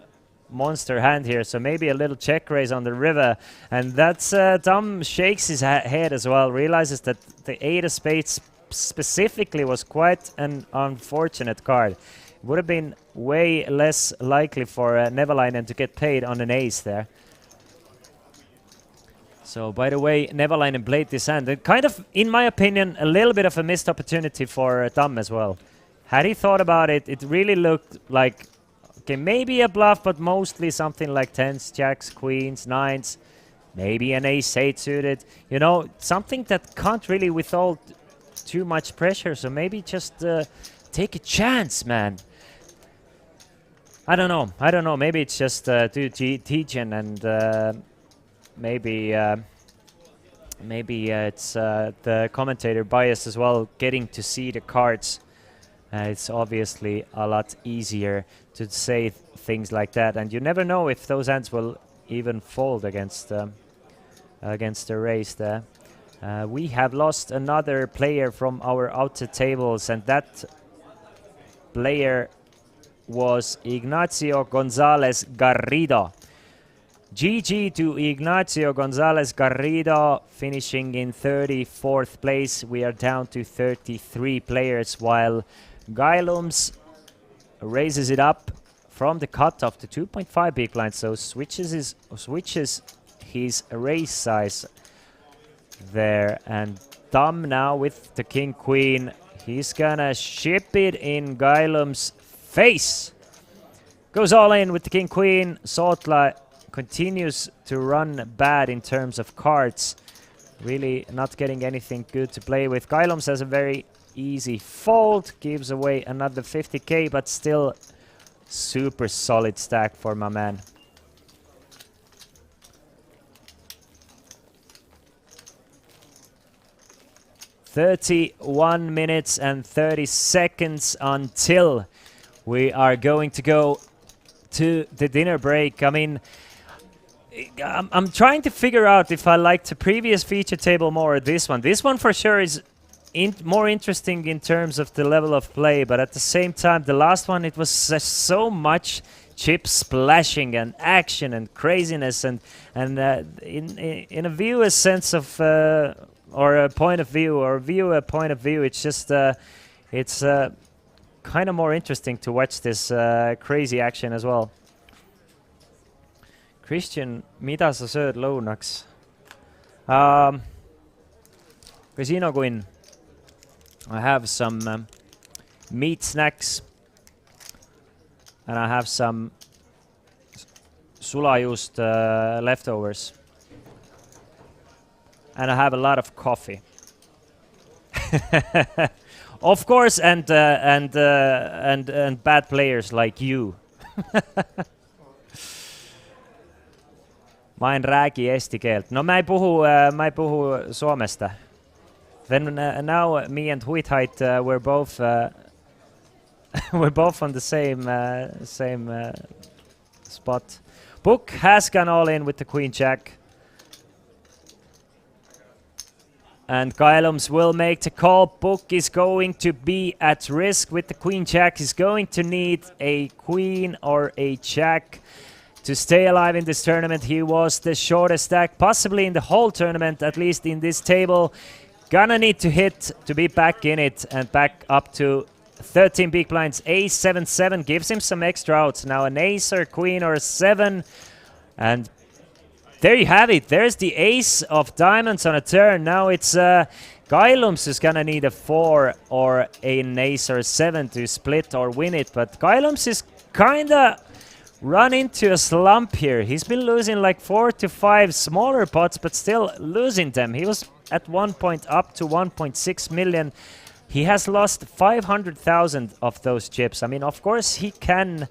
hand here. So maybe a little check raise on the river, and that's Dom shakes his head as well, realizes that the 8 of spades specifically was quite an unfortunate card. Would have been way less likely for Nevalainen to get paid on an ace there. So by the way, Nevalainen played this hand, and kind of, in my opinion, a little bit of a missed opportunity for Dom as well. Had he thought about it, it really looked like, okay, maybe a bluff, but mostly something like 10s, jacks, queens, 9s, maybe an ace 8 suited. You know, something that can't really withhold too much pressure. So maybe just take a chance, man. I don't know. Maybe it's just teaching, and maybe it's the commentator bias as well, getting to see the cards. It's obviously a lot easier to say things like that, and you never know if those hands will even fold against the raise there. We have lost another player from our outer tables, and that player was Ignacio Gonzalez Garrido. GG to Ignacio Gonzalez Garrido, finishing in 34th place. We are down to 33 players, while Gailums raises it up from the cutoff to 2.5 big blind, so switches his raise size there. And Dom now with the king queen, he's gonna ship it in Gailums' face. Goes all in with the king queen. Sotla continues to run bad in terms of cards, really not getting anything good to play with. Gailums has a very easy fold, gives away another 50k, but still super solid stack for my man. "31 minutes and 30 seconds until we are going to go to the dinner break." I mean, I'm trying to figure out if I liked the previous feature table more or this one. This one for sure is more interesting in terms of the level of play, but at the same time, the last one, it was so much chip splashing and action and craziness, and in a viewer's sense of or a point of view, or viewer point of view, it's just it's kind of more interesting to watch this crazy action as well. Christian, mida sa sööd lõunaks? Casino Queen. I have some meat snacks, and I have some sulajuust leftovers, and I have a lot of coffee. Of course, and bad players like you. Ma en räägi eesti keelt. No ma ei puhu Soomesta. Then now me and Huithait we're both we're both on the same spot. Book has gone all in with the queen jack, and Gailums will make the call. Book is going to be at risk with the queen jack. He's going to need a queen or a jack to stay alive in this tournament. He was the shortest stack possibly in the whole tournament, at least in this table. Gonna need to hit to be back in it and back up to 13 big blinds. Ace 7-7 gives him some extra outs. Now an ace or a queen or a 7, and there you have it. There's the ace of diamonds on a turn. Now it's Gailums who's gonna need a 4 or an ace or a 7 to split or win it, but Gailums is kinda run into a slump here. He's been losing like 4 to 5 smaller pots, but still losing them. He was at one point up to 1.6 million. He has lost 500,000 of those chips. I mean, of course, he can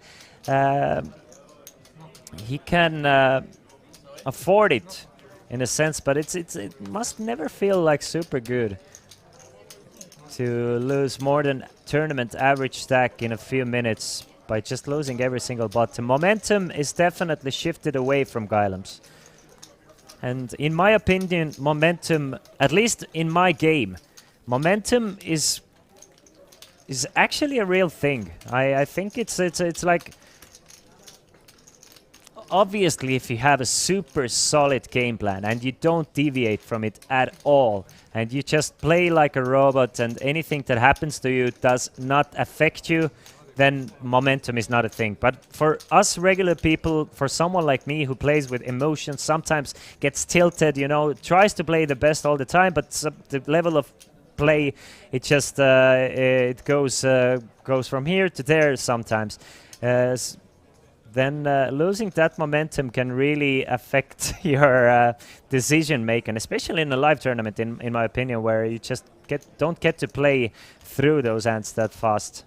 afford it in a sense, but it must never feel like super good to lose more than tournament average stack in a few minutes by just losing every single bottom. Momentum is definitely shifted away from Gailems. And in my opinion, momentum, at least in my game, momentum is actually a real thing. I think it's like, obviously, if you have a super solid game plan and you don't deviate from it at all, and you just play like a robot and anything that happens to you does not affect you, then momentum is not a thing. But for us regular people, for someone like me who plays with emotions, sometimes gets tilted, you know, tries to play the best all the time, but the level of play, it just it goes from here to there sometimes. Then losing that momentum can really affect your decision making, especially in a live tournament, in my opinion, where you just don't get to play through those hands that fast.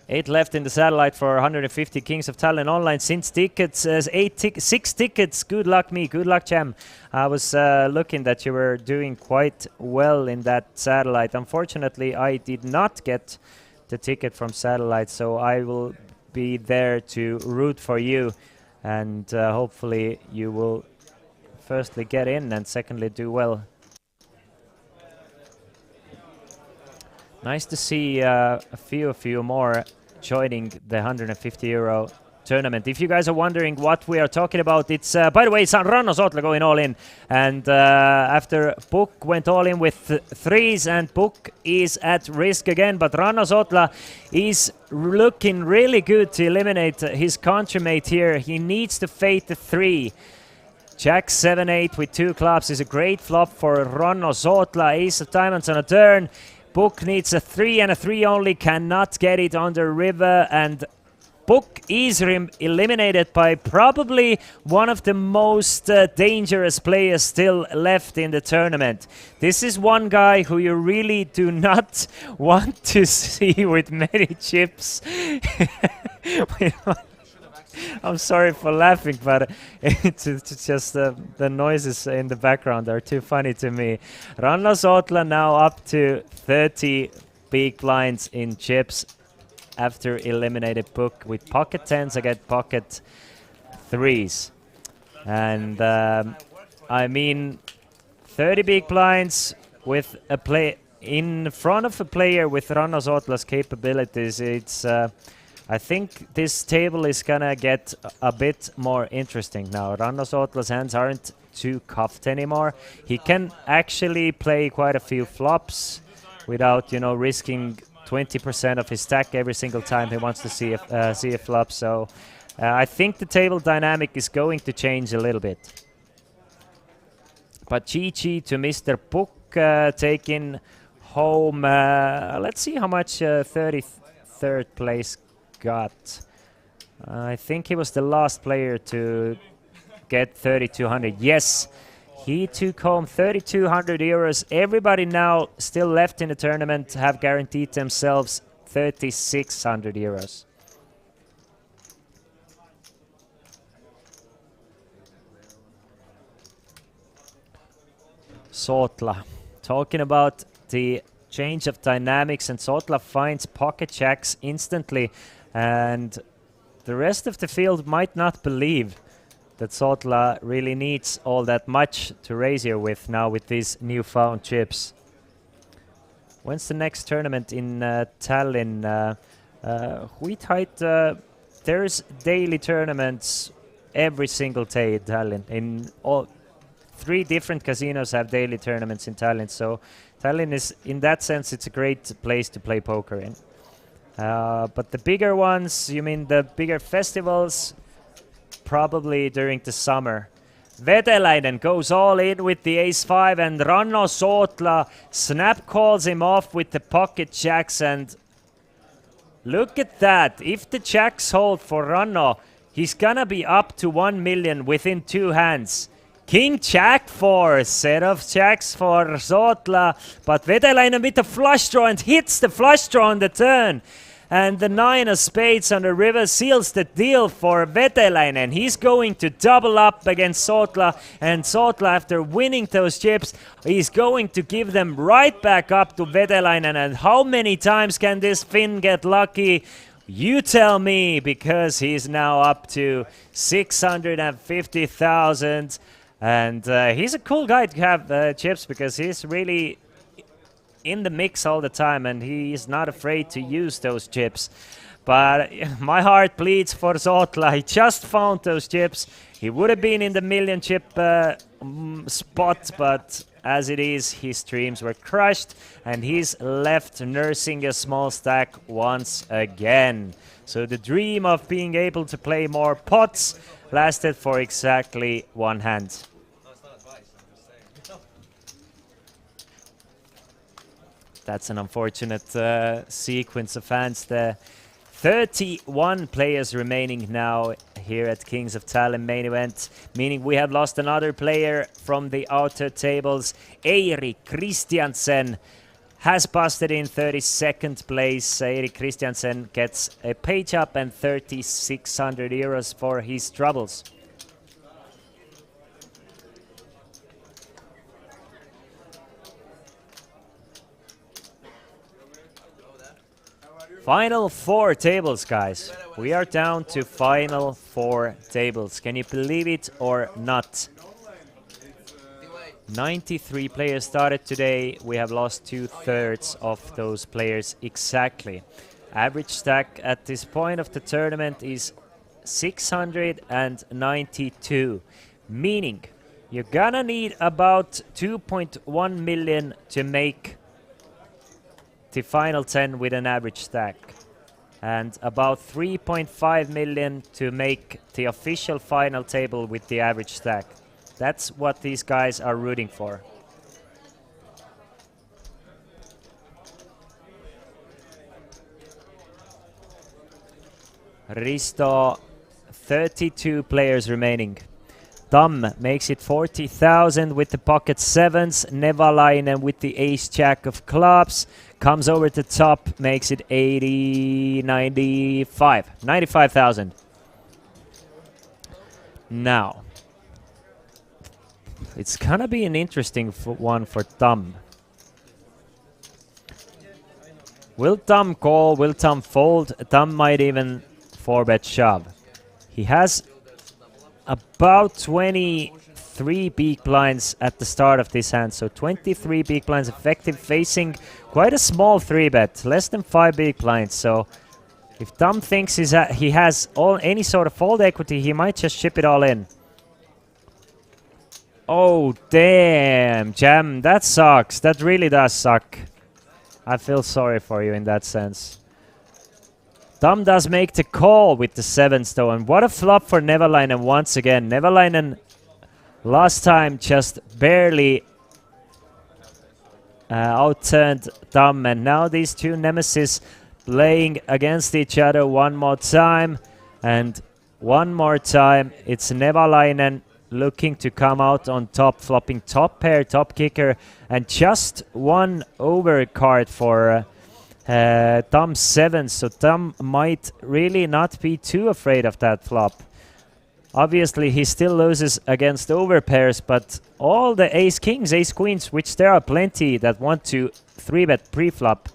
8 left in the satellite for 150 Kings of Tallinn online. Since tickets, 6 tickets. Good luck me, good luck Jam. I was looking that you were doing quite well in that satellite. Unfortunately, I did not get the ticket from satellite, so I will be there to root for you, and hopefully you will firstly get in and secondly do well. Nice to see a few more joining the €150 tournament. If you guys are wondering what we are talking about, it's by the way, it's Ranno Sootla going all in, and after Pukk went all in with threes, and Pukk is at risk again, but Ranno Sootla is looking really good to eliminate his countermate here. He needs to fade the 3. Jack 7-8 with 2 clubs is a great flop for Ranno Sootla. Ace of diamonds on a turn. Pukk needs a 3 and a 3 only, cannot get it on the river, and Pukk is eliminated by probably one of the most dangerous players still left in the tournament. This is one guy who you really do not want to see with many chips. I'm sorry for laughing, but it's just the noises in the background are too funny to me. Ranno Sootla now up to 30 big blinds in chips after eliminated Pukk with pocket 10s against pocket 3s. And I mean, 30 big blinds with a play in front of a player with Ranno Sootla's capabilities. It's I think this table is gonna get a bit more interesting now. Ranno Sootla's hands aren't too cuffed anymore. He can actually play quite a few flops without, you know, risking 20% of his stack every single time he wants to see a flop. So I think the table dynamic is going to change a little bit. But GG to Mr. Pukk taking home, let's see how much 33rd place got. I think he was the last player to get 3,200. Yes, he took home 3,200 euros. Everybody now still left in the tournament have guaranteed themselves 3,600 euros. Sootla, talking about the change of dynamics, and Sootla finds pocket jacks instantly, and the rest of the field might not believe that Sootla really needs all that much to raise here with now with these newfound chips. When's the next tournament in Tallinn? There's daily tournaments every single day in Tallinn. In all 3 different casinos have daily tournaments in Tallinn, so Tallinn is, in that sense, it's a great place to play poker in. But the bigger ones, you mean the bigger festivals, probably during the summer. Vedelainen goes all in with the ace-5, and Ranno Sootla snap calls him off with the pocket jacks, and look at that. If the jacks hold for Ranno, he's gonna be up to 1 million within 2 hands. King Jack 4, set of jacks for Sotla, but Vetelainen with the flush draw and hits the flush draw on the turn. And the 9 of spades on the river seals the deal for Vetelainen. He's going to double up against Sotla, and Sotla, after winning those chips, is going to give them right back up to Vetelainen. And how many times can this Finn get lucky? You tell me, because he's now up to 650,000. And he's a cool guy to have chips, because he's really in the mix all the time, and he is not afraid to use those chips. But my heart bleeds for Sotla. He just found those chips. He would have been in the million chip spot, but as it is, his dreams were crushed, and he's left nursing a small stack once again. So the dream of being able to play more pots lasted for exactly one hand. That's an unfortunate sequence of hands there. 31 players remaining now here at Kings of Tallinn main event, meaning we have lost another player from the outer tables. Eirik Christiansen has busted in 32nd place. Eirik Christiansen gets a page up and 3,600 euros for his troubles. Final 4 tables, guys. We are down to final 4 tables. Can you believe it or not? 93 players started today. We have lost 2/3 of those players exactly. Average stack at this point of the tournament is 692, meaning you're gonna need about 2.1 million to make the final 10 with an average stack, and about 3.5 million to make the official final table with the average stack. That's what these guys are rooting for. Risto, 32 players remaining. Tam makes it 40,000 with the pocket sevens. Nevalainen with the ace jack of clubs comes over the top, makes it 95,000. Now, it's gonna be an interesting one for Tam. Will Tam call? Will Tam fold? Tam might even 4-bet shove. He has about 23 big blinds at the start of this hand, so 23 big blinds effective, facing quite a small 3-bet, less than 5 big blinds. So if Tom thinks he has any sort of fold equity, he might just ship it all in. Oh damn, Jam, that sucks. That really does suck. I feel sorry for you in that sense. Tom does make the call with the 7s though, and what a flop for Nevalainen once again. Nevalainen last time just barely outturned Tom, and now these two nemesis playing against each other one more time, and one more time it's Nevalainen looking to come out on top, flopping top pair, top kicker, and just one overcard for Tom's 7, so Tom might really not be too afraid of that flop. Obviously, he still loses against overpairs, but all the ace-kings, ace-queens, which there are plenty that want to 3-bet pre-flop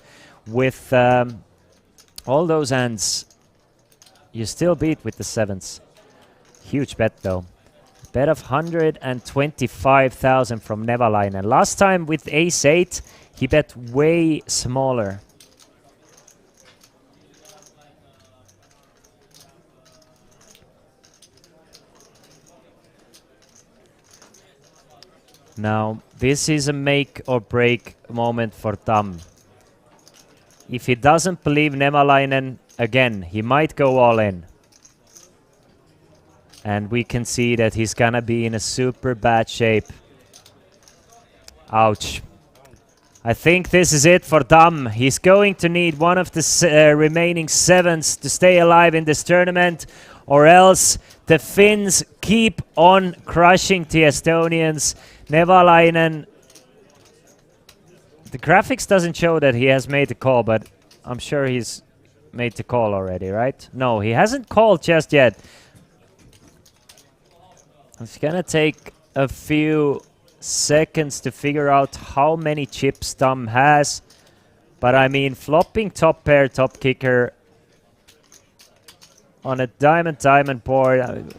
with all those hands, you still beat with the 7s. Huge bet, though. Bet of 125,000 from Nevalainen. Last time with ace-8, he bet way smaller. Now, this is a make or break moment for Tam. If he doesn't believe Nevalainen again, he might go all in. And we can see that he's gonna be in a super bad shape. Ouch. I think this is it for Dam. He's going to need one of the remaining 7s to stay alive in this tournament, or else the Finns keep on crushing the Estonians. Nevalainen. The graphics doesn't show that he has made the call, but I'm sure he's made the call already, right? No, he hasn't called just yet. It's gonna take a few seconds to figure out how many chips Dam has. But I mean, flopping top pair, top kicker on a diamond board.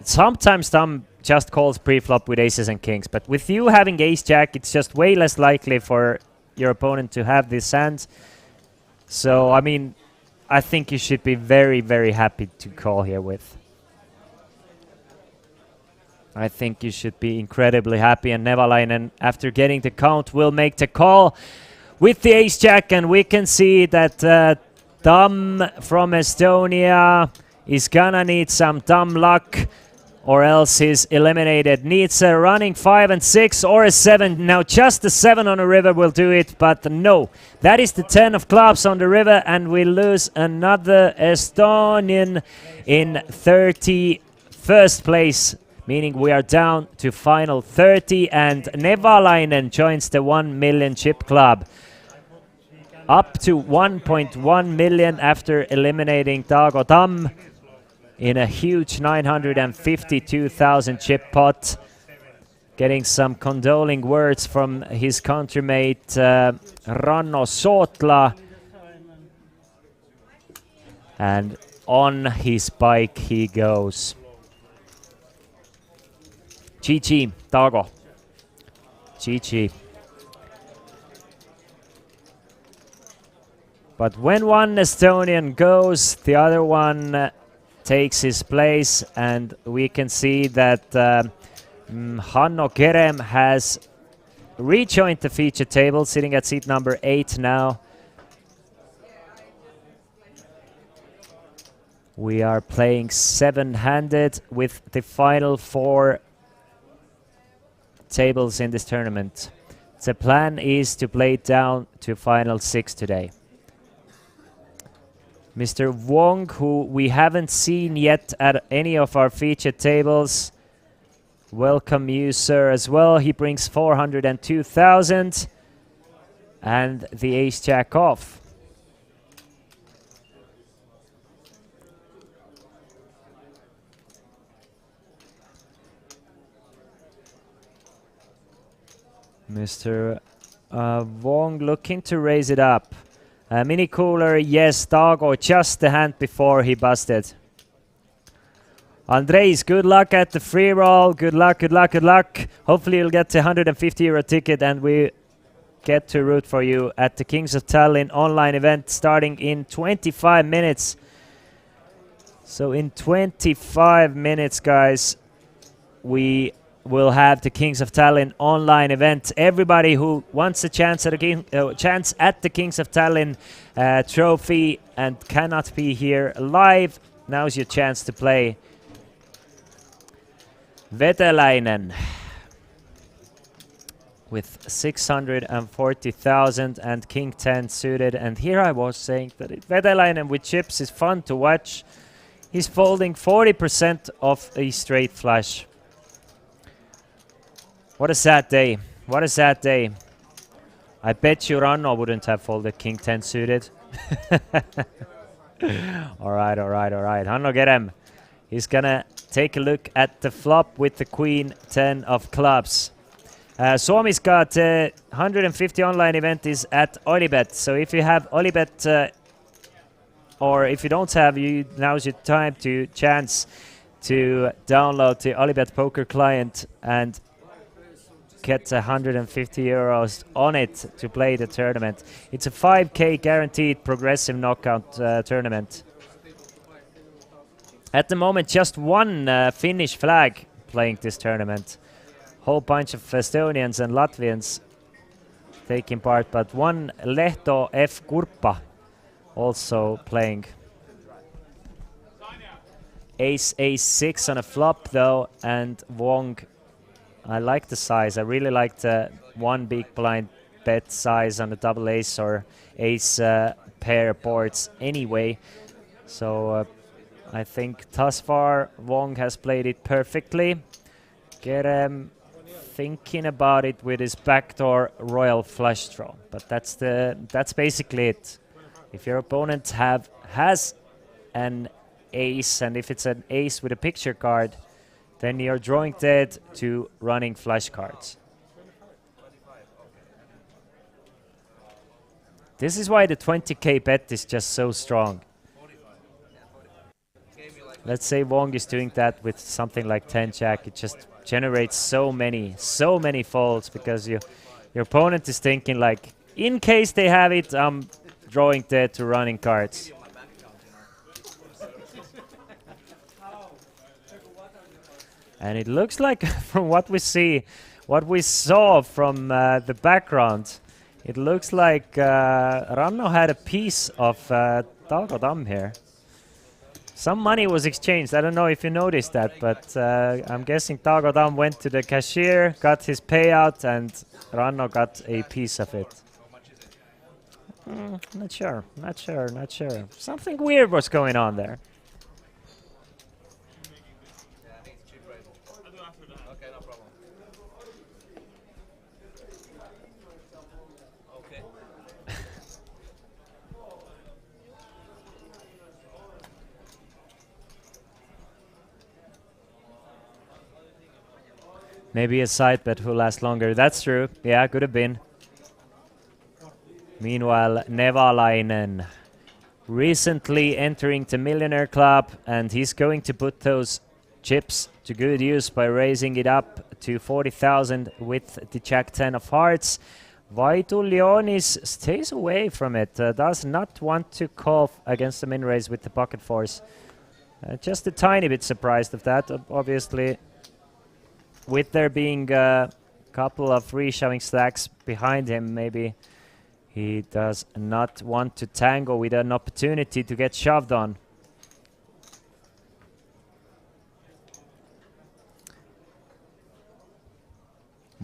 Sometimes Dam just calls pre-flop with aces and kings. But with you having ace-jack, it's just way less likely for your opponent to have this hand. So, I mean, I think you should be very, very happy to call here with. I think you should be incredibly happy, and Nevalainen, after getting the count, will make the call with the ace-jack, and we can see that Dam from Estonia is gonna need some dumb luck, or else he's eliminated. Needs a running 5 and 6 or a 7. Now just the 7 on the river will do it, but no. That is the 10 of clubs on the river, and we lose another Estonian in 31st place, meaning we are down to final 30, and Nevalainen joins the 1 million chip club. Up to 1.1 million after eliminating Taago Dam in a huge 952,000 chip pot. Getting some condoling words from his countrymate Ranno Sootla. And on his bike he goes. GG, Taago. GG. But when one Estonian goes, the other one takes his place, and we can see that Hanno Kerem has rejoined the feature table, sitting at seat number 8 now. We are playing 7-handed with the final 4 tables in this tournament. The plan is to play it down to final 6 today. Mr. Wong, who we haven't seen yet at any of our featured tables. Welcome you, sir, as well. He brings 402,000 and the ace-jack off. Mr. Wong looking to raise it up. Mini cooler, yes, Taago, just the hand before he busted. Andres, good luck at the free roll. Good luck, good luck, good luck. Hopefully you'll get the €150 ticket, and we get to root for you at the Kings of Tallinn online event starting in 25 minutes. So in 25 minutes, guys, we will have the Kings of Tallinn online event. Everybody who wants a chance at the Kings of Tallinn trophy and cannot be here live, now's your chance to play. Vetelainen with 640,000 and King 10 suited. And here I was saying that Vetelainen with chips is fun to watch. He's folding 40% of a straight flush. What a sad day. What a sad day. I bet you Ranno wouldn't have folded King 10 suited. Alright, alright, alright. Hanno Kerem. He's gonna take a look at the flop with the Queen 10 of clubs. Suomi's got 150 online event is at Olibet. So if you have Olibet, or if you don't have, now's your time to chance to download the Olibet poker client and get €150 on it to play the tournament. It's a 5K guaranteed progressive knockout tournament. At the moment, just one Finnish flag playing this tournament. Whole bunch of Estonians and Latvians taking part, but one Lehto F. Kurpa also playing. Ace, Ace 6 on a flop though, and Wong I like the size. I really like the one big blind bet size on the double ace or ace pair boards anyway. So I think thus far Wong has played it perfectly. Kerem thinking about it with his backdoor royal flush draw, but that's basically it. If your opponent has an ace, and if it's an ace with a picture card, then you're drawing dead to running flush cards. This is why the 20k bet is just so strong. Let's say Wong is doing that with something like 10 jack. It just generates so many folds because your opponent is thinking like, in case they have it, I'm drawing dead to running cards. And it looks like from what we saw from the background, it looks like Ranno had a piece of Tagodam here. Some money was exchanged. I don't know if you noticed that, but I'm guessing Tagodam went to the cashier, got his payout, and Ranno got a piece of it. Not sure. Something weird was going on there. Maybe a side bet will last longer. That's true. Yeah, could have been. Meanwhile, Nevalainen recently entering the Millionaire Club, and he's going to put those chips to good use by raising it up to 40,000 with the Jack 10 of Hearts. Vaitulionis stays away from it, does not want to call against the min raise with the pocket force. Just a tiny bit surprised of that, obviously. With there being a couple of free shoving stacks behind him, maybe he does not want to tangle with an opportunity to get shoved on.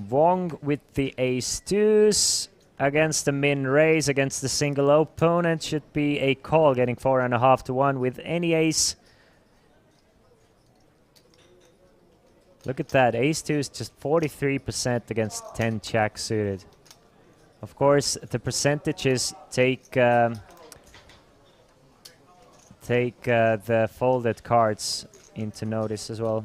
Wong with the ace-2s against the min raise, against the single opponent, should be a call, getting 4.5 to 1 with any ace. Look at that, ace-2 is just 43% against 10 jack suited. Of course, the percentages take the folded cards into notice as well.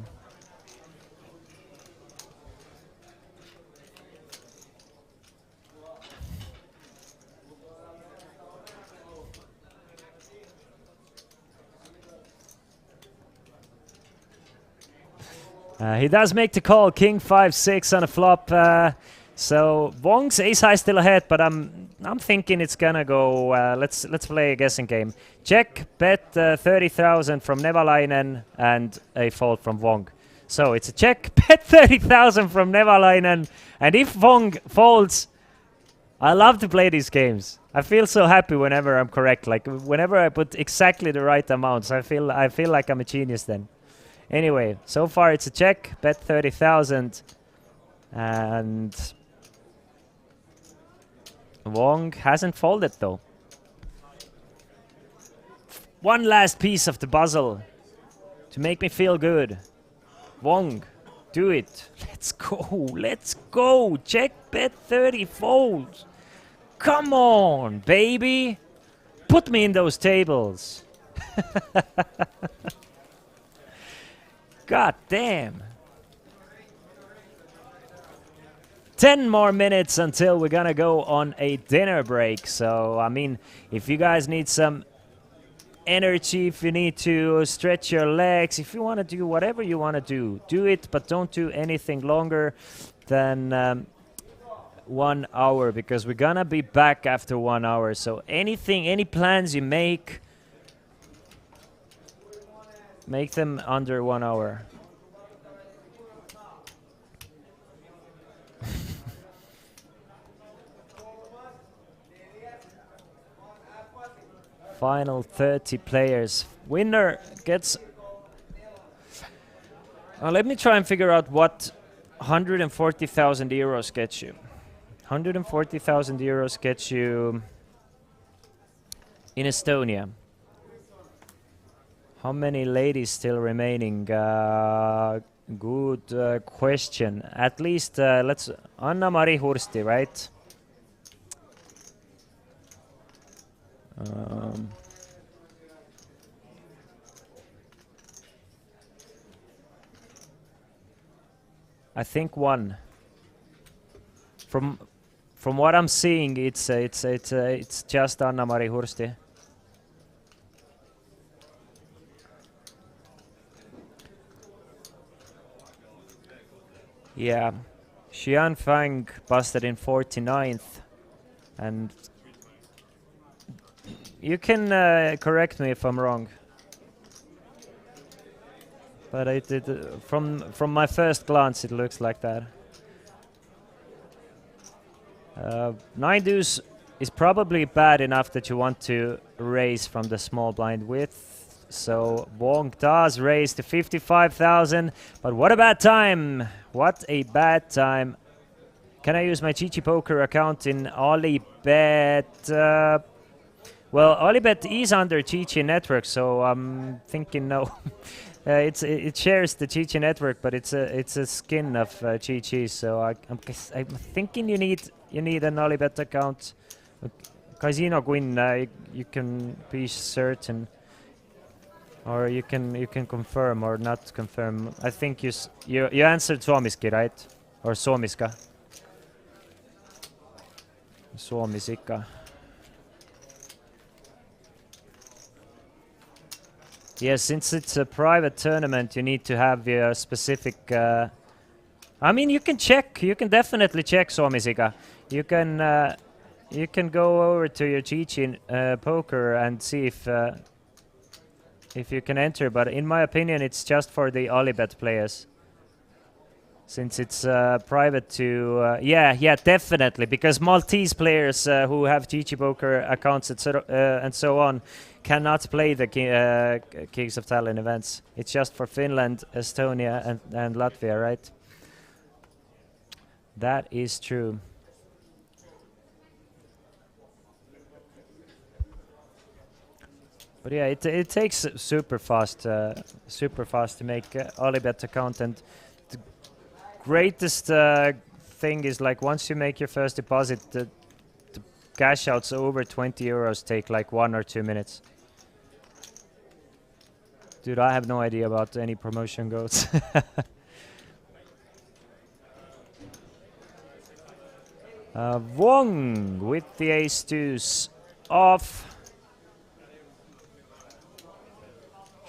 He does make the call, king 5-6 on a flop. So Wong's ace high still ahead, but I'm thinking it's gonna go. Let's play a guessing game. Check, bet 30,000 from Nevalainen and a fold from Wong. So it's a check, bet 30,000 from Nevalainen, and if Wong folds, I love to play these games. I feel so happy whenever I'm correct. Like whenever I put exactly the right amounts, I feel like I'm a genius then. Anyway, so far it's a check, bet 30,000, and Wong hasn't folded though. One last piece of the puzzle to make me feel good. Wong, do it. Let's go. Check, bet 30, fold. Come on, baby. Put me in those tables. God damn. 10 more minutes until we're gonna go on a dinner break. So, I mean, if you guys need some energy, if you need to stretch your legs, if you want to do whatever you want to do it, but don't do anything longer than 1 hour, because we're gonna be back after 1 hour. So any plans you make them under 1 hour. Final 30 players. Winner gets... let me try and figure out 140,000 euros get you? 140,000 euros gets you in Estonia. How many ladies still remaining? Good question. At least let's Anna-Mari Hursti, right? I think one. From what I'm seeing, it's just Anna-Mari Hursti. Yeah, Xian Fang busted in 49th, and you can correct me if I'm wrong. But from my first glance, it looks like that. 9 deuce is probably bad enough that you want to raise from the small blind width. So Wong does raise to 55,000, but what a bad time! What a bad time! Can I use my GG Poker account in Alibet? Well, Alibet is under GG network, so I'm thinking no. It shares the GG network, but it's a skin of GG. So I'm thinking you need an Alibet account. Casino Queen, you can be certain, or you can confirm or not confirm. I think you answered Suomiski, right? Or Suomiska? Suomisika. Yes, since it's a private tournament, you need to have your specific... I mean, you can check. You can definitely check Suomisika. You can go over to your GG poker and see if you can enter. But in my opinion, it's just for the Alibet players. Since it's private to... yeah, definitely. Because Maltese players who have GG Poker accounts and so on cannot play the Kings of Tallinn events. It's just for Finland, Estonia and Latvia, right? That is true. But yeah, it takes super fast to make Alibet account, and the greatest thing is like once you make your first deposit, the cash outs over 20 euros take like 1 or 2 minutes. Dude, I have no idea about any promotion codes. Wong with the ace deuce off.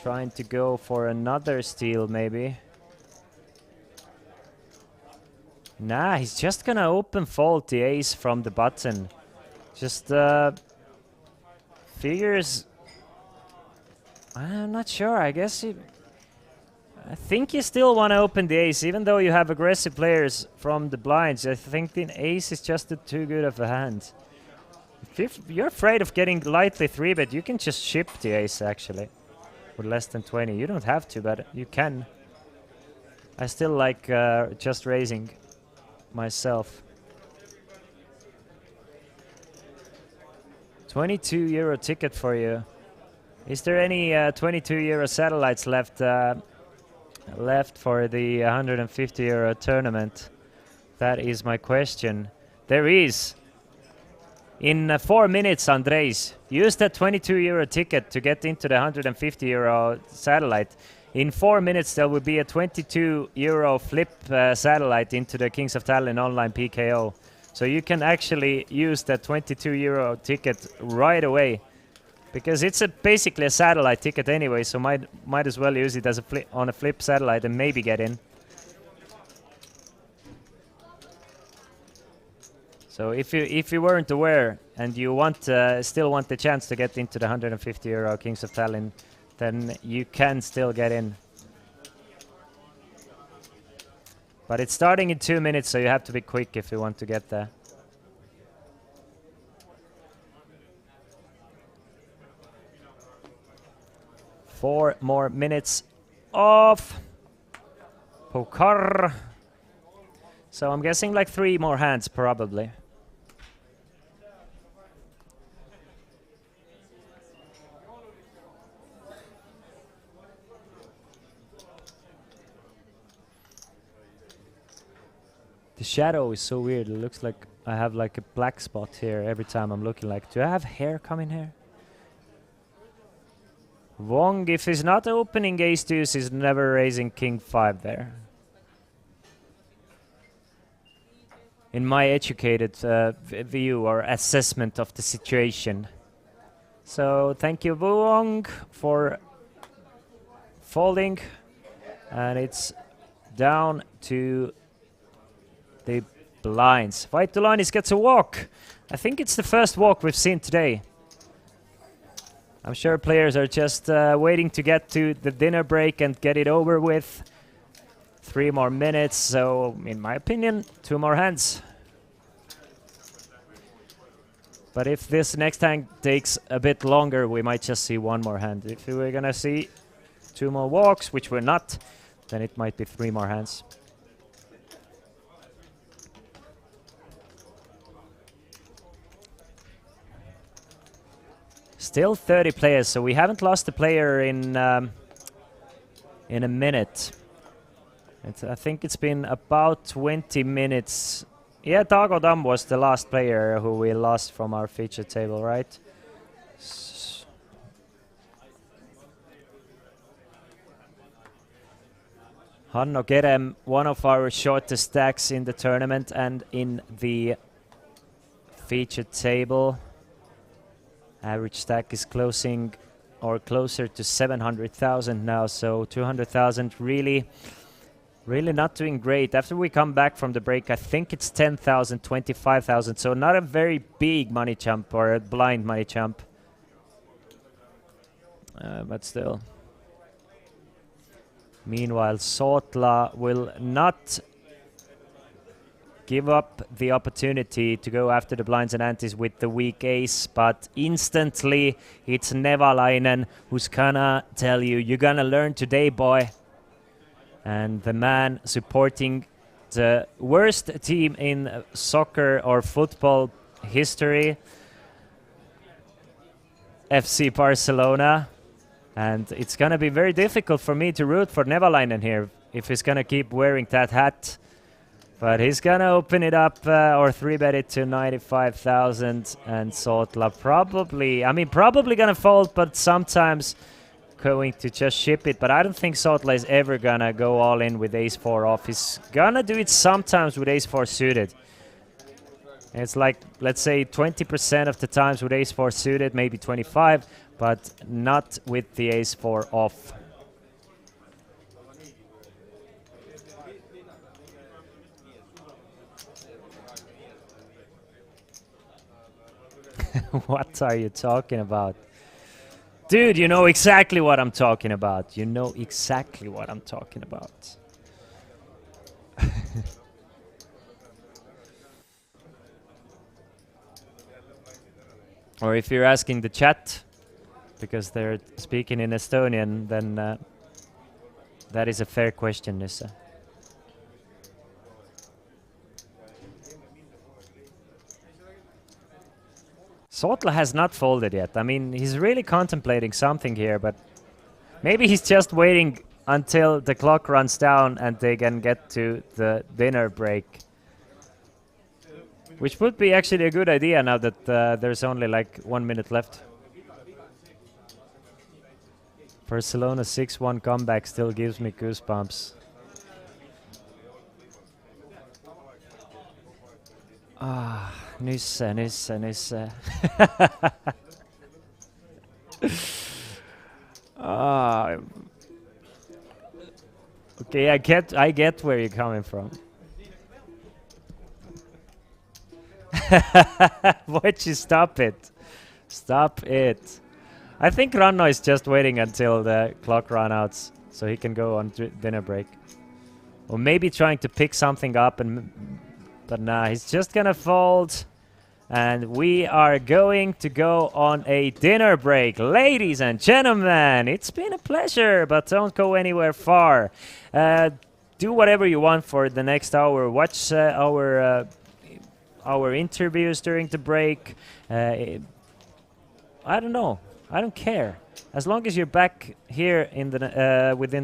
Trying to go for another steal, maybe. Nah, he's just gonna open fold the ace from the button. Just figures... I'm not sure, I guess I think you still want to open the ace, even though you have aggressive players from the blinds. I think the ace is just too good of a hand. If you're afraid of getting lightly 3-bet, you can just ship the ace, actually. With less than 20. You don't have to, but you can. I still like just raising myself. 22 euro ticket for you. Is there any 22 euro satellites left for the 150 euro tournament? That is my question. There is. In 4 minutes, Andres, use that 22 euro ticket to get into the 150 euro satellite. In 4 minutes, there will be a 22 euro flip satellite into the Kings of Tallinn online PKO. So you can actually use that 22 euro ticket right away. Because it's basically a satellite ticket anyway, so might as well use it as on a flip satellite and maybe get in. So if you weren't aware and you still want the chance to get into the 150 euro Kings of Tallinn, then you can still get in. But it's starting in 2 minutes, so you have to be quick if you want to get there. Four more minutes of poker. So I'm guessing like 3 more hands probably. The shadow is so weird. It looks like I have like a black spot here every time I'm looking. Like, do I have hair coming here? Wong, if he's not opening ace deuce, he's never raising king 5 there. In my educated view or assessment of the situation. So thank you, Wong, for folding. And it's down to the blinds. White Dulanis gets a walk. I think it's the first walk we've seen today. I'm sure players are just waiting to get to the dinner break and get it over with. 3 more minutes, so in my opinion, 2 more hands. But if this next hand takes a bit longer, we might just see 1 more hand. If we're gonna see 2 more walks, which we're not, then it might be 3 more hands. Still 30 players, so we haven't lost a player in a minute. I think it's been about 20 minutes. Yeah, Dago Dam was the last player who we lost from our feature table, right? Hanno Kerem, one of our shortest stacks in the tournament and in the feature table. Average stack is closing or closer to 700,000 now, so 200,000 really not doing great. After we come back from the break, I think it's 10,000, 25,000, so not a very big money jump or a blind money jump. But still. Meanwhile, Sotla will not give up the opportunity to go after the blinds and antes with the weak ace, but instantly it's Nevalainen who's gonna tell you, you're gonna learn today, boy. And the man supporting the worst team in soccer or football history, FC Barcelona. And it's gonna be very difficult for me to root for Nevalainen here if he's gonna keep wearing that hat. But he's gonna open it up or 3-bet it to 95,000, and Sotla probably gonna fold, but sometimes going to just ship it. But I don't think Sotla is ever gonna go all in with ace-4 off. He's gonna do it sometimes with ace-4 suited. It's like, let's say 20% of the times with ace-4 suited, maybe 25, but not with the ace-4 off. What are you talking about? Dude, you know exactly what I'm talking about. You know exactly what I'm talking about. Or if you're asking the chat, because they're speaking in Estonian, then that is a fair question, Nissa. Sotla has not folded yet. I mean, he's really contemplating something here, but maybe he's just waiting until the clock runs down and they can get to the dinner break. Which would be actually a good idea now that there's only like 1 minute left. Barcelona 6-1 comeback still gives me goosebumps. Ah, Nysse. Ah. Okay, I get where you're coming from. Why'd you stop it? Stop it. I think Ranno is just waiting until the clock runs out so he can go on dinner break. Or maybe trying to pick something up, but nah, he's just gonna fold. And we are going to go on a dinner break. Ladies and gentlemen, it's been a pleasure, but don't go anywhere far. do whatever you want for the next hour. Watch our interviews during the break. I don't know. I don't care. As long as you're back here in the within the